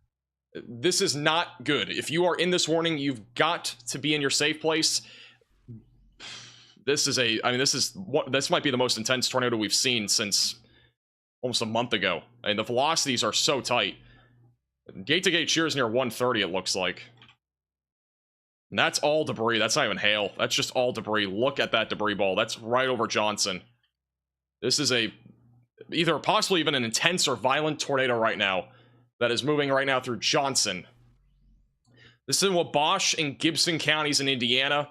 This is not good. If you are in this warning, you've got to be in your safe place. This is this might be the most intense tornado we've seen since almost a month ago. And the velocities are so tight. Gate to gate shear is near 130, it looks like. And that's all debris. That's not even hail. That's just all debris. Look at that debris ball. That's right over Johnson. This is either possibly even an intense or violent tornado right now that is moving right now through Johnson. This is in Wabash and Gibson counties in Indiana.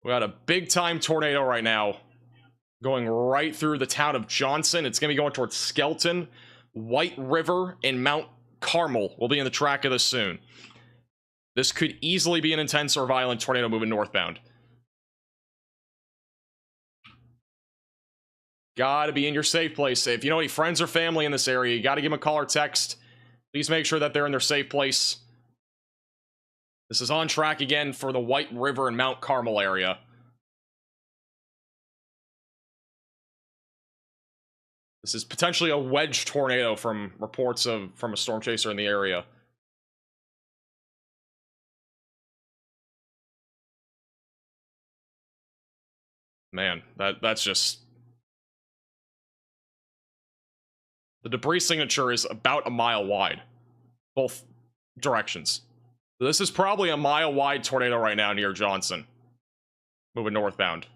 We got a big time tornado right now going right through the town of Johnson. It's going to be going towards Skelton. White River and Mount Carmel will be in the track of this soon. This could easily be an intense or violent tornado moving northbound. Gotta be in your safe place. If you know any friends or family in this area, you gotta give them a call or text. Please make sure that they're in their safe place. This is on track again for the White River and Mount Carmel area. This is potentially a wedge tornado from reports from a storm chaser in the area. Man, that's just... The debris signature is about a mile wide. Both directions. This is probably a mile wide tornado right now near Johnson. Moving northbound.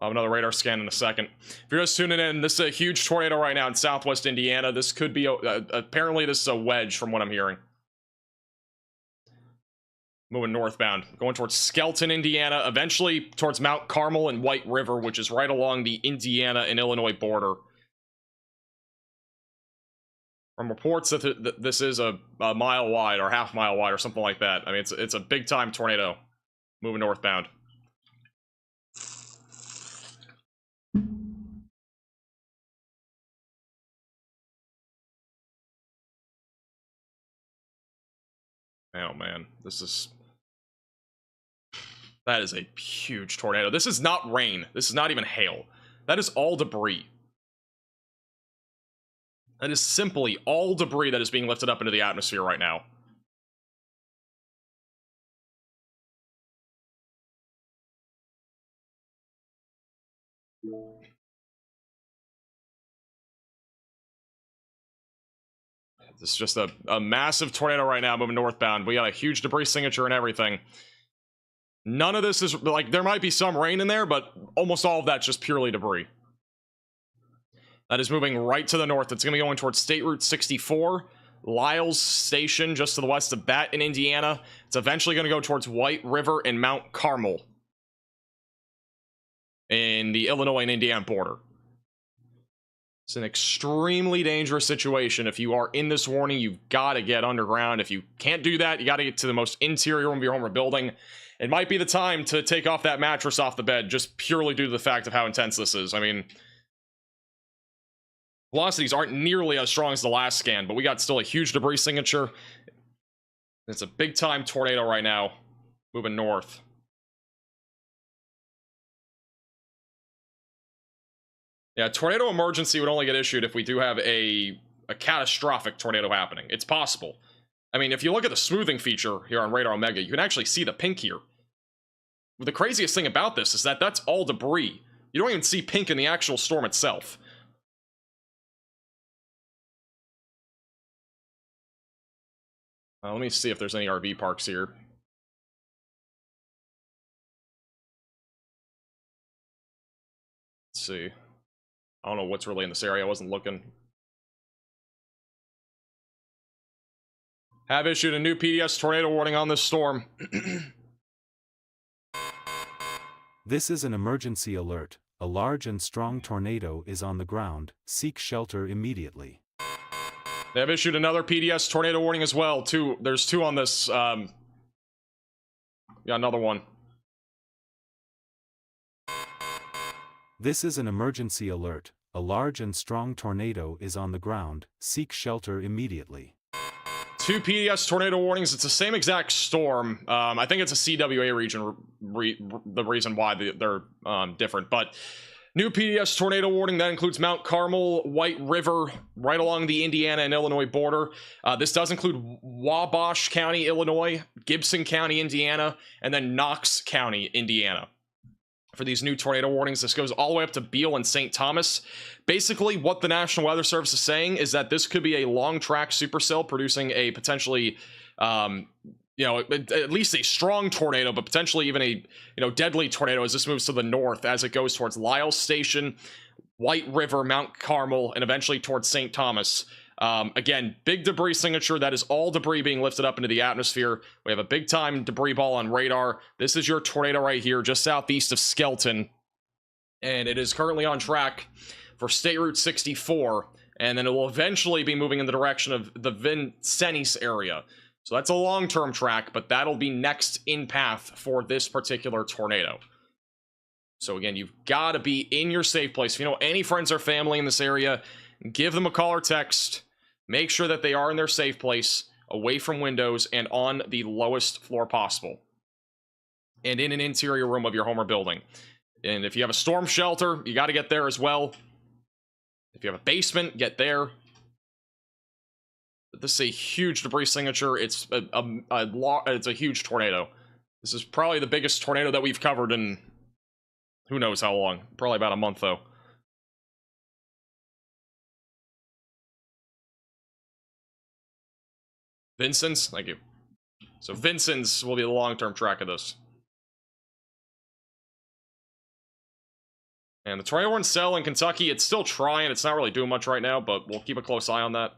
I'll have another radar scan in a second. If you're just tuning in, this is a huge tornado right now in southwest Indiana. This could be, apparently this is a wedge from what I'm hearing. Moving northbound, going towards Skelton, Indiana, eventually towards Mount Carmel and White River, which is right along the Indiana and Illinois border. From reports that this is a mile wide or half mile wide or something like that. I mean, it's a big time tornado moving northbound. Oh man, that is a huge tornado. This is not rain. This is not even hail. That is all debris. That is simply all debris that is being lifted up into the atmosphere right now. This is just a massive tornado right now moving northbound. We got a huge debris signature and everything. None of this is, like, there might be some rain in there, but almost all of that's just purely debris. That is moving right to the north. It's going to be going towards State Route 64, Lyles Station, just to the west of that in Indiana. It's eventually going to go towards White River and Mount Carmel in the Illinois and Indiana border. It's an extremely dangerous situation. If you are in this warning, you've got to get underground. If you can't do that, you got to get to the most interior room of your home or building. It might be the time to take off that mattress off the bed, just purely due to the fact of how intense this is. I mean, velocities aren't nearly as strong as the last scan, but we got still a huge debris signature. It's a big time tornado right now, moving north. Yeah, tornado emergency would only get issued if we do have a catastrophic tornado happening. It's possible. I mean, if you look at the smoothing feature here on Radar Omega, you can actually see the pink here. The craziest thing about this is that that's all debris. You don't even see pink in the actual storm itself. Let me see if there's any RV parks here. Let's see. I don't know what's really in this area. I wasn't looking. Have issued a new PDS tornado warning on this storm. This is an emergency alert. A large and strong tornado is on the ground. Seek shelter immediately. They have issued another PDS tornado warning as well. There's two on this. Yeah, another one. This is an emergency alert. A large and strong tornado is on the ground. Seek shelter immediately. Two PDS tornado warnings. It's the same exact storm. I think it's a CWA region, the reason why they're different. But new PDS tornado warning, that includes Mount Carmel, White River, right along the Indiana and Illinois border. This does include Wabash County, Illinois, Gibson County, Indiana, and then Knox County, Indiana. For these new tornado warnings, this goes all the way up to Beale and St. Thomas. Basically, what the National Weather Service is saying is that this could be a long-track supercell producing a potentially, at least a strong tornado, but potentially even a, deadly tornado as this moves to the north, as it goes towards Lyle Station, White River, Mount Carmel, and eventually towards St. Thomas. Again, big debris signature. That is all debris being lifted up into the atmosphere. We have a big time debris ball on radar. This is your tornado right here, just southeast of Skelton. And it is currently on track for State Route 64. And then it will eventually be moving in the direction of the Vincennes area. So that's a long-term track, but that'll be next in path for this particular tornado. So again, you've got to be in your safe place. If you know any friends or family in this area, give them a call or text. Make sure that they are in their safe place, away from windows, and on the lowest floor possible. And in an interior room of your home or building. And if you have a storm shelter, you got to get there as well. If you have a basement, get there. This is a huge debris signature. It's it's a huge tornado. This is probably the biggest tornado that we've covered in who knows how long. Probably about a month, though. Vincennes, thank you. So Vincennes will be the long-term track of this. And the tornado warning cell in Kentucky, it's still trying. It's not really doing much right now, but we'll keep a close eye on that.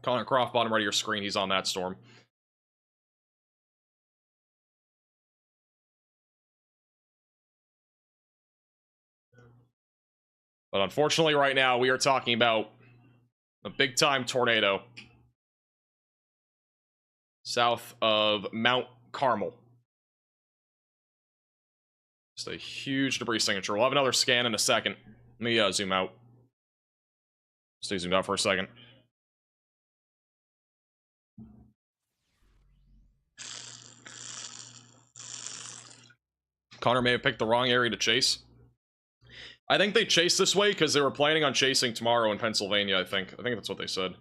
Connor Croft, bottom right of your screen, he's on that storm. But unfortunately right now, we are talking about a big-time tornado south of Mount Carmel. Just a huge debris signature. We'll have another scan in a second. Let me zoom out. Stay zoomed out for a second. Connor may have picked the wrong area to chase. I think they chased this way because they were planning on chasing tomorrow in Pennsylvania, I think. I think that's what they said.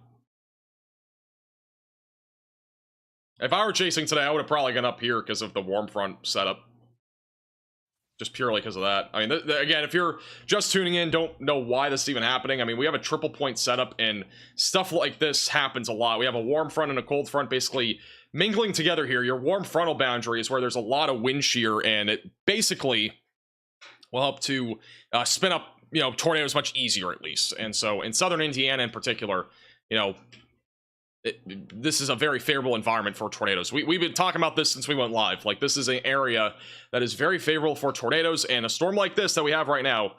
If I were chasing today, I would have probably gone up here because of the warm front setup. Just purely because of that. I mean, again, if you're just tuning in, don't know why this is even happening. I mean, we have a triple point setup, and stuff like this happens a lot. We have a warm front and a cold front basically mingling together here. Your warm frontal boundary is where there's a lot of wind shear, and it basically will help to spin up, tornadoes much easier, at least. And so in southern Indiana in particular, this is a very favorable environment for tornadoes. We've been talking about this since we went live. Like, this is an area that is very favorable for tornadoes, and a storm like this that we have right now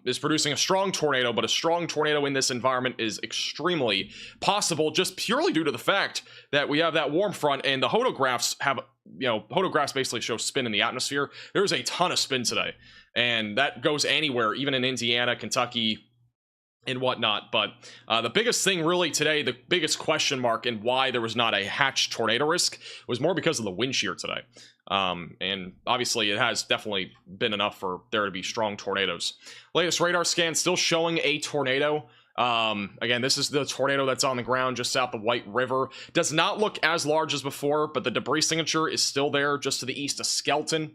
is producing a strong tornado, but a strong tornado in this environment is extremely possible just purely due to the fact that we have that warm front, and the hodographs have, hodographs basically show spin in the atmosphere. There's a ton of spin today, and that goes anywhere, even in Indiana, Kentucky, and whatnot. But the biggest thing really today, the biggest question mark and why there was not a hatch tornado risk was more because of the wind shear today. And obviously it has definitely been enough for there to be strong tornadoes. Latest radar scan still showing a tornado. Again, this is the tornado that's on the ground just south of White River. Does not look as large as before, but the debris signature is still there just to the east of Skelton.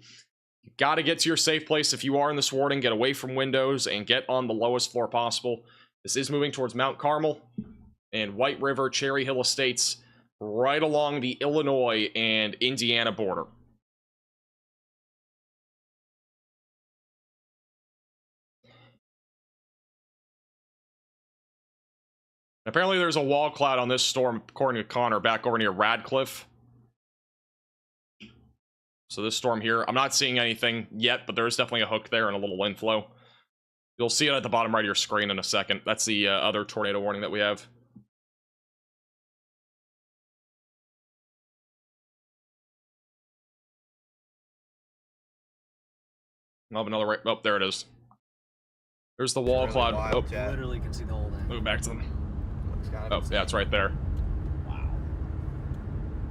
You got to get to your safe place if you are in this warning. Get away from windows and get on the lowest floor possible. This is moving towards Mount Carmel and White River, Cherry Hill Estates, right along the Illinois and Indiana border. Apparently there's a wall cloud on this storm, according to Connor, back over near Radcliffe. So this storm here, I'm not seeing anything yet, but there is definitely a hook there and a little inflow. You'll see it at the bottom right of your screen in a second. That's the other tornado warning that we have. I'll have another right. Oh, there it is. There's the wall Really cloud. wild, Oh, Chad. Literally can see the whole thing. move back to them. Looks gotta Oh, be yeah, it's right there. Wow.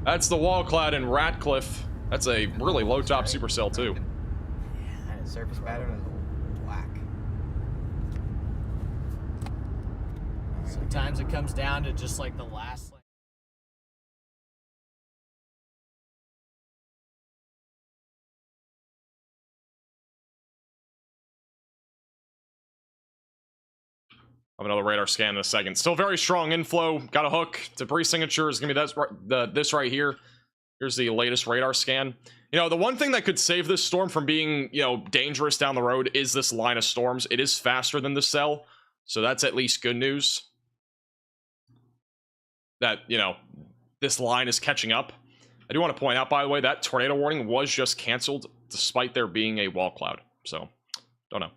That's the wall cloud in Radcliffe. That's a really low top supercell too. And its surface pattern is black. Sometimes it comes down to just like the last. I'll have another radar scan in a second. Still very strong inflow. Got a hook. Debris signature is gonna be this right here. Here's the latest radar scan. You know, the one thing that could save this storm from being, you know, dangerous down the road is this line of storms. It is faster than the cell, so that's at least good news. That, you know, this line is catching up. I do want to point out, by the way, that tornado warning was just canceled despite there being a wall cloud. So, don't know.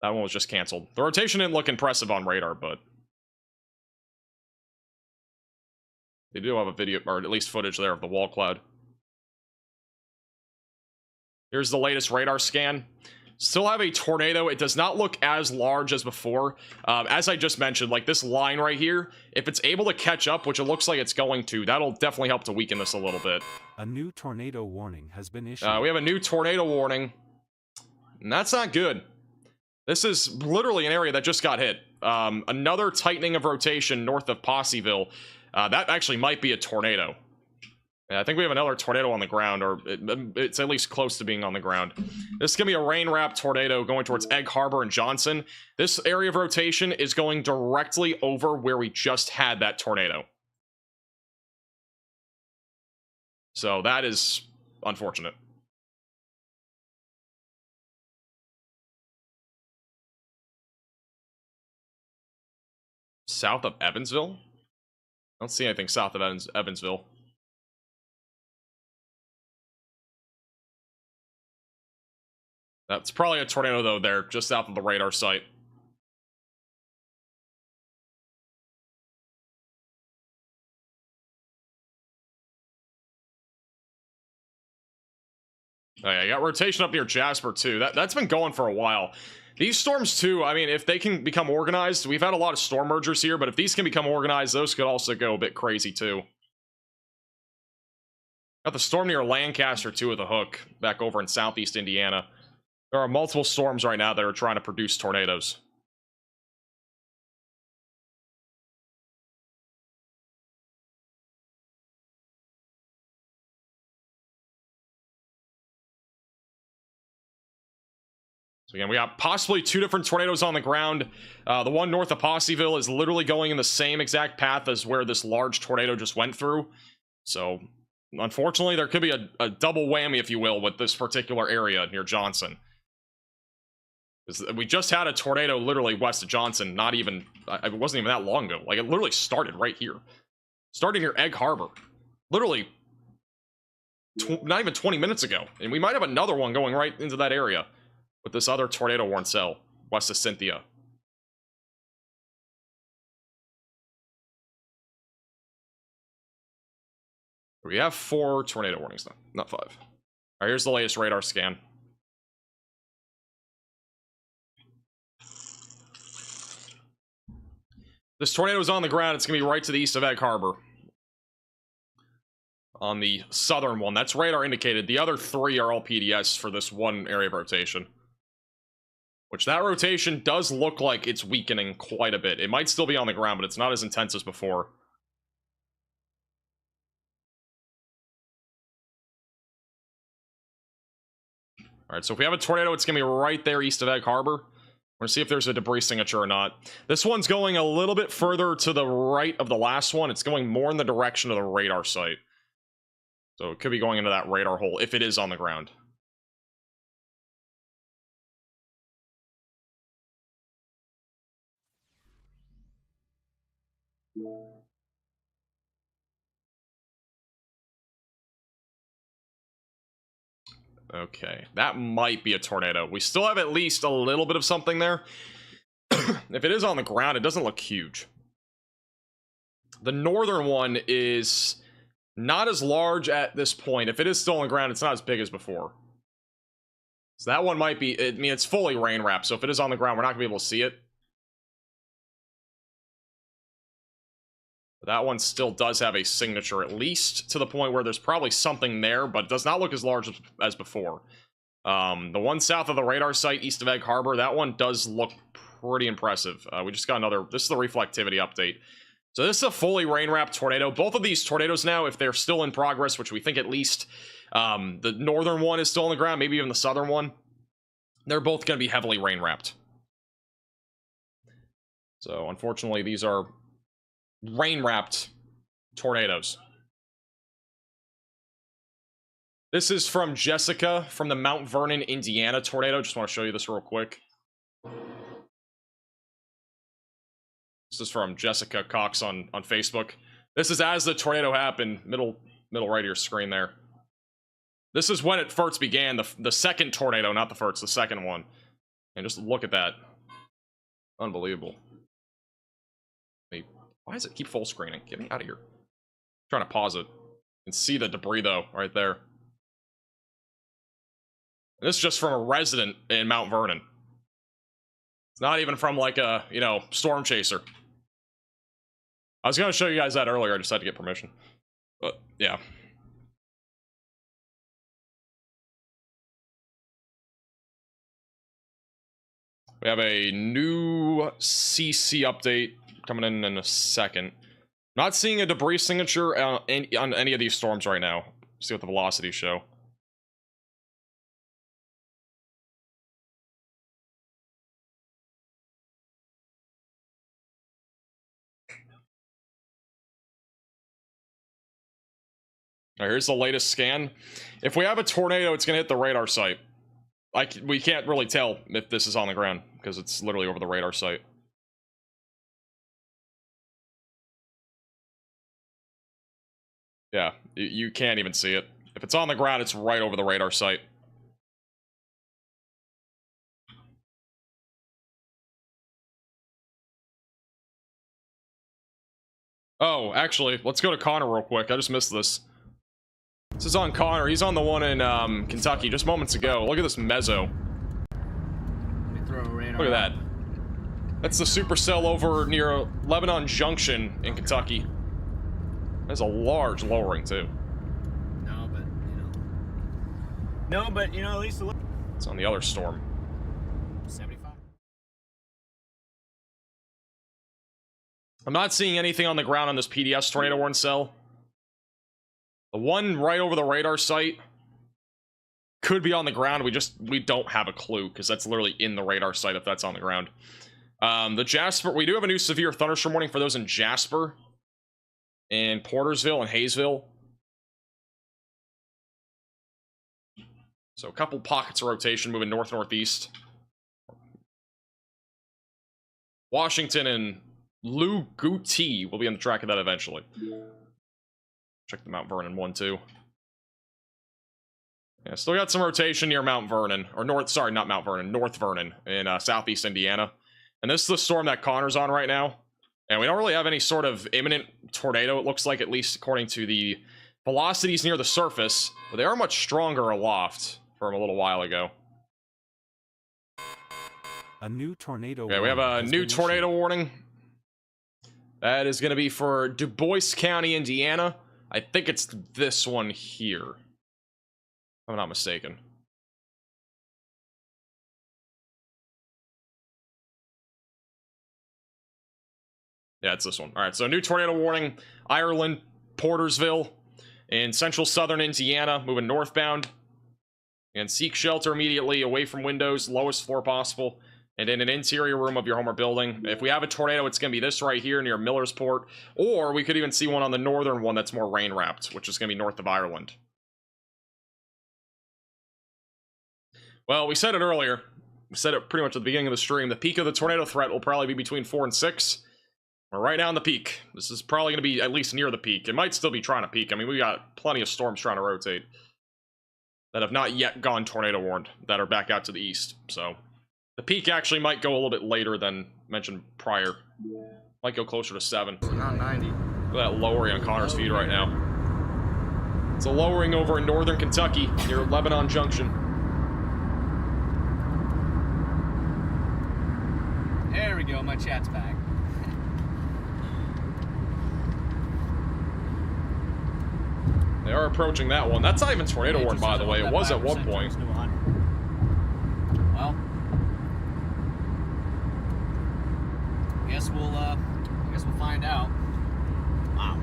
That one was just canceled. The rotation didn't look impressive on radar, but they do have a video, or at least footage there of the wall cloud. Here's the latest radar scan. Still have a tornado. It does not look as large as before. As I just mentioned, like this line right here, if it's able to catch up, which it looks like it's going to, that'll definitely help to weaken this a little bit. A new tornado warning has been issued. We have a new tornado warning, and that's not good. This is literally an area that just got hit. Another tightening of rotation north of Poseyville. That actually might be a tornado. Yeah, I think we have another tornado on the ground, or it's at least close to being on the ground. This is going to be a rain-wrapped tornado going towards Egg Harbor and Johnson. This area of rotation is going directly over where we just had that tornado. So that is unfortunate. South of Evansville? I don't see anything south of Evansville. That's probably a tornado, though, there, just south of the radar site. Oh, yeah, you got rotation up near Jasper, too. That's been going for a while. These storms, too, I mean, if they can become organized, we've had a lot of storm mergers here, but if these can become organized, those could also go a bit crazy, too. Got the storm near Lancaster, too, with a hook, back over in southeast Indiana. There are multiple storms right now that are trying to produce tornadoes. So again, we got possibly two different tornadoes on the ground. The one north of Poseyville is literally going in the same exact path as where this large tornado just went through. So, unfortunately, there could be a double whammy, if you will, with this particular area near Johnson. We just had a tornado literally west of Johnson, not even, it wasn't even that long ago. Like, it literally started right here. Started near Egg Harbor. Literally, not even 20 minutes ago. And we might have another one going right into that area with this other tornado warning cell west of Cynthia. We have 4 tornado warnings now, not 5. All right, here's the latest radar scan. This tornado is on the ground. It's going to be right to the east of Egg Harbor. On the southern one. That's radar indicated. The other 3 are all PDS for this one area of rotation. Which that rotation does look like it's weakening quite a bit. It might still be on the ground, but it's not as intense as before. Alright, so if we have a tornado, it's going to be right there east of Egg Harbor. We're going to see if there's a debris signature or not. This one's going a little bit further to the right of the last one. It's going more in the direction of the radar site. So it could be going into that radar hole if it is on the ground. Okay, that might be a tornado. We still have at least a little bit of something there. If it is on the ground, it doesn't look huge. The northern one is not as large at this point. If it is still on the ground, it's not as big as before. So that one might be, I mean, it's fully rain wrapped, so if it is on the ground, we're not going to be able to see it. But that one still does have a signature, at least to the point where there's probably something there, but it does not look as large as before. The one south of the radar site, east of Egg Harbor, that one does look pretty impressive. We just got another, this is the reflectivity update. So this is a fully rain-wrapped tornado. Both of these tornadoes now, if they're still in progress, which we think at least the northern one is still on the ground, maybe even the southern one, they're both going to be heavily rain-wrapped. So unfortunately, these are rain-wrapped tornadoes. This is from Jessica from the Mount Vernon, Indiana tornado. Just want to show you this real quick. This is from Jessica Cox on Facebook. This is as the tornado happened, middle right of your screen there. This is when it first began, the second tornado, not the first, the second one. And just look at that. Unbelievable. Hey, why does it keep full screening? Get me out of here. I'm trying to pause it. You can see the debris though, right there. And this is just from a resident in Mount Vernon. It's not even from like a, you know, storm chaser. I was going to show you guys that earlier, I just had to get permission. But, yeah. We have a new CC update coming in a second. Not seeing a debris signature on any of these storms right now. See what the velocities show. All right, here's the latest scan. If we have a tornado, it's going to hit the radar site. We can't really tell if this is on the ground because it's literally over the radar site. Yeah, you can't even see it. If it's on the ground, it's right over the radar site. Oh, actually, let's go to Connor real quick. I just missed this. This is on Connor. He's on the one in Kentucky just moments ago. Look at this mezzo. Look at that. That's the supercell over near Lebanon Junction in Kentucky. That's a large lowering too. No, but you know, at least a little. It's on the other storm. 75. I'm not seeing anything on the ground on this PDS tornado warning cell. The one right over the radar site could be on the ground. We don't have a clue because that's literally in the radar site if that's on the ground. The Jasper, we do have a new severe thunderstorm warning for those in Jasper, in Portersville, and Hayesville. So a couple pockets of rotation moving north-northeast. Washington and Lou Guti will be on the track of that eventually. Check the Mount Vernon one too. Yeah, still got some rotation near Mount Vernon, or north, sorry, not Mount Vernon, North Vernon in southeast Indiana. And this is the storm that Connor's on right now. And we don't really have any sort of imminent tornado, it looks like, at least according to the velocities near the surface. But they are much stronger aloft from a little while ago. A new tornado. Okay, we have a new tornado warning. That is going to be for Du Bois County, Indiana. I think it's this one here, if I'm not mistaken. Yeah, it's this one. All right, so new tornado warning. Ireland, Portersville, in central southern Indiana, moving northbound. And seek shelter immediately, away from windows, lowest floor possible, and in an interior room of your home or building. If we have a tornado, it's going to be this right here near Millersport, or we could even see one on the northern one that's more rain-wrapped, which is going to be north of Ireland. Well, we said it earlier. We said it pretty much at the beginning of the stream. The peak of the tornado threat will probably be between 4 and 6. We're right now in the peak. This is probably going to be at least near the peak. It might still be trying to peak. I mean, we got plenty of storms trying to rotate that have not yet gone tornado warned, that are back out to the east. So the peak actually might go a little bit later than mentioned prior. Might go closer to 7. Not 90. Look at that lowering on Connor's feed right now. It's a lowering over in northern Kentucky near Lebanon Junction. There we go, my chat's back. They are approaching that one. That's not even tornado warned, by the way. It was at one point. Well, guess we'll find out. Wow,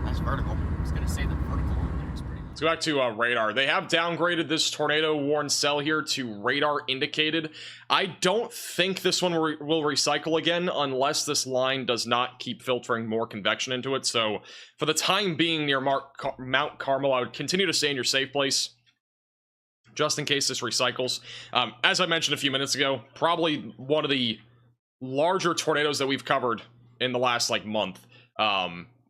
Nice vertical. I was gonna say the vertical on there is pretty. Let's go back to radar. They have downgraded this tornado warned cell here to radar indicated. I don't think this one will recycle again unless this line does not keep filtering more convection into it. So for the time being near Mount Carmel, I would continue to stay in your safe place just in case this recycles. As I mentioned a few minutes ago, probably one of the larger tornadoes that we've covered in the last like month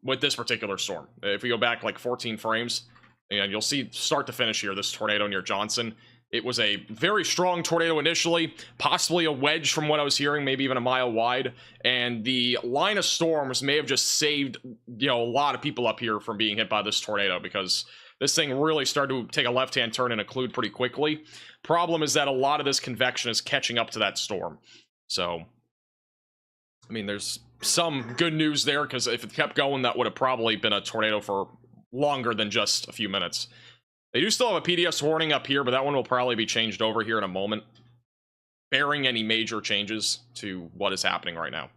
with this particular storm. If we go back like 14 frames, and you'll see start to finish here, this tornado near Johnson. It was a very strong tornado initially, possibly a wedge from what I was hearing, maybe even a mile wide. And the line of storms may have just saved, you know, a lot of people up here from being hit by this tornado, because this thing really started to take a left-hand turn and occlude pretty quickly. Problem is that a lot of this convection is catching up to that storm. So, I mean, there's some good news there, because if it kept going, that would have probably been a tornado for longer than just a few minutes. They do still have a PDS warning up here, but that one will probably be changed over here in a moment, bearing any major changes to what is happening right now.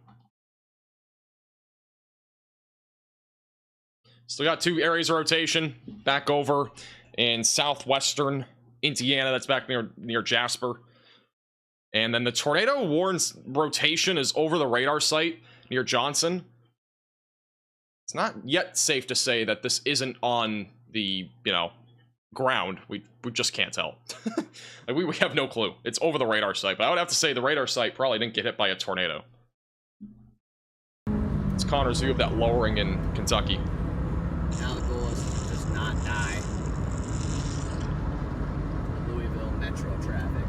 Still got 2 areas of rotation back over in southwestern Indiana. That's back near Jasper. And then the tornado warns rotation is over the radar site near Johnson. It's not yet safe to say that this isn't on the, you know, ground. We just can't tell. Like, we have no clue. It's over the radar site, but I would have to say the radar site probably didn't get hit by a tornado. It's Connor's view of that lowering in Kentucky. Now the goal is to just not die. Louisville metro traffic.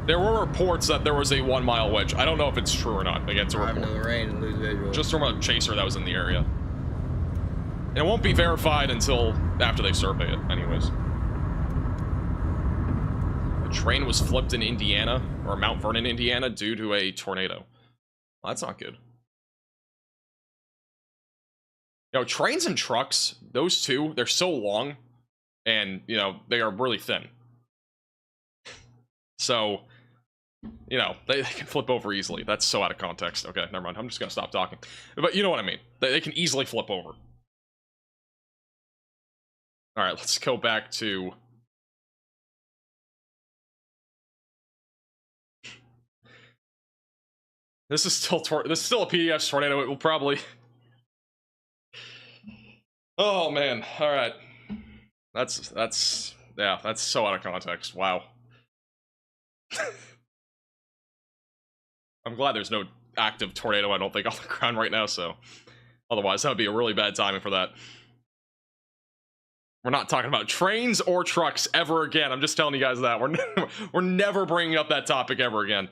There were reports that there was a 1 mile wedge. I don't know if it's true or not. Again, it's a Driving report. in the rain and lose visual. Just from a chaser that was in the area. And it won't be verified until after they survey it, anyways. A train was flipped in Indiana, or Mount Vernon, Indiana, due to a tornado. Well, that's not good. You know, trains and trucks, those two, they're so long, and, you know, they are really thin. So, you know, they can flip over easily. That's so out of context. Okay, never mind. I'm just going to stop talking. But you know what I mean. They can easily flip over. All right, let's go back to... This is still a PDS tornado. It will probably... Oh, man. All right. That's so out of context. Wow. I'm glad there's no active tornado, I don't think, on the ground right now, so otherwise that would be a really bad timing for that. We're not talking about trains or trucks ever again. I'm just telling you guys that. We're never bringing up that topic ever again.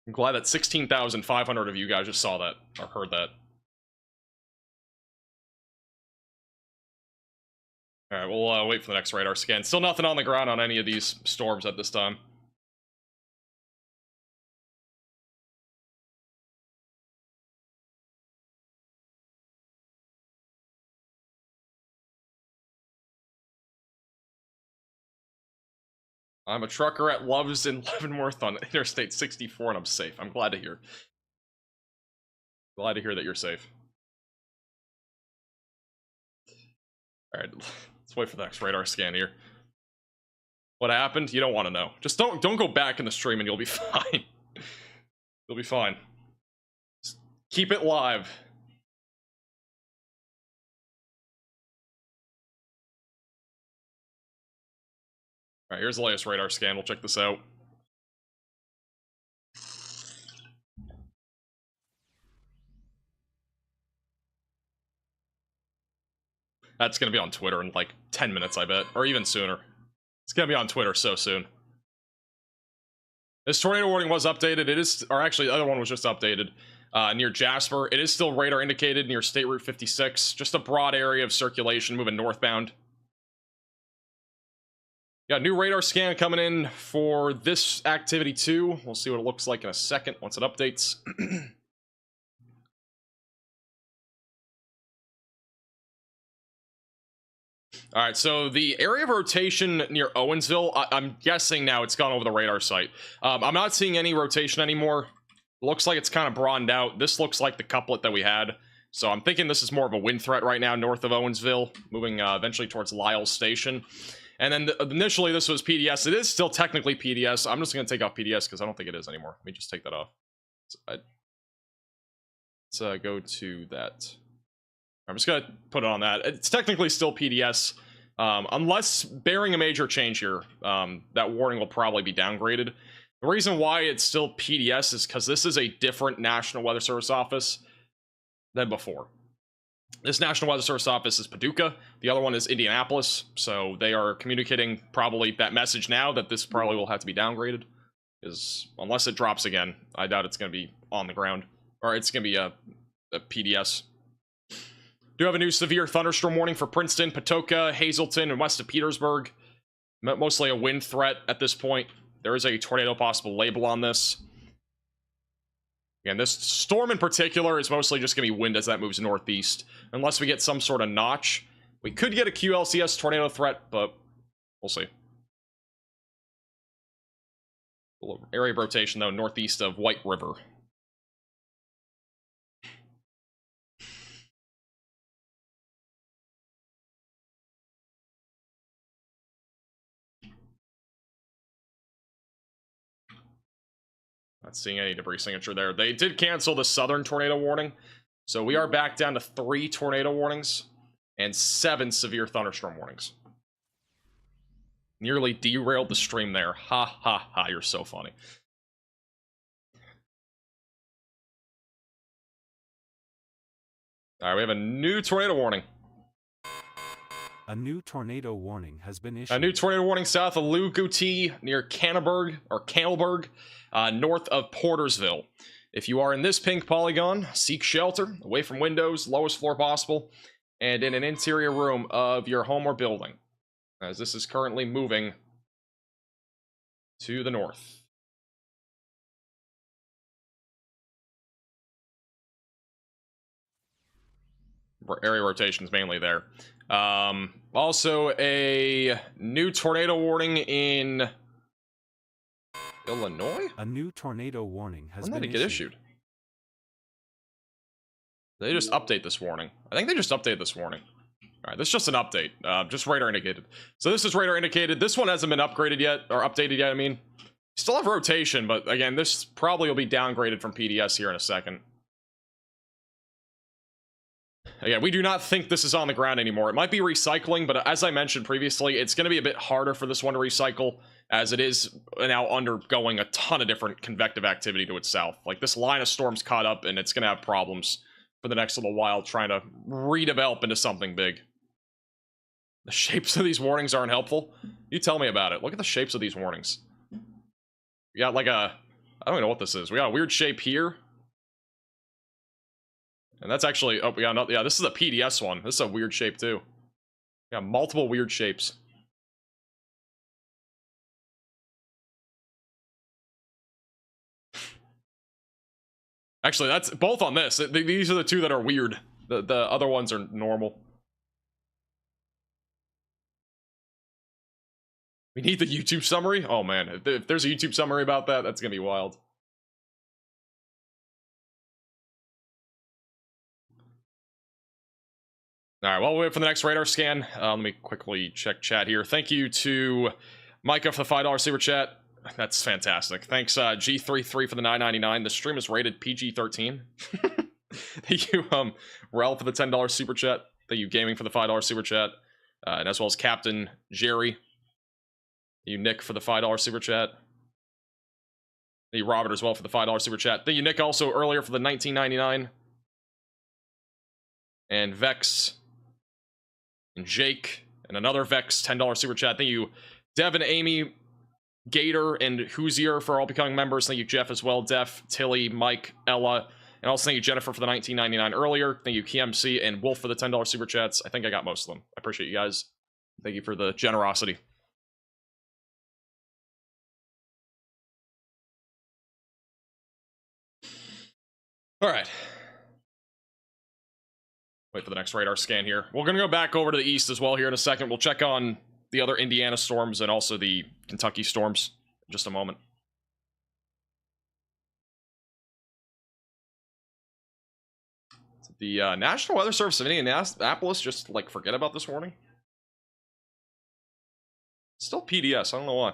I'm glad that 16,500 of you guys just saw that or heard that. All right, we'll wait for the next radar scan. Still nothing on the ground on any of these storms at this time. I'm a trucker at Loves in Leavenworth on Interstate 64, and I'm safe. I'm glad to hear. Glad to hear that you're safe. All right, let's wait for the next radar scan here. What happened? You don't want to know. Just don't go back in the stream, and you'll be fine. You'll be fine. Just keep it live. All right, here's the latest radar scan. We'll check this out. That's going to be on Twitter in like 10 minutes, I bet. Or even sooner. It's going to be on Twitter so soon. This tornado warning was updated. It is, or actually, the other one was just updated near Jasper. It is still radar indicated near State Route 56. Just a broad area of circulation moving northbound. Got a new radar scan coming in for this activity too. We'll see what it looks like in a second once it updates. All right, so the area of rotation near Owensville, I'm guessing now it's gone over the radar site. I'm not seeing any rotation anymore. Looks like it's kind of broadened out. This looks like the couplet that we had. So I'm thinking this is more of a wind threat right now north of Owensville, moving eventually towards Lyles Station. And then initially this was PDS. It is still technically PDS. I'm just going to take off PDS because I don't think it is anymore. Let me just take that off. Let's go to that. I'm just going to put it on that. It's technically still PDS. Unless bearing a major change here, that warning will probably be downgraded. The reason why it's still PDS is because this is a different National Weather Service office than before. This National Weather Service office is Paducah. The other one is Indianapolis. So they are communicating probably that message now that this probably will have to be downgraded. Because unless it drops again, I doubt it's going to be on the ground. Or it's going to be a PDS. Do have a new severe thunderstorm warning for Princeton, Patoka, Hazleton, and west of Petersburg. Mostly a wind threat at this point. There is a tornado possible label on this. Again, this storm in particular is mostly just going to be wind as that moves northeast. Unless we get some sort of notch. We could get a QLCS tornado threat, but we'll see. Area of rotation, though, northeast of White River. Not seeing any debris signature there. They did cancel the southern tornado warning. So we are back down to 3 tornado warnings and 7 severe thunderstorm warnings. Nearly derailed the stream there. Ha ha ha, you're so funny. Alright, we have a new tornado warning. A new tornado warning has been issued. A new tornado warning south of Luguti near Canterbury, north of Portersville. If you are in this pink polygon, seek shelter, away from windows, lowest floor possible, and in an interior room of your home or building, as this is currently moving to the north. Area rotations mainly there. Also a new tornado warning in Illinois? A new tornado warning has When been did it get issued? They just update this warning. I think they just updated this warning. All right, this is just an update. Just radar indicated. So this is radar indicated. This one hasn't been upgraded yet, or updated yet, I mean. Still have rotation, but again, this probably will be downgraded from PDS here in a second. Again, we do not think this is on the ground anymore. It might be recycling, but as I mentioned previously, it's going to be a bit harder for this one to recycle, as it is now undergoing a ton of different convective activity to its south. Like, this line of storms caught up, and it's going to have problems for the next little while trying to redevelop into something big. The shapes of these warnings aren't helpful. You tell me about it. Look at the shapes of these warnings. We got like a... I don't even know what this is. We got a weird shape here. And that's actually... Oh, we got another... Yeah, this is a PDS one. This is a weird shape, too. Yeah, multiple weird shapes. Actually, that's both on this. These are the two that are weird. The other ones are normal. We need the YouTube summary? Oh man, if there's a YouTube summary about that, that's gonna be wild. Alright, while we wait for the next radar scan, let me quickly check chat here. Thank you to Micah for the $5 super chat. That's fantastic. Thanks, G33 for the $9.99. The stream is rated PG-13. Thank you, Rel for the $10 super chat. Thank you, Gaming for the $5 super chat. And as well as Captain Jerry. Thank you, Nick, for the $5 super chat. Thank you, Robert, as well, for the $5 super chat. Thank you, Nick, also earlier for the $19.99. And Vex. And Jake. And another Vex $10 super chat. Thank you, Devin, Amy, Gator, and Hoosier for all becoming members. Thank you, Jeff, as well. Def, Tilly, Mike, Ella. And also thank you, Jennifer, for the $19.99 earlier. Thank you, KMC, and Wolf for the $10 super chats. I think I got most of them. I appreciate you guys. Thank you for the generosity. All right. Wait for the next radar scan here. We're going to go back over to the east as well here in a second. We'll check on the other Indiana storms and also the Kentucky storms in just a moment. The National Weather Service of Indianapolis just, like, forget about this warning? It's still PDS, I don't know why.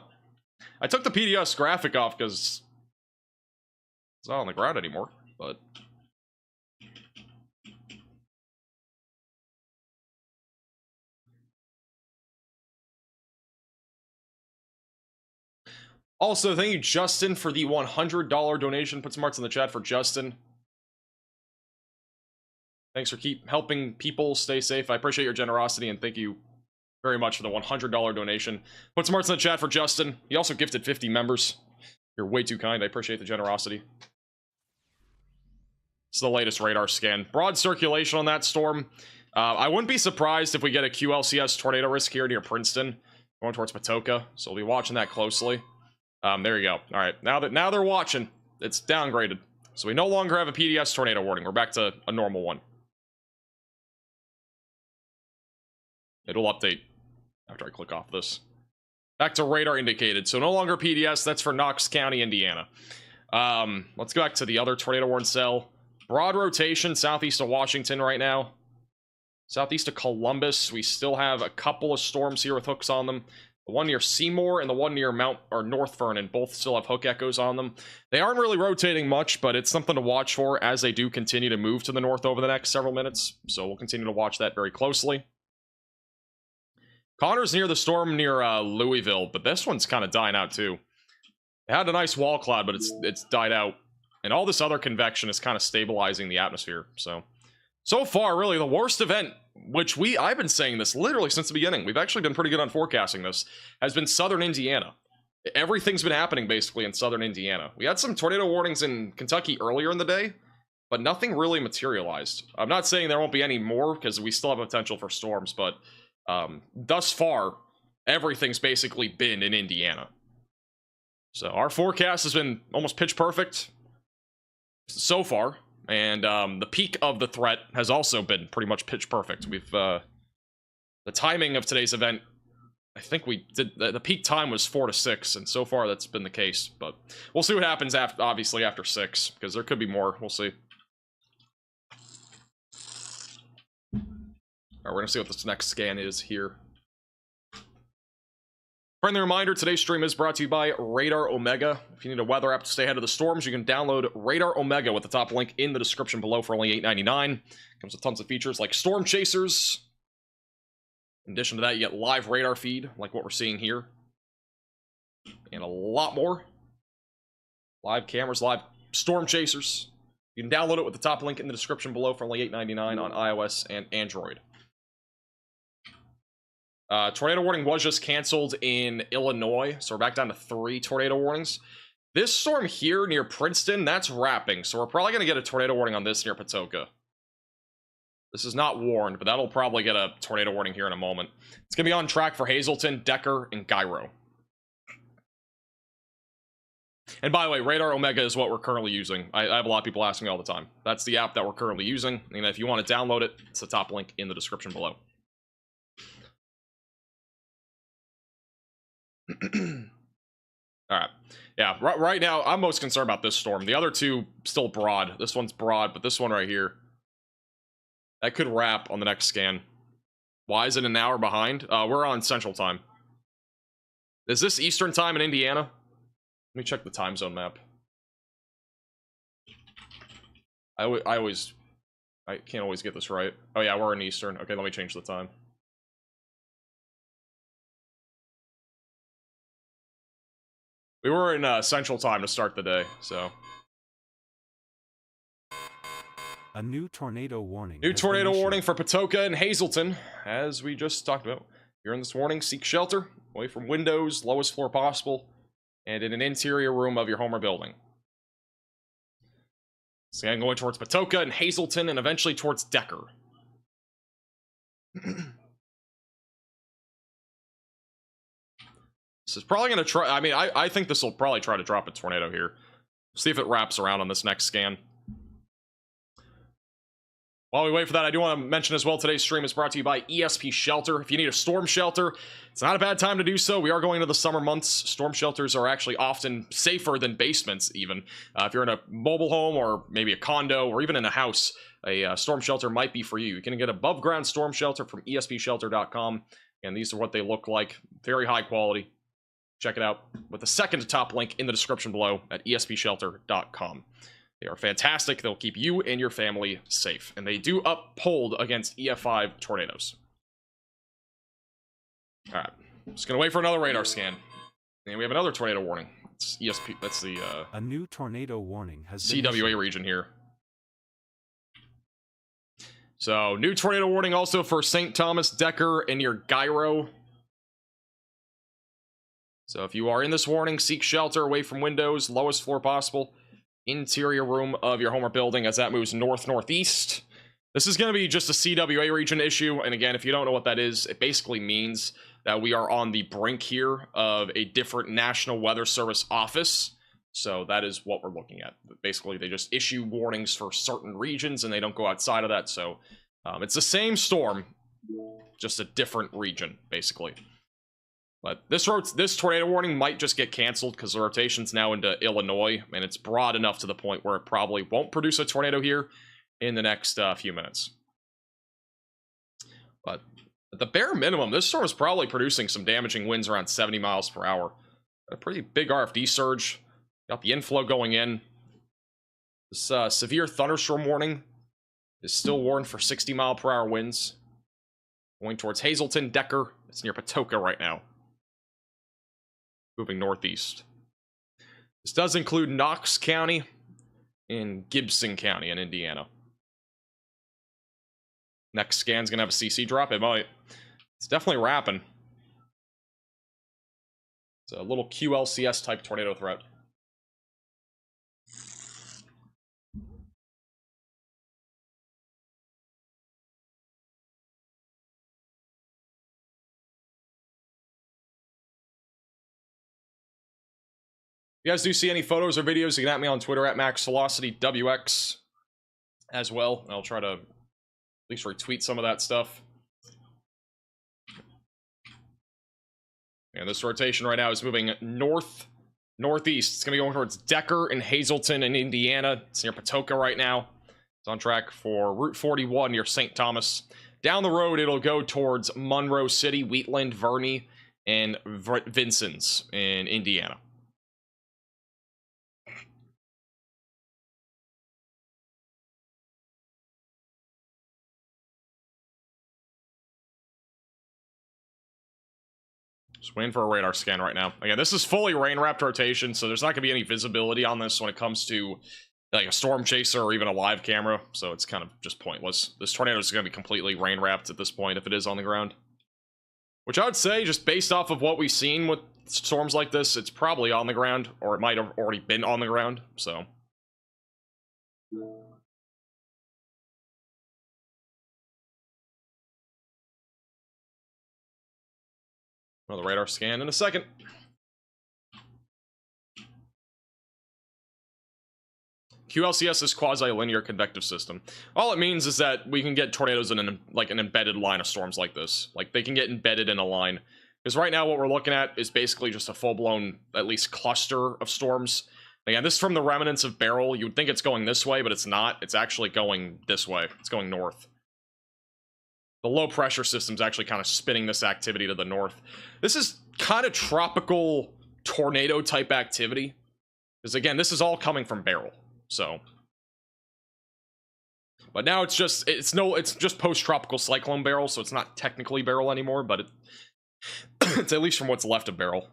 I took the PDS graphic off because it's not on the ground anymore, but... Also, thank you, Justin, for the $100 donation. Put some marks in the chat for Justin. Thanks for keep helping people stay safe. I appreciate your generosity, and thank you very much for the $100 donation. Put some marks in the chat for Justin. He also gifted 50 members. You're way too kind. I appreciate the generosity. It's the latest radar scan. Broad circulation on that storm. I wouldn't be surprised if we get a QLCS tornado risk here near Princeton, going towards Patoka. So we'll be watching that closely. There you go. All right, now they're watching, it's downgraded. So we no longer have a PDS tornado warning. We're back to a normal one. It'll update after I click off this. Back to radar indicated. So no longer PDS. That's for Knox County, Indiana. Let's go back to the other tornado warning cell. Broad rotation southeast of Washington right now. Southeast of Columbus. We still have a couple of storms here with hooks on them. The one near Seymour and the one near North Vernon both still have hook echoes on them. They aren't really rotating much, but it's something to watch for as they do continue to move to the north over the next several minutes. So we'll continue to watch that very closely. Connor's near the storm near Louisville, but this one's kind of dying out too. It had a nice wall cloud, but it's died out. And all this other convection is kind of stabilizing the atmosphere. So far, really, the worst event, which I've been saying this literally since the beginning. We've actually been pretty good on forecasting this, has been southern Indiana. Everything's been happening basically in southern Indiana. We had some tornado warnings in Kentucky earlier in the day, but nothing really materialized. I'm not saying there won't be any more because we still have potential for storms, but thus far, everything's basically been in Indiana. So our forecast has been almost pitch perfect so far. And the peak of the threat has also been pretty much pitch perfect. We've the timing of today's event, I think we did the peak time was 4 to 6, and so far that's been the case. But we'll see what happens after, obviously after 6, because there could be more. We'll see. All right, we're gonna see what this next scan is here. Friendly reminder, today's stream is brought to you by Radar Omega. If you need a weather app to stay ahead of the storms, you can download Radar Omega with the top link in the description below for only $8.99. Comes with tons of features like storm chasers. In addition to that, you get live radar feed, like what we're seeing here. And a lot more. Live cameras, live storm chasers. You can download it with the top link in the description below for only $8.99 on iOS and Android. Tornado warning was just canceled in Illinois, so we're back down to 3 tornado warnings. This storm here near Princeton, that's wrapping, so we're probably going to get a tornado warning on this near Patoka. This is not warned, but that'll probably get a tornado warning here in a moment. It's going to be on track for Hazleton, Decker, and Gyro. And by the way, Radar Omega is what we're currently using. I have a lot of people asking me all the time. That's the app that we're currently using. And if you want to download it, it's the top link in the description below. Alright. Yeah, right now, I'm most concerned about this storm. The other two, still broad. This one's broad, but this one right here, that could wrap on the next scan. Why is it an hour behind? We're on Central Time. Is this Eastern Time in Indiana? Let me check the time zone map. I can't always get this right. Oh yeah, we're in Eastern. Okay, let me change the time. We were in Central Time to start the day, so. A new tornado warning. New tornado warning for Patoka and Hazleton, as we just talked about. You're in this warning, seek shelter, away from windows, lowest floor possible, and in an interior room of your home or building. So I'm going towards Patoka and Hazleton, and eventually towards Decker. This is probably going to try... I mean, I think this will probably try to drop a tornado here. See if it wraps around on this next scan. While we wait for that, I do want to mention as well, today's stream is brought to you by ESP Shelter. If you need a storm shelter, it's not a bad time to do so. We are going into the summer months. Storm shelters are actually often safer than basements, even. If you're in a mobile home or maybe a condo or even in a house, a storm shelter might be for you. You can get above ground storm shelter from espshelter.com, and these are what they look like. Very high quality. Check it out with the second to top link in the description below at espshelter.com. They are fantastic. They'll keep you and your family safe. And they do uphold against EF5 tornadoes. Alright. Just gonna wait for another radar scan. And we have another tornado warning. It's ESP. That's the a new tornado warning has been CWA issued. region here. So, new tornado warning also for St. Thomas, Decker, and your Gyro. So if you are in this warning, seek shelter away from windows, lowest floor possible. Interior room of your home or building as that moves north-northeast. This is going to be just a CWA region issue, and again, if you don't know what that is, it basically means that we are on the brink here of a different National Weather Service office. So that is what we're looking at. Basically, they just issue warnings for certain regions, and they don't go outside of that, so it's the same storm, just a different region, basically. But this tornado warning might just get canceled because the rotation's now into Illinois, and it's broad enough to the point where it probably won't produce a tornado here in the next few minutes. But at the bare minimum, this storm is probably producing some damaging winds around 70 miles per hour. A pretty big RFD surge. Got the inflow going in. This severe thunderstorm warning is still warned for 60 mile per hour winds. Going towards Hazleton, Decker. It's near Patoka right now. Moving northeast. This does include Knox County and Gibson County in Indiana. Next scan's gonna have a CC drop. It might. It's definitely wrapping. It's a little QLCS type tornado threat. If you guys do see any photos or videos, you can at me on Twitter at MaxVelocityWX as well. And I'll try to at least retweet some of that stuff. And this rotation right now is moving northeast. It's going to be going towards Decker and Hazleton in Indiana. It's near Patoka right now. It's on track for Route 41 near St. Thomas. Down the road, it'll go towards Monroe City, Wheatland, Verney, and Vincennes in Indiana. Just waiting for a radar scan right now. Again, this is fully rain-wrapped rotation, so there's not going to be any visibility on this when it comes to like a storm chaser or even a live camera, so it's kind of just pointless. This tornado is going to be completely rain-wrapped at this point if it is on the ground. Which I would say, just based off of what we've seen with storms like this, it's probably on the ground, or it might have already been on the ground, so... Another radar scan in a second. QLCS is quasi-linear convective system. All it means is that we can get tornadoes in an embedded line of storms like this. Like, they can get embedded in a line. Because right now what we're looking at is basically just a full-blown, at least, cluster of storms. Again, this is from the remnants of Beryl. You would think it's going this way, but it's not. It's actually going this way. It's going north. The low-pressure system's actually kind of spinning this activity to the north. This is kind of tropical tornado-type activity. Because, again, this is all coming from Beryl. So, but now it's just post-tropical cyclone Beryl, so it's not technically Beryl anymore, but it's at least from what's left of Beryl.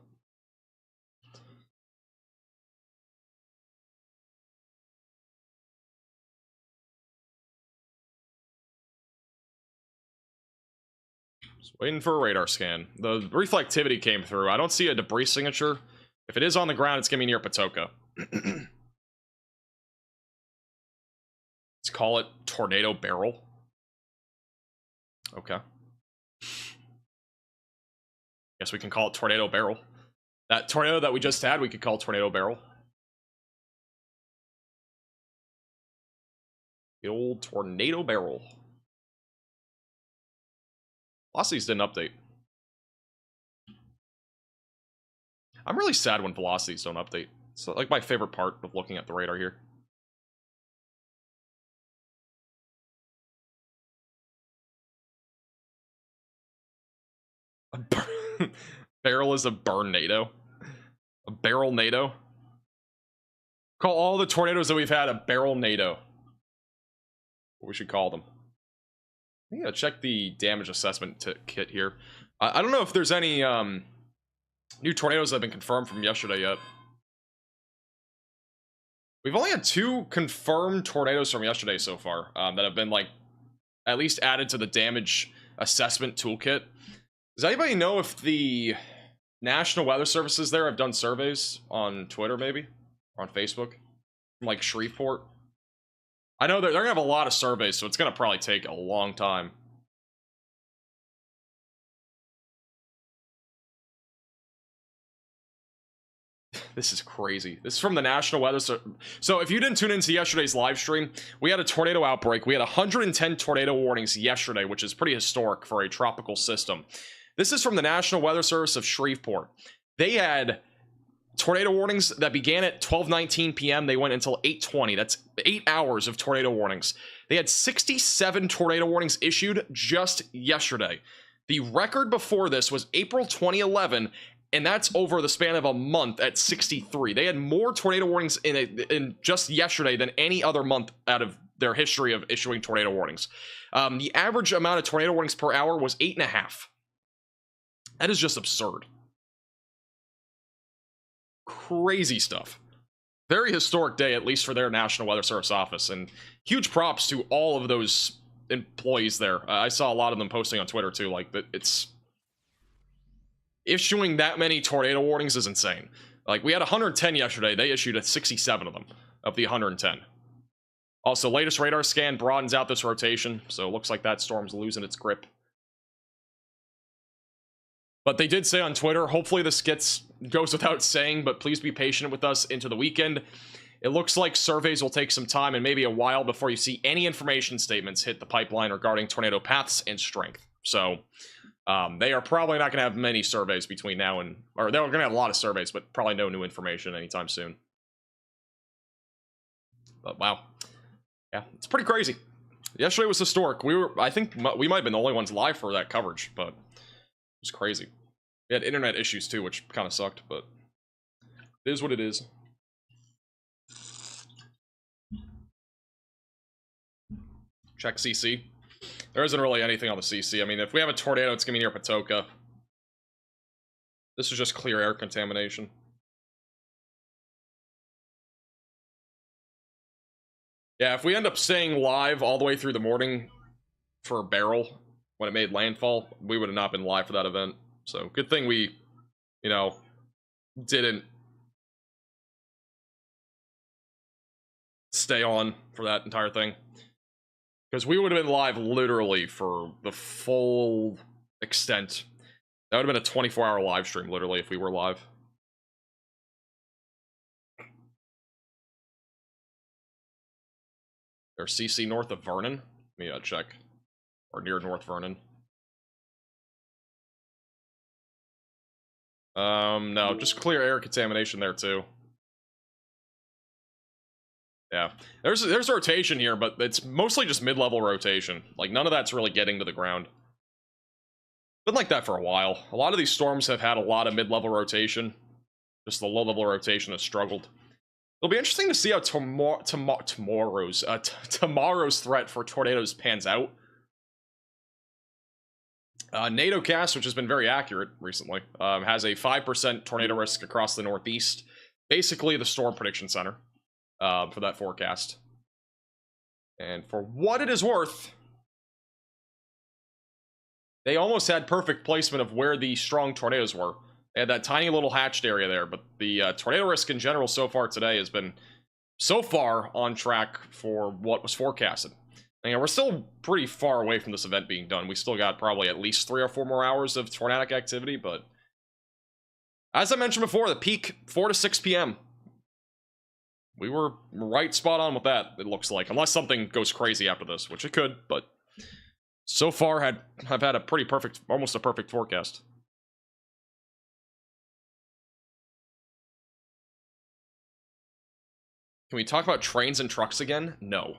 Just waiting for a radar scan. The reflectivity came through. I don't see a debris signature. If it is on the ground, it's gonna be near Patoka. Let's call it Tornado Beryl. Okay. Guess we can call it Tornado Beryl. That tornado that we just had, we could call Tornado Beryl. The old Tornado Beryl. Velocities didn't update. I'm really sad when velocities don't update. It's like my favorite part of looking at the radar here. Beryl is a burn-nado. A barrel-nado. Call all the tornadoes that we've had a barrel-nado. What we should call them. I gotta check the damage assessment kit here. I don't know if there's any new tornadoes that have been confirmed from yesterday yet. We've only had 2 confirmed tornadoes from yesterday so far that have been, like, at least added to the damage assessment toolkit. Does anybody know if the National Weather Services there have done surveys on Twitter, maybe? Or on Facebook? From, like, Shreveport? I know they're gonna have a lot of surveys, so it's gonna probably take a long time. This is crazy. This is from the National Weather Service. So if you didn't tune into yesterday's live stream, we had a tornado outbreak. We had 110 tornado warnings yesterday, which is pretty historic for a tropical system. This is from the National Weather Service of Shreveport. They had tornado warnings that began at 12:19 p.m. They went until 8:20. That's 8 hours of tornado warnings. They had 67 tornado warnings issued just yesterday. The record before this was April 2011, and that's over the span of a month at 63. They had more tornado warnings in just yesterday than any other month out of their history of issuing tornado warnings. The average amount of tornado warnings per hour was 8.5. That is just absurd. Crazy stuff. Very historic day, at least for their National Weather Service office, and huge props to all of those employees there. I saw a lot of them posting on Twitter too. Like, that, it's issuing that many tornado warnings is insane. Like, we had 110 yesterday. They issued 67 of them of the 110. Also, latest radar scan broadens out this rotation, so it looks like that storm's losing its grip. But they did say on Twitter, hopefully this goes without saying, but please be patient with us into the weekend. It looks like surveys will take some time and maybe a while before you see any information statements hit the pipeline regarding tornado paths and strength. So they are probably not going to have many surveys between now and, or they're going to have a lot of surveys, but probably no new information anytime soon. But wow. Yeah, it's pretty crazy. Yesterday was historic. I think we might have been the only ones live for that coverage, but it was crazy. We had internet issues too, which kind of sucked, but it is what it is. Check CC. There isn't really anything on the CC. I mean, if we have a tornado, it's going to be near Patoka. This is just clear air contamination. Yeah, if we end up staying live all the way through the morning for Beryl, when it made landfall, we would have not been live for that event. So good thing we, you know, didn't stay on for that entire thing. Because we would have been live literally for the full extent That would have been a 24-hour live stream, literally, if we were live. There's CC north of Vernon. Let me check. Or near North Vernon. No, just clear air contamination there too. Yeah, there's rotation here, but it's mostly just mid-level rotation. Like, none of that's really getting to the ground. Been like that for a while. A lot of these storms have had a lot of mid-level rotation. Just the low-level rotation has struggled. It'll be interesting to see how tomorrow's threat for tornadoes pans out. NATOcast, which has been very accurate recently, has a 5% tornado risk across the Northeast. Basically, the Storm Prediction Center for that forecast. And for what it is worth, they almost had perfect placement of where the strong tornadoes were. They had that tiny little hatched area there, but the tornado risk in general so far today has been so far on track for what was forecasted. And we're still pretty far away from this event being done. We still got probably at least 3 or 4 more hours of tornadic activity, but as I mentioned before, the peak 4 to 6 p.m. We were right spot on with that, it looks like, unless something goes crazy after this, which it could, but so far I've had a pretty perfect, almost a perfect forecast. Can we talk about trains and trucks again? No.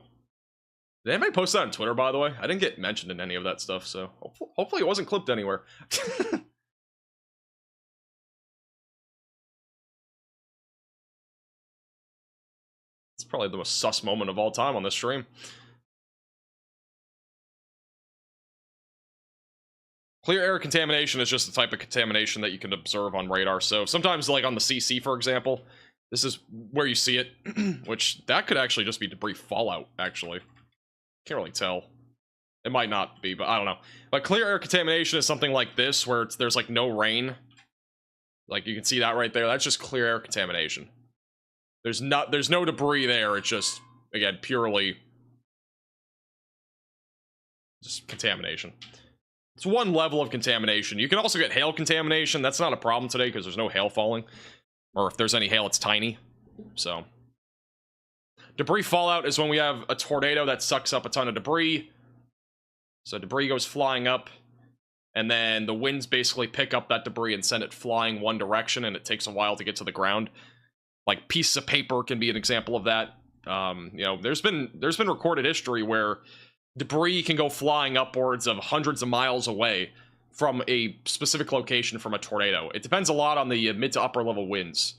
Did anybody post that on Twitter, by the way? I didn't get mentioned in any of that stuff, so hopefully it wasn't clipped anywhere. It's probably the most sus moment of all time on this stream. Clear air contamination is just the type of contamination that you can observe on radar. So sometimes, like on the CC, for example, this is where you see it, which that could actually just be debris fallout, actually. Can't really tell. It might not be, but I don't know. But clear air contamination is something like this, where there's like no rain. Like you can see that right there. That's just clear air contamination. There's no debris there. It's just, again, purely just contamination. It's one level of contamination. You can also get hail contamination. That's not a problem today because there's no hail falling. Or if there's any hail, it's tiny. So debris fallout is when we have a tornado that sucks up a ton of debris. So debris goes flying up, and then the winds basically pick up that debris and send it flying one direction, and it takes a while to get to the ground. Like pieces of paper can be an example of that. You know, there's been recorded history where debris can go flying upwards of hundreds of miles away from a specific location from a tornado. It depends a lot on the mid to upper level winds.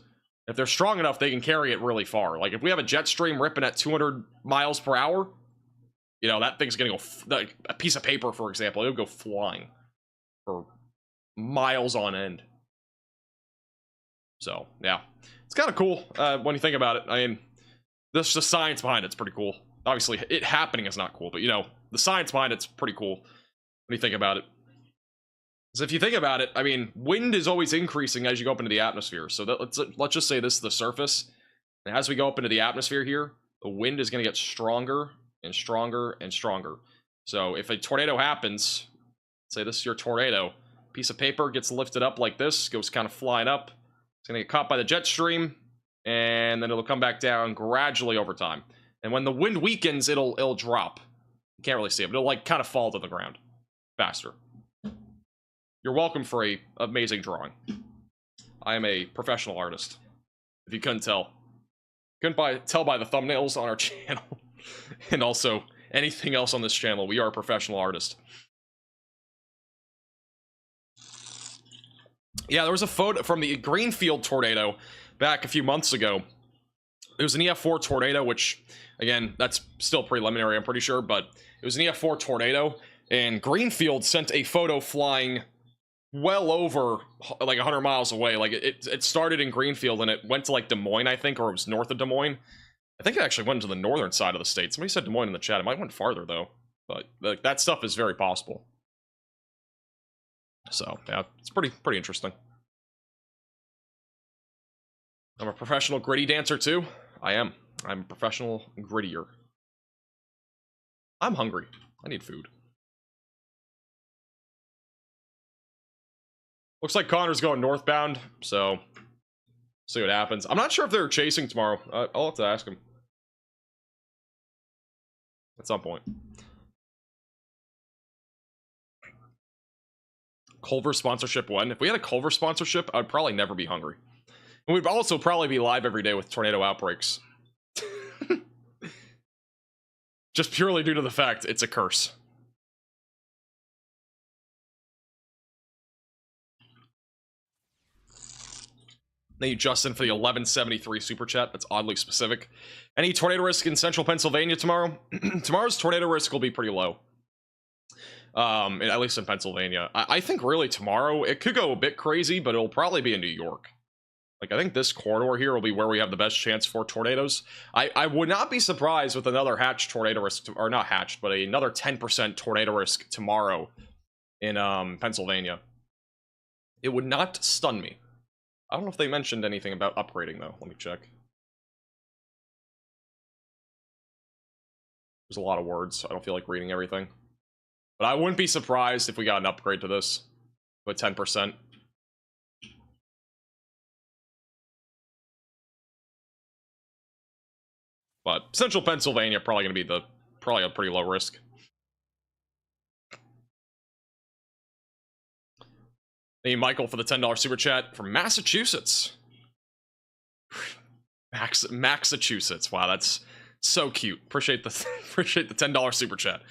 If they're strong enough, they can carry it really far. Like if we have a jet stream ripping at 200 miles per hour, you know, that thing's gonna go, like a piece of paper, for example, it'll go flying for miles on end. So, yeah. It's kind of cool when you think about it. I mean, the science behind it's pretty cool. Obviously, it happening is not cool, but, you know, the science behind it's pretty cool when you think about it. Because if you think about it, I mean, wind is always increasing as you go up into the atmosphere. So let's just say this is the surface. And as we go up into the atmosphere here, the wind is going to get stronger and stronger and stronger. So if a tornado happens, say this is your tornado, piece of paper gets lifted up like this, goes kind of flying up. It's going to get caught by the jet stream, and then it'll come back down gradually over time. And when the wind weakens, it'll drop. You can't really see it, but it'll like kind of fall to the ground faster. You're welcome for a amazing drawing. I am a professional artist, if you couldn't tell. Couldn't tell by the thumbnails on our channel, and also anything else on this channel. We are a professional artist. Yeah, there was a photo from the Greenfield tornado back a few months ago. It was an EF4 tornado, which, again, that's still preliminary, I'm pretty sure, but it was an EF4 tornado, and Greenfield sent a photo flying well over, like, 100 miles away. Like, it started in Greenfield, and it went to, like, Des Moines, I think, or it was north of Des Moines. I think it actually went to the northern side of the state. Somebody said Des Moines in the chat. It might went farther, though. But, like, that stuff is very possible. So, yeah, it's pretty interesting. I'm a professional gritty dancer, too. I am. I'm a professional grittier. I'm hungry. I need food. Looks like Connor's going northbound, so see what happens. I'm not sure if they're chasing tomorrow. I'll have to ask him at some point. Culver sponsorship when? If we had a Culver sponsorship, I'd probably never be hungry. And we'd also probably be live every day with tornado outbreaks. Just purely due to the fact it's a curse. Thank you, Justin, for the 1173 super chat. That's oddly specific. Any tornado risk in central Pennsylvania tomorrow? Tomorrow's tornado risk will be pretty low. At least in Pennsylvania. I think really tomorrow, it could go a bit crazy, but it'll probably be in New York. Like, I think this corridor here will be where we have the best chance for tornadoes. I would not be surprised with another hatched tornado risk, or not hatched, but another 10% tornado risk tomorrow in Pennsylvania. It would not stun me. I don't know if they mentioned anything about upgrading, though. Let me check. There's a lot of words. I don't feel like reading everything. But I wouldn't be surprised if we got an upgrade to this with 10%. But central Pennsylvania probably going to be probably a pretty low risk. Thank you, Michael, for the $10 super chat from Massachusetts. Massachusetts. Wow, that's so cute. Appreciate the $10 super chat.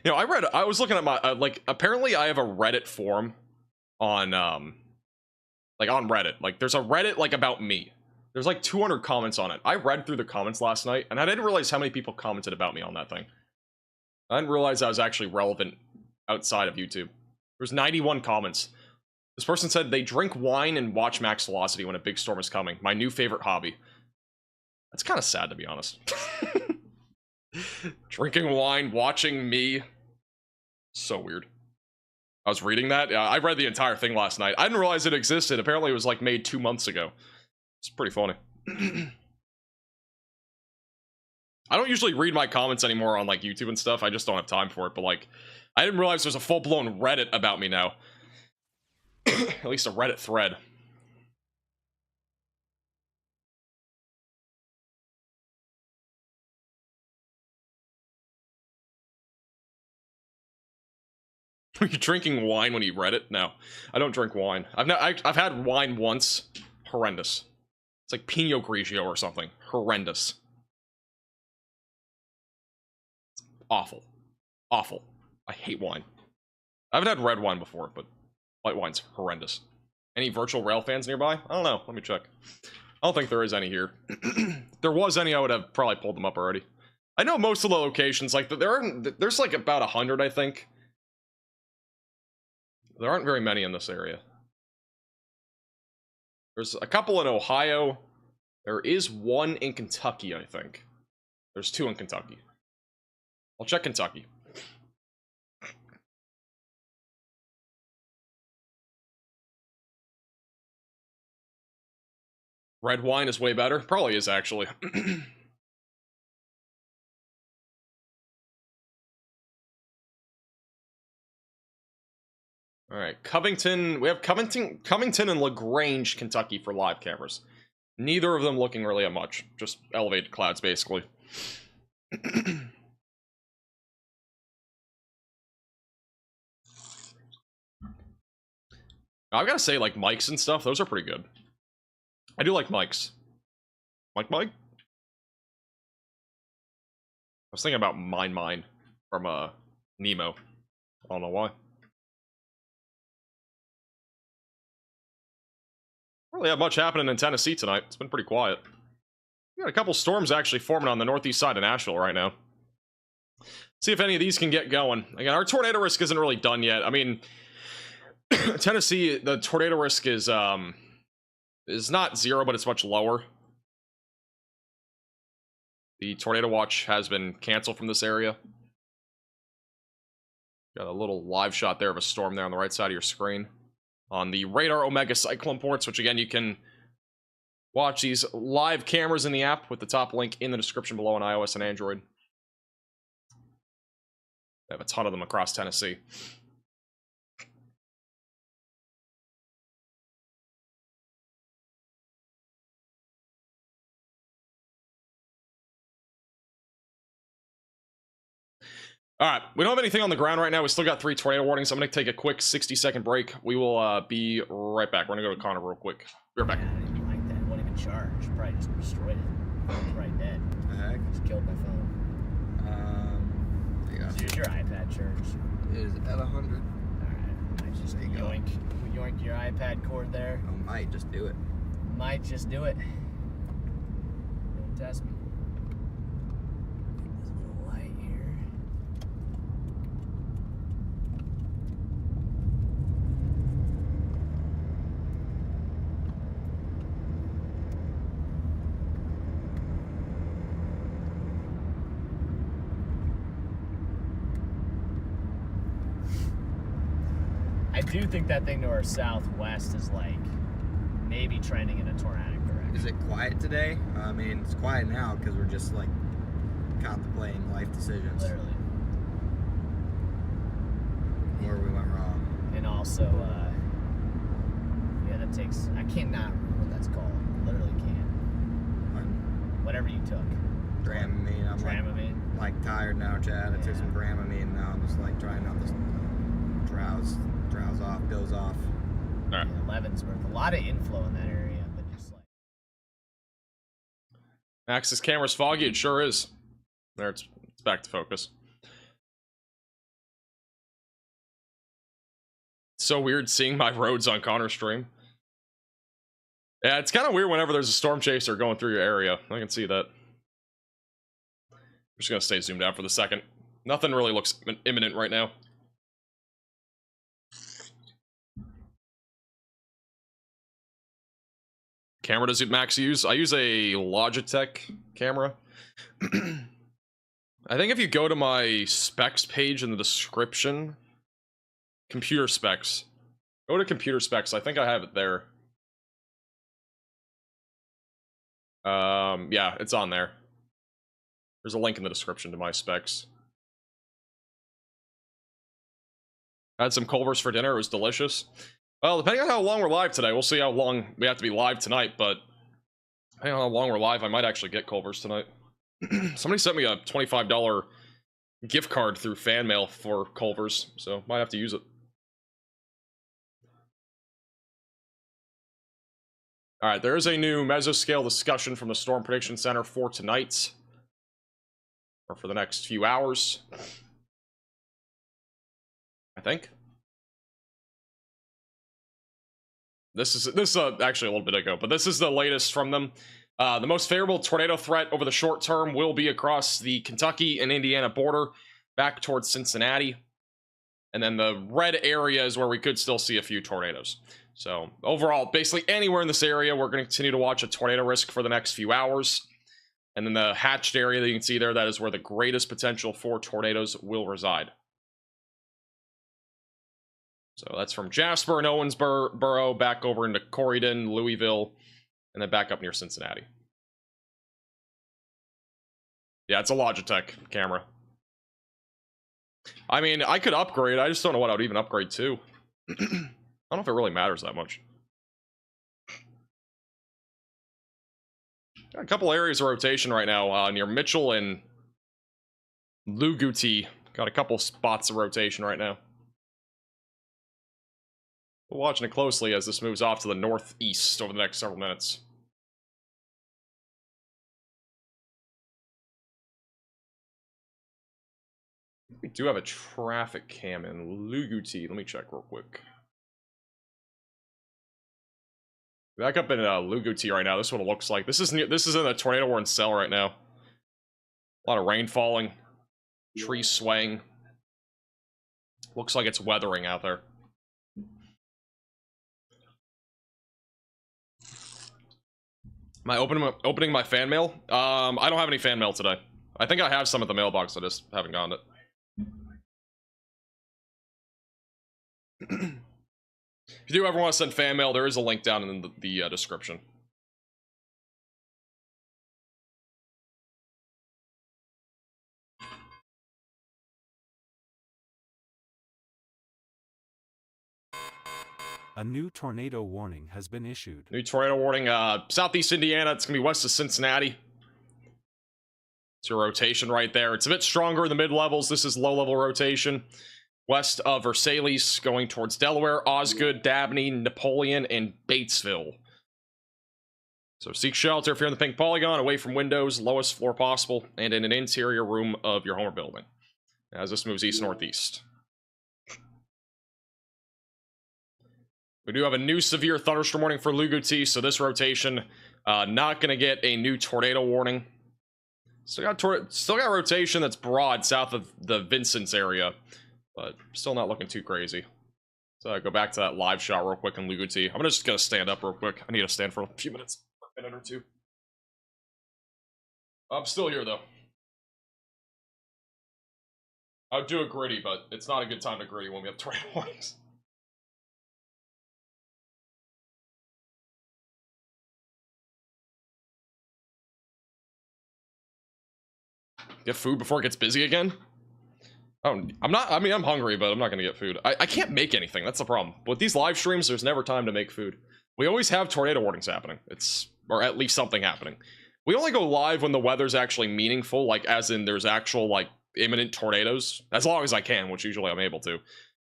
You know, I was looking at my like, apparently I have a Reddit forum on like on Reddit. Like, there's a Reddit like about me. There's like 200 comments on it. I read through the comments last night, and I didn't realize how many people commented about me on that thing. I didn't realize I was actually relevant outside of YouTube. There's 91 comments. This person said they drink wine and watch max velocity when a big storm is coming. My new favorite hobby. That's kind of sad, to be honest. Drinking wine, watching me. So weird. I was reading that. I read the entire thing last night. I didn't realize it existed. Apparently it was like made 2 months ago. It's pretty funny. I don't usually read my comments anymore on like YouTube and stuff. I just don't have time for it. But like, I didn't realize there's a full-blown Reddit about me now. At least a Reddit thread. Are you drinking wine when you read it? No, I don't drink wine. I've had wine once. Horrendous. It's like Pinot Grigio or something. Horrendous. It's awful. Awful. I hate wine. I haven't had red wine before, but white wine's horrendous. Any virtual rail fans nearby? I don't know. Let me check. I don't think there is any here. If there was any, I would have probably pulled them up already. I know most of the locations, like, there's like about 100, I think. There aren't very many in this area. There's a couple in Ohio. There is one in Kentucky, I think. There's 2 in Kentucky. I'll check Kentucky. Red wine is way better. Probably is, actually. All right, Covington. We have Covington and LaGrange, Kentucky for live cameras. Neither of them looking really at much. Just elevated clouds, basically. I've got to say, like, mics and stuff, those are pretty good. I do like mics. Mike? I was thinking about Mine from Nemo. I don't know why. Really have much happening in Tennessee tonight. It's been pretty quiet. We got a couple storms actually forming on the northeast side of Nashville right now. See if any of these can get going. Again, our tornado risk isn't really done yet. I mean, Tennessee, the tornado risk is not 0, but it's much lower. The tornado watch has been canceled from this area. Got a little live shot there of a storm there on the right side of your screen. On the Radar Omega Cyclone ports, which again, you can watch these live cameras in the app with the top link in the description below on iOS and Android. They have a ton of them across Tennessee. All right, we don't have anything on the ground right now. We still got 3 tornado warnings. I'm going to take a quick 60-second break. We will be right back. We're going to go to Connor real quick. Be right back. I didn't like that. It won't even charge. Probably just destroyed it. Phone's right dead. The heck? Just killed my phone. There you go. Use your iPad charge. It is at 100. Alright. I just There you go. yoink your iPad cord there. I might just do it. Might just do it. Don't test me. There's a little light here. I do think that thing to our southwest is like maybe trending in a tornadic direction. Is it quiet today? I mean, it's quiet now because we're just like contemplating life decisions. Literally. Where we went wrong. And also, yeah, that takes, I cannot remember what that's called. Literally can't. I'm Whatever you took. Dramamine. I'm Dramamine. like tired now, Chad. I took some Dramamine. Now I'm just like trying not to drowse off, doze off. All right. Yeah, Leavenworth. A lot of inflow in that area, but just like. Max's camera's foggy. It sure is. There, it's back to focus. It's so weird seeing my roads on Connor's stream. Yeah, it's kind of weird whenever there's a storm chaser going through your area. I can see that. I'm just gonna stay zoomed out for the second. Nothing really looks imminent right now. Camera does Max use? I use a Logitech camera. I think if you go to my specs page in the description, computer specs, go to computer specs. I think I have it there. Yeah, it's on there. There's a link in the description to my specs. I had some Culver's for dinner. It was delicious. Well, depending on how long we're live today, we'll see how long we have to be live tonight, but depending on how long we're live, I might actually get Culver's tonight. Somebody sent me a $25 gift card through fan mail for Culver's, so might have to use it. Alright, there is a new mesoscale discussion from the Storm Prediction Center for tonight. Or for the next few hours. I think. This is actually a little bit ago, but this is the latest from them. The most favorable tornado threat over the short term will be across the Kentucky and Indiana border, back towards Cincinnati. And then the red area is where we could still see a few tornadoes. So overall, basically anywhere in this area, we're going to continue to watch a tornado risk for the next few hours. And then the hatched area that you can see there, that is where the greatest potential for tornadoes will reside. So that's from Jasper and Owensboro, back over into Corydon, Louisville, and then back up near Cincinnati. Yeah, it's a Logitech camera. I mean, I could upgrade. I just don't know what I would even upgrade to. I don't know if it really matters that much. Got a couple areas of rotation right now near Mitchell and Luguti. Got a couple spots of rotation right now. We're watching it closely as this moves off to the northeast over the next several minutes. We do have a traffic cam in Luguti. Let me check real quick. Back up in Luguti right now. This is what it looks like. This is in the tornado warning cell right now. A lot of rain falling, trees swaying. Looks like it's weathering out there. Am I opening my fan mail? I don't have any fan mail today. I think I have some at the mailbox. I just haven't gotten it. If you do ever want to send fan mail, there is a link down in the description. A new tornado warning has been issued. New tornado warning, southeast Indiana. It's going to be west of Cincinnati. It's your rotation right there. It's a bit stronger in the mid-levels. This is low-level rotation. West of Versailles, going towards Delaware, Osgood, Dabney, Napoleon, and Batesville. So seek shelter if you're in the pink polygon, away from windows, lowest floor possible, and in an interior room of your home or building, as this moves east-northeast. We do have a new severe thunderstorm warning for Luguti, so this rotation, not going to get a new tornado warning. Still got rotation that's broad south of the Vincent's area, but still not looking too crazy. So go back to that live shot real quick in Luguti. I'm just going to stand up real quick. I need to stand for a few minutes, a minute or two. I'm still here, though. I would do a gritty, but it's not a good time to gritty when we have tornado warnings. Get food before it gets busy again? Oh, I'm hungry, but I'm not gonna get food. I can't make anything, that's the problem. With these live streams, there's never time to make food. We always have tornado warnings happening. Or at least something happening. We only go live when the weather's actually meaningful, like as in there's actual, like, imminent tornadoes. As long as I can, which usually I'm able to.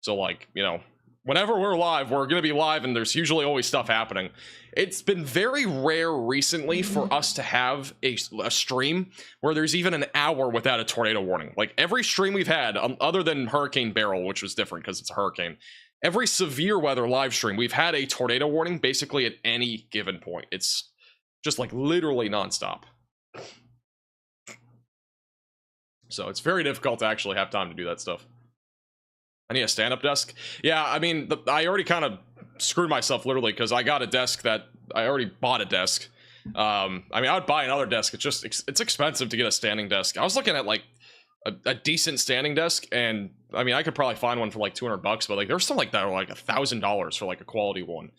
So, like, you know, whenever we're live, we're gonna be live and there's usually always stuff happening. It's been very rare recently for us to have a stream where there's even an hour without a tornado warning. Like, every stream we've had, other than Hurricane Barrel, which was different because it's a hurricane, every severe weather live stream, we've had a tornado warning basically at any given point. It's just, like, literally nonstop. So it's very difficult to actually have time to do that stuff. I need a stand-up desk. Yeah, I mean, I already kind of screwed myself literally because I got a desk that I already bought a desk. I mean, I would buy another desk. It's expensive to get a standing desk. I was looking at like a decent standing desk, and I mean, I could probably find one for like $200, but like there's some like that are like $1,000 for like a quality one,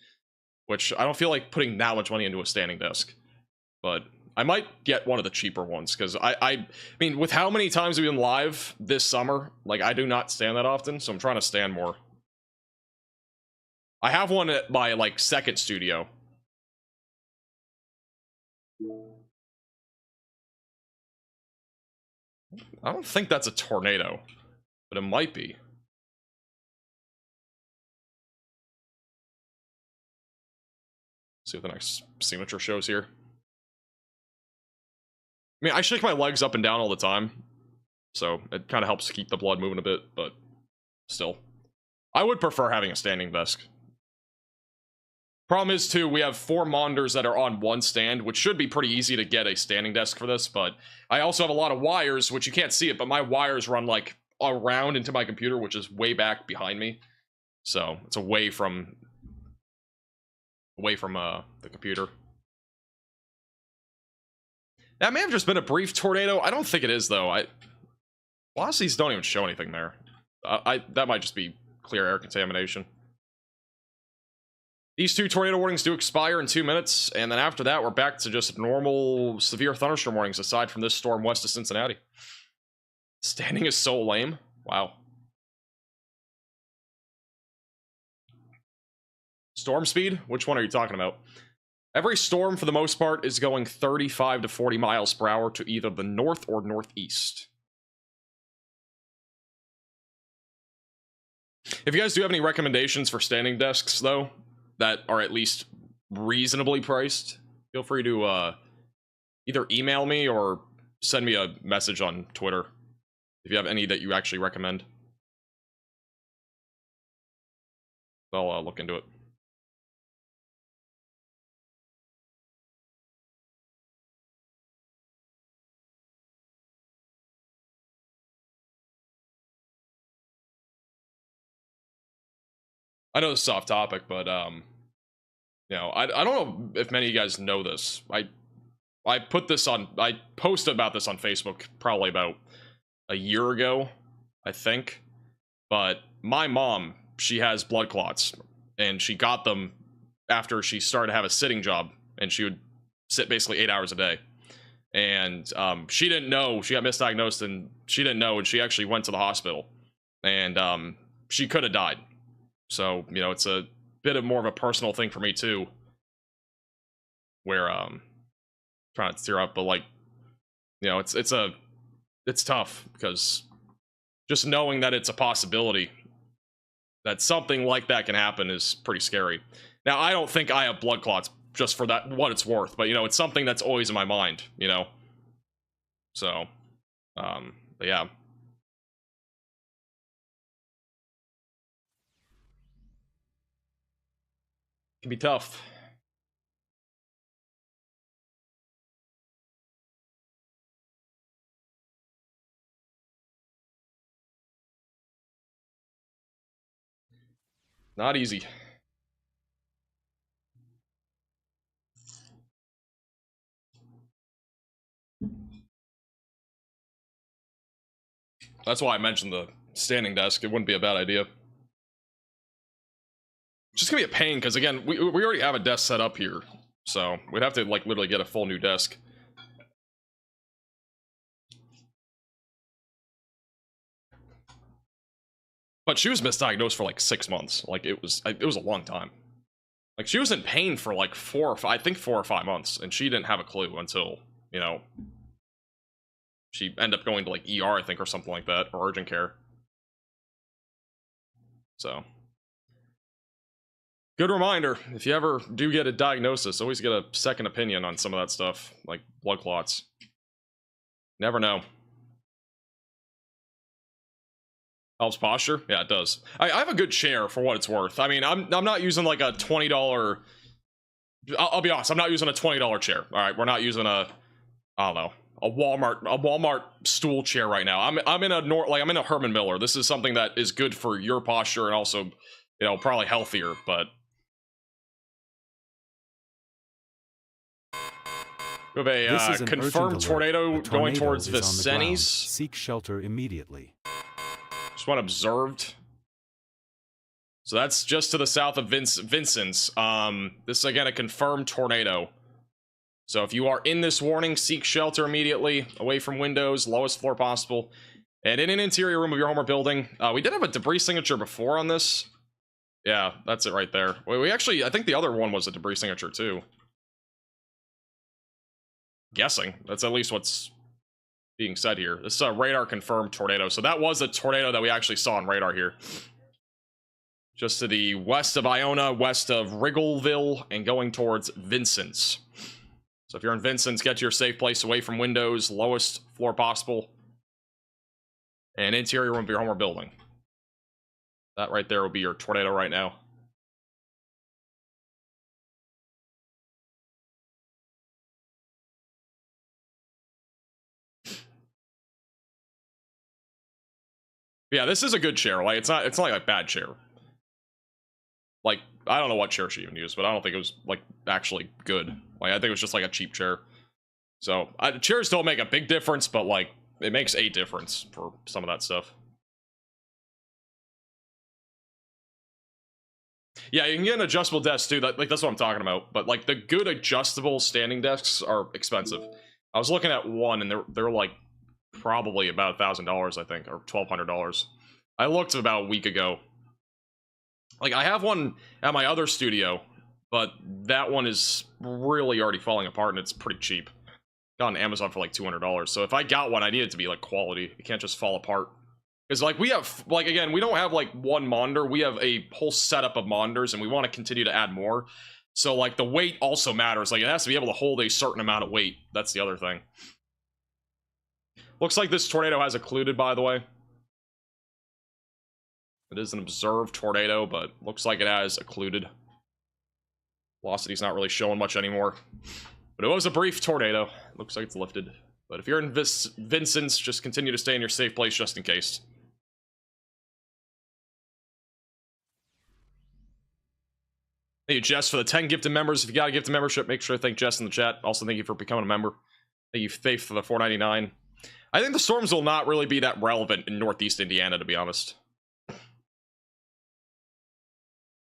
which I don't feel like putting that much money into a standing desk. But I might get one of the cheaper ones because I mean, with how many times we've been live this summer, like I do not stand that often, so I'm trying to stand more. I have one at my like second studio. I don't think that's a tornado, but it might be. See what the next signature shows here. I mean, I shake my legs up and down all the time, so it kind of helps keep the blood moving a bit, but still. I would prefer having a standing desk. Problem is, too, we have 4 monitors that are on one stand, which should be pretty easy to get a standing desk for this, but I also have a lot of wires, which you can't see it, but my wires run, like, around into my computer, which is way back behind me. So, it's away from the computer. That may have just been a brief tornado. I don't think it is, though. A lot of these don't even show anything there. That might just be clear air contamination. These 2 tornado warnings do expire in 2 minutes, and then after that, we're back to just normal severe thunderstorm warnings, aside from this storm west of Cincinnati. Standing is so lame. Wow. Storm speed? Which one are you talking about? Every storm, for the most part, is going 35 to 40 miles per hour to either the north or northeast. If you guys do have any recommendations for standing desks, though, that are at least reasonably priced, feel free to either email me or send me a message on Twitter if you have any that you actually recommend. I'll look into it. I know this is off topic, but you know, I don't know if many of you guys know this. I posted about this on Facebook probably about a year ago, I think. But my mom, she has blood clots, and she got them after she started to have a sitting job, and she would sit basically 8 hours a day. And she didn't know, she got misdiagnosed, and she didn't know, and she actually went to the hospital, and she could have died. So, you know, it's a bit of more of a personal thing for me too, where trying to tear up, but like you know, it's tough because just knowing that it's a possibility that something like that can happen is pretty scary. Now, I don't think I have blood clots just for that, what it's worth, but, you know, it's something that's always in my mind, you know? So, but yeah. It can be tough. Not easy. That's why I mentioned the standing desk. It wouldn't be a bad idea. It's just gonna be a pain, because again, we already have a desk set up here. So, we'd have to, like, literally get a full new desk. But she was misdiagnosed for, like, 6 months. Like, it was a long time. Like, she was in pain for, like, 4 or 5 months, and she didn't have a clue until, you know, she ended up going to, like, ER, I think, or something like that, or urgent care. So, good reminder, if you ever do get a diagnosis, always get a second opinion on some of that stuff, like blood clots. Never know. Helps posture? Yeah, it does. I have a good chair for what it's worth. I mean, I'm not using like a $20... I'll be honest, I'm not using a $20 chair. Alright, we're not using a... I don't know. A Walmart stool chair right now. I'm in a Herman Miller. This is something that is good for your posture and also, you know, probably healthier, but we have a confirmed tornado going towards Vincennes. Seek shelter immediately. Just one observed. So that's just to the south of Vincennes. This is again a confirmed tornado. So if you are in this warning, seek shelter immediately, away from windows, lowest floor possible, and in an interior room of your home or building. We did have a debris signature before on this. Yeah, that's it right there. We actually, I think the other one was a debris signature too. Guessing. That's at least what's being said here. This is a radar confirmed tornado. So that was a tornado that we actually saw on radar here. Just to the west of Iona, west of Wriggleville, and going towards Vincennes. So if you're in Vincennes, get to your safe place away from windows, lowest floor possible, and interior room of your home or building. That right there will be your tornado right now. Yeah, this is a good chair. Like it's not like a bad chair. Like, I don't know what chair she even used, but I don't think it was, like, actually good. Like, I think it was just, like, a cheap chair. So, chairs don't make a big difference, but, like, it makes a difference for some of that stuff. Yeah, you can get an adjustable desk, too. That's what I'm talking about. But, like, the good adjustable standing desks are expensive. I was looking at one, and they're like, probably about $1,000, I think, or $1,200. I looked about a week ago. Like, I have one at my other studio, but that one is really already falling apart, and it's pretty cheap. Got on Amazon for like $200. So if I got one, I need it to be like quality. It can't just fall apart. Because like we have, like again, we don't have like one monitor. We have a whole setup of monitors, and we want to continue to add more. So like the weight also matters. Like it has to be able to hold a certain amount of weight. That's the other thing. Looks like this tornado has occluded, by the way. It is an observed tornado, but looks like it has occluded. Velocity's not really showing much anymore. But it was a brief tornado. Looks like it's lifted. But if you're in Vincennes, just continue to stay in your safe place just in case. Thank you, Jess, for the 10 gifted members. If you got a gifted membership, make sure to thank Jess in the chat. Also, thank you for becoming a member. Thank you, Faith, for the $4.99. I think the storms will not really be that relevant in Northeast Indiana, to be honest. I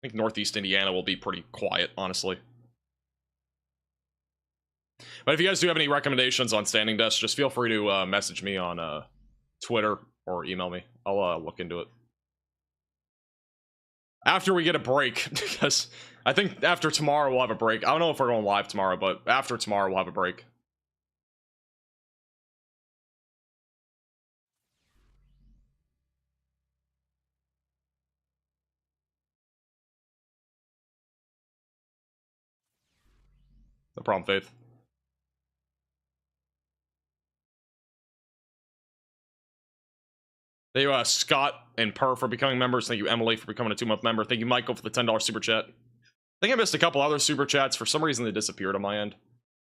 think Northeast Indiana will be pretty quiet, honestly. But if you guys do have any recommendations on standing desks, just feel free to message me on Twitter or email me. I'll look into it. After we get a break, because I think after tomorrow we'll have a break. I don't know if we're going live tomorrow, but after tomorrow we'll have a break. No problem, Faith. Thank you, Scott and Per for becoming members. Thank you, Emily, for becoming a 2-month member. Thank you, Michael, for the $10 super chat. I think I missed a couple other super chats. For some reason, they disappeared on my end.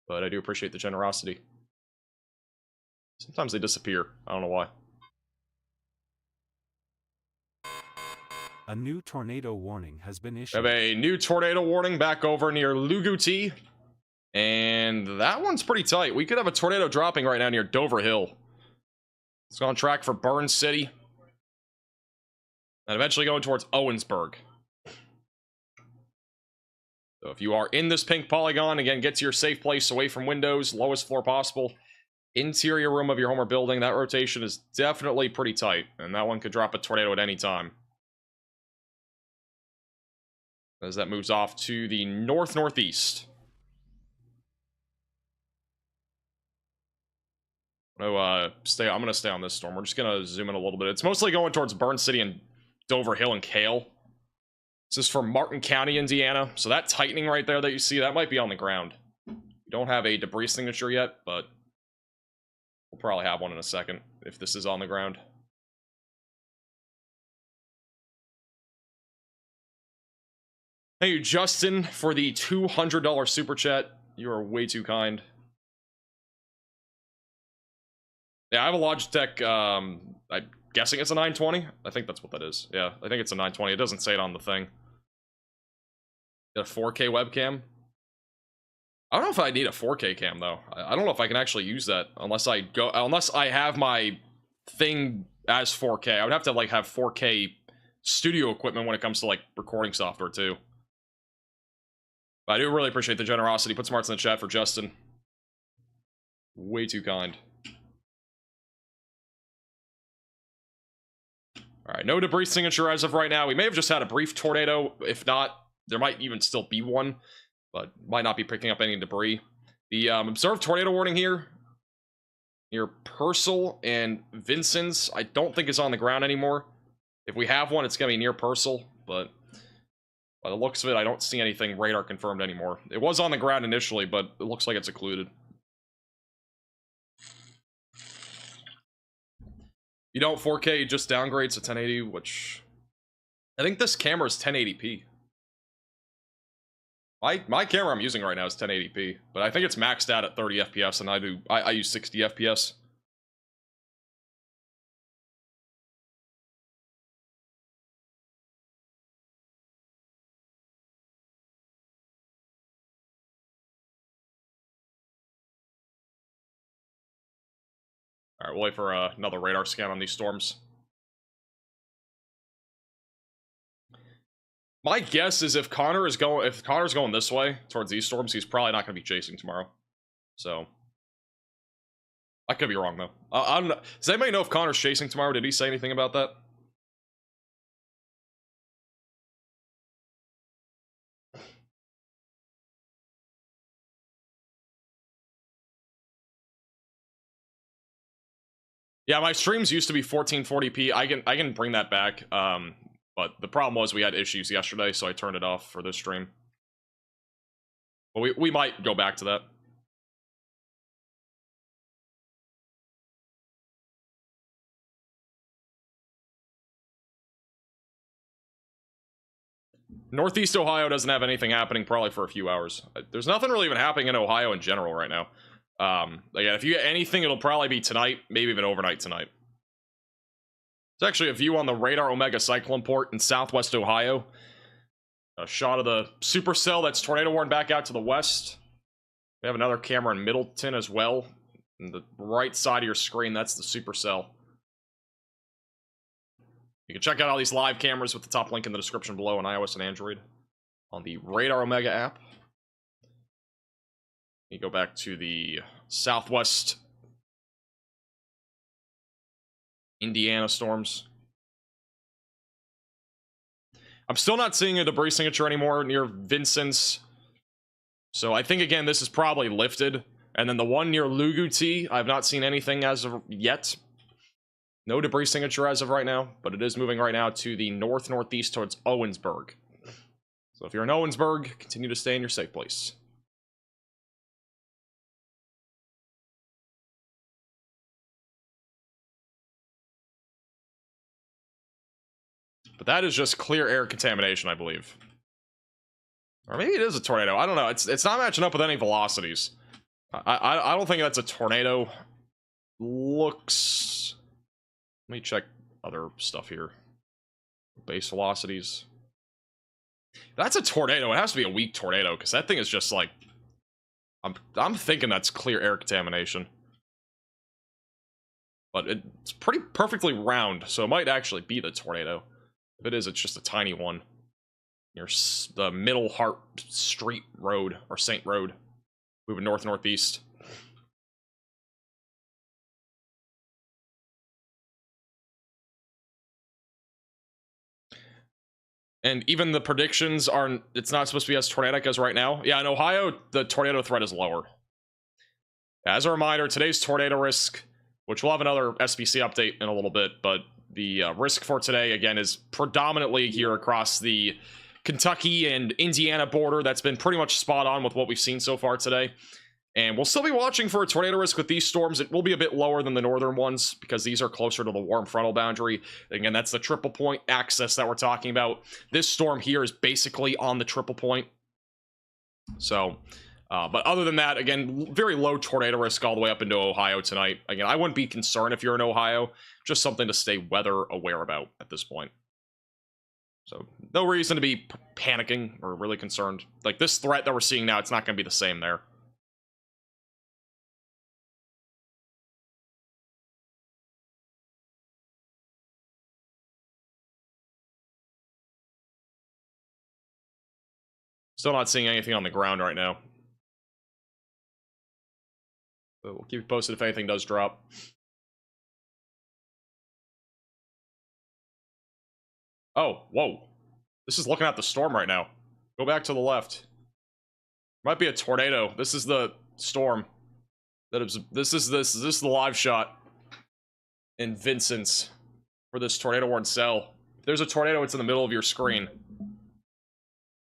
But I do appreciate the generosity. Sometimes they disappear. I don't know why. A new tornado warning has been We issued. have a new tornado warning back over near Luguti. And that one's pretty tight. We could have a tornado dropping right now near Dover Hill. It's on track for Burn City. And eventually going towards Owensburg. So if you are in this pink polygon, again, get to your safe place away from windows, lowest floor possible. Interior room of your home or building. That rotation is definitely pretty tight. And that one could drop a tornado at any time. As that moves off to the north-northeast. I'm gonna stay on this storm. We're just gonna zoom in a little bit. It's mostly going towards Burn City and Dover Hill and Kale. This is from Martin County, Indiana. So that tightening right there that you see, that might be on the ground. We don't have a debris signature yet, but we'll probably have one in a second if this is on the ground. Thank you, Justin, for the $200 super chat. You are way too kind. Yeah, I have a Logitech, I'm guessing it's a 920. I think that's what that is. Yeah, I think it's a 920. It doesn't say it on the thing. A 4K webcam. I don't know if I need a 4K cam though. I don't know if I can actually use that unless I have my thing as 4K. I would have to like have 4K studio equipment when it comes to like recording software too. But I do really appreciate the generosity. Put some hearts in the chat for Justin. Way too kind. Alright, no debris signature as of right now. We may have just had a brief tornado. If not, there might even still be one. But might not be picking up any debris. The observed tornado warning here near Purcell and Vincent's, I don't think is on the ground anymore. If we have one, it's going to be near Purcell. But by the looks of it, I don't see anything radar confirmed anymore. It was on the ground initially, but it looks like it's occluded. You don't 4K, you just downgrade to 1080, which I think this camera is 1080p. My camera I'm using right now is 1080p, but I think it's maxed out at 30 FPS, and I use 60 FPS. All right, we'll wait for another radar scan on these storms. My guess is if Connor's going this way towards these storms, he's probably not going to be chasing tomorrow. So I could be wrong though. Does anybody know if Connor's chasing tomorrow? Did he say anything about that? Yeah, my streams used to be 1440p. I can bring that back. But the problem was we had issues yesterday, so I turned it off for this stream. But we might go back to that. Northeast Ohio doesn't have anything happening probably for a few hours. There's nothing really even happening in Ohio in general right now. Again, if you get anything, it'll probably be tonight, maybe even overnight tonight. It's actually a view on the Radar Omega Cyclone Port in southwest Ohio. A shot of the supercell that's tornado warned back out to the west. We have another camera in Middleton as well. On the right side of your screen, that's the supercell. You can check out all these live cameras with the top link in the description below on iOS and Android on the Radar Omega app. You go back to the southwest Indiana storms. I'm still not seeing a debris signature anymore near Vincent's. So I think, again, this is probably lifted. And then the one near Luguti, I've not seen anything as of yet. No debris signature as of right now, but it is moving right now to the north-northeast towards Owensburg. So if you're in Owensburg, continue to stay in your safe place. But that is just clear air contamination, I believe. Or maybe it is a tornado. I don't know. It's not matching up with any velocities. I don't think that's a tornado. Looks... Let me check other stuff here. Base velocities. That's a tornado. It has to be a weak tornado, because that thing is just like... I'm thinking that's clear air contamination. But it's pretty perfectly round, so it might actually be the tornado. If it is, it's just a tiny one. Near the Middle Hart Street Road, or Saint Road. Moving north-northeast. And even the predictions are, it's not supposed to be as tornadic as right now. Yeah, in Ohio, the tornado threat is lower. As a reminder, today's tornado risk, which we'll have another SBC update in a little bit, but the risk for today, again, is predominantly here across the Kentucky and Indiana border. That's been pretty much spot on with what we've seen so far today. And we'll still be watching for a tornado risk with these storms. It will be a bit lower than the northern ones because these are closer to the warm frontal boundary. Again, that's the triple point axis that we're talking about. This storm here is basically on the triple point. So, but other than that, again, very low tornado risk all the way up into Ohio tonight. Again, I wouldn't be concerned if you're in Ohio. Just something to stay weather aware about at this point. So, no reason to be panicking or really concerned. Like, this threat that we're seeing now, it's not going to be the same there. Still not seeing anything on the ground right now. But we'll keep you posted if anything does drop. Oh, whoa. This is looking at the storm right now. Go back to the left. Might be a tornado. This is the storm. This is the live shot in Vincent's for this tornado-warned cell. If there's a tornado, it's in the middle of your screen.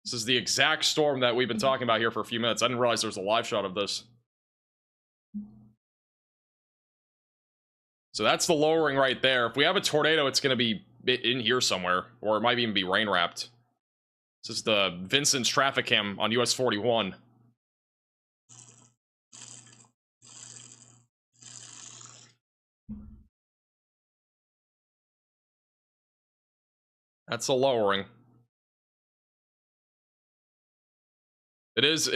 This is the exact storm that we've been talking about here for a few minutes. I didn't realize there was a live shot of this. So that's the lowering right there. If we have a tornado, it's going to be in here somewhere, or it might even be rain wrapped. This is the Vincent's traffic cam on US 41. That's a lowering. This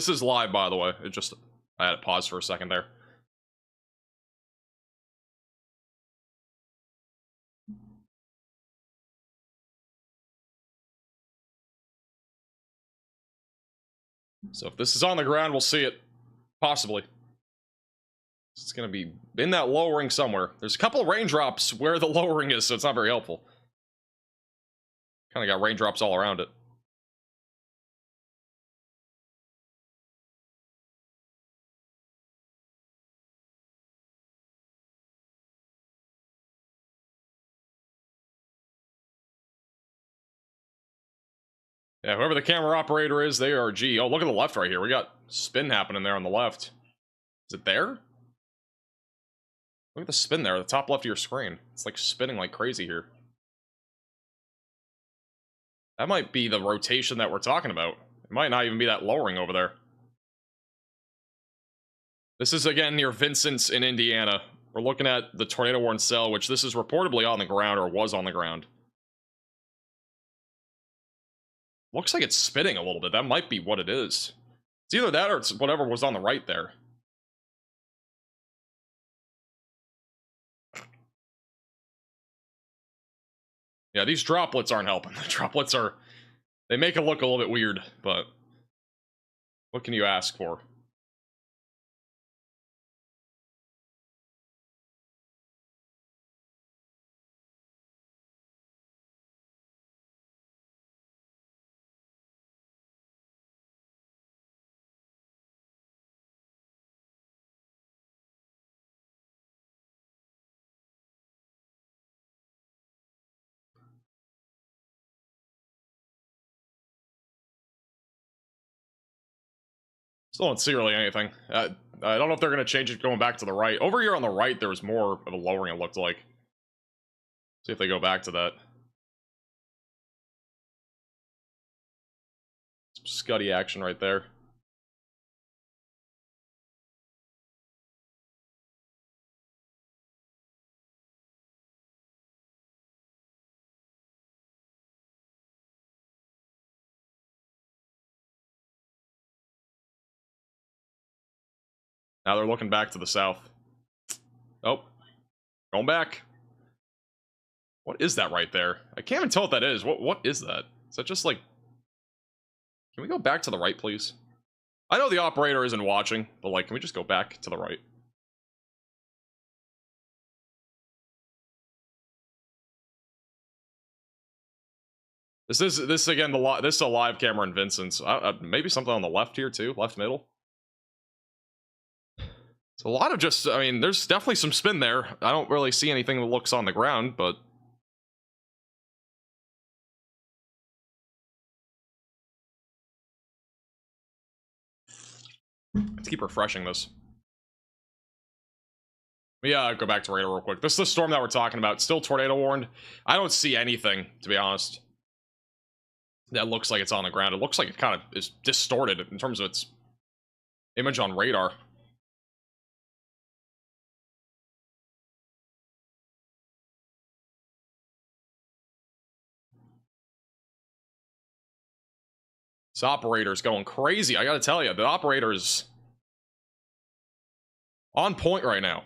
is live, by the way. I had to pause for a second there. So if this is on the ground, we'll see it. Possibly. It's gonna be in that lowering somewhere. There's a couple of raindrops where the lowering is, so it's not very helpful. Kinda got raindrops all around it. Yeah, whoever the camera operator is, they are G. Oh, look at the left right here. We got spin happening there on the left. Is it there? Look at the spin there, the top left of your screen. It's like spinning like crazy here. That might be the rotation that we're talking about. It might not even be that lowering over there. This is, again, near Vincent's in Indiana. We're looking at the tornado-warned cell, which this is reportedly on the ground, or was on the ground. Looks like it's spinning a little bit. That might be what it is. It's either that or it's whatever was on the right there. Yeah, these droplets aren't helping. The droplets are... They make it look a little bit weird, but... What can you ask for? Still don't see really anything. I don't know if they're going to change it going back to the right. Over here on the right, there was more of a lowering, it looked like. See if they go back to that. Scuddy action right there. Now they're looking back to the south. Oh, going back. What is that right there? I can't even tell what that is. What is that? Is that just like... Can we go back to the right, please? I know the operator isn't watching, but like, can we just go back to the right? This is again this is a live camera in Vincent's. Maybe something on the left here too, left middle. It's a lot of just, I mean, there's definitely some spin there. I don't really see anything that looks on the ground, but let's keep refreshing this. Yeah, go back to radar real quick. This is the storm that we're talking about. Still tornado warned. I don't see anything, to be honest, that looks like it's on the ground. It looks like it kind of is distorted in terms of its image on radar. This operator's going crazy. I gotta tell you, the operator is on point right now.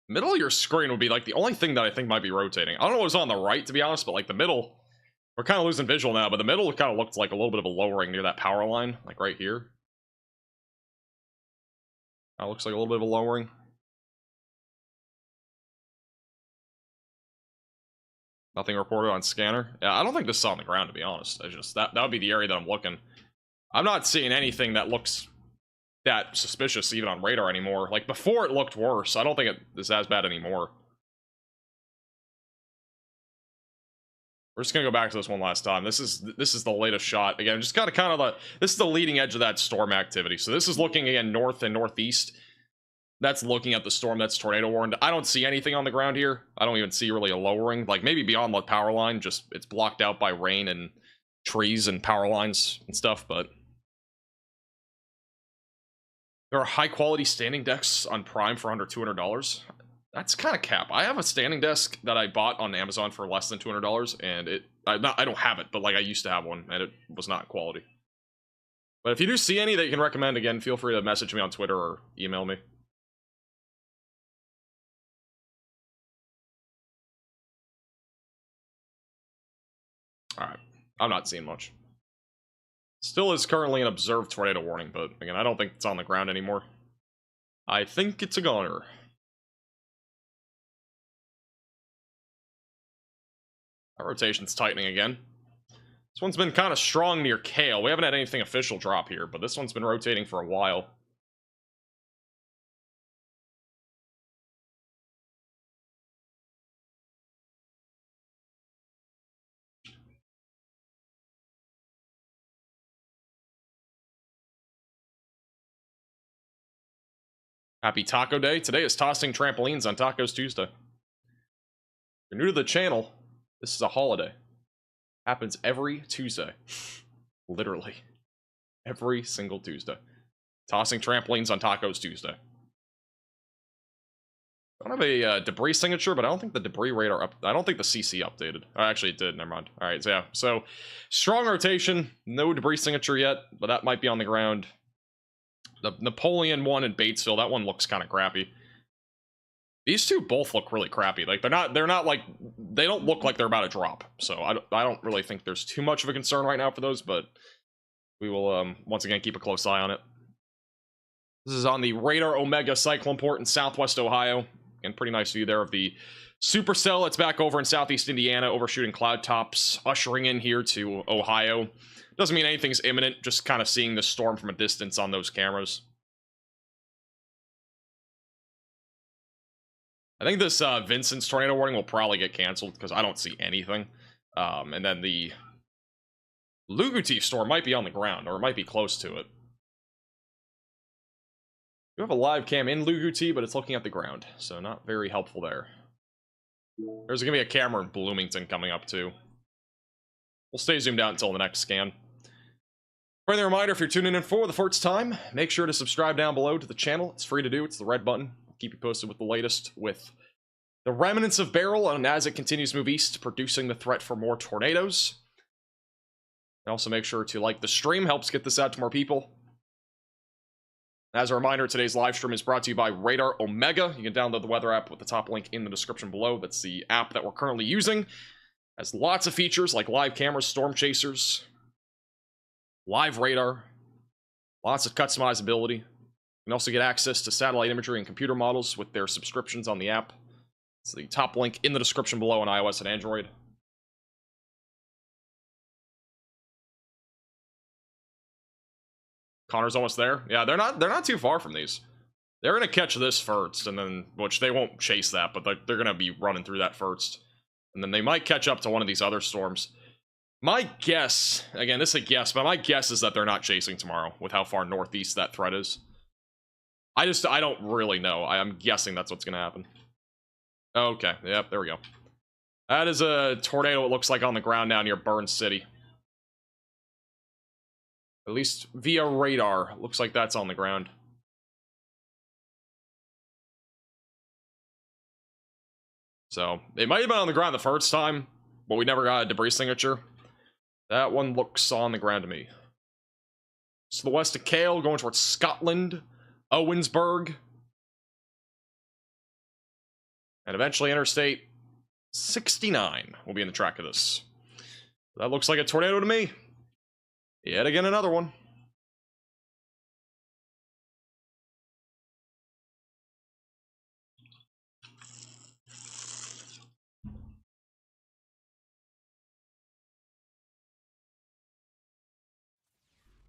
Middle of your screen would be like the only thing that I think might be rotating. I don't know what was on the right, to be honest, but like the middle, we're kind of losing visual now, but the middle kind of looked like a little bit of a lowering near that power line, like right here. That looks like a little bit of a lowering. Nothing reported on scanner. Yeah, I don't think this is on the ground, to be honest. I just that would be the area that I'm looking. I'm not seeing anything that looks that suspicious even on radar anymore. Like before it looked worse. I don't think it is as bad anymore. We're just gonna go back to this one last time. This is the latest shot. Again, just kind of this is the leading edge of that storm activity. So this is looking again north and northeast. That's looking at the storm that's tornado warned. I don't see anything on the ground here. I don't even see really a lowering. Like maybe beyond the power line, just it's blocked out by rain and trees and power lines and stuff, but there are high quality standing desks on Prime for under $200. That's kind of cap. I have a standing desk that I bought on Amazon for less than $200, and I don't have it, but like I used to have one, and it was not quality. But if you do see any that you can recommend, again, feel free to message me on Twitter or email me. Alright, I'm not seeing much. Still is currently an observed tornado warning, but again, I don't think it's on the ground anymore. I think it's a goner. Our rotation's tightening again. This one's been kind of strong near Kale. We haven't had anything official drop here, but this one's been rotating for a while. Happy Taco Day. Today is tossing trampolines on Tacos Tuesday. If you're new to the channel, this is a holiday. Happens every Tuesday. Literally. Every single Tuesday. Tossing trampolines on Tacos Tuesday. I don't have a debris signature, but I don't think the debris radar I don't think the CC updated. Actually, it did. Never mind. All right, so yeah. So, strong rotation. No debris signature yet, but that might be on the ground. The Napoleon one in Batesville, that one looks kind of crappy. These two both look really crappy. Like, they're not like, they don't look like they're about to drop. So, I don't really think there's too much of a concern right now for those, but we will, once again, keep a close eye on it. This is on the Radar Omega Cyclone Port in Southwest Ohio. And pretty nice view there of the supercell. It's back over in Southeast Indiana, overshooting cloud tops, ushering in here to Ohio. Doesn't mean anything's imminent, just kind of seeing the storm from a distance on those cameras. I think this Vincent's tornado warning will probably get canceled because I don't see anything. And then the Luguti storm might be on the ground, or it might be close to it. We have a live cam in Luguti, but it's looking at the ground, so not very helpful there. There's gonna be a camera in Bloomington coming up too. We'll stay zoomed out until the next scan. Friendly reminder, if you're tuning in for the first time, make sure to subscribe down below to the channel. It's free to do. It's the red button. I'll keep you posted with the latest with the remnants of Beryl, and as it continues to move east, producing the threat for more tornadoes. And also make sure to like the stream. Helps get this out to more people. As a reminder, today's live stream is brought to you by Radar Omega. You can download the weather app with the top link in the description below. That's the app that we're currently using. It has lots of features like live cameras, storm chasers, live radar, lots of customizability. You can also get access to satellite imagery and computer models with their subscriptions on the app. It's the top link in the description below on iOS and Android. Connor's almost there. Yeah, they're not too far from these. They're gonna catch this first, and then, which they won't chase that, but they're gonna be running through that first. And then they might catch up to one of these other storms. My guess, again, this is a guess, but my guess is that they're not chasing tomorrow with how far northeast that threat is. I don't really know. I'm guessing that's what's gonna happen. Okay, yep, there we go. That is a tornado, it looks like, on the ground now near Burn City. At least via radar, looks like that's on the ground. So, it might have been on the ground the first time, but we never got a debris signature. That one looks on the ground to me. It's to the west of Cale, going towards Scotland, Owensburg, and eventually Interstate 69 will be in the track of this. That looks like a tornado to me. Yet again, another one.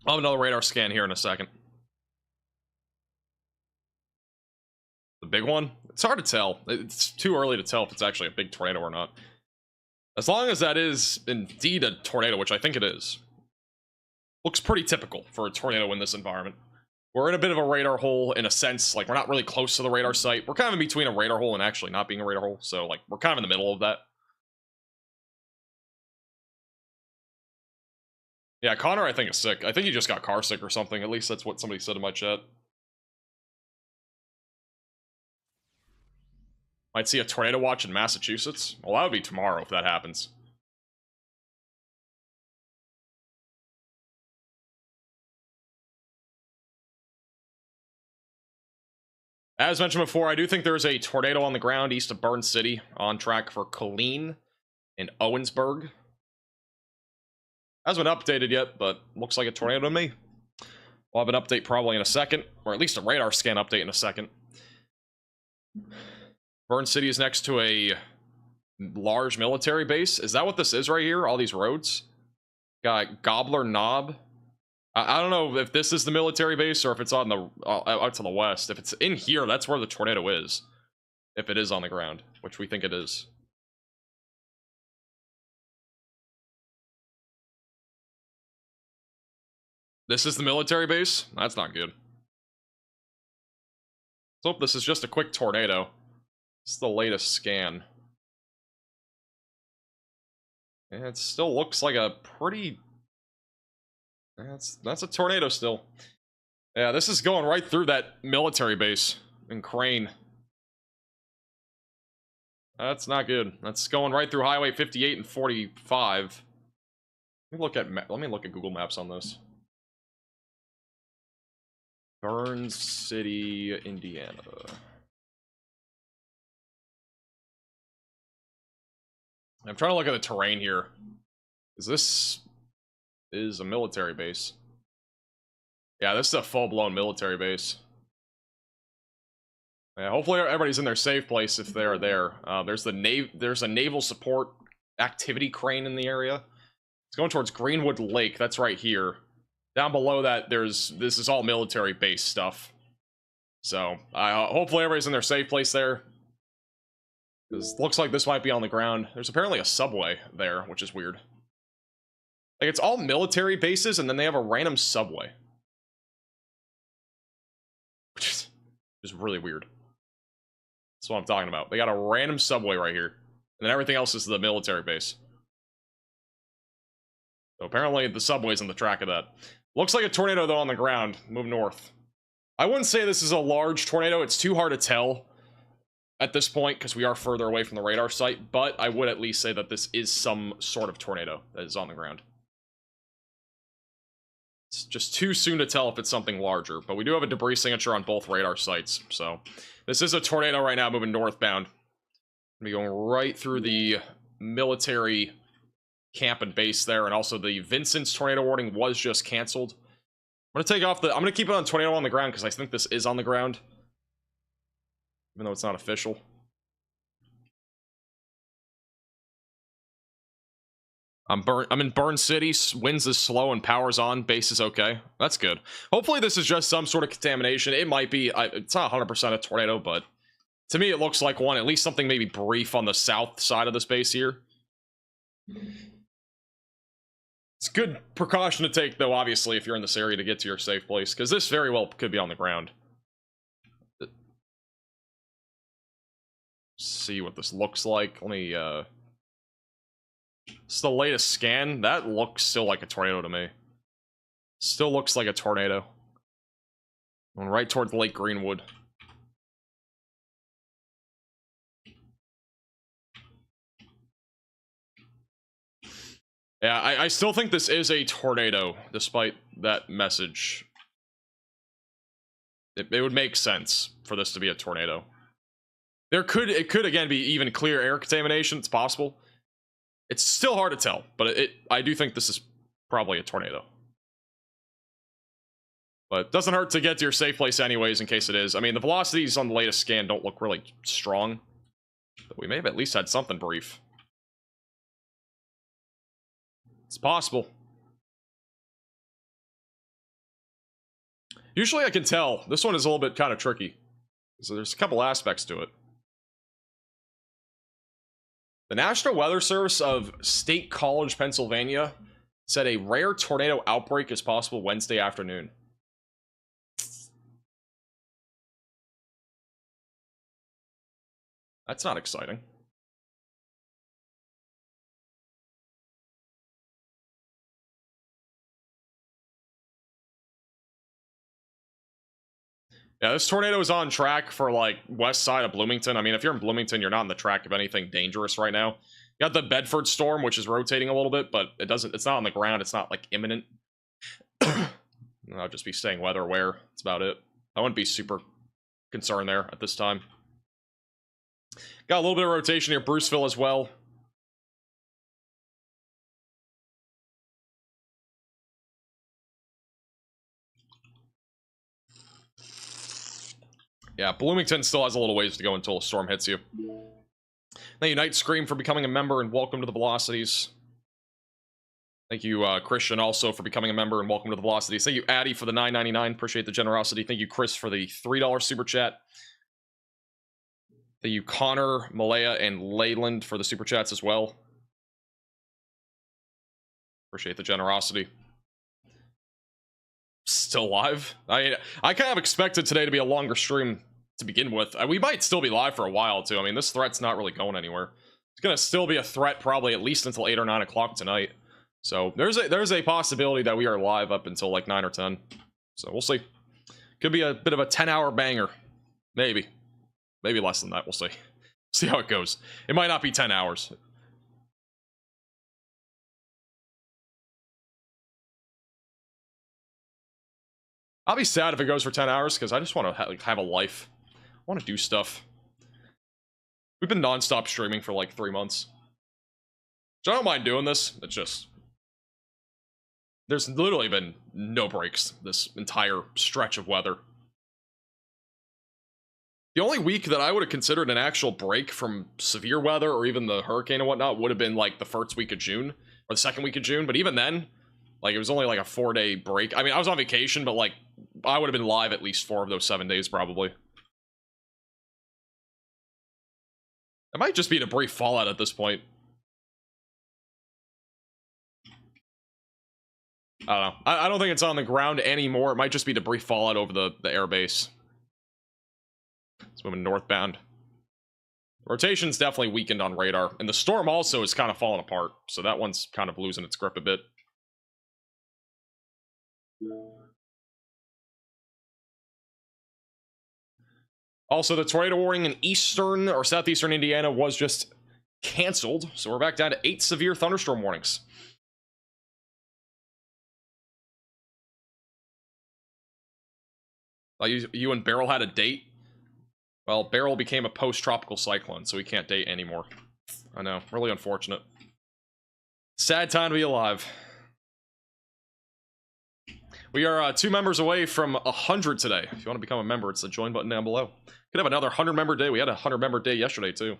I'll have another radar scan here in a second. The big one? It's hard to tell. It's too early to tell if it's actually a big tornado or not. As long as that is indeed a tornado, which I think it is. Looks pretty typical for a tornado in this environment. We're in a bit of a radar hole in a sense. Like, we're not really close to the radar site. We're kind of in between a radar hole and actually not being a radar hole. So, like, we're kind of in the middle of that. Yeah, Connor, I think, is sick. I think he just got car sick or something. At least that's what somebody said in my chat. Might see a tornado watch in Massachusetts. Well, that would be tomorrow if that happens. As mentioned before, I do think there's a tornado on the ground east of Burn City, on track for Colleen and Owensburg. Hasn't been updated yet, but looks like a tornado to me. We'll have an update probably in a second, or at least a radar scan update in a second. Burn City is next to a large military base. Is that what this is right here? All these roads? Got Gobbler Knob. I don't know if this is the military base or if it's on the out to the west. If it's in here, that's where the tornado is. If it is on the ground, which we think it is. This is the military base? That's not good. Let's hope this is just a quick tornado. This is the latest scan. And it still looks like a pretty... That's a tornado still. Yeah, this is going right through that military base in Crane. That's not good. That's going right through Highway 58 and 45. Let me look at Google Maps on this. Burn City, Indiana. I'm trying to look at the terrain here. This is a military base. Yeah, this is a full-blown military base. Yeah, hopefully everybody's in their safe place if they're there. There's a naval support activity crane in the area. It's going towards Greenwood Lake. That's right here. Down below that, this is all military base stuff. So, hopefully everybody's in their safe place there. Because looks like this might be on the ground. There's apparently a subway there, which is weird. Like, it's all military bases, and then they have a random subway. Which is really weird. That's what I'm talking about. They got a random subway right here. And then everything else is the military base. So apparently the subway's on the track of that. Looks like a tornado, though, on the ground. Move north. I wouldn't say this is a large tornado. It's too hard to tell at this point because we are further away from the radar site. But I would at least say that this is some sort of tornado that is on the ground. It's just too soon to tell if it's something larger. But we do have a debris signature on both radar sites. So this is a tornado right now moving northbound. Be going right through the military camp and base there, and also the Vincent's tornado warning was just canceled. I'm gonna keep it on tornado on the ground because I think this is on the ground, even though it's not official. I'm in Burn City. Winds is slow and power's on. Base is okay. That's good. Hopefully this is just some sort of contamination. It might be. It's not 100% a tornado, but to me it looks like one. At least something maybe brief on the south side of this base here. It's good precaution to take, though, obviously, if you're in this area to get to your safe place, because this very well could be on the ground. Let's see what this looks like. Let me, it's the latest scan. That looks still like a tornado to me. Still looks like a tornado. Going right towards Lake Greenwood. Yeah, I still think this is a tornado, despite that message. It would make sense for this to be a tornado. It could again be even clear air contamination. It's possible. It's still hard to tell, but I do think this is probably a tornado. But it doesn't hurt to get to your safe place anyways, in case it is. I mean, the velocities on the latest scan don't look really strong, but we may have at least had something brief. It's possible. Usually I can tell. This one is a little bit kind of tricky. So there's a couple aspects to it. The National Weather Service of State College, Pennsylvania said a rare tornado outbreak is possible Wednesday afternoon. That's not exciting. Yeah, this tornado is on track for, like, west side of Bloomington. I mean, if you're in Bloomington, you're not on the track of anything dangerous right now. You got the Bedford storm, which is rotating a little bit, but it's not on the ground. It's not, like, imminent. I'll just be staying weather aware. That's about it. I wouldn't be super concerned there at this time. Got a little bit of rotation near Bruceville as well. Yeah, Bloomington still has a little ways to go until a storm hits you. Thank you, Night Scream, for becoming a member, and welcome to the Velocities. Thank you, Christian, also, for becoming a member, and welcome to the Velocities. Thank you, Addy, for the $9.99. Appreciate the generosity. Thank you, Chris, for the $3 super chat. Thank you, Connor, Malaya, and Leyland for the super chats as well. Appreciate the generosity. Still live? I kind of expected today to be a longer stream to begin with. We might still be live for a while, too. I mean, this threat's not really going anywhere. It's going to still be a threat probably at least until 8 or 9 o'clock tonight. So there's a possibility that we are live up until like 9 or 10. So we'll see. Could be a bit of a 10-hour banger. Maybe. Maybe less than that. We'll see. See how it goes. It might not be 10 hours. I'll be sad if it goes for 10 hours, because I just want to have a life. I want to do stuff. We've been non-stop streaming for like 3 months. So I don't mind doing this. It's just... there's literally been no breaks this entire stretch of weather. The only week that I would have considered an actual break from severe weather, or even the hurricane and whatnot, would have been like the first week of June, or the second week of June, but even then, like, it was only like a 4-day break. I mean, I was on vacation, but like, I would have been live at least 4 of those 7 days, probably. It might just be a brief fallout at this point. I don't know. I don't think it's on the ground anymore. It might just be debris fallout over the airbase. It's moving northbound. Rotation's definitely weakened on radar, and the storm also is kind of falling apart, so that one's kind of losing its grip a bit. Also, the tornado warning in eastern or southeastern Indiana was just canceled, so we're back down to 8 severe thunderstorm warnings. You and Beryl had a date? Well, Beryl became a post-tropical cyclone, so we can't date anymore. I know, really unfortunate. Sad time to be alive. We are 2 members away from 100 today. If you want to become a member, it's the join button down below. Could have another 100-member day. We had a 100-member day yesterday, too.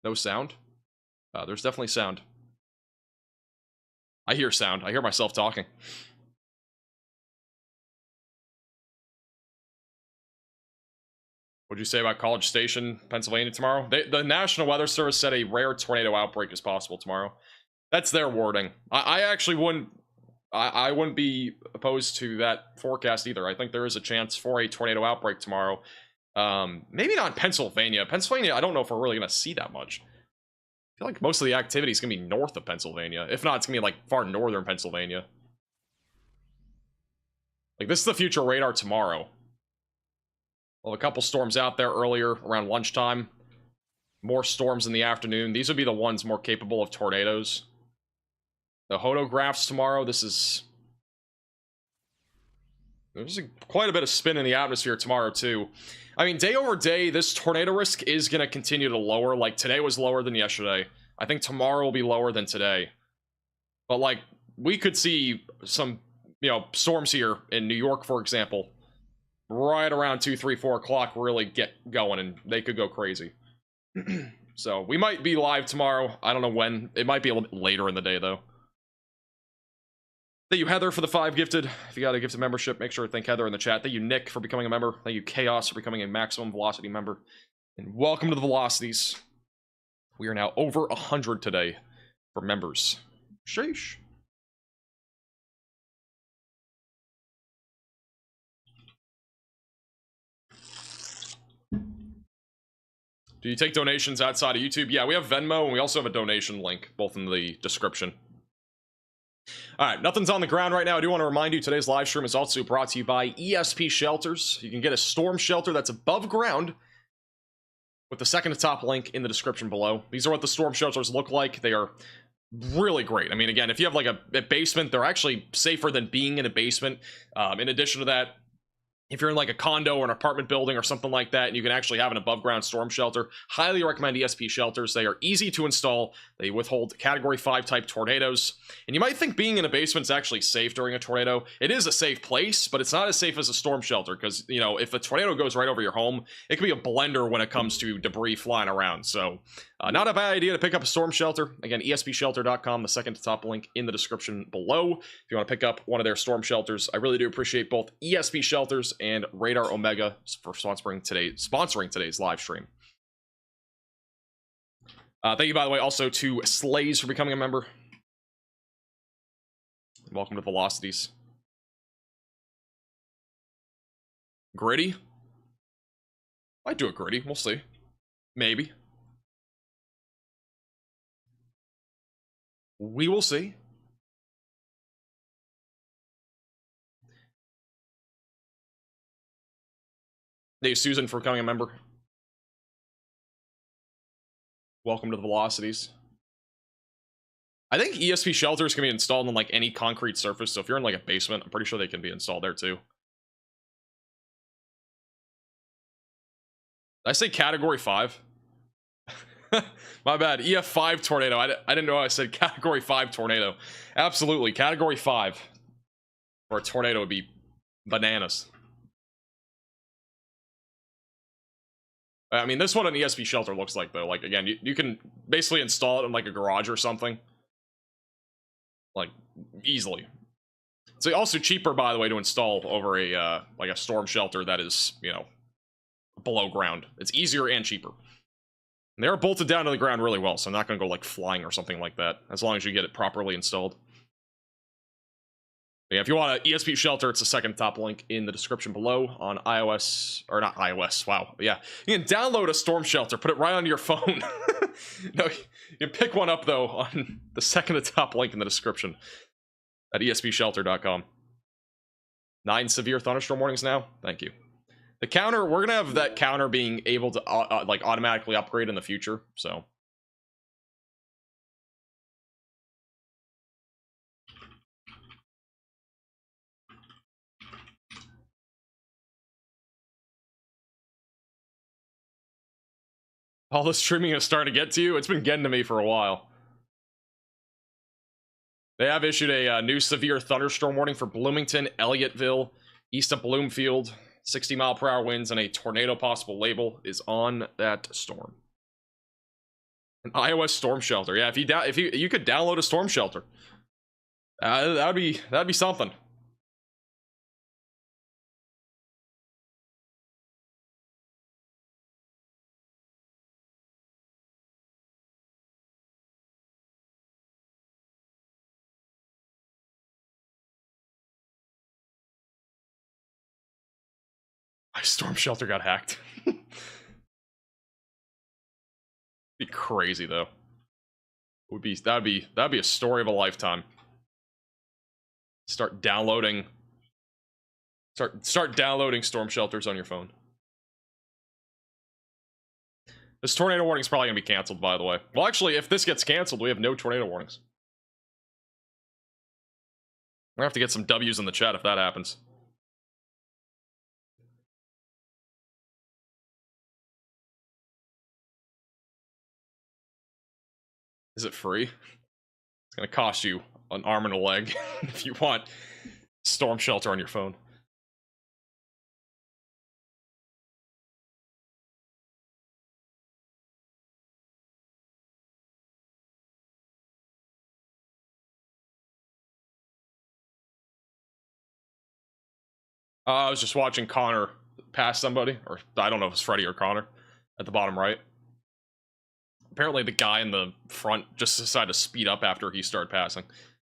No sound? There's definitely sound. I hear sound. I hear myself talking. What'd you say about College Station, Pennsylvania tomorrow? The National Weather Service said a rare tornado outbreak is possible tomorrow. That's their wording. I actually wouldn't... I wouldn't be opposed to that forecast either. I think there is a chance for a tornado outbreak tomorrow. Maybe not in Pennsylvania. Pennsylvania, I don't know if we're really going to see that much. I feel like most of the activity is going to be north of Pennsylvania. If not, it's going to be like far northern Pennsylvania. Like, this is the future radar tomorrow. Well, a couple storms out there earlier around lunchtime. More storms in the afternoon. These would be the ones more capable of tornadoes. The hodographs tomorrow. There's quite a bit of spin in the atmosphere tomorrow, too. I mean, day over day, this tornado risk is going to continue to lower. Like, today was lower than yesterday. I think tomorrow will be lower than today. But, like, we could see some, storms here in New York, for example, right around 2, 3, 4 o'clock really get going, and they could go crazy. So, we might be live tomorrow. I don't know when. It might be a little bit later in the day, though. Thank you, Heather, for the 5 gifted. If you got a gifted membership, make sure to thank Heather in the chat. Thank you, Nick, for becoming a member. Thank you, Chaos, for becoming a Maximum Velocity member. And welcome to the Velocities. We are now over 100 today for members. Sheesh. Do you take donations outside of YouTube? Yeah, we have Venmo, and we also have a donation link, both in the description. Alright, nothing's on the ground right now. I do want to remind you, today's live stream is also brought to you by ESP Shelters. You can get a storm shelter that's above ground with the second to top link in the description below. These are what the storm shelters look like. They are really great. I mean, again, if you have like a basement, they're actually safer than being in a basement. In addition to that, if you're in like a condo or an apartment building or something like that, and you can actually have an above ground storm shelter, highly recommend ESP Shelters. They are easy to install. They withhold category 5 type tornadoes. And you might think being in a basement is actually safe during a tornado. It is a safe place, but it's not as safe as a storm shelter because, if a tornado goes right over your home, it can be a blender when it comes to debris flying around. So not a bad idea to pick up a storm shelter. Again, espshelter.com, the second to top link in the description below. If you want to pick up one of their storm shelters, I really do appreciate both ESP Shelters and Radar Omega for sponsoring today's live stream. Thank you, by the way, also to Slays for becoming a member. Welcome to Velocities. Gritty? I'd do it gritty. We'll see. Maybe. We will see. Thank you, Susan, for becoming a member. Welcome to the Velocities. I think ESP shelters can be installed on like any concrete surface, so if you're in like a basement, I'm pretty sure they can be installed there too. Did I say category 5? My bad. EF5 tornado. I didn't know I said category 5 tornado. Absolutely. Category 5 for a tornado would be bananas. I mean, this is what an ESP shelter looks like, though. Like, again, you can basically install it in, like, a garage or something. Like, easily. It's also cheaper, by the way, to install over a, like, a storm shelter that is, below ground. It's easier and cheaper. And they are bolted down to the ground really well, so I'm not going to go, like, flying or something like that, as long as you get it properly installed. Yeah, if you want an ESP shelter, it's the second top link in the description below on iOS, or not iOS, wow. But yeah, you can download a storm shelter, put it right onto your phone. No, you can pick one up, though, on the second to top link in the description at espshelter.com. 9 severe thunderstorm warnings now. Thank you. The counter, we're going to have that counter being able to like automatically upgrade in the future, so. All this streaming is starting to get to you. It's been getting to me for a while. They have issued a new severe thunderstorm warning for Bloomington, Elliotteville, east of Bloomfield. 60-mile-per-hour winds and a tornado possible label is on that storm. An iOS storm shelter. Yeah, if you could download a storm shelter, that'd be something. My storm shelter got hacked. Be crazy though. That'd be a story of a lifetime. Start downloading storm shelters on your phone. This tornado warning is probably gonna be canceled, by the way. Well, actually, if this gets canceled, we have no tornado warnings. We're gonna have to get some W's in the chat if that happens. Is it free? It's gonna cost you an arm and a leg if you want storm shelter on your phone. I was just watching Connor pass somebody, or I don't know if it's Freddy or Connor, at the bottom right. Apparently the guy in the front just decided to speed up after he started passing.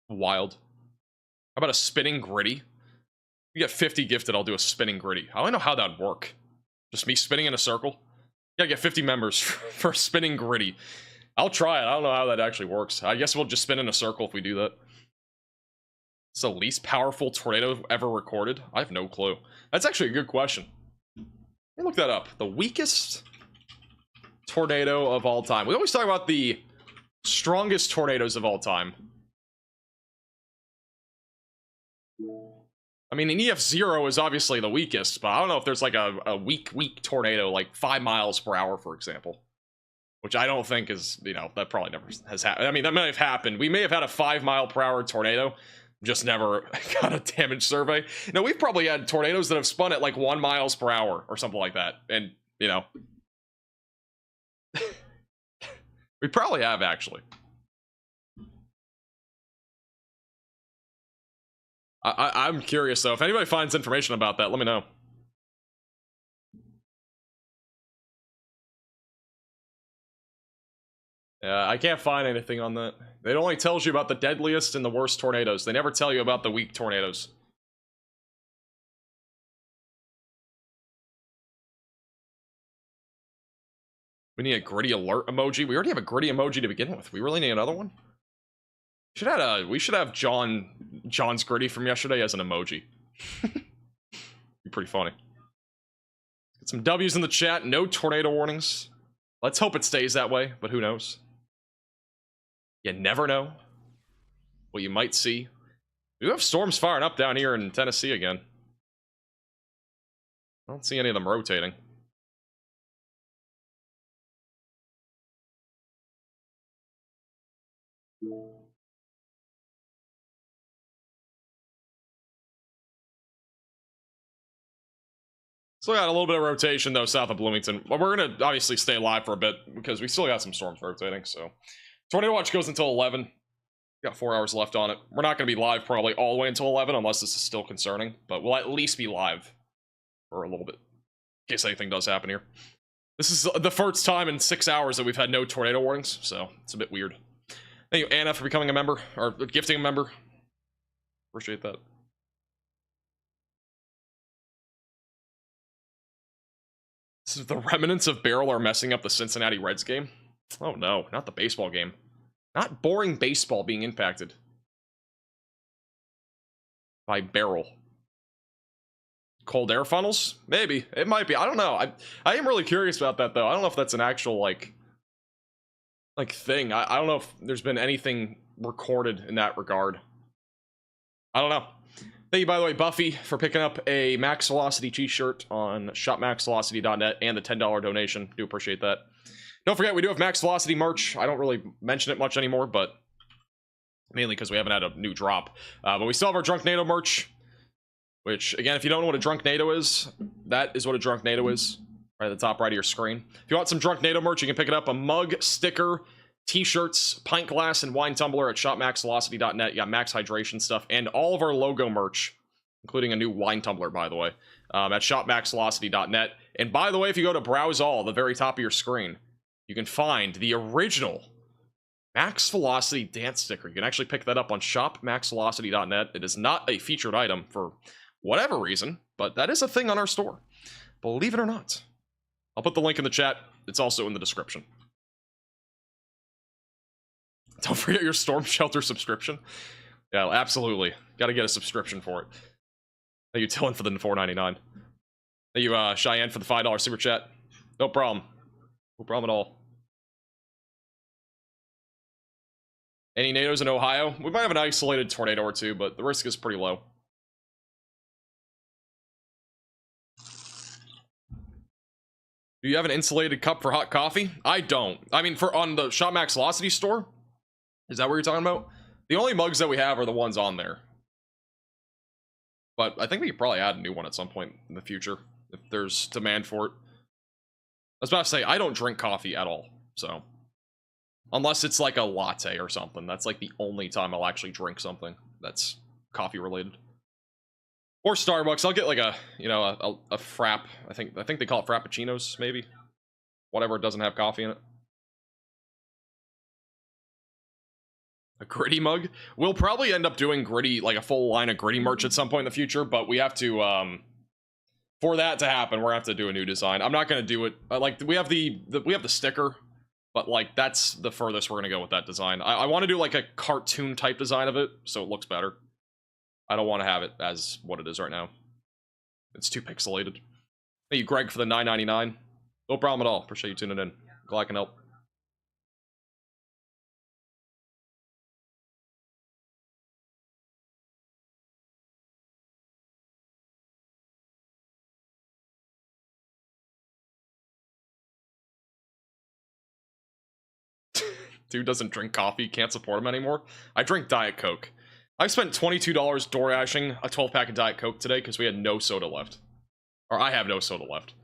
Wild. How about a spinning gritty? You get 50 gifted, I'll do a spinning gritty. I don't know how that'd work. Just me spinning in a circle? You gotta get 50 members for spinning gritty. I'll try it. I don't know how that actually works. I guess we'll just spin in a circle if we do that. It's the least powerful tornado ever recorded? I have no clue. That's actually a good question. Let me look that up. The weakest tornado of all time. We always talk about the strongest tornadoes of all time. I mean, an EF0 is obviously the weakest, but I don't know if there's like a weak tornado, like 5 miles per hour, for example. Which I don't think is, you know, that probably never has happened. I mean, that may have happened. We may have had a 5 mile per hour tornado, just never got a damage survey. Now, we've probably had tornadoes that have spun at like 1 miles per hour or something like that. And, you know, we probably have, actually. I'm curious, though. If anybody finds information about that, let me know. Yeah, I can't find anything on that. It only tells you about the deadliest and the worst tornadoes. They never tell you about the weak tornadoes. We need a gritty alert emoji. We already have a gritty emoji to begin with. We really need another one? We should have John's gritty from yesterday as an emoji. Be pretty funny. Get some W's in the chat. No tornado warnings. Let's hope it stays that way, but who knows? You never know what you might see. We do have storms firing up down here in Tennessee again. I don't see any of them rotating. Still got a little bit of rotation, though, south of Bloomington. But we're going to obviously stay live for a bit because we still got some storms rotating. So, Tornado Watch goes until 11. Got 4 hours left on it. We're not going to be live probably all the way until 11 unless this is still concerning. But we'll at least be live for a little bit in case anything does happen here. This is the first time in 6 hours that we've had no tornado warnings, so it's a bit weird. Thank you, Anna, for becoming a member, or gifting a member. Appreciate that. The remnants of Beryl are messing up the Cincinnati Reds game. Oh no, not the baseball game. Not boring baseball being impacted by Beryl. Cold air funnels? Maybe. It might be. I don't know. I am really curious about that, though. I don't know if that's an actual, like thing. I don't know if there's been anything recorded in that regard. I don't know. Thank you, by the way, Buffy, for picking up a Max Velocity t-shirt on shopmaxvelocity.net and the $10 donation. Do appreciate that. Don't forget, we do have Max Velocity merch. I don't really mention it much anymore, but mainly because we haven't had a new drop. But we still have our Drunk NATO merch, which, again, if you don't know what a Drunk NATO is, that is what a Drunk NATO is, right at the top right of your screen. If you want some Drunk NATO merch, you can pick it up. A mug, sticker, t-shirts, pint glass, and wine tumbler at shopmaxvelocity.net. You got Max Hydration stuff, and all of our logo merch, including a new wine tumbler, by the way, at shopmaxvelocity.net. And by the way, if you go to Browse All, the very top of your screen, you can find the original Max Velocity dance sticker. You can actually pick that up on shopmaxvelocity.net. It is not a featured item for whatever reason, but that is a thing on our store. Believe it or not. I'll put the link in the chat. It's also in the description. Don't forget your Storm Shelter subscription. Yeah, absolutely. Got to get a subscription for it. Thank you, Dylan, for the $4.99. Thank you, Cheyenne, for the $5 super chat. No problem. No problem at all. Any NATOs in Ohio? We might have an isolated tornado or two, but the risk is pretty low. Do you have an insulated cup for hot coffee? I don't. I mean, on the Shop Max Velocity store? Is that what you're talking about? The only mugs that we have are the ones on there. But I think we could probably add a new one at some point in the future, if there's demand for it. I was about to say, I don't drink coffee at all, so. Unless it's like a latte or something. That's like the only time I'll actually drink something that's coffee related. Or Starbucks. I'll get like a frap. I think they call it frappuccinos, maybe. Whatever doesn't have coffee in it. A gritty mug? We'll probably end up doing gritty, like a full line of gritty merch at some point in the future, but we have to, for that to happen, we're gonna have to do a new design. I'm not gonna do it, like, we have the sticker, but, like, that's the furthest we're gonna go with that design. I want to do, like, a cartoon type design of it, so it looks better. I don't want to have it as what it is right now. It's too pixelated. Thank you, Greg, for the $9.99. No problem at all. Appreciate you tuning in. Glad I can help. Dude doesn't drink coffee, can't support him anymore. I drink Diet Coke. I spent $22 door dashing a 12-pack of Diet Coke today because we had no soda left. Or I have no soda left.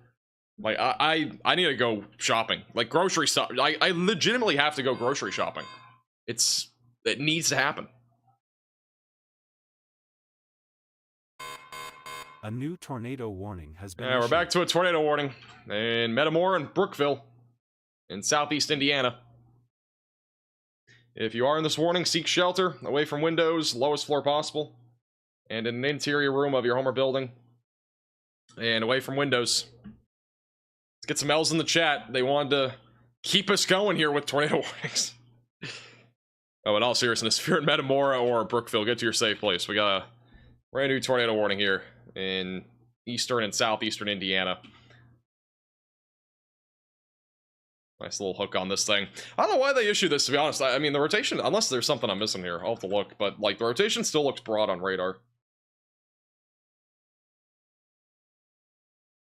Like, I need to go shopping. Like, grocery stuff. I legitimately have to go grocery shopping. It needs to happen. A new tornado warning has been Yeah, we're issued. back to a tornado warning in Metamora and Brookville in southeast Indiana. If you are in this warning, seek shelter away from windows, lowest floor possible, and in an interior room of your home or building, and away from windows. Let's get some L's in the chat. They wanted to keep us going here with tornado warnings. Oh, in all seriousness, if you're in Metamora or Brookville, get to your safe place. We got a brand new tornado warning here in eastern and southeastern Indiana. Nice little hook on this thing. I don't know why they issue this, to be honest. I mean, the rotation, unless there's something I'm missing here, I'll have to look. But, like, the rotation still looks broad on radar.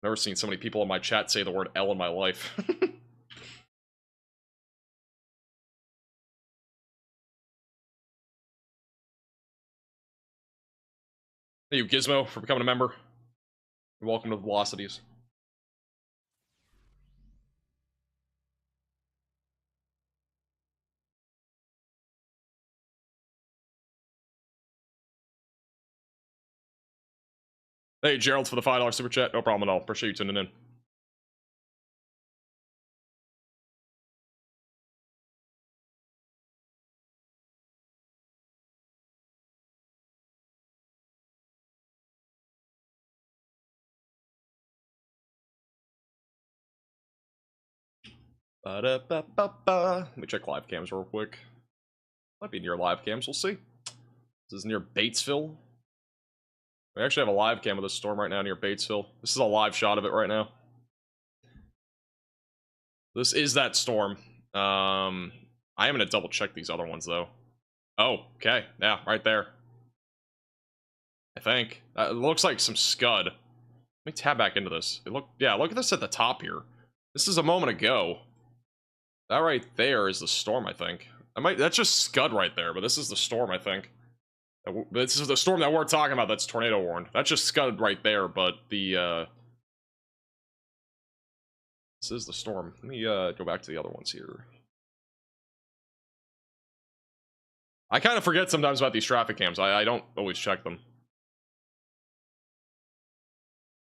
Never seen so many people in my chat say the word L in my life. Thank you, Gizmo, for becoming a member. Welcome to the Velocities. Hey, Gerald, for the $5 super chat. No problem at all. Appreciate you tuning in. Ba-da-ba-ba-ba. Let me check live cams real quick. Might be near live cams, we'll see. This is near Batesville. We actually have a live cam of the storm right now near Batesville. This is a live shot of it right now. This is that storm. I am gonna double check these other ones though. Oh, okay. Yeah, right there. I think. It looks like some scud. Let me tab back into this. Yeah, look at this at the top here. This is a moment ago. That right there is the storm, I think. That's just scud right there, but this is the storm, I think. This is the storm that we're talking about that's tornado warned. That's just scud right there, but the, this is the storm. Let me, go back to the other ones here. I kind of forget sometimes about these traffic cams. I don't always check them.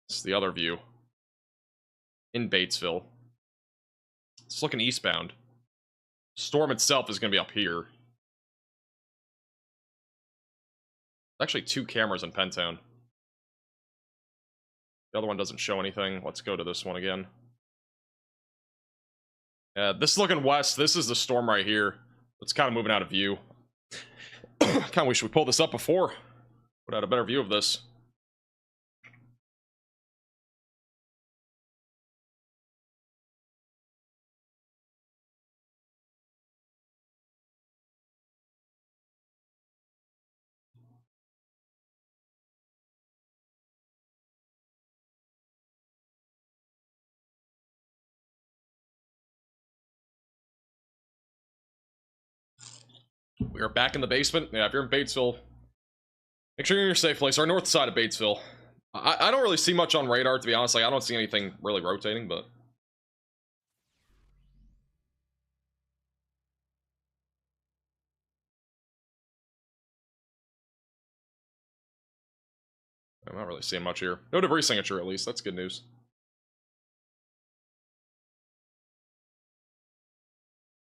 This is the other view. In Batesville. It's looking eastbound. Storm itself is going to be up here. Actually, 2 cameras in Pentown. The other one doesn't show anything. Let's go to this one again. This is looking west. This is the storm right here. It's kind of moving out of view. Kind of wish we pulled this up before. Would have had a better view of this. We are back in the basement. Yeah, if you're in Batesville, make sure you're in your safe place. Our north side of Batesville. I don't really see much on radar, to be honest. Like, I don't see anything really rotating, but... I'm not really seeing much here. No debris signature, at least. That's good news.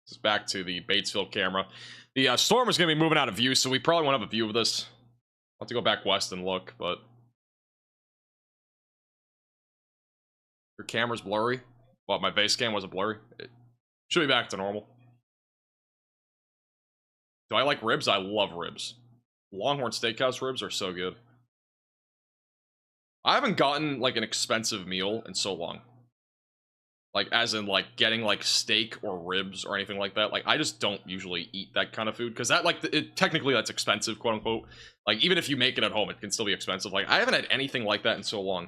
This is back to the Batesville camera. The storm is going to be moving out of view, so we probably won't have a view of this. I'll have to go back west and look, but... Your camera's blurry? Well, my base cam wasn't blurry. It should be back to normal. Do I like ribs? I love ribs. Longhorn Steakhouse ribs are so good. I haven't gotten, like, an expensive meal in so long. Like, as in, like, getting, like, steak or ribs or anything like that. Like, I just don't usually eat that kind of food. Because that, like, technically that's expensive, quote-unquote. Like, even if you make it at home, it can still be expensive. Like, I haven't had anything like that in so long.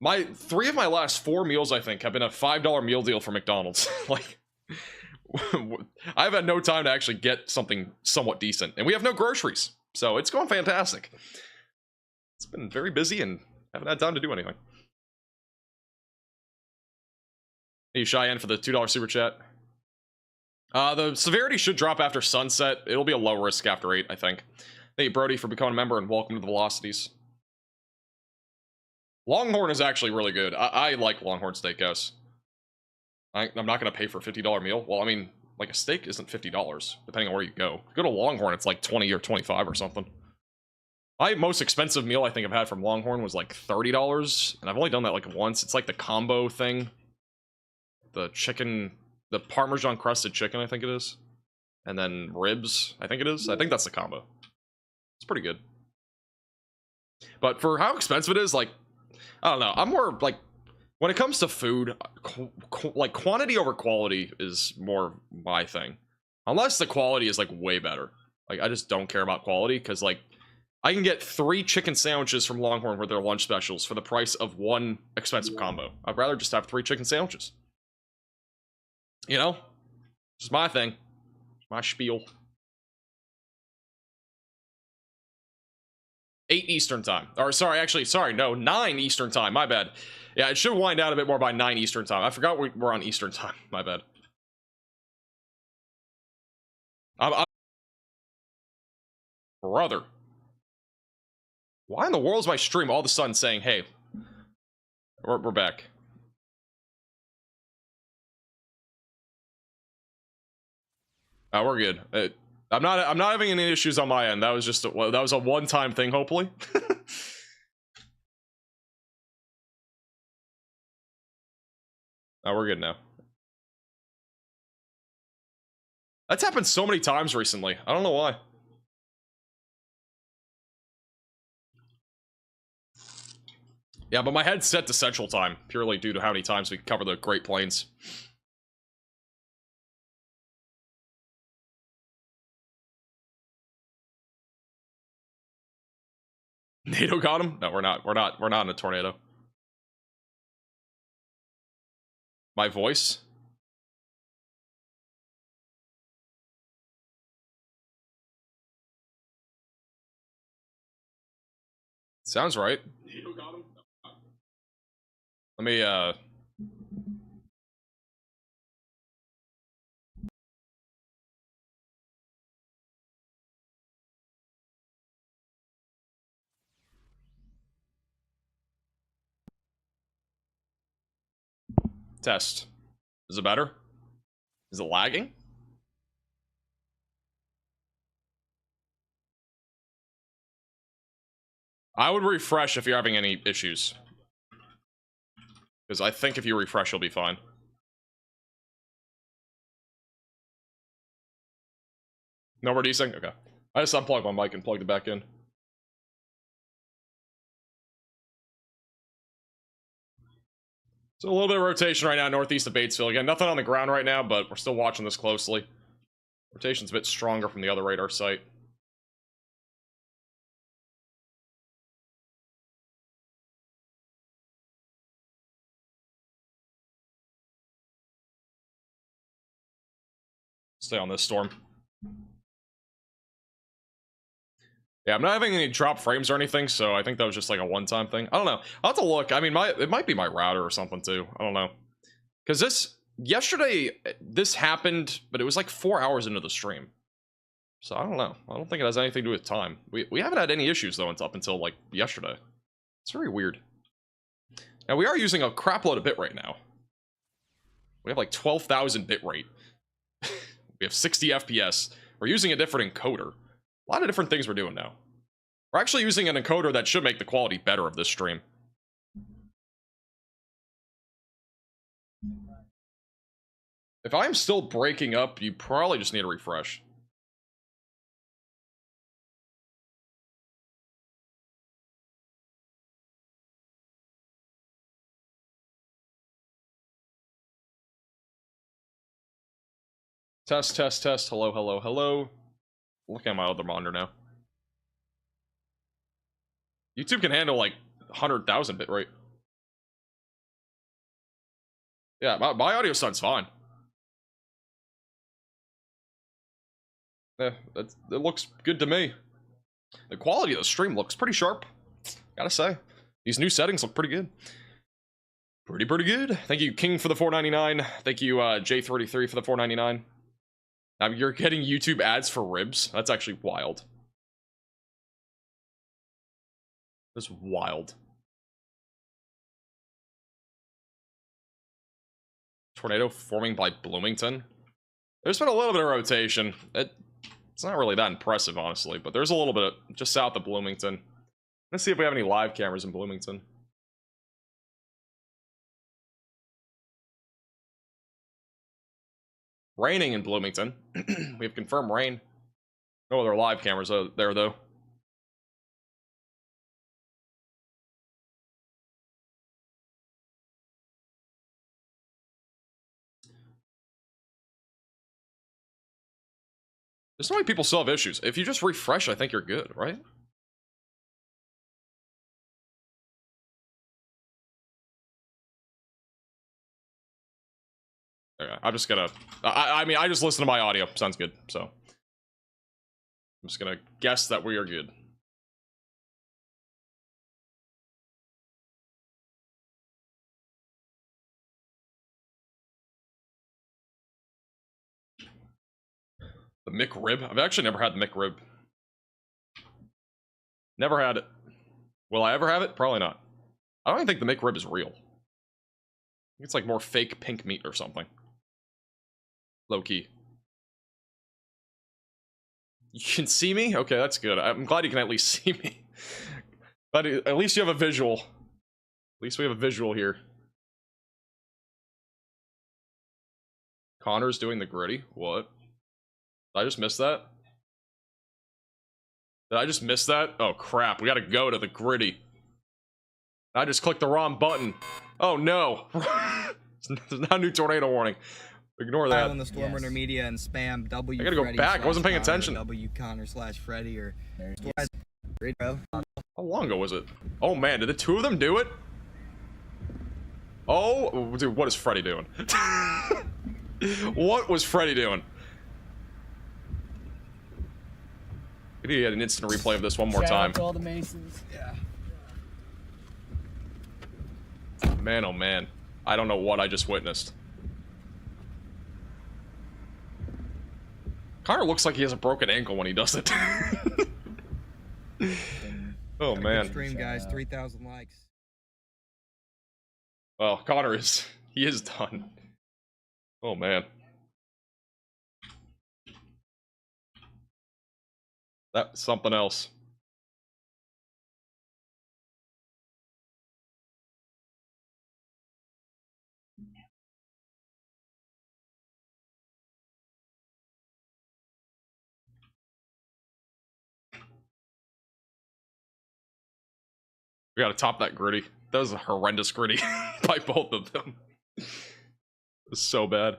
3 of my last 4 meals, I think, have been a $5 meal deal for McDonald's. Like, I've had no time to actually get something somewhat decent. And we have no groceries. So, it's going fantastic. It's been very busy and haven't had time to do anything. Hey, Cheyenne for the $2 super chat. The severity should drop after sunset. It'll be a low risk after 8, I think. Hey, Brody, for becoming a member, and welcome to the Velocities. Longhorn is actually really good. I like Longhorn Steakhouse. I'm not going to pay for a $50 meal. Well, I mean, like, a steak isn't $50, depending on where you go. Go to Longhorn, it's like 20 or 25 or something. My most expensive meal I think I've had from Longhorn was like $30, and I've only done that like once. It's like the combo thing. The chicken, the Parmesan crusted chicken, I think it is. And then ribs, I think it is. I think that's the combo. It's pretty good. But for how expensive it is, like, I don't know. I'm more, like, when it comes to food, like, quantity over quality is more my thing. Unless the quality is, like, way better. Like, I just don't care about quality, because, like, I can get 3 chicken sandwiches from Longhorn with their lunch specials for the price of 1 expensive combo. I'd rather just have 3 chicken sandwiches. You know? It's my thing. It's my spiel. 8 Eastern time. Or, sorry, no, 9 Eastern time. My bad. Yeah, it should wind down a bit more by 9 Eastern time. I forgot we're on Eastern time. My bad. Brother. Why in the world is my stream all of a sudden saying, hey, we're back? We're good. I'm not having any issues on my end. That was just a one-time thing, hopefully. We're good now. That's happened so many times recently. I don't know why. Yeah, but my head's set to Central Time, purely due to how many times we cover the Great Plains. NATO got him? No, we're not. We're not in a tornado. My voice? Sounds right. NATO got him? Let me, test. Is it better? Is it lagging? I would refresh if you're having any issues. Because I think if you refresh, you'll be fine. No more desync? Okay. I just unplugged my mic and plugged it back in. So a little bit of rotation right now, northeast of Batesville. Again, nothing on the ground right now, but we're still watching this closely. Rotation's a bit stronger from the other radar site. Stay on this storm. Yeah, I'm not having any drop frames or anything, so I think that was just like a one-time thing. I don't know. I'll have to look. I mean, it might be my router or something too. I don't know. Because yesterday, this happened, but it was like 4 hours into the stream. So I don't know. I don't think it has anything to do with time. We haven't had any issues though up until like yesterday. It's very weird. Now we are using a crap load of bitrate now. We have like 12,000 bitrate. We have 60 FPS. We're using a different encoder. A lot of different things we're doing now. We're actually using an encoder that should make the quality better of this stream. If I'm still breaking up, you probably just need a refresh. Test, test, test. Hello, hello, hello. Look at my other monitor now. YouTube can handle like 100,000 bitrate. Yeah, my audio sounds fine. Yeah, it looks good to me. The quality of the stream looks pretty sharp. Gotta say. These new settings look pretty good. Pretty good. Thank you, King, for the $4.99. Thank you, J33 for the $4.99. You're getting YouTube ads for ribs? That's actually wild. That's wild. Tornado forming by Bloomington. There's been a little bit of rotation. It's not really that impressive, honestly, but there's a little bit just south of Bloomington. Let's see if we have any live cameras in Bloomington. Raining in Bloomington. We have confirmed rain. No other live cameras there, though. There's so many people still have issues. If you just refresh, I think you're good, right? Okay, I'm just gonna... I mean, I just listen to my audio. Sounds good, so... I'm just gonna guess that we are good. The McRib? I've actually never had the McRib. Never had it. Will I ever have it? Probably not. I don't even think the McRib is real. I think it's like more fake pink meat or something. Low key. You can see me? Okay, that's good. I'm glad you can at least see me. But at least you have a visual. At least we have a visual here. Connor's doing the gritty? What? Did I just miss that? Did I just miss that? Oh crap, we gotta go to the gritty. I just clicked the wrong button. Oh no. There's now a new tornado warning. Ignore that. On the Storm Runner Media and spam W. I gotta go back. I wasn't paying attention. W Connor/Freddy or. Great, bro. How long ago was it? Oh man, did the two of them do it? Oh, dude, what is Freddy doing? What was Freddy doing? We need to get an instant replay of this one more Shout time. out to all the Masons. Yeah. Man, oh man. I don't know what I just witnessed. Connor looks like he has a broken ankle when he does it. Oh man. Stream, guys. 3,000 likes. Well, Connor is... he is done. Oh man. That's something else. We gotta top that gritty. That was a horrendous gritty by both of them. It was so bad.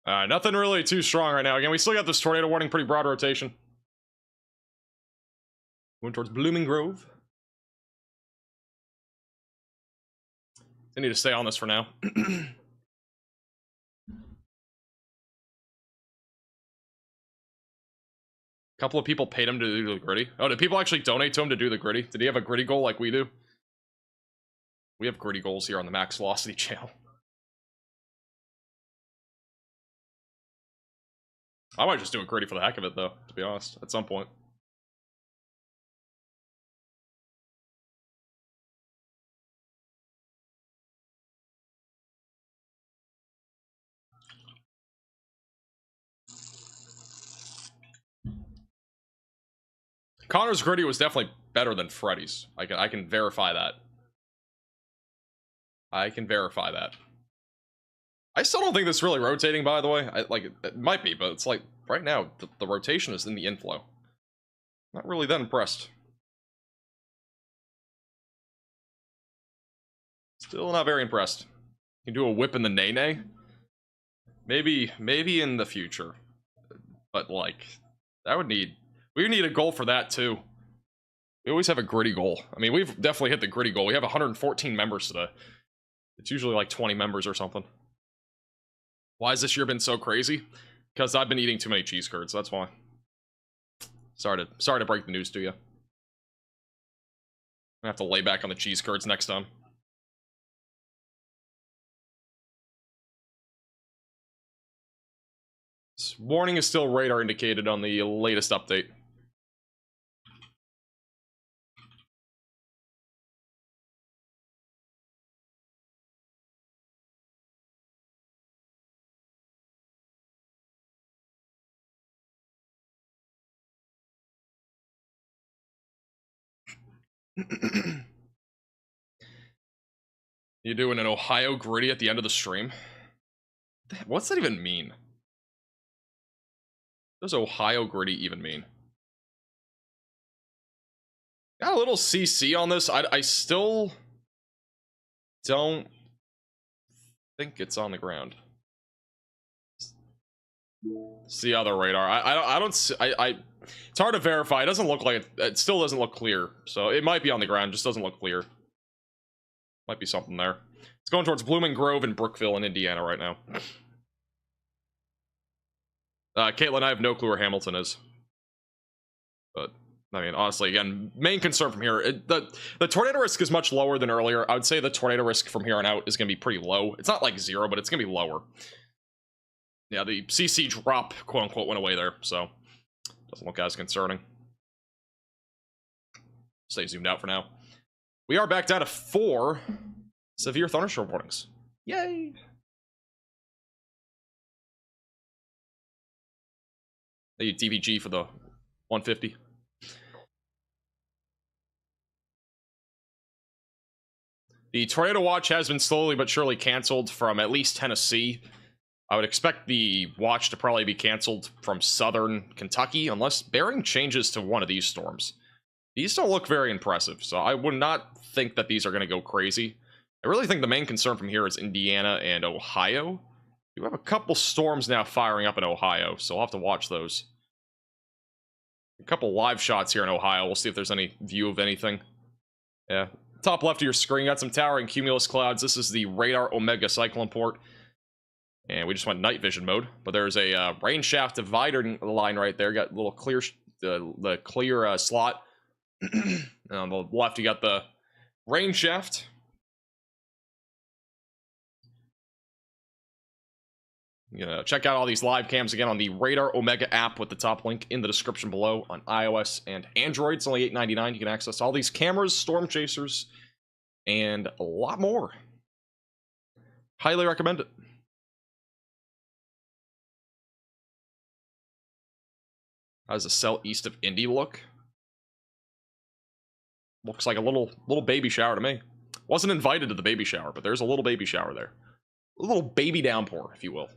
Nothing really too strong right now. Again, we still got this tornado warning, pretty broad rotation. Going towards Blooming Grove. I need to stay on this for now. Couple of people paid him to do the gritty. Oh, did people actually donate to him to do the gritty? Did he have a gritty goal like we do? We have gritty goals here on the Max Velocity channel. I might just do a gritty for the heck of it, though, to be honest, at some point. Connor's gritty was definitely better than Freddy's. I can verify that. I can verify that. I still don't think this is really rotating, by the way. It might be, but it's like, right now, the rotation is in the inflow. Not really that impressed. Still not very impressed. You can do a whip in the nay-nay? Maybe in the future. But, like, that would need... we need a goal for that, too. We always have a gritty goal. I mean, we've definitely hit the gritty goal. We have 114 members today. It's usually like 20 members or something. Why has this year been so crazy? Because I've been eating too many cheese curds, that's why. Sorry to break the news to you. I'm gonna have to lay back on the cheese curds next time. This warning is still radar indicated on the latest update. You doing an Ohio gritty at the end of the stream? What's that even mean? What does Ohio gritty even mean? Got a little CC on this. I still don't think it's on the ground. It's the other radar. I don't see, it's hard to verify. It doesn't look like it still doesn't look clear. So it might be on the ground, just doesn't look clear. Might be something there. It's going towards Blooming Grove and Brookville in Indiana right now. Caitlin, I have no clue where Hamilton is. But, I mean, honestly, again, main concern from here, the tornado risk is much lower than earlier. I would say the tornado risk from here on out is going to be pretty low. It's not like 0, but it's going to be lower. Yeah, the CC drop, quote-unquote, went away there, so doesn't look as concerning. Stay zoomed out for now. We are back down to 4 severe thunderstorm warnings. Yay! The DVG for the 150. The tornado watch has been slowly but surely canceled from at least Tennessee. I would expect the watch to probably be canceled from southern Kentucky, unless bearing changes to one of these storms. These don't look very impressive, so I would not think that these are going to go crazy. I really think the main concern from here is Indiana and Ohio. You have a couple storms now firing up in Ohio, so I'll have to watch those. A couple live shots here in Ohio. We'll see if there's any view of anything. Yeah. Top left of your screen, got some towering cumulus clouds. This is the radar Omega cyclone port. And we just went night vision mode. But there's a rain shaft divider line right there. Got a little clear, the clear slot. And on the left, you got the rain shaft. You know, check out all these live cams again on the Radar Omega app with the top link in the description below on iOS and Android. It's only $8.99. You can access all these cameras, storm chasers, and a lot more. Highly recommend it. How does the cell east of Indy look? Looks like a little baby shower to me. Wasn't invited to the baby shower, but there's a little baby shower there. A little baby downpour, if you will.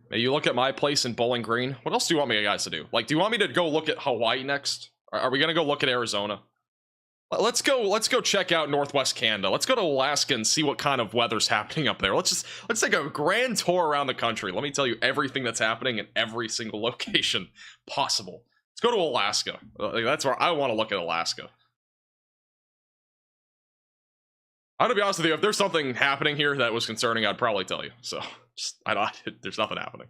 Now you look at my place in Bowling Green. What else do you want me guys to do? Like, do you want me to go look at Hawaii next? Are we gonna go look at Arizona? Let's go check out Northwest Canada. Let's go to Alaska and see what kind of weather's happening up there. Let's take a grand tour around the country. Let me tell you everything that's happening in every single location possible. Let's go to Alaska. That's where I want to look at Alaska. I'm gonna be honest with you, if there's something happening here that was concerning, I'd probably tell you. So, there's nothing happening.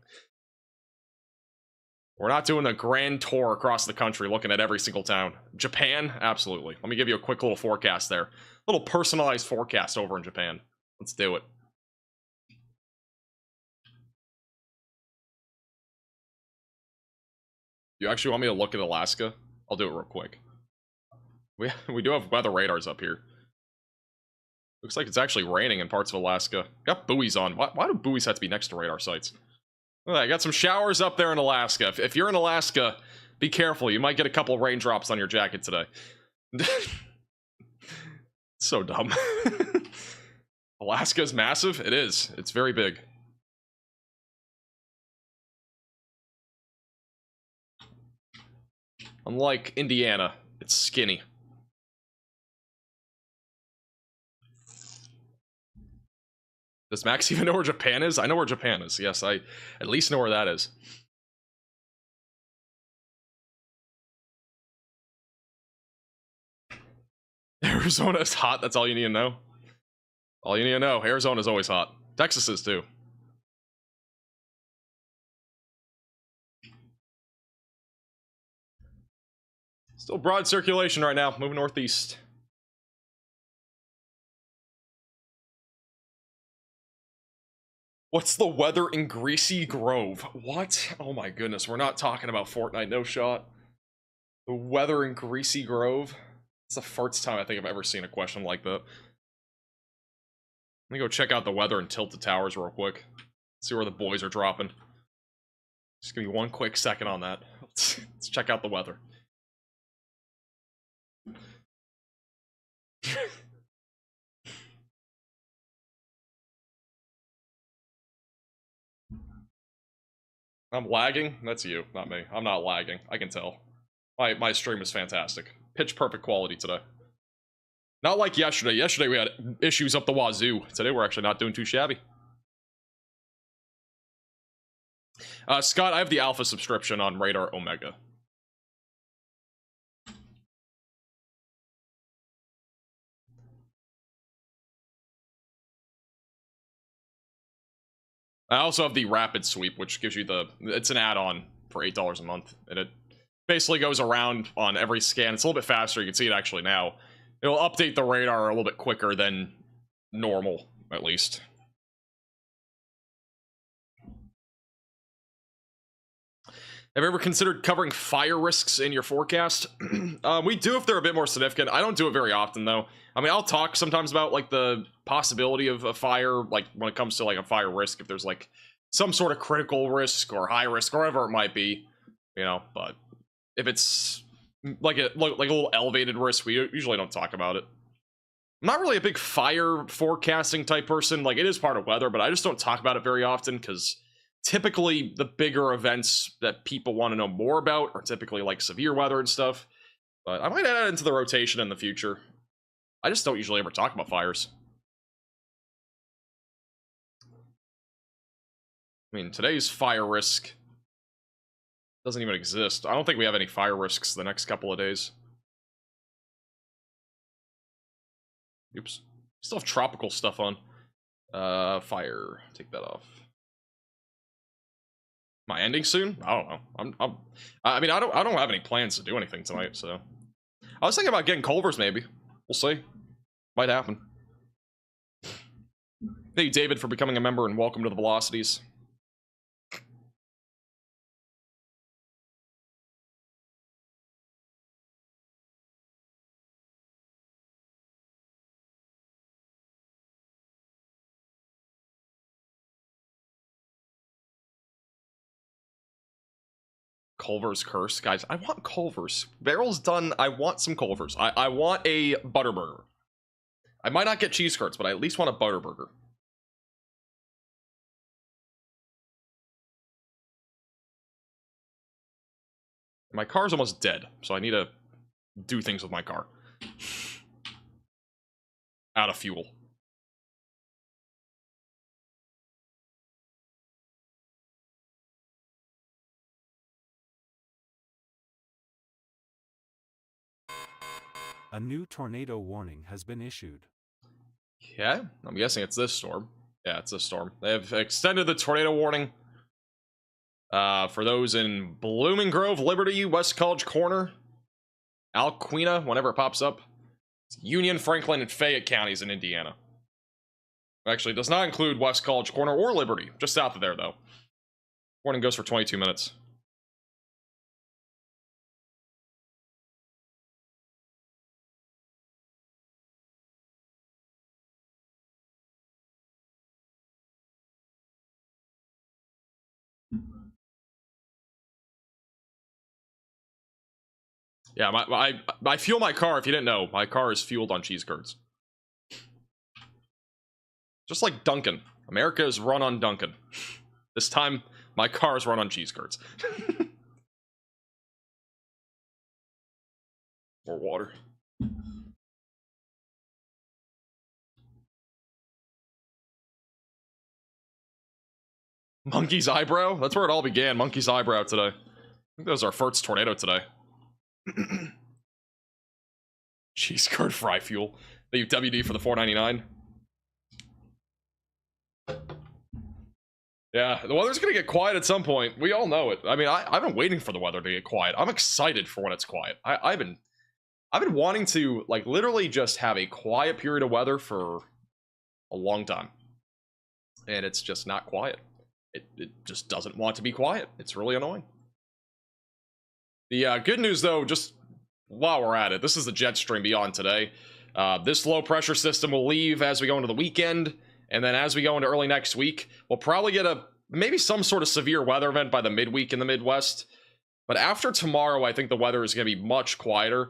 We're not doing a grand tour across the country looking at every single town. Japan? Absolutely. Let me give you a quick little forecast there. A little personalized forecast over in Japan. Let's do it. You actually want me to look at Alaska? I'll do it real quick. We do have weather radars up here. Looks like it's actually raining in parts of Alaska. Got buoys on. Why do buoys have to be next to radar sites? Well, I got some showers up there in Alaska. If you're in Alaska, be careful. You might get a couple of raindrops on your jacket today. So dumb. Alaska's massive? It is. It's very big. Unlike Indiana, it's skinny. Does Max even know where Japan is? I know where Japan is. Yes, I at least know where that is. Arizona is hot. That's all you need to know. All you need to know. Arizona's always hot. Texas is too. Still broad circulation right now. Moving northeast. What's the weather in Greasy Grove? What? Oh my goodness, we're not talking about Fortnite, no shot. The weather in Greasy Grove? It's the first time I think I've ever seen a question like that. Let me go check out the weather in Tilted Towers real quick. See where the boys are dropping. Just give me one quick second on that. Let's check out the weather. I'm lagging? That's you, not me. I'm not lagging. I can tell. My stream is fantastic. Pitch perfect quality today. Not like yesterday. Yesterday we had issues up the wazoo. Today we're actually not doing too shabby. Scott, I have the alpha subscription on Radar Omega. I also have the rapid sweep, which gives you it's an add-on for $8 a month, and it basically goes around on every scan. It's a little bit faster. You can see it actually now. It'll update the radar a little bit quicker than normal, at least. Have you ever considered covering fire risks in your forecast? We do if they're a bit more significant. I don't do it very often, though. I mean, I'll talk sometimes about, like, the possibility of a fire, like, when it comes to, like, a fire risk, if there's, like, some sort of critical risk or high risk, or whatever it might be, you know, but if it's, like a little elevated risk, we usually don't talk about it. I'm not really a big fire forecasting type person. Like, it is part of weather, but I just don't talk about it very often, because typically the bigger events that people want to know more about are typically like severe weather and stuff. But I might add that into the rotation in the future. I just don't usually ever talk about fires. I mean, today's fire risk doesn't even exist. I don't think we have any fire risks the next couple of days. Oops. Still have tropical stuff on. Fire. Take that off. Am I ending soon? I don't know. I mean, I don't have any plans to do anything tonight, so. I was thinking about getting Culvers, maybe. We'll see. Might happen. Thank you, David, for becoming a member, and welcome to the Velocities. Culver's curse. Guys, I want Culver's. Barrel's done. I want some Culver's. I want a Butterburger. I might not get cheese curds, but I at least want a Butterburger. My car's almost dead, so I need to do things with my car. Out of fuel. A new tornado warning has been issued. Yeah, I'm guessing it's this storm. Yeah, it's this storm. They have extended the tornado warning for those in Blooming Grove, Liberty, West College Corner, Alquina, whenever it pops up. It's Union, Franklin, and Fayette counties in Indiana. Actually, it does not include West College Corner or Liberty, just south of there, though. Warning goes for 22 minutes. Yeah, I fuel my car. If you didn't know, my car is fueled on cheese curds. Just like Dunkin'. America is run on Dunkin'. This time, my car is run on cheese curds. Or water. Monkey's eyebrow? That's where it all began. Monkey's eyebrow today. I think that was our first tornado today. Cheese curd fry fuel. The WD for the $4.99. Yeah, the weather's gonna get quiet at some point. We all know it. I mean, I've been waiting for the weather to get quiet. I'm excited for when it's quiet. I've been wanting to, like, literally just have a quiet period of weather for a long time. And it's just not quiet. It just doesn't want to be quiet. It's really annoying. The good news, though, just while we're at it, this is the jet stream beyond today. This low pressure system will leave as we go into the weekend, and then as we go into early next week, we'll probably get maybe some sort of severe weather event by the midweek in the Midwest. But after tomorrow, I think the weather is going to be much quieter.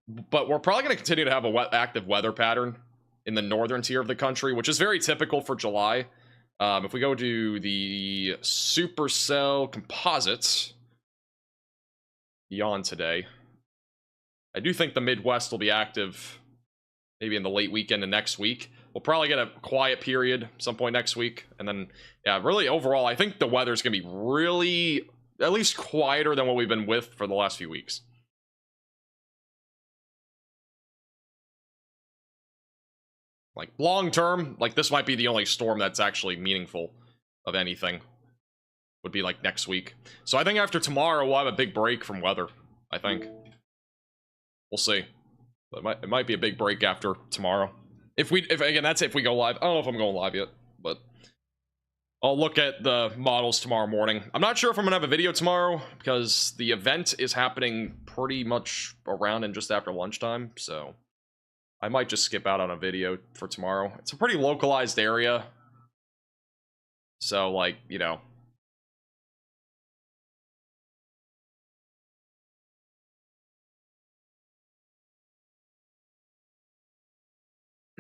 But we're probably going to continue to have a active weather pattern in the northern tier of the country, which is very typical for July. If we go to the Supercell composites beyond today, I do think the Midwest will be active maybe in the late weekend and next week. We'll probably get a quiet period some point next week. And then, yeah, really overall, I think the weather's going to be really, at least quieter than what we've been with for the last few weeks. Like, long term, like, this might be the only storm that's actually meaningful of anything. Would be, like, next week. So I think after tomorrow, we'll have a big break from weather. I think. We'll see. But it might be a big break after tomorrow. If again, that's if we go live. I don't know if I'm going live yet, but I'll look at the models tomorrow morning. I'm not sure if I'm gonna have a video tomorrow because the event is happening pretty much around and just after lunchtime, so I might just skip out on a video for tomorrow. It's a pretty localized area, so like, you know.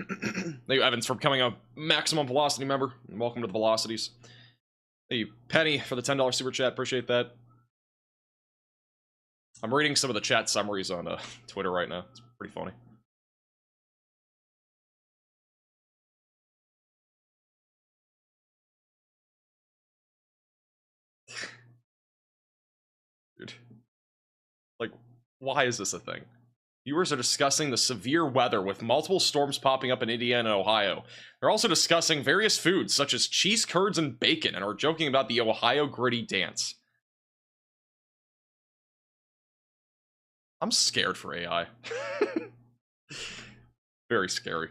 Thank you, Evans, for becoming a maximum velocity member. Welcome to the velocities. Thank you, Penny, for the $10 super chat. Appreciate that. I'm reading some of the chat summaries on Twitter right now. It's pretty funny. Dude. Like, why is this a thing? Viewers are discussing the severe weather with multiple storms popping up in Indiana and Ohio. They're also discussing various foods such as cheese curds and bacon and are joking about the Ohio gritty dance. I'm scared for AI. Very scary.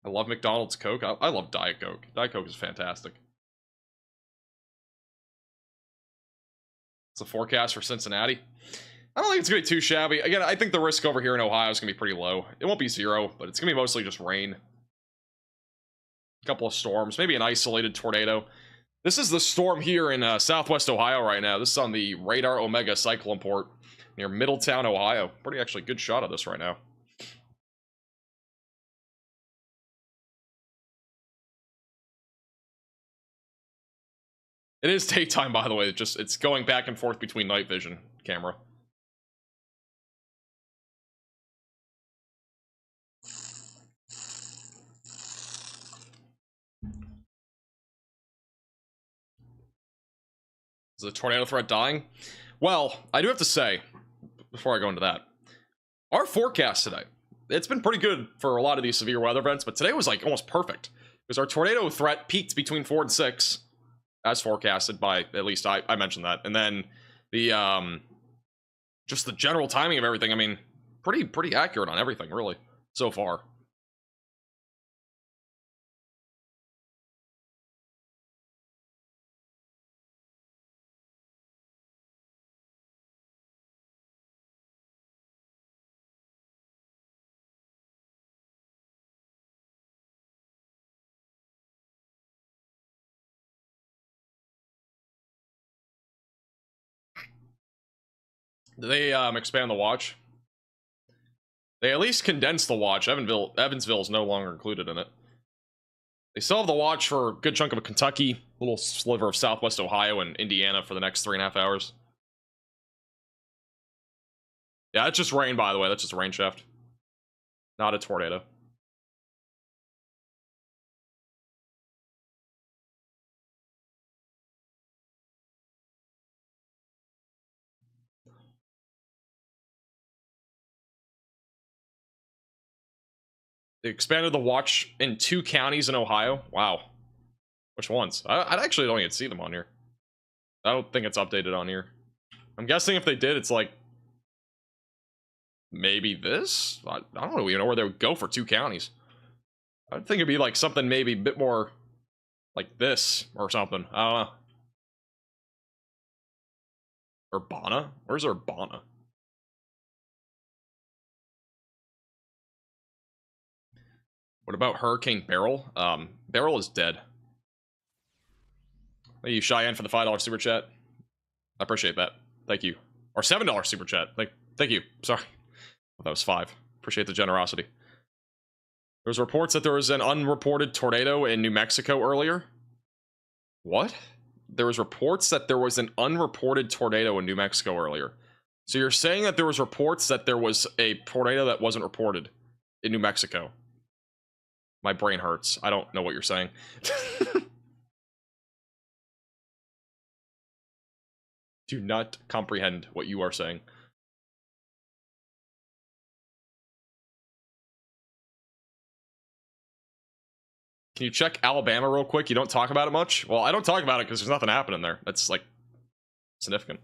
I love McDonald's Coke. I love Diet Coke. Diet Coke is fantastic. It's a forecast for Cincinnati. I don't think it's going to be too shabby. Again, I think the risk over here in Ohio is going to be pretty low. It won't be zero, but it's going to be mostly just rain. A couple of storms, maybe an isolated tornado. This is the storm here in southwest Ohio right now. This is on the Radar Omega Cyclone Port near Middletown, Ohio. Pretty actually good shot of this right now. It is daytime, by the way. It's going back and forth between night vision camera. Is the tornado threat dying? Well, I do have to say, before I go into that, our forecast today, it's been pretty good for a lot of these severe weather events, but today was like almost perfect because our tornado threat peaked between 4 and 6. As forecasted by, at least I mentioned that. And then the, just the general timing of everything, I mean, pretty accurate on everything, really, so far. Did they expand the watch? They at least condensed the watch. Evansville is no longer included in it. They still have the watch for a good chunk of Kentucky, a little sliver of southwest Ohio and Indiana for the next 3.5 hours. Yeah, it's just rain, by the way. That's just a rain shaft. Not a tornado. They expanded the watch in 2 counties in Ohio. Wow. Which ones? I actually don't even see them on here. I don't think it's updated on here. I'm guessing if they did, it's like... maybe this? I don't even know where they would go for 2 counties. I think it'd be like something maybe a bit more... like this, or something. I don't know. Urbana? Where's Urbana? What about Hurricane Beryl? Beryl is dead. Thank you, Cheyenne, for the $5 super chat. I appreciate that. Thank you. Or $7 super chat. Thank you. Sorry. Well, that was 5. Appreciate the generosity. There's reports that there was an unreported tornado in New Mexico earlier. What? There was reports that there was an unreported tornado in New Mexico earlier. So you're saying that there was reports that there was a tornado that wasn't reported in New Mexico? My brain hurts. I don't know what you're saying. Do not comprehend what you are saying. Can you check Alabama real quick? You don't talk about it much? Well, I don't talk about it because there's nothing happening there. That's, like, significant.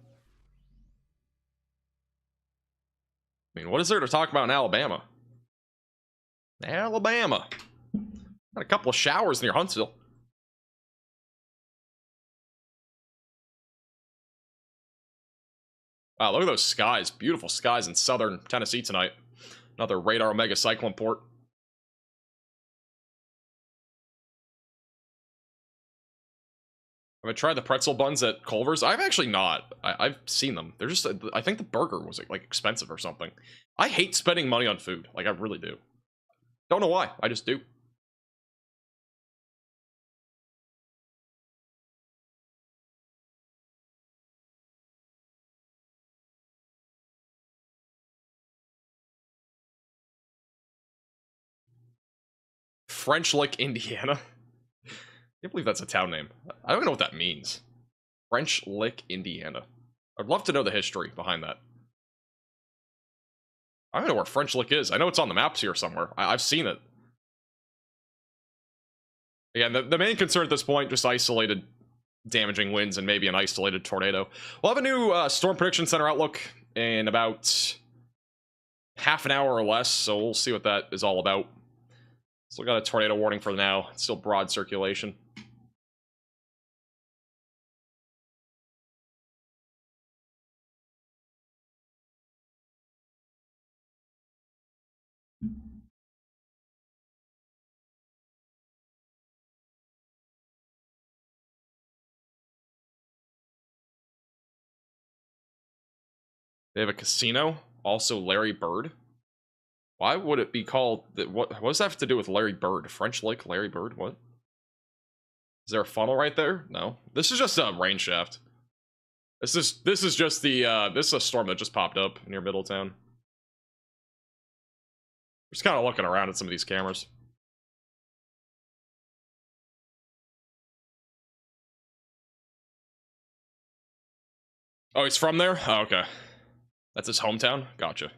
I mean, what is there to talk about in Alabama? Alabama. Got a couple of showers near Huntsville. Wow, look at those skies. Beautiful skies in southern Tennessee tonight. Another radar mega cyclone port. Have I tried the pretzel buns at Culver's? I've actually not. I've seen them. They're just, I think the burger was like expensive or something. I hate spending money on food. Like, I really do. Don't know why. I just do. French Lick, Indiana. I can't believe that's a town name. I don't even know what that means. French Lick, Indiana. I'd love to know the history behind that. I don't know where French Lick is. I know it's on the maps here somewhere. I've seen it. Yeah, the main concern at this point, just isolated damaging winds and maybe an isolated tornado. We'll have a new Storm Prediction Center outlook in about half an hour or less, so we'll see what that is all about. Still got a tornado warning for now. It's still broad circulation. They have a casino. Also Larry Bird. Why would it be called that? What does that have to do with Larry Bird? French Lake, Larry Bird? What? Is there a funnel right there? No. This is just a rain shaft. This is just the this is a storm that just popped up near Middletown. Just kind of looking around at some of these cameras. Oh, he's from there? Oh, okay. That's his hometown? Gotcha.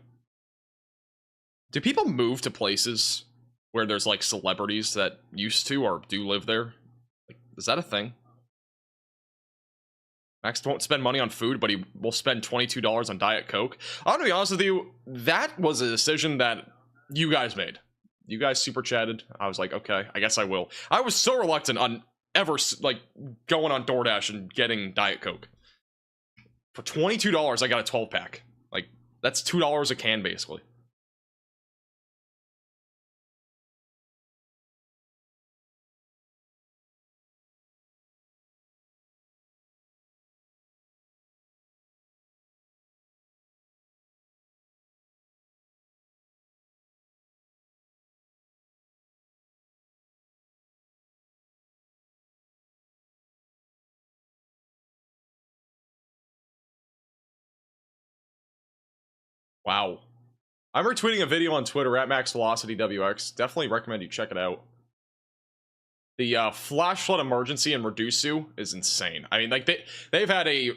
Do people move to places where there's like celebrities that used to or do live there? Like, is that a thing? Max won't spend money on food, but he will spend $22 on Diet Coke. I'm gonna be honest with you, that was a decision that you guys made. You guys super chatted. I was like, okay, I guess I will. I was so reluctant on ever like going on DoorDash and getting Diet Coke. For $22, I got a 12-pack. Like, that's $2 a can, basically. Wow. I'm retweeting a video on Twitter at MaxVelocityWX. Definitely recommend you check it out. The flash flood emergency in Redusu is insane. I mean, like they've had a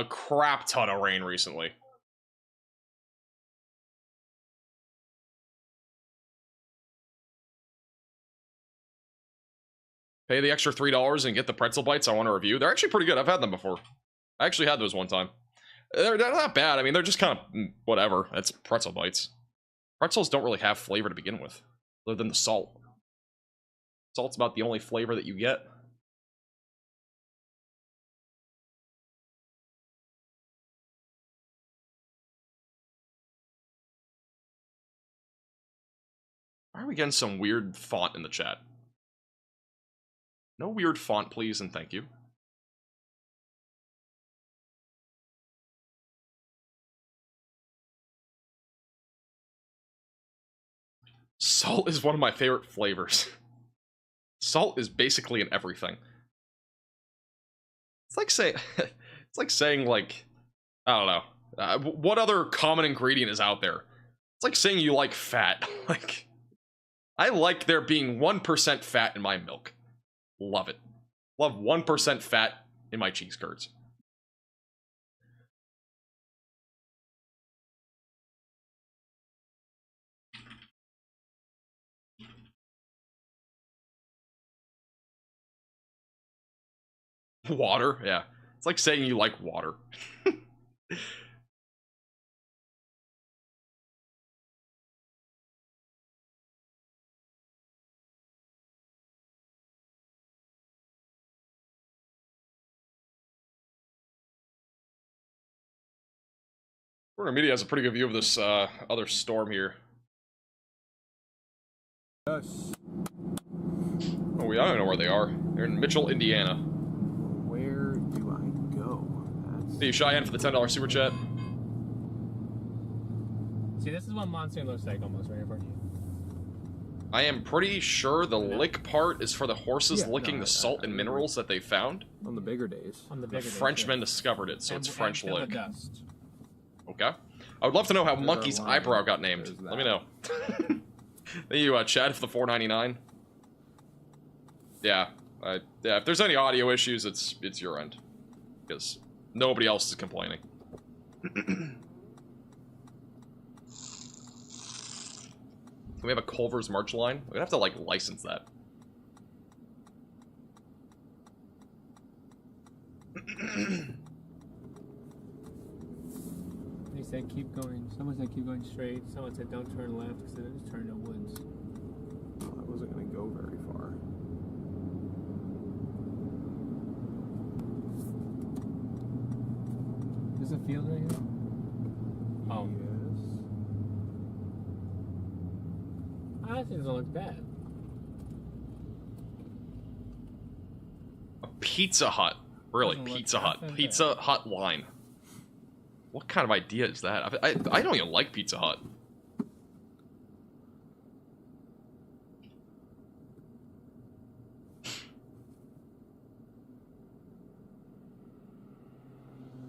crap ton of rain recently. Pay the extra $3 and get the pretzel bites I want to review. They're actually pretty good. I've had them before. I actually had those one time. They're not bad. I mean, they're just kind of whatever. It's pretzel bites. Pretzels don't really have flavor to begin with, other than the salt. Salt's about the only flavor that you get. Why are we getting some weird font in the chat? No weird font, please, and thank you. Salt is one of my favorite flavors. Salt is basically in everything. It's like saying like, I don't know. What other common ingredient is out there? It's like saying you like fat. Like, I like there being 1% fat in my milk. Love it. Love 1% fat in my cheese curds. Water, yeah. It's like saying you like water. Storm Media has a pretty good view of this other storm here. Yes. Oh, I don't know where they are. They're in Mitchell, Indiana. Where do I go? See you, Cheyenne, for the $10 super chat. See, this is what monsoon looks like almost right here for you. I am pretty sure the lick part is for the horses Yeah, licking no, the salt I and agree. minerals that they found. On the bigger days. On the The bigger days, Frenchmen yeah. discovered it, so it's And- French and fill the lick. dust. Okay. I would love to know how There's Monkey's our line. eyebrow got named. There's Let me that. know. Thank you, Chad, for the $4.99. Yeah, yeah. If there's any audio issues, it's your end, because nobody else is complaining. Can we have a Culver's March line? We'd have to like license that. They said keep going. Someone said keep going straight. Someone said don't turn left because then it's turn to woods. I wasn't gonna go very far. There's a field right here. Oh. Yes. Honestly, it doesn't look bad. A Pizza Hut, really? Doesn't look Pizza Hut, that bad. Pizza Hut line. What kind of idea is that? I don't even like Pizza Hut.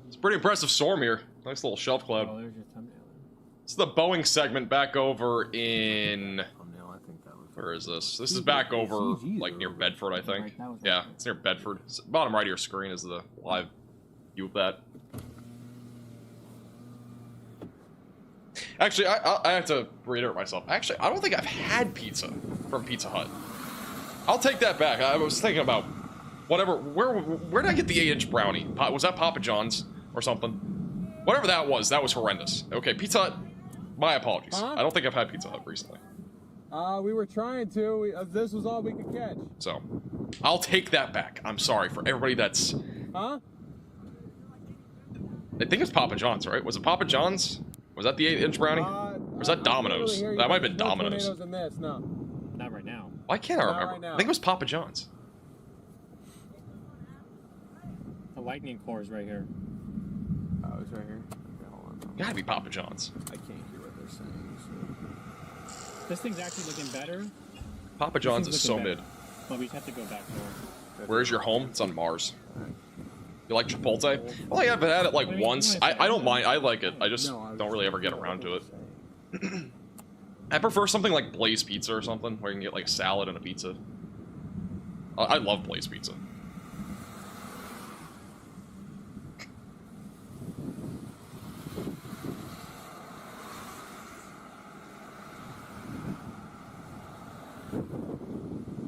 It's a pretty impressive storm here. Nice little shelf cloud. Oh, there's your thumbnail. It's the Boeing segment back over in... Thumbnail, I think that was. Where is this? This is back over, CGs like, near Bedford, I think. Right, that was Yeah, right there. it's near Bedford. Bottom right of your screen is the live view of that. Actually, I have to reiterate myself. Actually, I don't think I've had pizza from Pizza Hut. I'll take that back. I was thinking about whatever. Where did I get the 8-inch brownie? Was that Papa John's or something? Whatever that was horrendous. Okay, Pizza Hut. My apologies. Huh? I don't think I've had Pizza Hut recently. We were trying to. This was all we could catch. So, I'll take that back. I'm sorry for everybody that's... Huh? I think it's Papa John's, right? Was it Papa John's? Was that the 8-inch brownie? Or was that Domino's? That might have been Domino's. Tornadoes in this, no. Not right now. Why can't I Not remember? right now. I think it was Papa John's. The lightning core is right here. Oh, it's right here. Okay, hold on. Gotta be Papa John's. I can't hear what they're saying. So. This thing's actually looking better, Papa John's This is is so looking mid. but we just have to go back more. Where's your home? It's on Mars. You like Chipotle? Well, yeah, I've had it like I mean, once. you might I don't mind. I like it. I just No, I was don't really ever get saying around to it. what they're saying. I prefer something like Blaze Pizza or something, where you can get like a salad and a pizza. I love Blaze Pizza.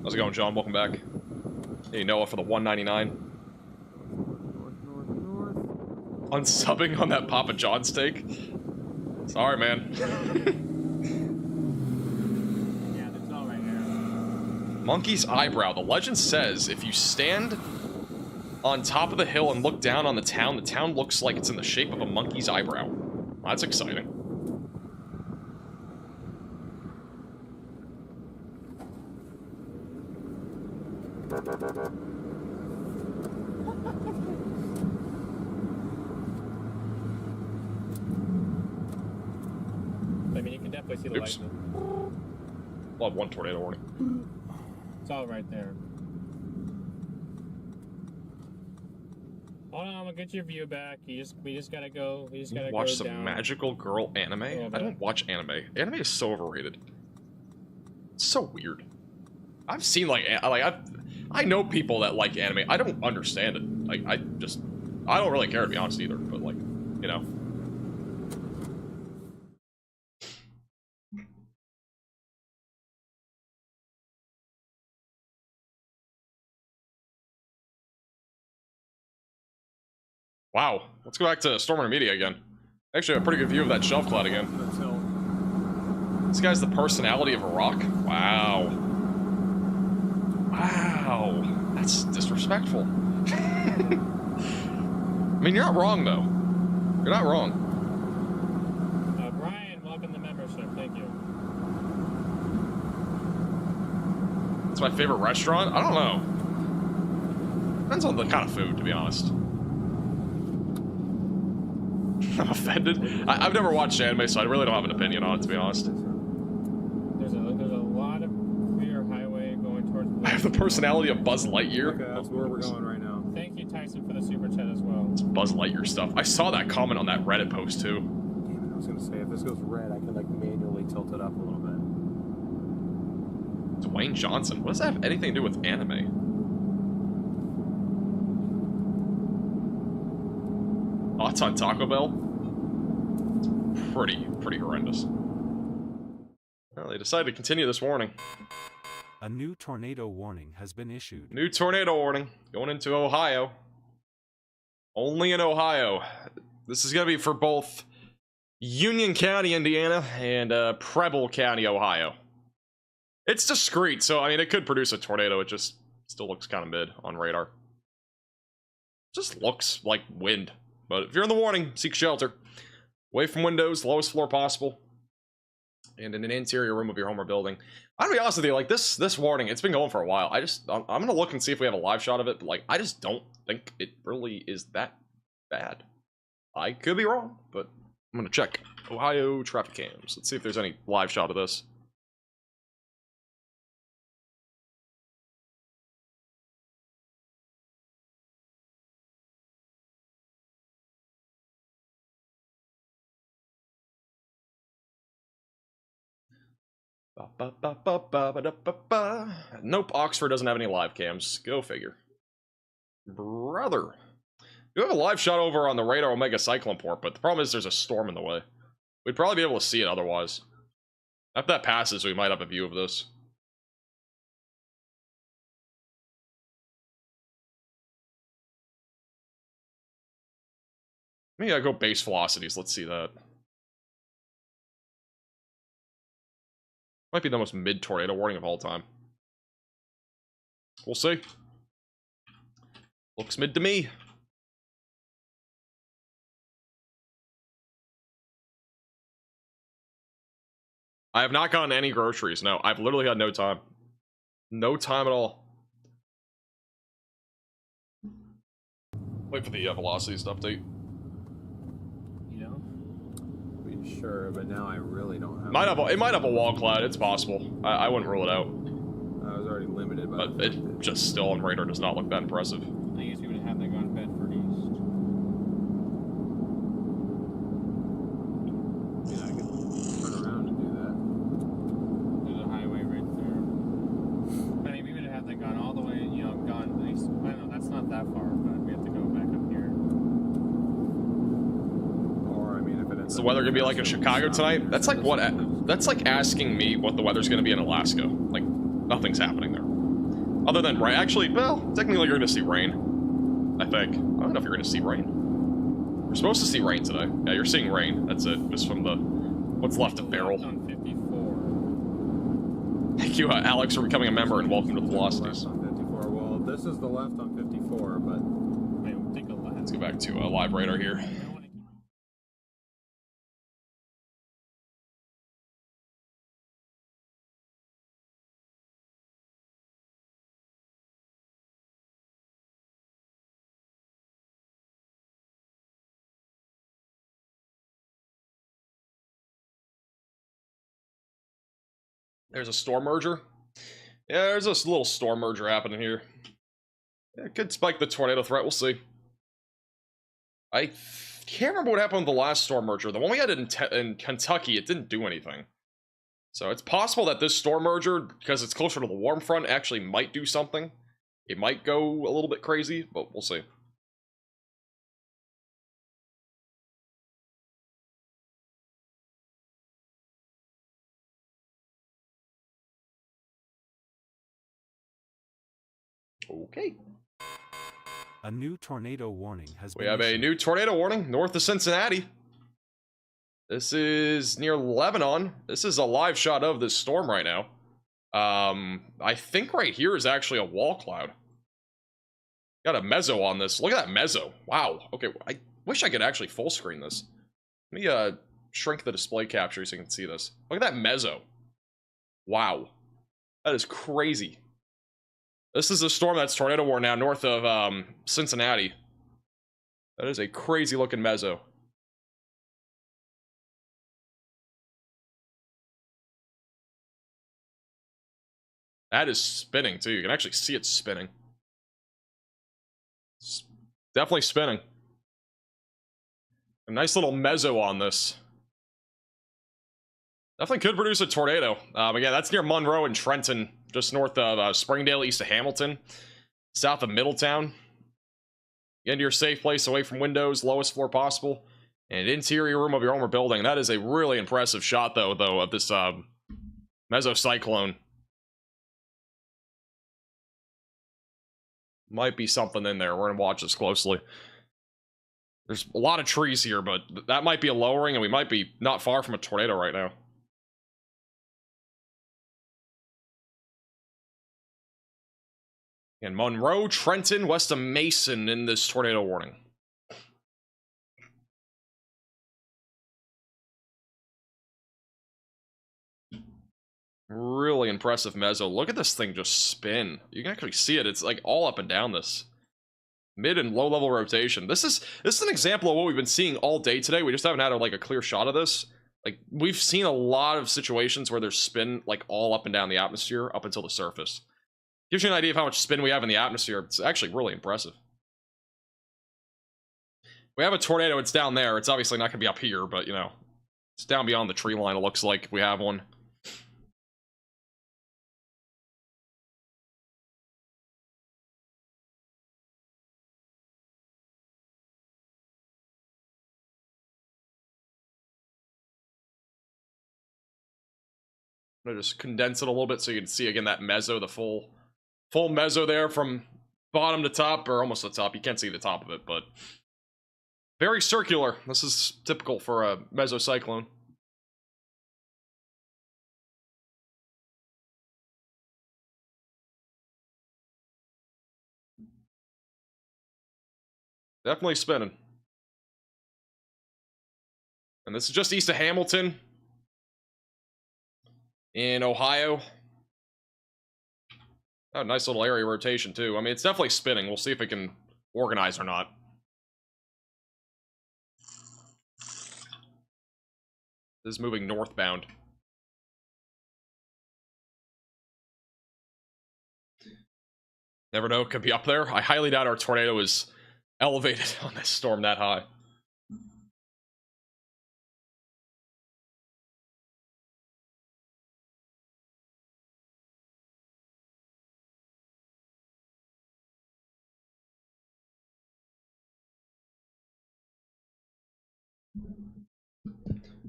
How's it going, John? Welcome back. Hey, Noah for the $1.99. North. Unsubbing on that Papa John steak? Sorry, man. Yeah, that's all right here. Monkey's eyebrow. The legend says if you stand on top of the hill and look down on the town looks like it's in the shape of a monkey's eyebrow. That's exciting. I mean, you can definitely see the Oops. lightning. We'll have one tornado warning. It's all right there. Hold on, I'm gonna get your view back. We just gotta go. We just You gotta watch go some down. magical girl anime? I bit. don't watch anime. Anime is so overrated. It's so weird. I've seen I know people that like anime. I don't understand it. Like I don't really care, to be honest, either. But like, you know. Wow. Let's go back to Stormer Media again. Actually, a pretty good view of that shelf cloud again. That's hill. This guy's the personality of a rock? Wow. Wow. That's disrespectful. I mean, you're not wrong, though. You're not wrong. my favorite restaurant? I don't know. Depends on the kind of food, to be honest. I'm offended. I've never watched anime, so I really don't have an opinion on it, to be honest. There's a lot of clear highway going towards. I have the personality of Buzz Lightyear. Okay, that's where we're going right now. Thank you, Tyson, for the super chat as well. It's Buzz Lightyear stuff. I saw that comment on that Reddit post, too. Damn it, I was gonna say, if this goes red, I can like manually tilt it up a little bit. Dwayne Johnson. What does that have anything to do with anime? Thoughts on Taco Bell? Pretty horrendous. Well, they decided to continue this warning. A new tornado warning has been issued. New tornado warning going into Ohio. Only in Ohio. This is going to be for both Union County, Indiana, and Preble County, Ohio. It's discreet, so I mean, it could produce a tornado. It just still looks kind of mid on radar. Just looks like wind. But if you're in the warning, seek shelter. Away from windows, lowest floor possible. And in an interior room of your home or building. I'm gonna be honest with you, like this warning, it's been going for a while. I'm gonna look and see if we have a live shot of it, but like I just don't think it really is that bad. I could be wrong, but I'm gonna check Ohio traffic cams. Let's see if there's any live shot of this. Nope, Oxford doesn't have any live cams. Go figure. Brother. You have a live shot over on the radar Omega Cyclone port, but the problem is there's a storm in the way. We'd probably be able to see it otherwise. After that passes, we might have a view of this. Maybe I go base velocities. Let's see that. Might be the most mid-tornado warning of all time. We'll see. Looks mid to me. I have not gotten any groceries. No, I've literally had no time. No time at all. Wait for the velocities to update. You know? Sure, but now I really don't have. It might have a wall cloud. It's possible. I wouldn't rule it out. I was already limited by. But it just still on radar does not look that impressive. I guess we would have that gone Bedford East. Yeah, I could turn around and do that. There's a highway right there. I mean, we would have that gone all the way, you know, gone east. I know that's not that far, but we have to go back up here. Or I mean, if it ends. Is the weather gonna be like in Chicago tonight? That's like what? That's like asking me what the weather's gonna be in Alaska. Like nothing's happening there. Other than rain. Actually, well, technically you're gonna see rain. I think. I don't know if you're gonna see rain. We're supposed to see rain today. Yeah, you're seeing rain. That's it. Just from the what's left of Barrel. On 54. Thank you, Alex, for becoming a member, and welcome to the Velocities. Left on 54. Well, this is the left on 54, but wait, we'll take a left. Let's go back to live radar here. There's a storm merger. Yeah, there's this little storm merger happening here. Yeah, it could spike the tornado threat. We'll see. I can't remember what happened with the last storm merger. The one we had in Kentucky, it didn't do anything. So it's possible that this storm merger, because it's closer to the warm front, actually might do something. It might go a little bit crazy, but we'll see. Okay. A new tornado warning has We been have a issued. new tornado warning north of Cincinnati. This is near Lebanon. This is a live shot of this storm right now. I think right here is actually a wall cloud. Got a mezzo on this. Look at that mezzo. Wow. Okay, I wish I could actually full screen this. Let me shrink the display capture so you can see this. Look at that mezzo. Wow. That is crazy. This is a storm that's tornado warned now north of Cincinnati. That is a crazy looking mezzo. That is spinning too. You can actually see it spinning. It's definitely spinning. A nice little mezzo on this. Definitely could produce a tornado. Again, that's near Monroe and Trenton, just north of Springdale, east of Hamilton, south of Middletown. Get into your safe place, away from windows, lowest floor possible, and interior room of your home or building. That is a really impressive shot, though, of this mesocyclone. Might be something in there. We're gonna watch this closely. There's a lot of trees here, but that might be a lowering, and we might be not far from a tornado right now. And Monroe, Trenton, west of Mason in this tornado warning. Really impressive mezzo. Look at this thing just spin. You can actually see it. It's like all up and down this. Mid and low level rotation. This is an example of what we've been seeing all day today. We just haven't had a clear shot of this. Like, we've seen a lot of situations where there's spin like all up and down the atmosphere up until the surface. Gives you an idea of how much spin we have in the atmosphere. It's actually really impressive. We have a tornado. It's down there. It's obviously not going to be up here, but, you know, it's down beyond the tree line, it looks like, if we have one. I'm going to just condense it a little bit so you can see, again, that mezzo, the full mezzo there from bottom to top, or almost the top. You can't see the top of it, but very circular. This is typical for a mesocyclone. Definitely spinning. And this is just east of Hamilton in Ohio. Oh, nice little area rotation, too. I mean, it's definitely spinning. We'll see if it can organize or not. This is moving northbound. Never know, could be up there. I highly doubt our tornado is elevated on this storm that high.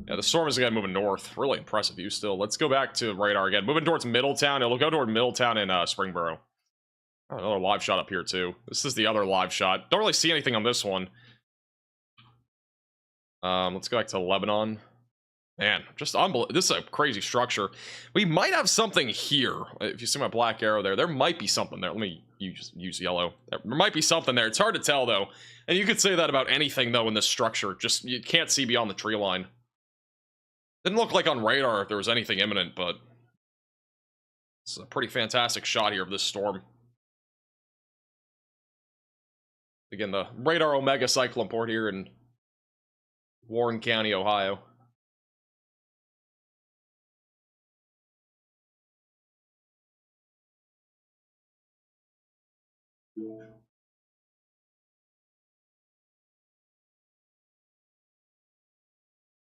Yeah, the storm is again moving north. Really impressive view still. Let's go back to radar again. Moving towards Middletown. It'll go toward Middletown and Springboro. Oh, another live shot up here too. This is the other live shot. Don't really see anything on this one. Let's go back to Lebanon. Man, just unbelievable. This is a crazy structure. We might have something here. If you see my black arrow there might be something there. Let me use yellow. There might be something there. It's hard to tell though. And you could say that about anything though in this structure. Just, you can't see beyond the tree line. Didn't look like on radar if there was anything imminent, but it's a pretty fantastic shot here of this storm. Again, the radar Omega cyclone port here in Warren County, Ohio.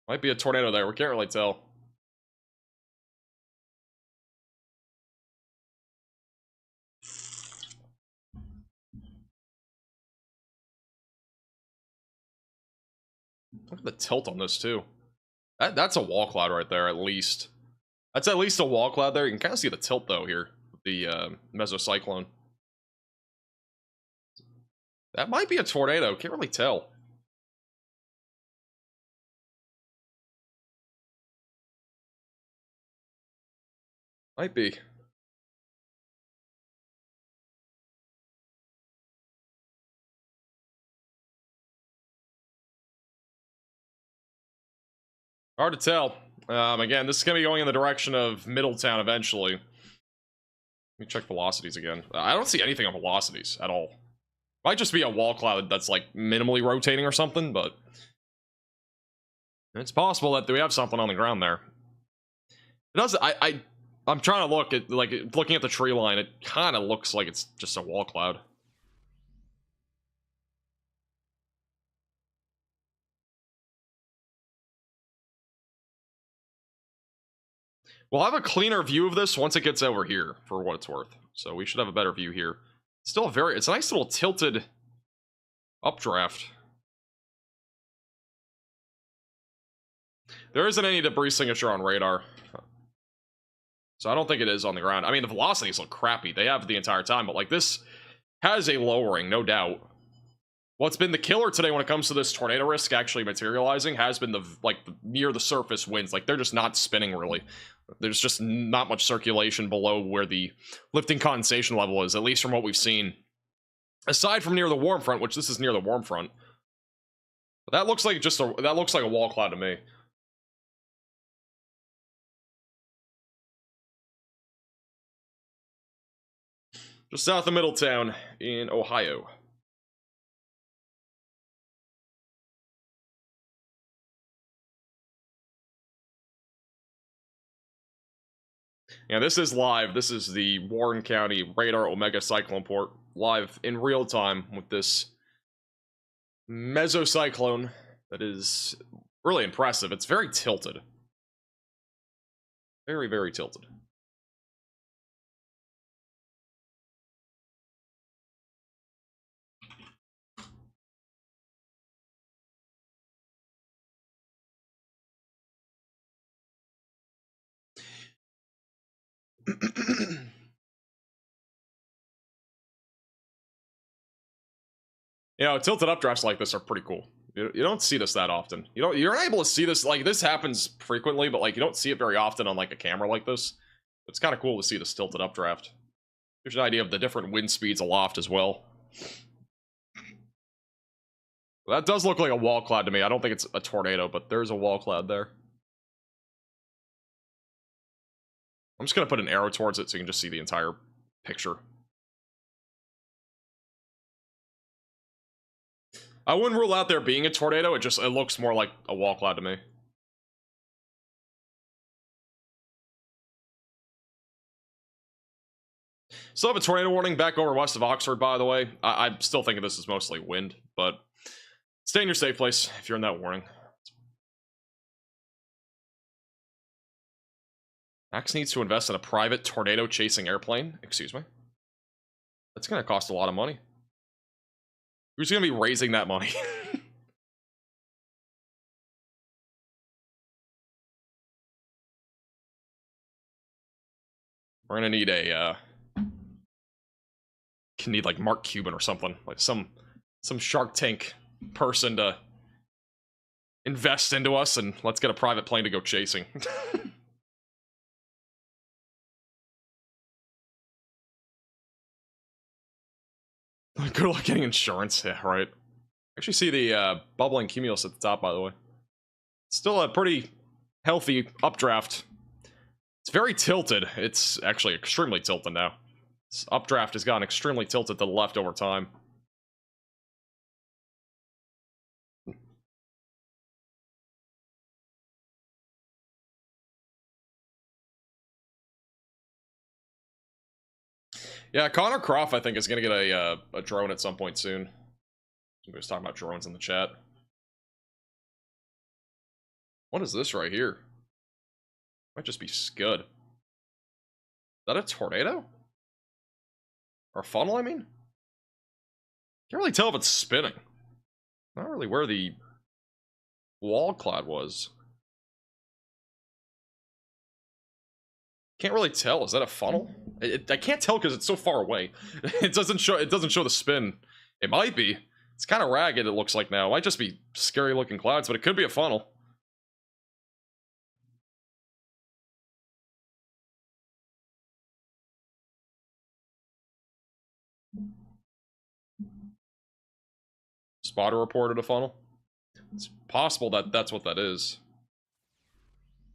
Might be a tornado there. We can't really tell. Look at the tilt on this too. That's a wall cloud right there, at least. That's at least a wall cloud there. You can kind of see the tilt though here with the mesocyclone. That might be a tornado. Can't really tell. Might be. Hard to tell. Again, this is going to be going in the direction of Middletown eventually. me check velocities again. I don't see anything on velocities at all. Might just be a wall cloud that's like minimally rotating or something, but it's possible that we have something on the ground there. It does. I'm trying to look at, like, looking at the tree line. It kind of looks like it's just a wall cloud. We'll have a cleaner view of this once it gets over here, for what it's worth. So we should have a better view here. Still very, it's a nice little tilted updraft. There isn't any debris signature on radar. So I don't think it is on the ground. I mean, the velocities look crappy. They have the entire time, but like this has a lowering, no doubt. What's been the killer today when it comes to this tornado risk actually materializing has been the, like, the near the surface winds. Like, they're just not spinning, really. There's just not much circulation below where the lifting condensation level is, at least from what we've seen. Aside from near the warm front, which this is near the warm front. But that looks like just that looks like a wall cloud to me. Just south of Middletown in Ohio. Yeah, this is live. This is the Warren County Radar Omega Cyclone Port, live in real time with this mesocyclone that is really impressive. It's very tilted. Very, very tilted. You know, tilted updrafts like this are pretty cool. You don't see this that often. You're not able to see this, like, this happens frequently, but like you don't see it very often on like a camera like this. It's kind of cool to see this tilted updraft. Gives you an idea of the different wind speeds aloft as well. That does look like a wall cloud to me. I don't think it's a tornado, but there's a wall cloud there. I'm just gonna put an arrow towards it so you can just see the entire picture. I wouldn't rule out there being a tornado, it looks more like a wall cloud to me. Still have a tornado warning back over west of Oxford, by the way. I'm still thinking this is mostly wind, but stay in your safe place if you're in that warning. Max needs to invest in a private tornado-chasing airplane. Excuse me. That's gonna cost a lot of money. Who's gonna be raising that money? We're gonna need a, can need like Mark Cuban or something. Like some Shark Tank person to invest into us, and let's get a private plane to go chasing. Good luck getting insurance. Yeah, right. Actually see the bubbling cumulus at the top, by the way. Still a pretty healthy updraft. It's very tilted. It's actually extremely tilted now. This updraft has gotten extremely tilted to the left over time. Yeah, Connor Croft, I think, is going to get a drone at some point soon. Somebody was talking about drones in the chat. What is this right here? Might just be Scud. Is that a tornado? Or a funnel, I mean? Can't really tell if it's spinning. Not really where the wall cloud was. Can't really tell. Is that a funnel? I can't tell because it's so far away. It doesn't show the spin. It might be. It's kind of ragged, it looks like now. It might just be scary looking clouds, but it could be a funnel. Spotter reported a funnel. It's possible that that's what that is.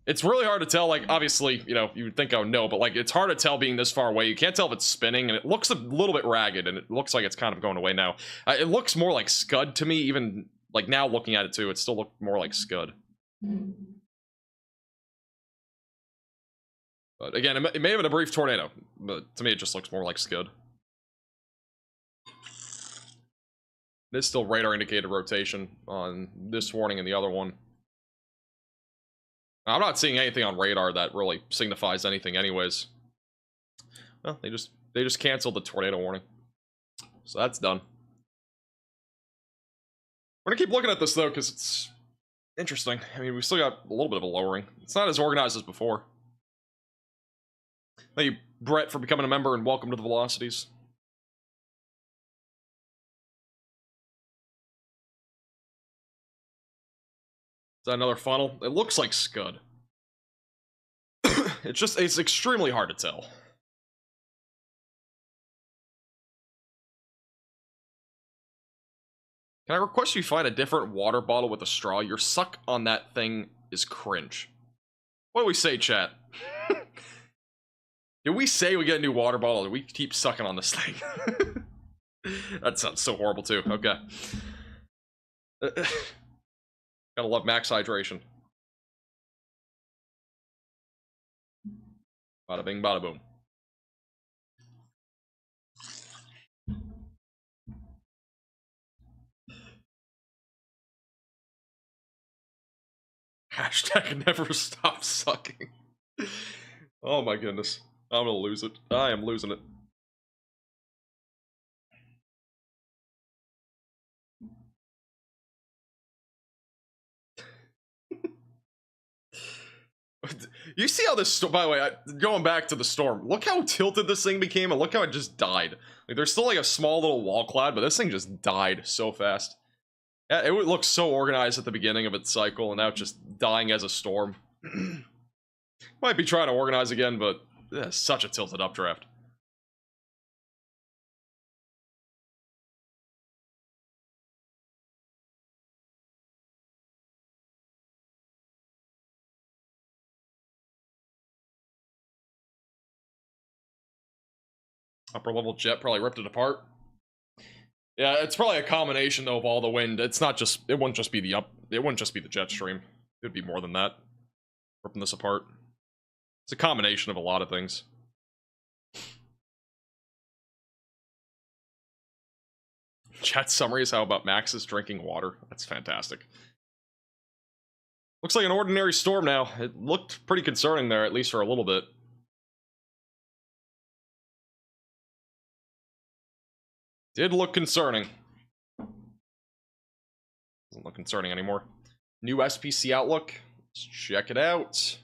It's really hard to tell, like, obviously, you know, you would think I would know, but, like, it's hard to tell being this far away. You can't tell if it's spinning, and it looks a little bit ragged, and it looks like it's kind of going away now. It looks more like Scud to me, even, like, now looking at it, too. It still looks more like Scud. But, again, it may have been a brief tornado, but to me, it just looks more like Scud. There's still radar indicated rotation on this warning and the other one. I'm not seeing anything on radar that really signifies anything anyways. Well, they just canceled the tornado warning. So that's done. We're gonna keep looking at this though, because it's interesting. I mean, we still got a little bit of a lowering. It's not as organized as before. Thank you, Brett, for becoming a member, and welcome to the Velocities. Is that another funnel? It looks like Scud. It's extremely hard to tell. Can I request you find a different water bottle with a straw? Your suck on that thing is cringe. What do we say, chat? Did we say we get a new water bottle, or do we keep sucking on this thing? That sounds so horrible too. Okay. Gotta love max hydration. Bada bing, bada boom. Hashtag never stop sucking. Oh my goodness. I'm gonna lose it. I am losing it. You see how this, by the way, going back to the storm, look how tilted this thing became, and look how it just died. Like, there's still like a small little wall cloud, but this thing just died so fast. Yeah, it would look so organized at the beginning of its cycle, and now it's just dying as a storm. Might be trying to organize again, but such a tilted updraft. Upper level jet probably ripped it apart. Yeah, it's probably a combination though of all the wind. It's not just, it wouldn't just be the jet stream. It would be more than that. Ripping this apart. It's a combination of a lot of things. Chat summary is how about Max is drinking water. That's fantastic. Looks like an ordinary storm now. It looked pretty concerning there, at least for a little bit. Did look concerning. Doesn't look concerning anymore. New SPC outlook. Let's check it out.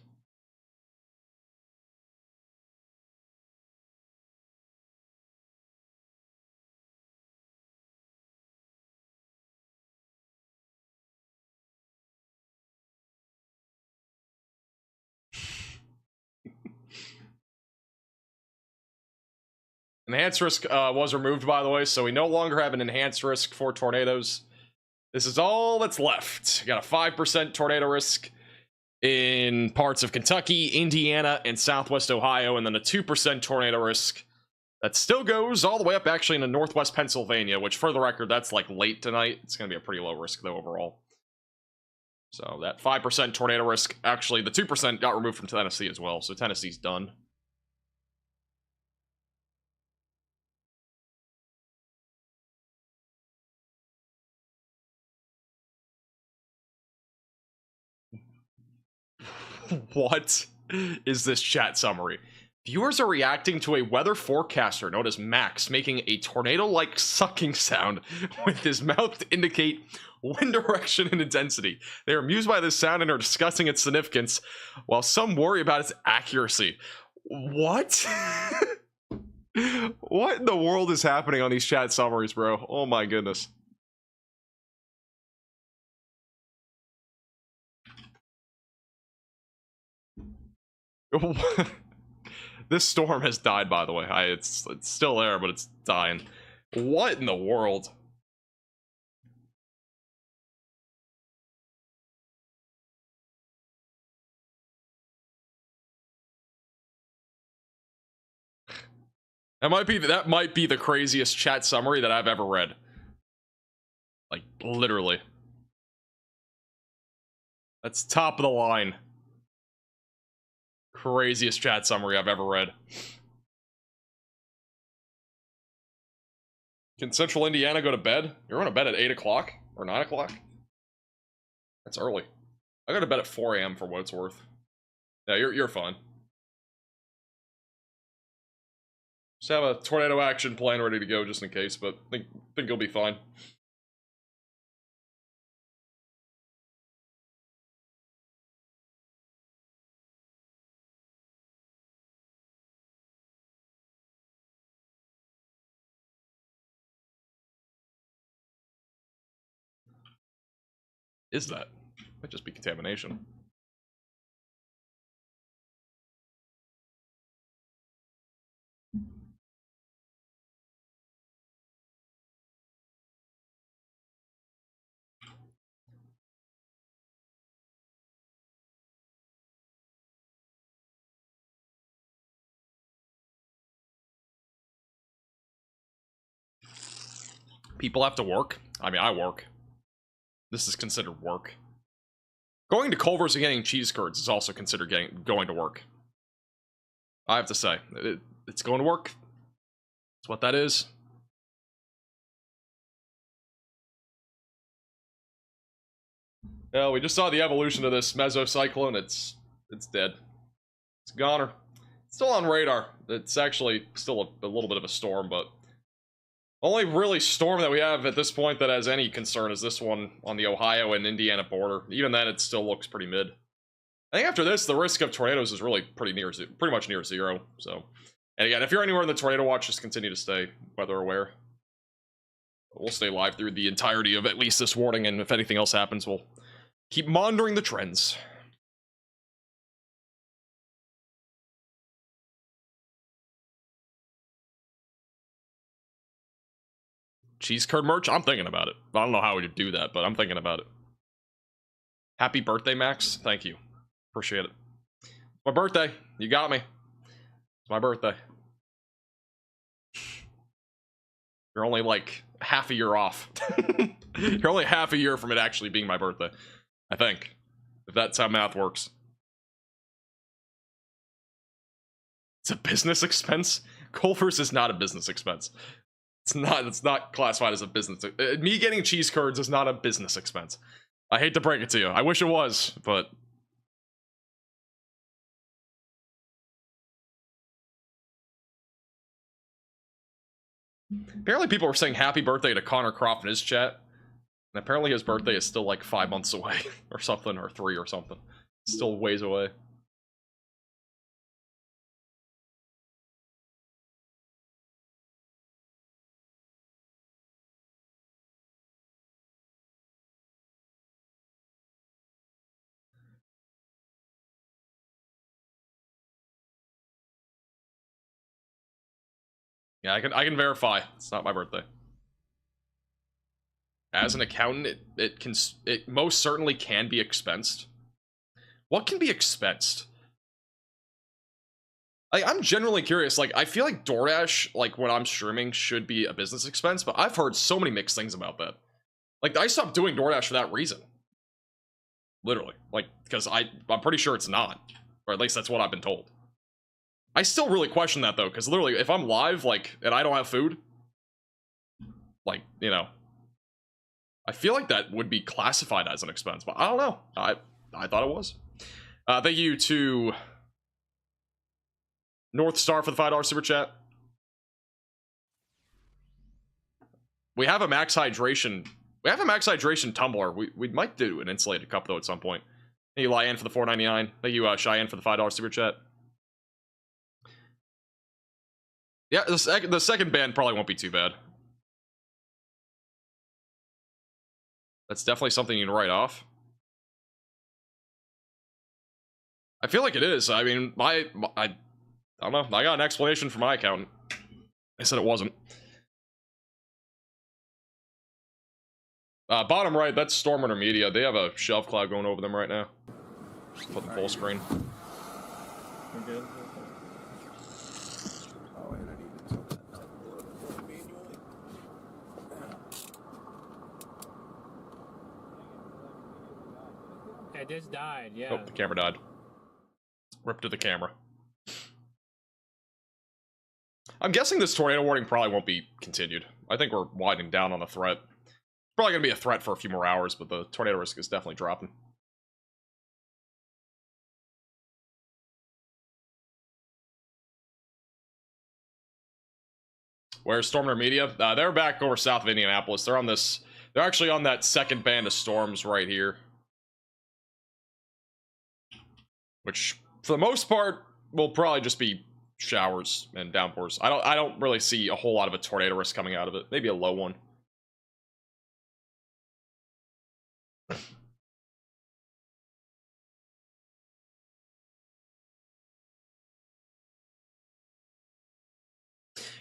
Enhanced risk was removed, by the way, so we no longer have an enhanced risk for tornadoes. This is all that's left. Got a 5% tornado risk in parts of Kentucky, Indiana, and Southwest Ohio, and then a 2% tornado risk that still goes all the way up actually into Northwest Pennsylvania, which, for the record, that's like late tonight. It's going to be a pretty low risk, though, overall. So that 5% tornado risk, actually, the 2% got removed from Tennessee as well, so Tennessee's done. What is this chat summary? Viewers are reacting to a weather forecaster known as Max making a tornado-like sucking sound with his mouth to indicate wind direction and intensity. They are amused by this sound and are discussing its significance, while some worry about its accuracy. What? What in the world is happening on these chat summaries, bro? Oh my goodness. This storm has died, by the way. It's still there, but it's dying. What in the world? That might be the craziest chat summary that I've ever read. Like, literally. That's top of the line. Craziest chat summary I've ever read. Can Central Indiana go to bed? You're going to bed at 8 o'clock? Or 9 o'clock? That's early. I go to bed at 4 a.m. for what it's worth. Yeah, you're fine. Just have a tornado action plan ready to go just in case, but think you'll be fine. Is that? Might just be contamination. People have to work. I mean, I work. This is considered work. Going to Culver's and getting cheese curds is also considered going to work. I have to say, it's going to work. That's what that is. Well, we just saw the evolution of this mesocyclone. It's dead. It's goner. It's still on radar. It's actually still a little bit of a storm, but only really storm that we have at this point that has any concern is this one on the Ohio and Indiana border. Even then, it still looks pretty mid. I think after this, the risk of tornadoes is really pretty much near zero. So, and again, if you're anywhere in the tornado watch, just continue to stay weather aware. We'll stay live through the entirety of at least this warning, and if anything else happens, we'll keep monitoring the trends. Cheese curd merch? I'm thinking about it. I don't know how we would do that, but I'm thinking about it. Happy birthday, Max. Thank you. Appreciate it. My birthday. You got me. It's my birthday. You're only like half a year off. You're only half a year from it actually being my birthday. I think. If that's how math works. It's a business expense? Culver's is not a business expense. It's not classified as a business. Me getting cheese curds is not a business expense. I hate to break it to you. I wish it was, but apparently people were saying happy birthday to Connor Croft in his chat. And apparently his birthday is still like 5 months away or something, or 3 or something. It's still ways away. Yeah, I can verify. It's not my birthday. As an accountant, it most certainly can be expensed. What can be expensed? I'm genuinely curious. Like, I feel like DoorDash, like when I'm streaming, should be a business expense, but I've heard so many mixed things about that. Like, I stopped doing DoorDash for that reason. Literally, like, because I'm pretty sure it's not, or at least that's what I've been told. I still really question that though, because literally, if I'm live, like, and I don't have food, like, you know, I feel like that would be classified as an expense, but I don't know. I thought it was. Thank you to North Star for the $5 super chat. We have a max hydration. We have a max hydration tumbler. We might do an insulated cup though at some point. Thank you, Lyanne, for the $4.99. Thank you, Cheyenne, for the $5 super chat. Yeah, the second band probably won't be too bad. That's definitely something you can write off. I feel like it is. I mean, I don't know. I got an explanation from my accountant. I said it wasn't. Bottom right, that's Storm Media. They have a shelf cloud going over them right now. Put them full screen. We're good. Oh, and I needed something. it just died. Yeah. Oh, the camera died. Rip to the camera. I'm guessing this tornado warning probably won't be continued. I think we're winding down on the threat. Probably gonna be a threat for a few more hours, but the tornado risk is definitely dropping. Where's Storm Media? They're back over south of Indianapolis. They're on this. They're actually on that second band of storms right here, which for the most part will probably just be showers and downpours. I don't really see a whole lot of a tornado risk coming out of it. Maybe a low one.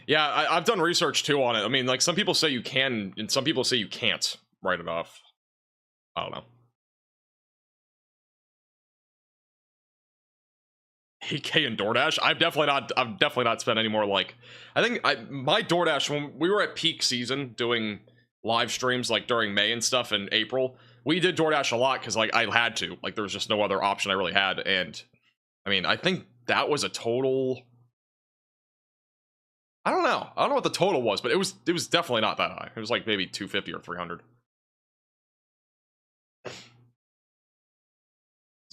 Yeah, I've done research too on it. I mean, like, some people say you can, and some people say you can't write it off. I don't know. AK and DoorDash. I've definitely not spent any more. Like, I think my DoorDash, when we were at peak season doing live streams like during May and stuff in April, we did DoorDash a lot because like I had to. Like, there was just no other option I really had. And I mean, I think that was a total. I don't know what the total was, but it was definitely not that high. It was like maybe 250 or 300. Let's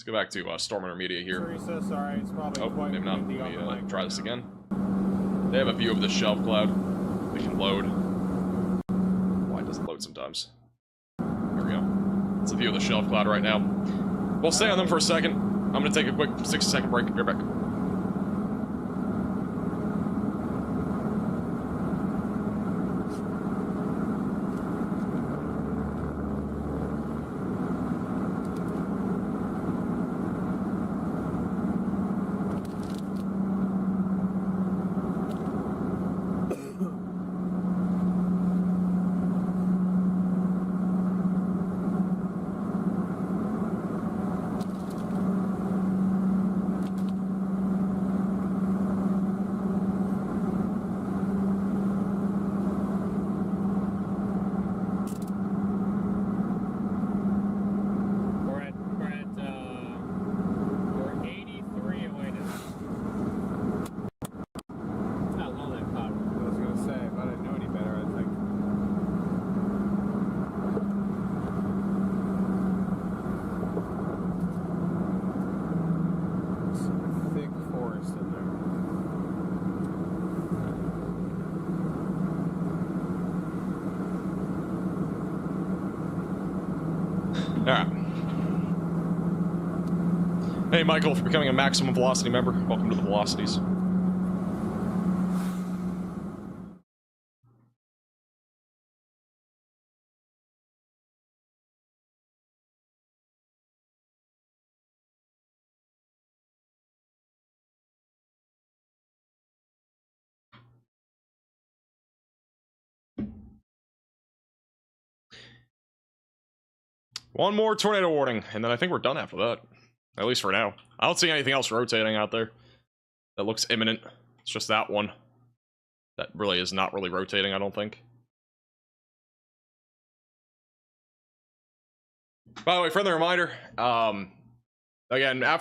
go back to Storm Intermediate here. Teresa, sorry, it's probably Oh, quite maybe not. windy Let me on the mic try right this now. again. They have a view of the shelf cloud. They can load. Why does it load sometimes? There we go. It's a view of the shelf cloud right now. We'll stay on them for a second. I'm going to take a quick 60-second break. Be right back. We're 83 away now. Not low that cloud. I was gonna say, if I didn't know any better, I'd think. Some thick forest in there. Alright. Hey, Michael, for becoming a Maximum Velocity member. Welcome to the Velocities. One more tornado warning, and then I think we're done after that. At least for now. I don't see anything else rotating out there that looks imminent. It's just that one. That really is not really rotating, I don't think. By the way, friendly reminder, again, I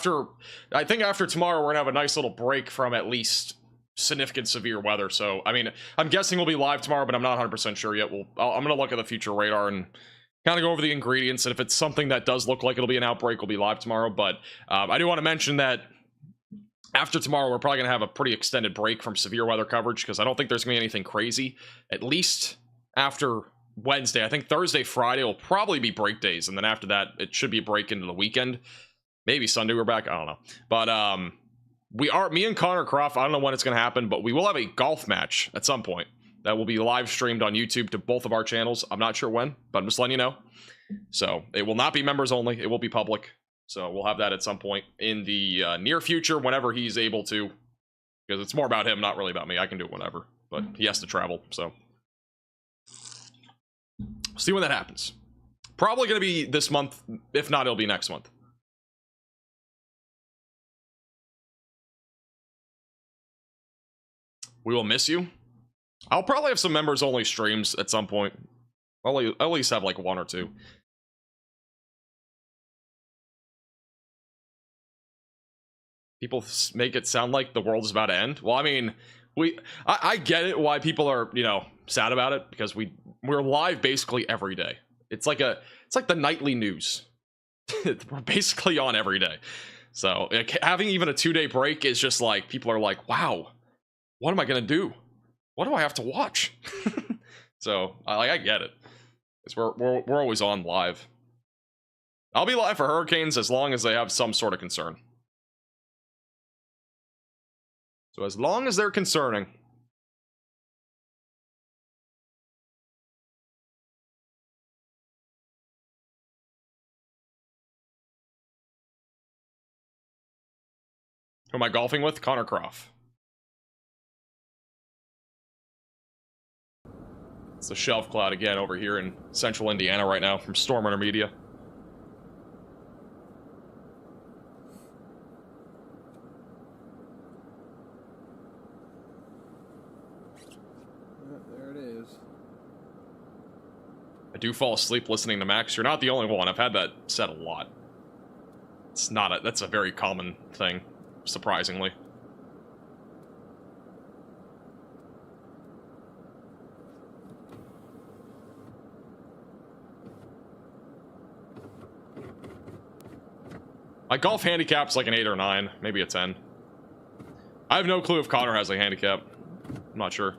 think after tomorrow, we're gonna have a nice little break from at least significant severe weather. So, I mean, I'm guessing we'll be live tomorrow, but I'm not 100% sure yet. I'm gonna look at the future radar and kind of go over the ingredients, and if it's something that does look like it'll be an outbreak, we'll be live tomorrow. But I do want to mention that after tomorrow, we're probably going to have a pretty extended break from severe weather coverage, because I don't think there's going to be anything crazy, at least after Wednesday. I think Thursday, Friday will probably be break days, and then after that, it should be a break into the weekend. Maybe Sunday we're back, I don't know. But me and Connor Croft, I don't know when it's going to happen, but we will have a golf match at some point that will be live streamed on YouTube to both of our channels. I'm not sure when, but I'm just letting you know. So it will not be members only. It will be public. So we'll have that at some point in the near future, whenever he's able to. Because it's more about him, not really about me. I can do it whenever, but he has to travel. So see when that happens. Probably going to be this month. If not, it'll be next month. We will miss you. I'll probably have some members only streams at some point. I'll at least have like one or two. People make it sound like the world is about to end. Well, I mean, I get it why people are, you know, sad about it, because we're live basically every day. It's like the nightly news. We're basically on every day. So like, having even a 2-day break is just like, people are like, wow, what am I gonna do? What do I have to watch? So I get it. It's we're always on live. I'll be live for Hurricanes as long as they have some sort of concern. So as long as they're concerning. Who am I golfing with? Connor Croft. It's the shelf cloud again over here in central Indiana right now from Storm Runner Media. There it is. I do fall asleep listening to Max. You're not the only one. I've had that said a lot. It's not a, that's a very common thing, surprisingly. My golf handicap's like an 8 or 9, maybe a 10. I have no clue if Connor has a handicap. I'm not sure.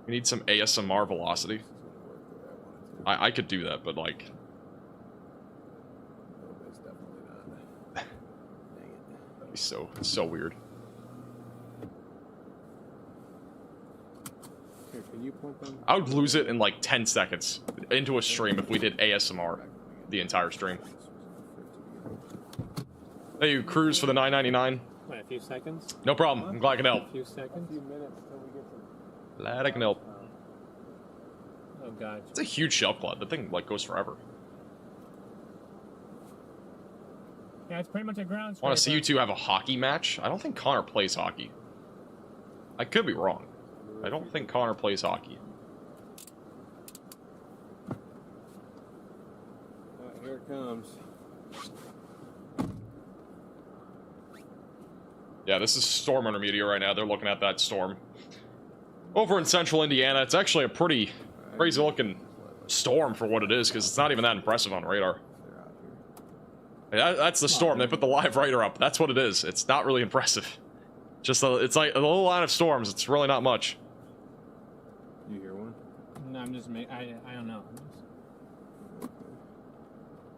We need some ASMR velocity. I could do that, but like... It's definitely not. Dang it. That'd be so weird. Here, can you point them? I would lose it in like 10 seconds into a stream if we did ASMR the entire stream. Hey, you Cruz for the $9.99. Wait, a few seconds? No problem. I'm glad I can help. A few seconds? A few minutes till we get to... Glad I can help. Oh, God. It's a huge shelf cloud. The thing like goes forever. Yeah, it's pretty much a ground I want to see you two have a hockey match. I don't think Connor plays hockey. I could be wrong. I don't think Connor plays hockey. Here it comes. Yeah, this is Storm Runner Media right now. They're looking at that storm. Over in central Indiana, it's actually a pretty crazy looking storm for what it is, because it's not even that impressive on radar. That's the storm. They put the live radar up. That's what it is. It's not really impressive. Just it's like a little line of storms. It's really not much. You hear one? No, I'm just I don't know.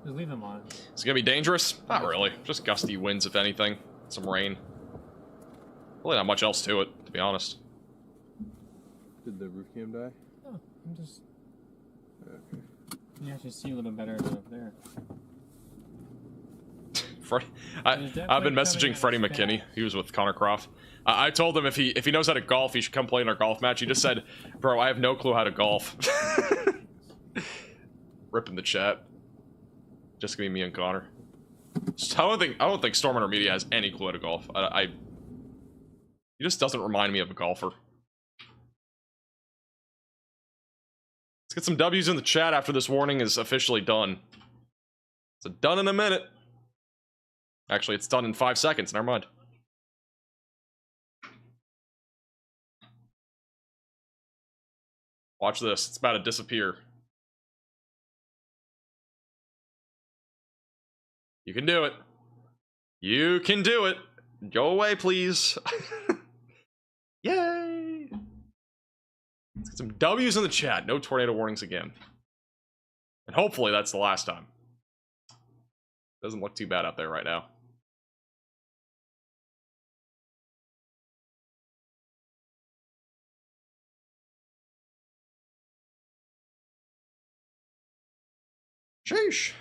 Just leave them on. Is it gonna be dangerous? Not really. Just gusty winds, if anything. Some rain. Really not much else to it, to be honest. Did the roof cam die? No, I'm just... Okay. You actually see a little better than up there. I've been messaging Freddie McKinney. He was with Connor Croft. I told him if he knows how to golf, he should come play in our golf match. He just said, "Bro, I have no clue how to golf." Rip in the chat. Just gonna be me and Connor. I don't think Storm Runner Media has any clue how to golf. He just doesn't remind me of a golfer. Let's get some W's in the chat after this warning is officially done. It's done in a minute. Actually, it's done in 5 seconds. Never mind. Watch this. It's about to disappear. You can do it. You can do it. Go away, please. Yay! Let's get some W's in the chat. No tornado warnings again. And hopefully that's the last time. Doesn't look too bad out there right now. Sheesh.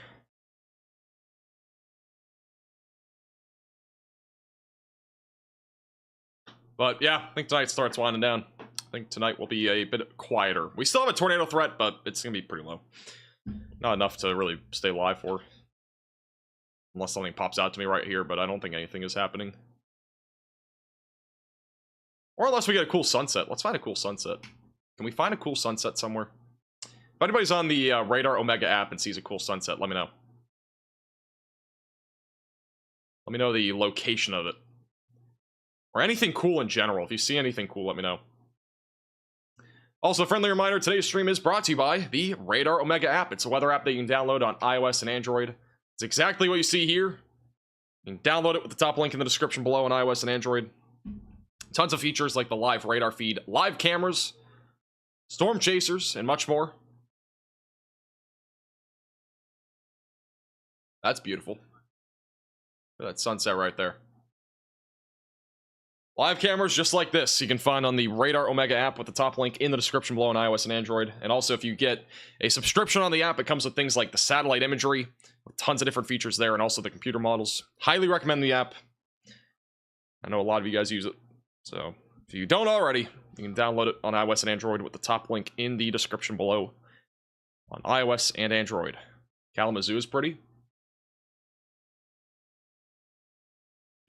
But yeah, I think tonight starts winding down. I think tonight will be a bit quieter. We still have a tornado threat, but it's going to be pretty low. Not enough to really stay live for. Unless something pops out to me right here, but I don't think anything is happening. Or unless we get a cool sunset. Let's find a cool sunset. Can we find a cool sunset somewhere? If anybody's on the Radar Omega app and sees a cool sunset, let me know. Let me know the location of it. Or anything cool in general. If you see anything cool, let me know. Also, friendly reminder, today's stream is brought to you by the Radar Omega app. It's a weather app that you can download on iOS and Android. It's exactly what you see here. You can download it with the top link in the description below on iOS and Android. Tons of features like the live radar feed, live cameras, storm chasers, and much more. That's beautiful. Look at that sunset right there. Live cameras just like this you can find on the Radar Omega app with the top link in the description below on iOS and Android. And also, if you get a subscription on the app, it comes with things like the satellite imagery, with tons of different features there, and also the computer models. Highly recommend the app. I know a lot of you guys use it. So if you don't already, you can download it on iOS and Android with the top link in the description below on iOS and Android. Kalamazoo is pretty.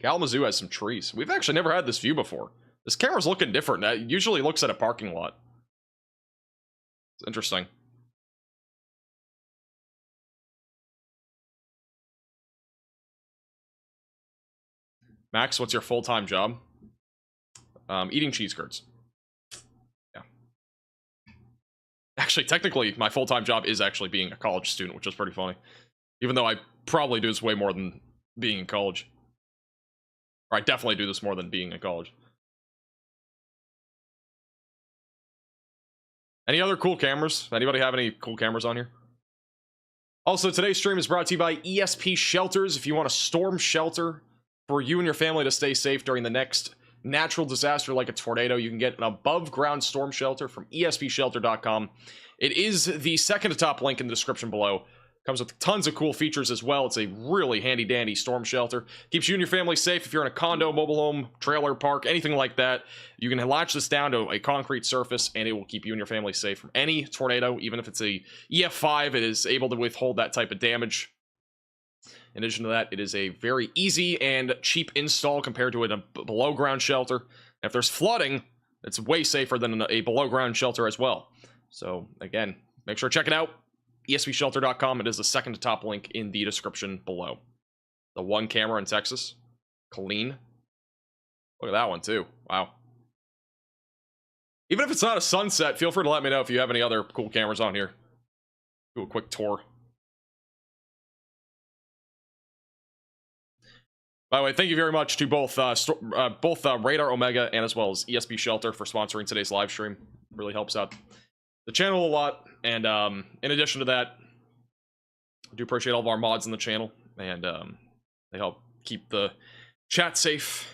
Kalamazoo has some trees. We've actually never had this view before. This camera's looking different. It usually looks at a parking lot. It's interesting. Max, what's your full-time job? Eating cheese curds. Yeah. Actually, technically, my full-time job is actually being a college student, which is pretty funny. Even though I probably do this way more than being in college. Or I definitely do this more than being in college. Any other cool cameras? Anybody have any cool cameras on here? Also, today's stream is brought to you by ESP Shelters. If you want a storm shelter for you and your family to stay safe during the next natural disaster like a tornado, you can get an above-ground storm shelter from espshelter.com. It is the second to top link in the description below. Comes with tons of cool features as well. It's a really handy-dandy storm shelter. Keeps you and your family safe if you're in a condo, mobile home, trailer park, anything like that. You can latch this down to a concrete surface, and it will keep you and your family safe from any tornado. Even if it's a EF5, it is able to withhold that type of damage. In addition to that, it is a very easy and cheap install compared to a below-ground shelter. If there's flooding, it's way safer than a below-ground shelter as well. So, again, make sure to check it out. ESPShelter.com. It is the second to top link in the description below. The one camera in Texas. Clean. Look at that one, too. Wow. Even if it's not a sunset, feel free to let me know if you have any other cool cameras on here. Do a quick tour. By the way, thank you very much to both Radar Omega and as well as ESP Shelter for sponsoring today's live stream. Really helps out the channel a lot. And in addition to that, I do appreciate all of our mods in the channel, and they help keep the chat safe.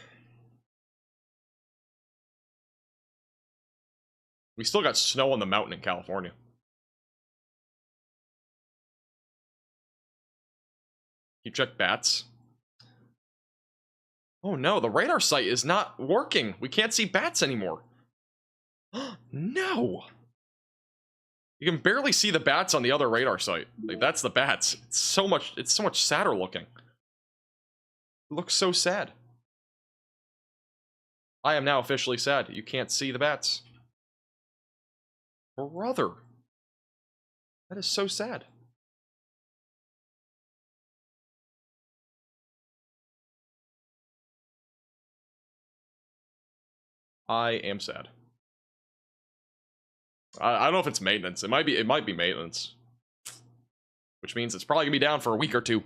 We still got snow on the mountain in California. You check bats. Oh no, the radar site is not working. We can't see bats anymore. No! You can barely see the bats on the other radar site. Like, that's the bats. It's so much sadder looking. It looks so sad. I am now officially sad. You can't see the bats. Brother. That is so sad. I am sad. I don't know if it's maintenance. It might be maintenance. Which means it's probably gonna be down for a week or two.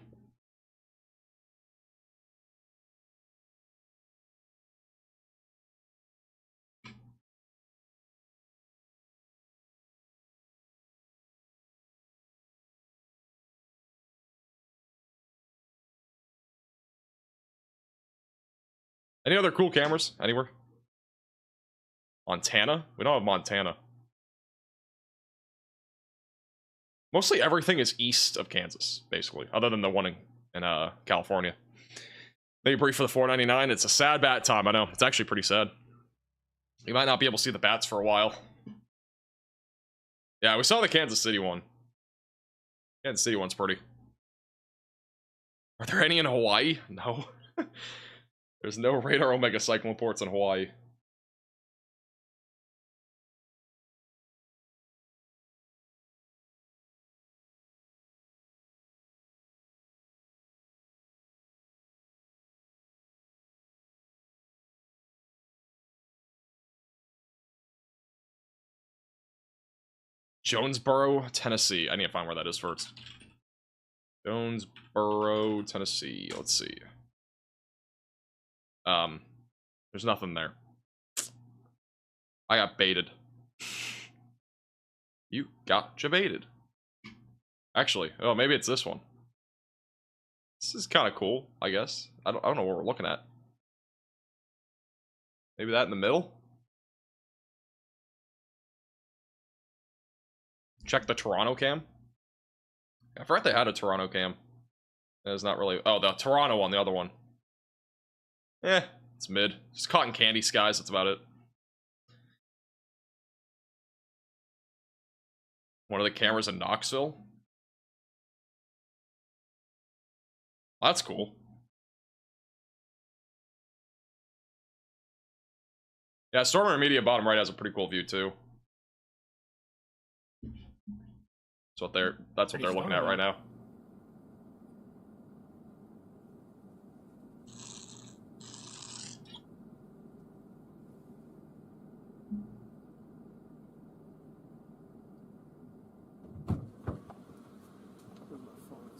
Any other cool cameras anywhere? Montana? We don't have Montana. Mostly everything is east of Kansas, basically, other than the one in California. They brief for the $4.99. It's a sad bat time, I know. It's actually pretty sad. You might not be able to see the bats for a while. Yeah, we saw the Kansas City one. Kansas City one's pretty. Are there any in Hawaii? No. There's no Radar Omega cyclone ports in Hawaii. Jonesboro, Tennessee. I need to find where that is first. Jonesboro, Tennessee. Let's see. There's nothing there. I got baited. You got baited. Actually, oh, maybe it's this one. This is kind of cool, I guess. I don't know what we're looking at. Maybe that in the middle? Check the Toronto cam. I forgot they had a Toronto cam. It's not really... Oh, the Toronto one, the other one. It's mid. Just cotton candy skies, that's about it. One of the cameras in Knoxville. That's cool. Yeah, Stormer Media bottom right has a pretty cool view too. That's what they're looking at right now.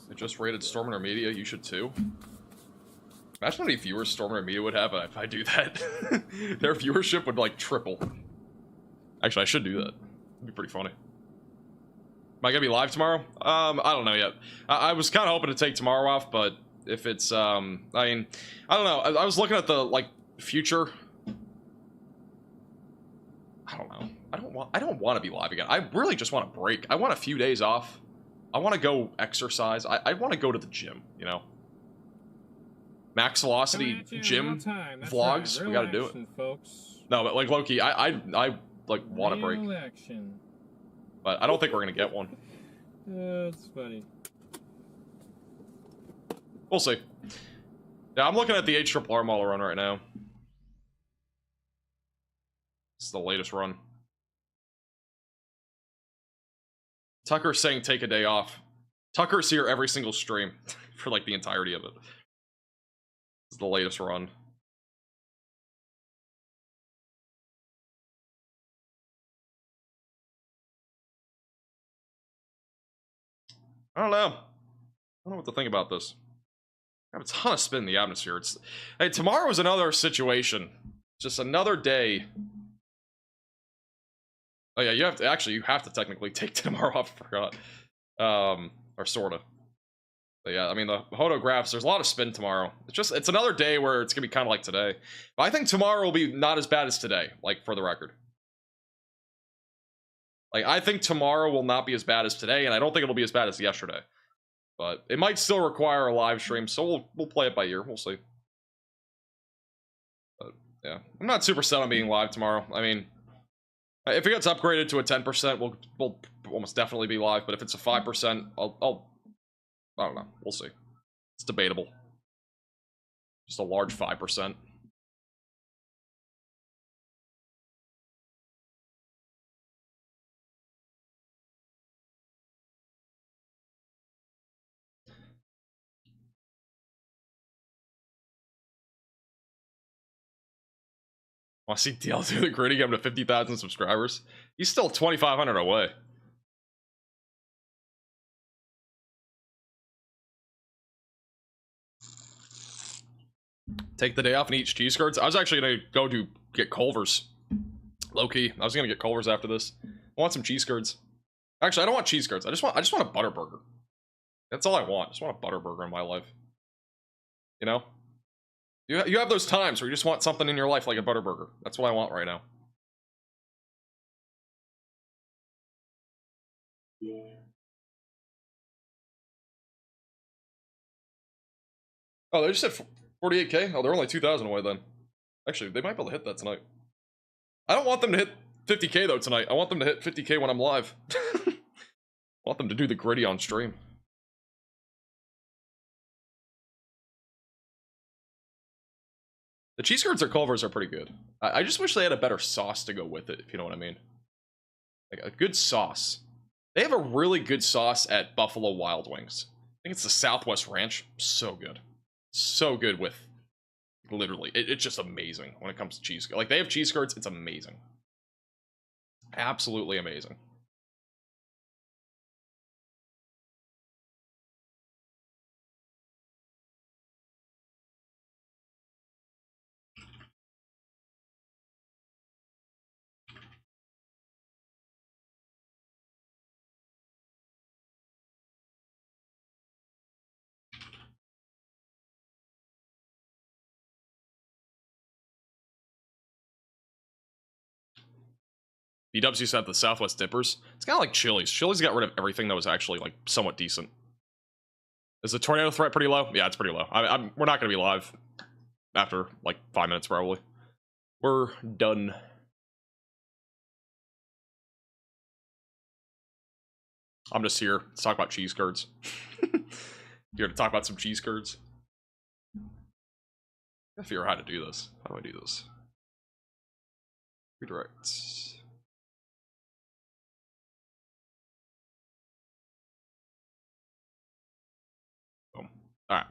I just rated Stormer Media, you should too. Imagine how many viewers Stormer Media would have if I do that. Their viewership would like triple. Actually, I should do that. It'd be pretty funny. Am I gonna be live tomorrow? I don't know yet. I was kind of hoping to take tomorrow off, but if it's, I mean, I don't know. I was looking at the, like, future. I don't know. I don't want to be live again. I really just want a break. I want a few days off. I want to go exercise. I want to go to the gym, you know? Max Velocity gym vlogs. Right. We got to do it. Folks. No, but like Loki, I like want a break. Action. But I don't think we're gonna get one. That's funny. We'll see. Yeah, I'm looking at the HRR model run right now. It's the latest run. Tucker's saying take a day off. Tucker's here every single stream for like the entirety of it. It's the latest run. I don't know. I don't know what to think about this. I have a ton of spin in the atmosphere. Hey, tomorrow is another situation. Just another day. Oh yeah, you have to technically take tomorrow off. I forgot. Or sorta. But yeah, I mean the photographs. There's a lot of spin tomorrow. It's another day where it's gonna be kind of like today. But I think tomorrow will be not as bad as today. Like for the record. Like, I think tomorrow will not be as bad as today, and I don't think it'll be as bad as yesterday. But it might still require a live stream, so we'll play it by ear. We'll see. But, yeah. I'm not super set on being live tomorrow. I mean, if it gets upgraded to a 10%, we'll almost definitely be live. But if it's a 5%, I don't know. We'll see. It's debatable. Just a large 5%. Want to see DL do the gritty get him to 50,000 subscribers? He's still 2,500 away. Take the day off and eat cheese curds. I was actually gonna go get Culver's. Low key, I was gonna get Culver's after this. I want some cheese curds. Actually, I don't want cheese curds. I just want a butter burger. That's all I want. I just want a butter burger in my life. You know? You have those times where you just want something in your life like a butter burger. That's what I want right now. Oh, they just said 48K? Oh, they're only 2,000 away then. Actually, they might be able to hit that tonight. I don't want them to hit 50K though tonight. I want them to hit 50K when I'm live. I want them to do the gritty on stream. The cheese curds or Culver's are pretty good. I just wish they had a better sauce to go with it, if you know what I mean. Like a good sauce. They have a really good sauce at Buffalo Wild Wings. I think it's the Southwest Ranch. So good. So good with... Literally. It's just amazing when it comes to cheese. Like, they have cheese curds. It's amazing. Absolutely amazing. BWC said the Southwest Dippers. It's kind of like Chili's. Chili's got rid of everything that was actually like somewhat decent. Is the tornado threat pretty low? Yeah, it's pretty low. We're not going to be live after like 5 minutes probably. We're done. I'm just here to talk about cheese curds. Here to talk about some cheese curds. I gotta figure out how to do this. How do I do this? Redirect. Boom. Alright.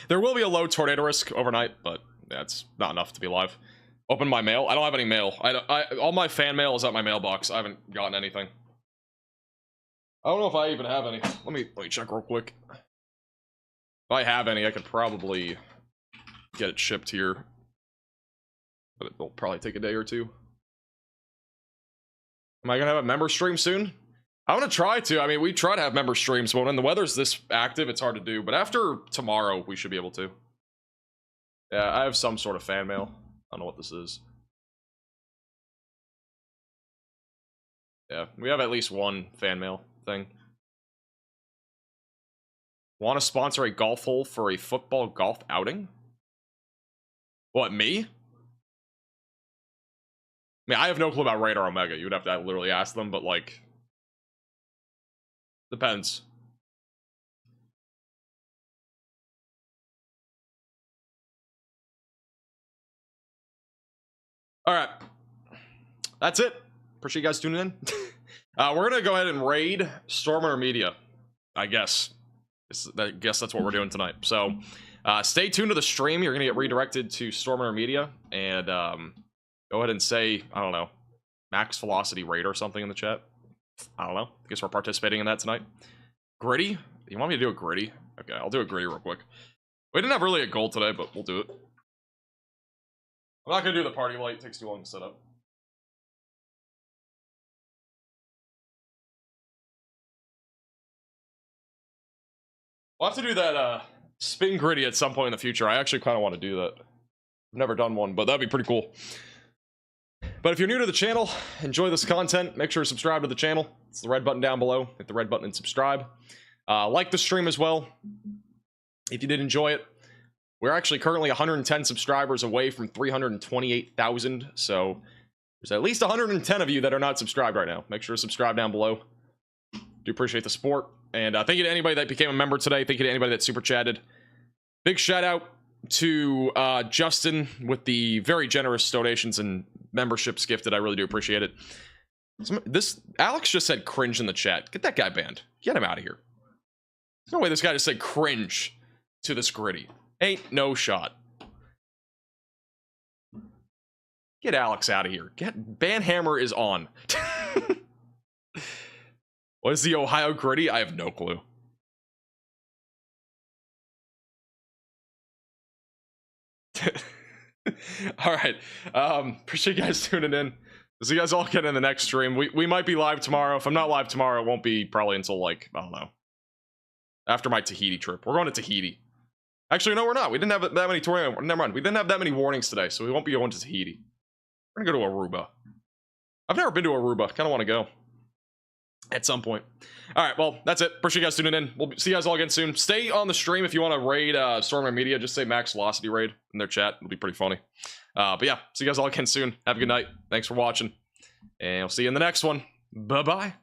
There will be a low tornado risk overnight, but that's not enough to be live. Open my mail. I don't have any mail. All my fan mail is at my mailbox. I haven't gotten anything. I don't know if I even have any. Let me check real quick. If I have any, I could probably get it shipped here. But it'll probably take a day or two. Am I gonna have a member stream soon? I'm gonna try to. I mean, we try to have member streams, but when the weather's this active, it's hard to do. But after tomorrow, we should be able to. Yeah, I have some sort of fan mail. I don't know what this is. Yeah, we have at least one fan mail thing. Want to sponsor a golf hole for a football golf outing? What, me? I mean, I have no clue about Radar Omega. You would have to literally ask them, but like... Depends. Alright. That's it. Appreciate you guys tuning in. We're gonna go ahead and raid Stormrunner Media. I guess. I guess that's what we're doing tonight. So, stay tuned to the stream. You're gonna get redirected to Stormrunner Media. And, go ahead and say, I don't know, Max Velocity raid or something in the chat. I don't know. I guess we're participating in that tonight. Gritty? You want me to do a gritty? Okay, I'll do a gritty real quick. We didn't have really a goal today, but we'll do it. I'm not gonna do the party light. It takes too long to set up. We'll have to do that spin gritty at some point in the future. I actually kind of want to do that. I've never done one, but that'd be pretty cool. But if you're new to the channel, enjoy this content, make sure to subscribe to the channel. It's the red button down below. Hit the red button and subscribe. Like the stream as well, if you did enjoy it. We're actually currently 110 subscribers away from 328,000, so there's at least 110 of you that are not subscribed right now. Make sure to subscribe down below. Do appreciate the support. And thank you to anybody that became a member today. Thank you to anybody that super chatted. Big shout out to Justin with the very generous donations and memberships gifted. I really do appreciate it. This Alex just said cringe in the chat. Get that guy banned. Get him out of here. There's no way this guy just said cringe to this gritty. Ain't no shot. Get Alex out of here. Banhammer is on. What is the Ohio gritty? I have no clue. Alright. Appreciate you guys tuning in. See you guys all again in the next stream. We might be live tomorrow. If I'm not live tomorrow, it won't be probably until like, I don't know. After my Tahiti trip. We're going to Tahiti. Actually, no, we're not. We didn't have that many tornado. Never mind. We didn't have that many warnings today, so we won't be going to Tahiti. We're gonna go to Aruba. I've never been to Aruba. Kind of want to go at some point. All right, well, that's it. Appreciate you guys tuning in. We'll see you guys all again soon. Stay on the stream if you want to raid Stormrunner Media. Just say Max Velocity raid in their chat. It'll be pretty funny. But yeah, see you guys all again soon. Have a good night. Thanks for watching, and we'll see you in the next one. Bye bye.